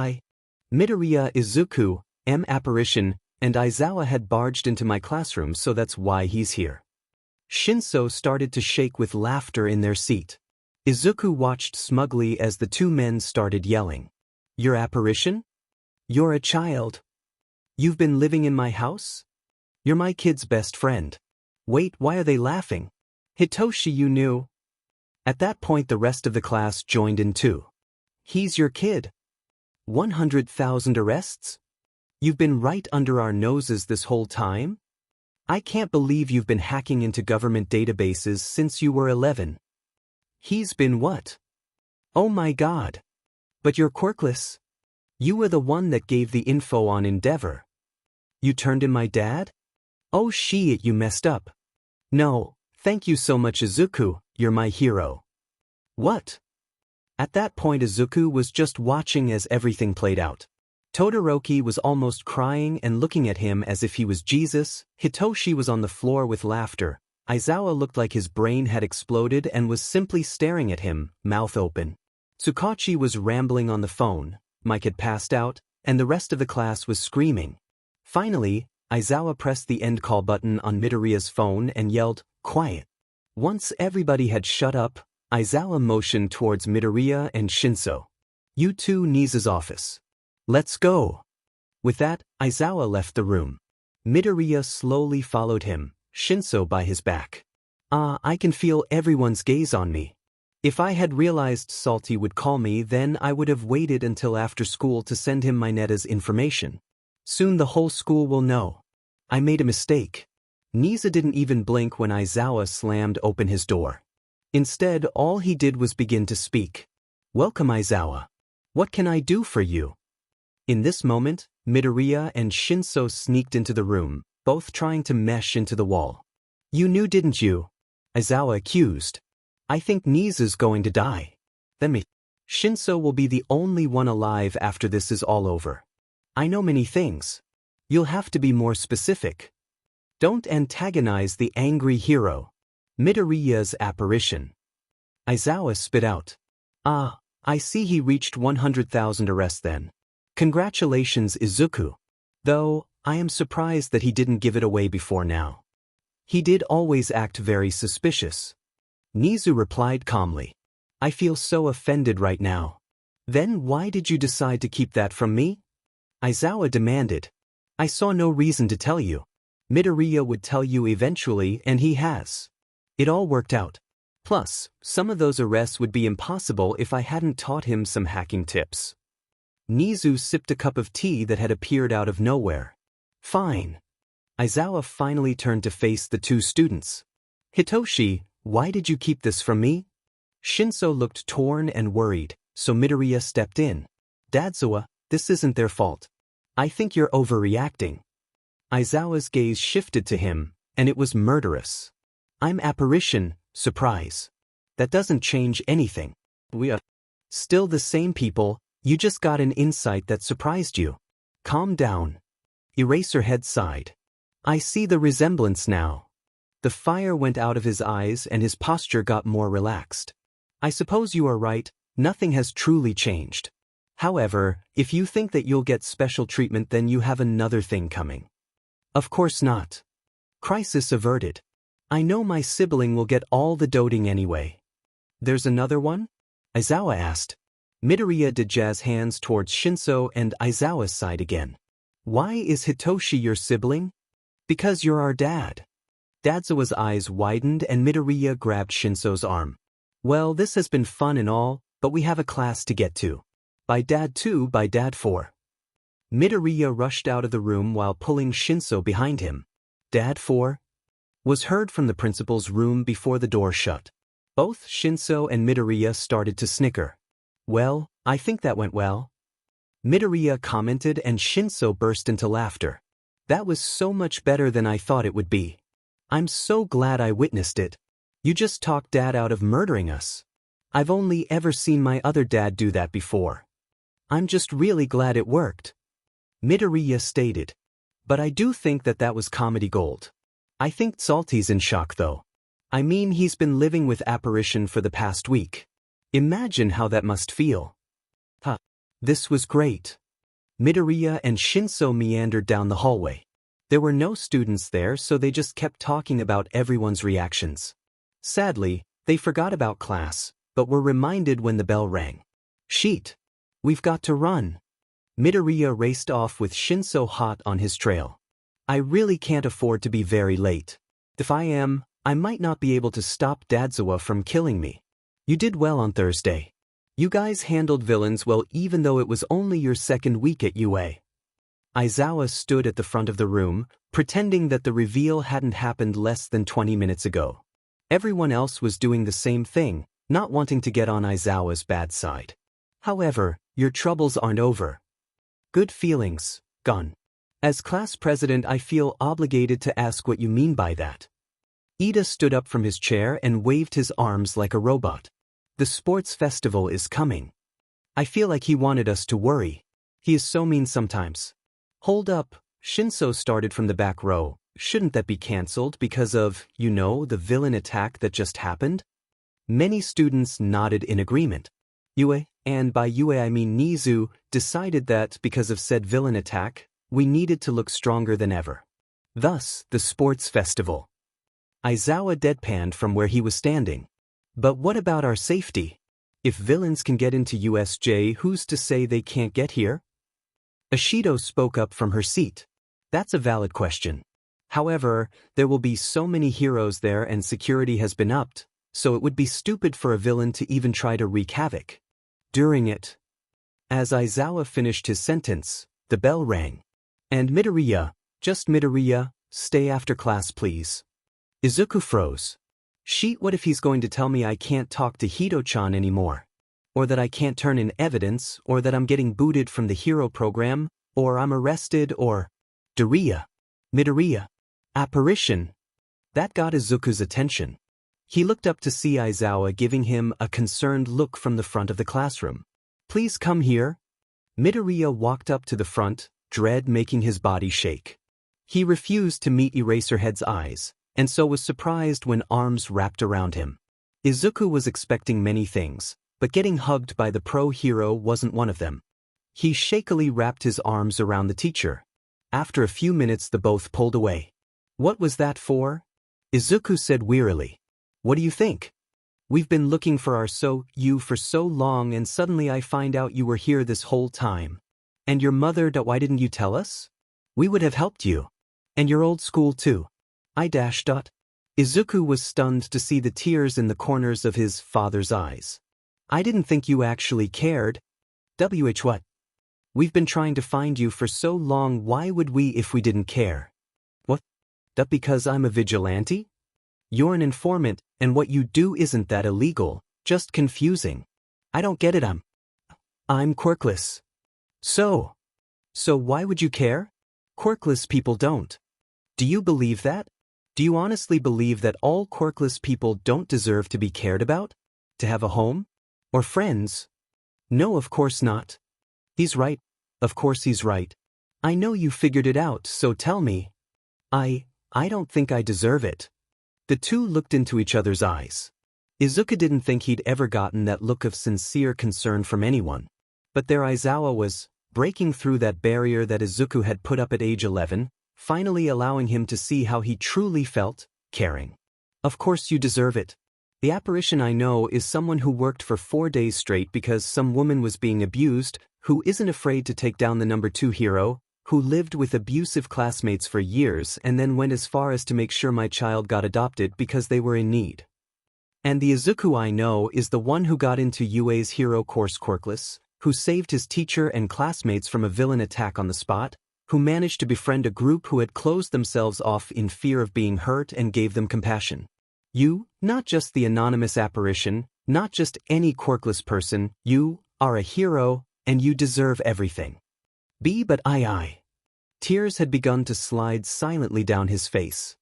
Midoriya Izuku, Apparition, and Aizawa had barged into my classroom, so that's why he's here. Shinso started to shake with laughter in their seat. Izuku watched smugly as the two men started yelling. You're Apparition? You're a child. You've been living in my house? You're my kid's best friend. Wait, why are they laughing? Hitoshi, you knew. At that point the rest of the class joined in too. He's your kid. 100,000 arrests? You've been right under our noses this whole time? I can't believe you've been hacking into government databases since you were 11. He's been what? Oh my God. But you're Quirkless. You were the one that gave the info on Endeavor. You turned in my dad? Oh shit, you messed up. No, thank you so much Izuku, you're my hero. What? At that point Izuku was just watching as everything played out. Todoroki was almost crying and looking at him as if he was Jesus. Hitoshi was on the floor with laughter. Aizawa looked like his brain had exploded and was simply staring at him, mouth open. Sakachi was rambling on the phone, Mike had passed out, and the rest of the class was screaming. Finally, Aizawa pressed the end call button on Midoriya's phone and yelled, quiet. Once everybody had shut up, Aizawa motioned towards Midoriya and Shinso. You two, Nisa's office. Let's go. With that, Aizawa left the room. Midoriya slowly followed him, Shinso by his back. I can feel everyone's gaze on me. If I had realized Salty would call me, then I would have waited until after school to send him Mineta's information. Soon the whole school will know. I made a mistake. Nisa didn't even blink when Aizawa slammed open his door. Instead, all he did was begin to speak. Welcome Aizawa. What can I do for you? In this moment, Midoriya and Shinso sneaked into the room, both trying to mesh into the wall. You knew, didn't you? Aizawa accused. I think Nisa's going to die. Then me. Shinso will be the only one alive after this is all over. I know many things. You'll have to be more specific. Don't antagonize the angry hero. Midoriya's apparition. Aizawa spit out. I see he reached 100,000 arrests then. Congratulations Izuku. Though, I am surprised that he didn't give it away before now. He did always act very suspicious. Nizu replied calmly. I feel so offended right now. Then why did you decide to keep that from me? Aizawa demanded. I saw no reason to tell you. Midoriya would tell you eventually, and he has. It all worked out. Plus, some of those arrests would be impossible if I hadn't taught him some hacking tips. Nizu sipped a cup of tea that had appeared out of nowhere. Fine. Aizawa finally turned to face the two students. Hitoshi, why did you keep this from me? Shinso looked torn and worried, so Midoriya stepped in. Dadzawa, this isn't their fault. I think you're overreacting. Aizawa's gaze shifted to him, and it was murderous. I'm apparition, surprise. That doesn't change anything. We are still the same people, you just got an insight that surprised you. Calm down. Eraserhead sighed. I see the resemblance now. The fire went out of his eyes and his posture got more relaxed. I suppose you are right, nothing has truly changed. However, if you think that you'll get special treatment, then you have another thing coming. Of course not. Crisis averted. I know my sibling will get all the doting anyway. There's another one? Aizawa asked. Midoriya did jazz hands towards Shinso and Aizawa's side again. Why is Hitoshi your sibling? Because you're our dad. Dadzawa's eyes widened and Midoriya grabbed Shinso's arm. Well, this has been fun and all, but we have a class to get to. By Dad 2, by Dad 4. Midoriya rushed out of the room while pulling Shinso behind him. Dad 4? Was heard from the principal's room before the door shut. Both Shinso and Midoriya started to snicker. Well, I think that went well. Midoriya commented and Shinso burst into laughter. That was so much better than I thought it would be. I'm so glad I witnessed it. You just talked Dad out of murdering us. I've only ever seen my other dad do that before. I'm just really glad it worked. Midoriya stated. But I do think that was comedy gold. I think Salty's in shock though. I mean, he's been living with apparition for the past week. Imagine how that must feel. Huh. This was great. Midoriya and Shinso meandered down the hallway. There were no students there, so they just kept talking about everyone's reactions. Sadly, they forgot about class, but were reminded when the bell rang. Sheet. We've got to run. Midoriya raced off with Shinso hot on his trail. I really can't afford to be very late. If I am, I might not be able to stop Dadzawa from killing me. You did well on Thursday. You guys handled villains well even though it was only your second week at UA. Aizawa stood at the front of the room, pretending that the reveal hadn't happened less than 20 minutes ago. Everyone else was doing the same thing, not wanting to get on Aizawa's bad side. However, your troubles aren't over. Good feelings, gone. As class president, I feel obligated to ask what you mean by that. Ida stood up from his chair and waved his arms like a robot. The sports festival is coming. I feel like he wanted us to worry. He is so mean sometimes. Hold up, Shinso started from the back row. Shouldn't that be cancelled because of, the villain attack that just happened? Many students nodded in agreement. Yue, and by Yue I mean Nizu, decided that because of said villain attack, we needed to look stronger than ever. Thus, the sports festival. Aizawa deadpanned from where he was standing. But what about our safety? If villains can get into USJ, who's to say they can't get here? Ashido spoke up from her seat. That's a valid question. However, there will be so many heroes there and security has been upped, so it would be stupid for a villain to even try to wreak havoc. During it, as Aizawa finished his sentence, the bell rang. And Midoriya, just Midoriya, stay after class please. Izuku froze. Sheet, what if he's going to tell me I can't talk to Hito-chan anymore? Or that I can't turn in evidence, or that I'm getting booted from the hero program, or I'm arrested, or... Midoriya. Apparition. That got Izuku's attention. He looked up to see Aizawa giving him a concerned look from the front of the classroom. Please come here. Midoriya walked up to the front, dread making his body shake. He refused to meet Eraserhead's eyes, and so was surprised when arms wrapped around him. Izuku was expecting many things, but getting hugged by the pro hero wasn't one of them. He shakily wrapped his arms around the teacher. After a few minutes the both pulled away. What was that for? Izuku said wearily. What do you think? We've been looking for you for so long and suddenly I find out you were here this whole time. And your mother, why didn't you tell us? We would have helped you. And your old school too. Izuku was stunned to see the tears in the corners of his father's eyes. I didn't think you actually cared. What? We've been trying to find you for so long, why would we if we didn't care? What? That because I'm a vigilante? You're an informant, and what you do isn't that illegal, just confusing. I don't get it. I'm Quirkless. So why would you care? Quirkless people don't. Do you believe that? Do you honestly believe that all quirkless people don't deserve to be cared about? To have a home? Or friends? No, of course not. He's right. Of course he's right. I know you figured it out, so tell me. I don't think I deserve it. The two looked into each other's eyes. Izuku didn't think he'd ever gotten that look of sincere concern from anyone. But there Aizawa was, breaking through that barrier that Izuku had put up at age 11, finally allowing him to see how he truly felt, caring. Of course you deserve it. The apparition I know is someone who worked for 4 days straight because some woman was being abused, who isn't afraid to take down the number 2 hero, who lived with abusive classmates for years and then went as far as to make sure my child got adopted because they were in need. And the Izuku I know is the one who got into UA's hero course Quirkless, who saved his teacher and classmates from a villain attack on the spot, who managed to befriend a group who had closed themselves off in fear of being hurt and gave them compassion. You, not just the anonymous apparition, not just any Quirkless person, you are a hero, and you deserve everything. But I. Tears had begun to slide silently down his face.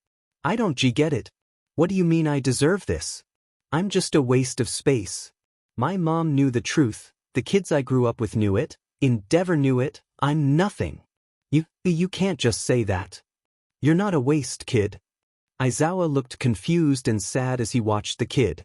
I don't get it. What do you mean I deserve this? I'm just a waste of space. My mom knew the truth, the kids I grew up with knew it, Endeavor knew it, I'm nothing. You can't just say that. You're not a waste, kid. Aizawa looked confused and sad as he watched the kid.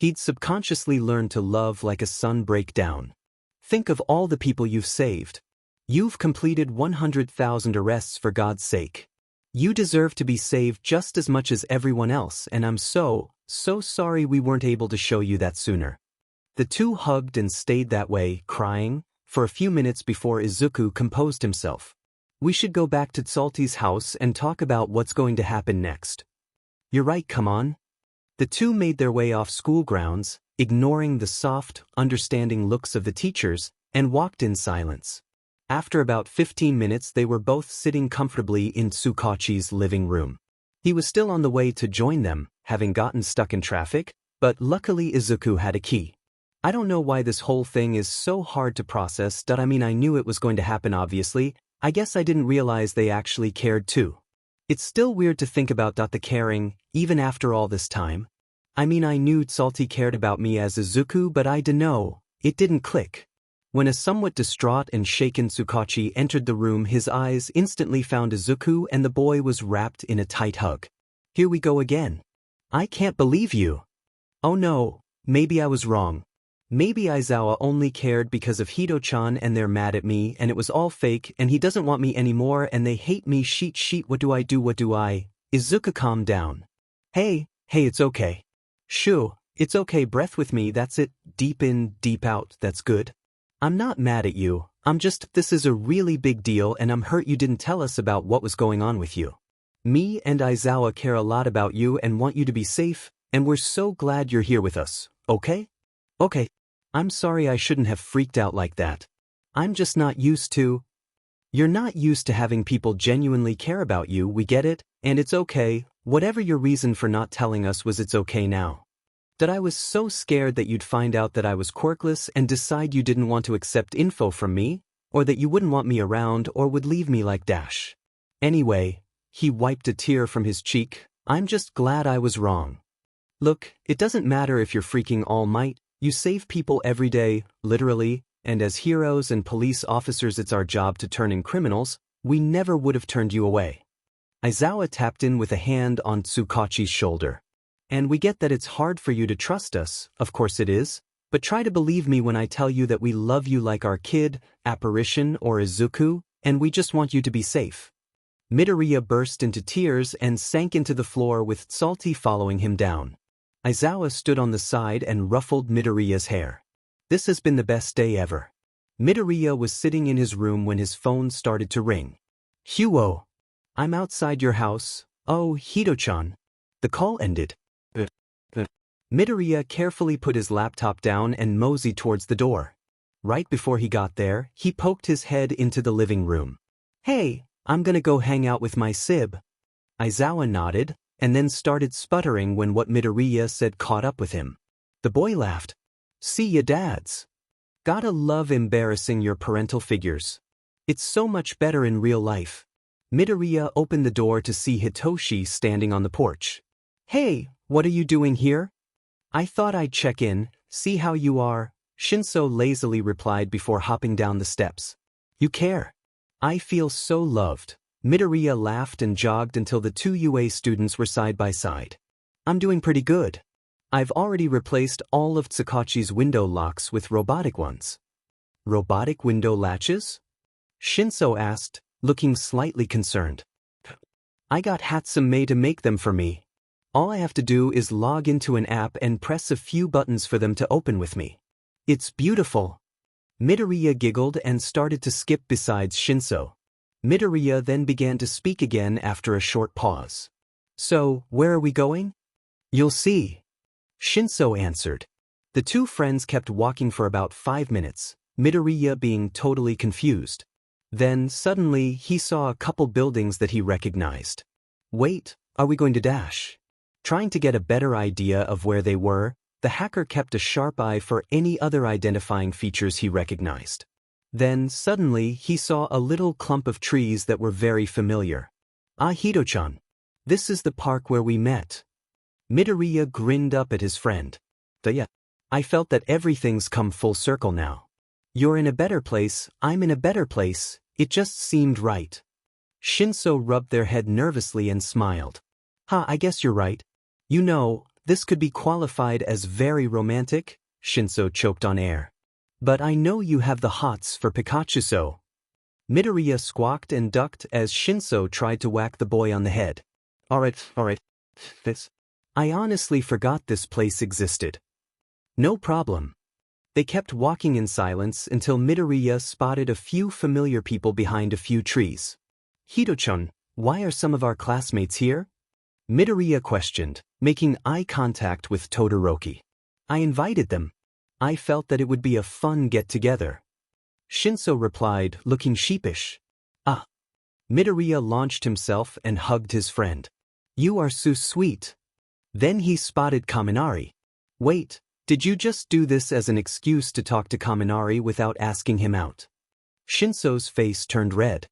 He'd subconsciously learned to love like a sun break down. Think of all the people you've saved. You've completed 100,000 arrests for God's sake. You deserve to be saved just as much as everyone else, and I'm so sorry we weren't able to show you that sooner. The two hugged and stayed that way, crying, for a few minutes before Izuku composed himself. We should go back to Tsalti's house and talk about what's going to happen next. You're right, come on. The two made their way off school grounds, ignoring the soft, understanding looks of the teachers, and walked in silence. After about 15 minutes they were both sitting comfortably in Tsukachi's living room. He was still on the way to join them, having gotten stuck in traffic, but luckily Izuku had a key. I don't know why this whole thing is so hard to process. I knew it was going to happen obviously, I guess I didn't realize they actually cared too. It's still weird to think about the caring, even after all this time. I knew Tsalti cared about me as Izuku, but I dunno, it didn't click. When a somewhat distraught and shaken Tsukachi entered the room, his eyes instantly found Izuku and the boy was wrapped in a tight hug. Here we go again. I can't believe you. Oh no, maybe I was wrong. Maybe Aizawa only cared because of Hito-chan and they're mad at me and it was all fake and he doesn't want me anymore and they hate me. Sheet, what do I do? Izuku, calm down. Hey, it's okay. Shoo, it's okay, breath with me, that's it, deep in, deep out, that's good. I'm not mad at you, this is a really big deal and I'm hurt you didn't tell us about what was going on with you. Me and Aizawa care a lot about you and want you to be safe, and we're so glad you're here with us, okay? Okay. I'm sorry I shouldn't have freaked out like that. I'm just not used to... You're not used to having people genuinely care about you, we get it, and it's okay, whatever your reason for not telling us was, it's okay now. That I was so scared that you'd find out that I was Quirkless and decide you didn't want to accept info from me, or that you wouldn't want me around or would leave me like Dash. Anyway, he wiped a tear from his cheek, I'm just glad I was wrong. Look, it doesn't matter if you're freaking All Might, you save people every day, literally, and as heroes and police officers it's our job to turn in criminals, we never would have turned you away. Aizawa tapped in with a hand on Tsukachi's shoulder. And we get that it's hard for you to trust us, of course it is, but try to believe me when I tell you that we love you like our kid, Apparition or Izuku, and we just want you to be safe. Midoriya burst into tears and sank into the floor with Tsalti following him down. Aizawa stood on the side and ruffled Midoriya's hair. This has been the best day ever. Midoriya was sitting in his room when his phone started to ring. Huo. I'm outside your house. Oh, Hito-chan. The call ended. Midoriya carefully put his laptop down and moseyed towards the door. Right before he got there, he poked his head into the living room. Hey, I'm gonna go hang out with my sib. Aizawa nodded, and then started sputtering when what Midoriya said caught up with him. The boy laughed. See ya, dads. Gotta love embarrassing your parental figures. It's so much better in real life. Midoriya opened the door to see Hitoshi standing on the porch. Hey, what are you doing here? I thought I'd check in, see how you are, Shinso lazily replied before hopping down the steps. You care. I feel so loved. Midoriya laughed and jogged until the two UA students were side by side. I'm doing pretty good. I've already replaced all of Tsukachi's window locks with robotic ones. Robotic window latches? Shinso asked, looking slightly concerned. I got Hatsune to make them for me. All I have to do is log into an app and press a few buttons for them to open with me. It's beautiful. Midoriya giggled and started to skip besides Shinso. Midoriya then began to speak again after a short pause. So, where are we going? You'll see. Shinso answered. The two friends kept walking for about 5 minutes, Midoriya being totally confused. Then, suddenly, he saw a couple buildings that he recognized. Wait, are we going to dash? Trying to get a better idea of where they were, the hacker kept a sharp eye for any other identifying features he recognized. Then, suddenly, he saw a little clump of trees that were very familiar. Ah, Hito-chan. This is the park where we met. Midoriya grinned up at his friend. Yeah. I felt that everything's come full circle now. You're in a better place, I'm in a better place, it just seemed right. Shinso rubbed their head nervously and smiled. I guess you're right. You know, this could be qualified as very romantic, Shinso choked on air. But I know you have the hots for Pikachu so. Midoriya squawked and ducked as Shinso tried to whack the boy on the head. Alright. I honestly forgot this place existed. No problem. They kept walking in silence until Midoriya spotted a few familiar people behind a few trees. Hito-chan, why are some of our classmates here? Midoriya questioned, making eye contact with Todoroki. I invited them. I felt that it would be a fun get-together. Shinso replied, looking sheepish. Ah. Midoriya launched himself and hugged his friend. You are so sweet. Then he spotted Kaminari. Wait, did you just do this as an excuse to talk to Kaminari without asking him out? Shinso's face turned red.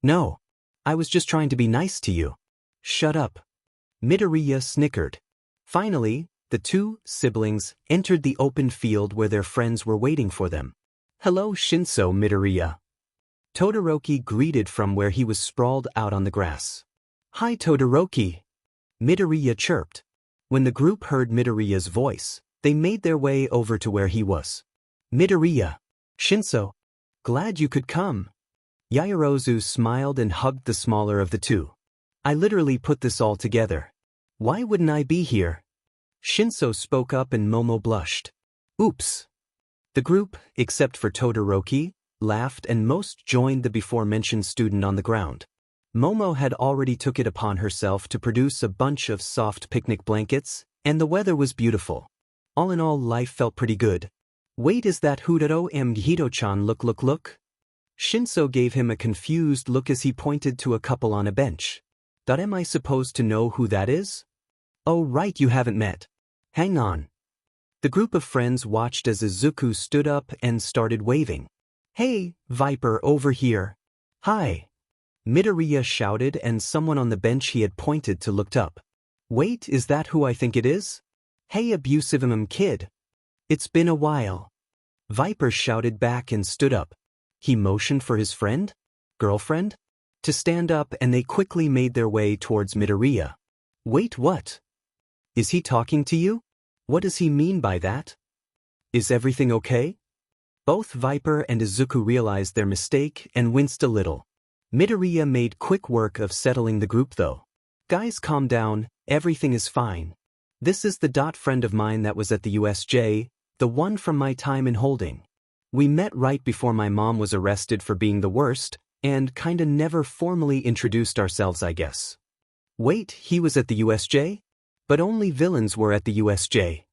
No. I was just trying to be nice to you. Shut up. Midoriya snickered. Finally, the two siblings entered the open field where their friends were waiting for them. Hello Shinso, Midoriya. Todoroki greeted from where he was sprawled out on the grass. Hi Todoroki. Midoriya chirped. When the group heard Midoriya's voice, they made their way over to where he was. Midoriya. Shinso. Glad you could come. Yaoyorozu smiled and hugged the smaller of the two. I literally put this all together. Why wouldn't I be here? Shinso spoke up and Momo blushed. Oops. The group, except for Todoroki, laughed and most joined the before-mentioned student on the ground. Momo had already took it upon herself to produce a bunch of soft picnic blankets, and the weather was beautiful. All in all, life felt pretty good. Wait, is that Hudaro and Hito-chan? Look. Shinso gave him a confused look as he pointed to a couple on a bench. Am I supposed to know who that is? Oh right, you haven't met. Hang on. The group of friends watched as Izuku stood up and started waving. Hey, Viper, over here. Hi. Midoriya shouted and someone on the bench he had pointed to looked up. Wait, is that who I think it is? Hey abusive kid. It's been a while. Viper shouted back and stood up. He motioned for his friend? Girlfriend? To stand up and they quickly made their way towards Midoriya. Wait, what? Is he talking to you? What does he mean by that? Is everything okay? Both Viper and Izuku realized their mistake and winced a little. Midoriya made quick work of settling the group though. Guys, calm down, everything is fine. This is the friend of mine that was at the USJ, the one from my time in holding. We met right before my mom was arrested for being the worst, and kinda never formally introduced ourselves, I guess. Wait, he was at the USJ? But only villains were at the USJ.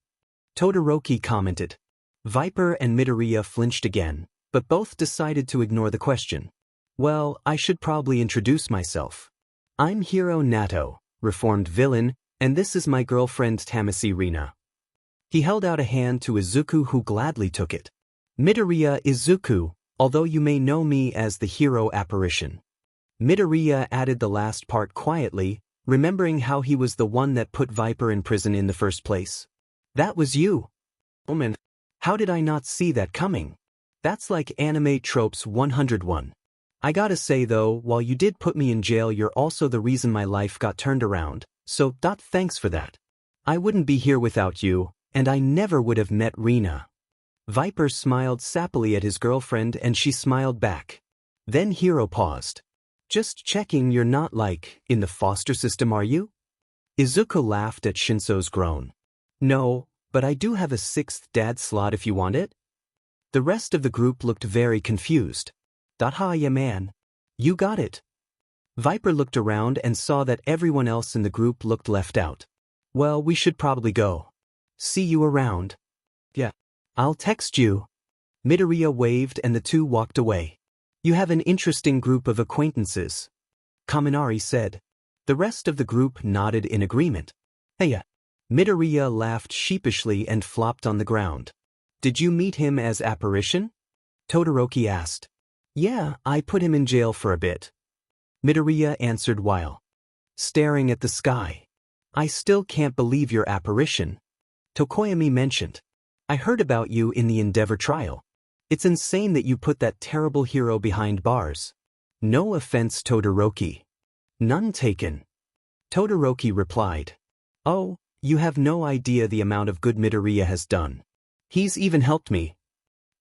Todoroki commented. Viper and Midoriya flinched again, but both decided to ignore the question. Well, I should probably introduce myself. I'm Hiro Nato, reformed villain, and this is my girlfriend Tamasi Rina. He held out a hand to Izuku, who gladly took it. Midoriya Izuku, although you may know me as the hero apparition. Midoriya added the last part quietly, remembering how he was the one that put Viper in prison in the first place. That was you. Oh man, how did I not see that coming? That's like anime tropes 101. I gotta say though, while you did put me in jail, you're also the reason my life got turned around, so thanks for that. I wouldn't be here without you, and I never would have met Rina. Viper smiled sappily at his girlfriend and she smiled back. Then Hiro paused. Just checking, you're not like, in the foster system, are you? Izuku laughed at Shinso's groan. No, but I do have a sixth dad slot if you want it. The rest of the group looked very confused. Ha yeah man. You got it. Viper looked around and saw that everyone else in the group looked left out. Well, we should probably go. See you around. Yeah. I'll text you. Midoriya waved and the two walked away. You have an interesting group of acquaintances, Kaminari said. The rest of the group nodded in agreement. Hey. Midoriya laughed sheepishly and flopped on the ground. Did you meet him as apparition? Todoroki asked. Yeah, I put him in jail for a bit. Midoriya answered while staring at the sky. I still can't believe your apparition. Tokoyami mentioned. I heard about you in the Endeavor trial. It's insane that you put that terrible hero behind bars. No offense, Todoroki. None taken. Todoroki replied. Oh, you have no idea the amount of good Midoriya has done. He's even helped me.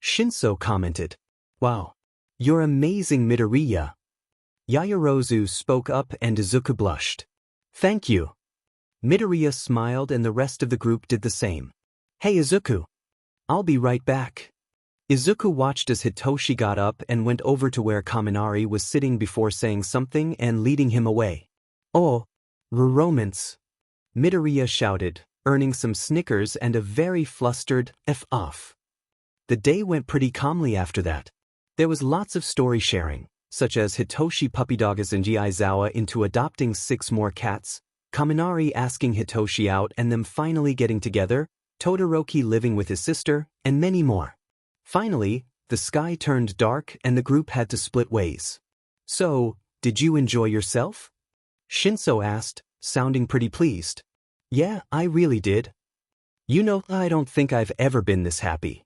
Shinso commented. Wow. You're amazing, Midoriya. Yaoyorozu spoke up and Izuku blushed. Thank you. Midoriya smiled and the rest of the group did the same. Hey Izuku. I'll be right back. Izuku watched as Hitoshi got up and went over to where Kaminari was sitting before saying something and leading him away. Oh, romance. Midoriya shouted, earning some snickers and a very flustered F off. The day went pretty calmly after that. There was lots of story sharing, such as Hitoshi puppydogging Aizawa into adopting 6 more cats, Kaminari asking Hitoshi out and them finally getting together, Todoroki living with his sister, and many more. Finally, the sky turned dark and the group had to split ways. So, did you enjoy yourself? Shinso asked, sounding pretty pleased. Yeah, I really did. You know, I don't think I've ever been this happy.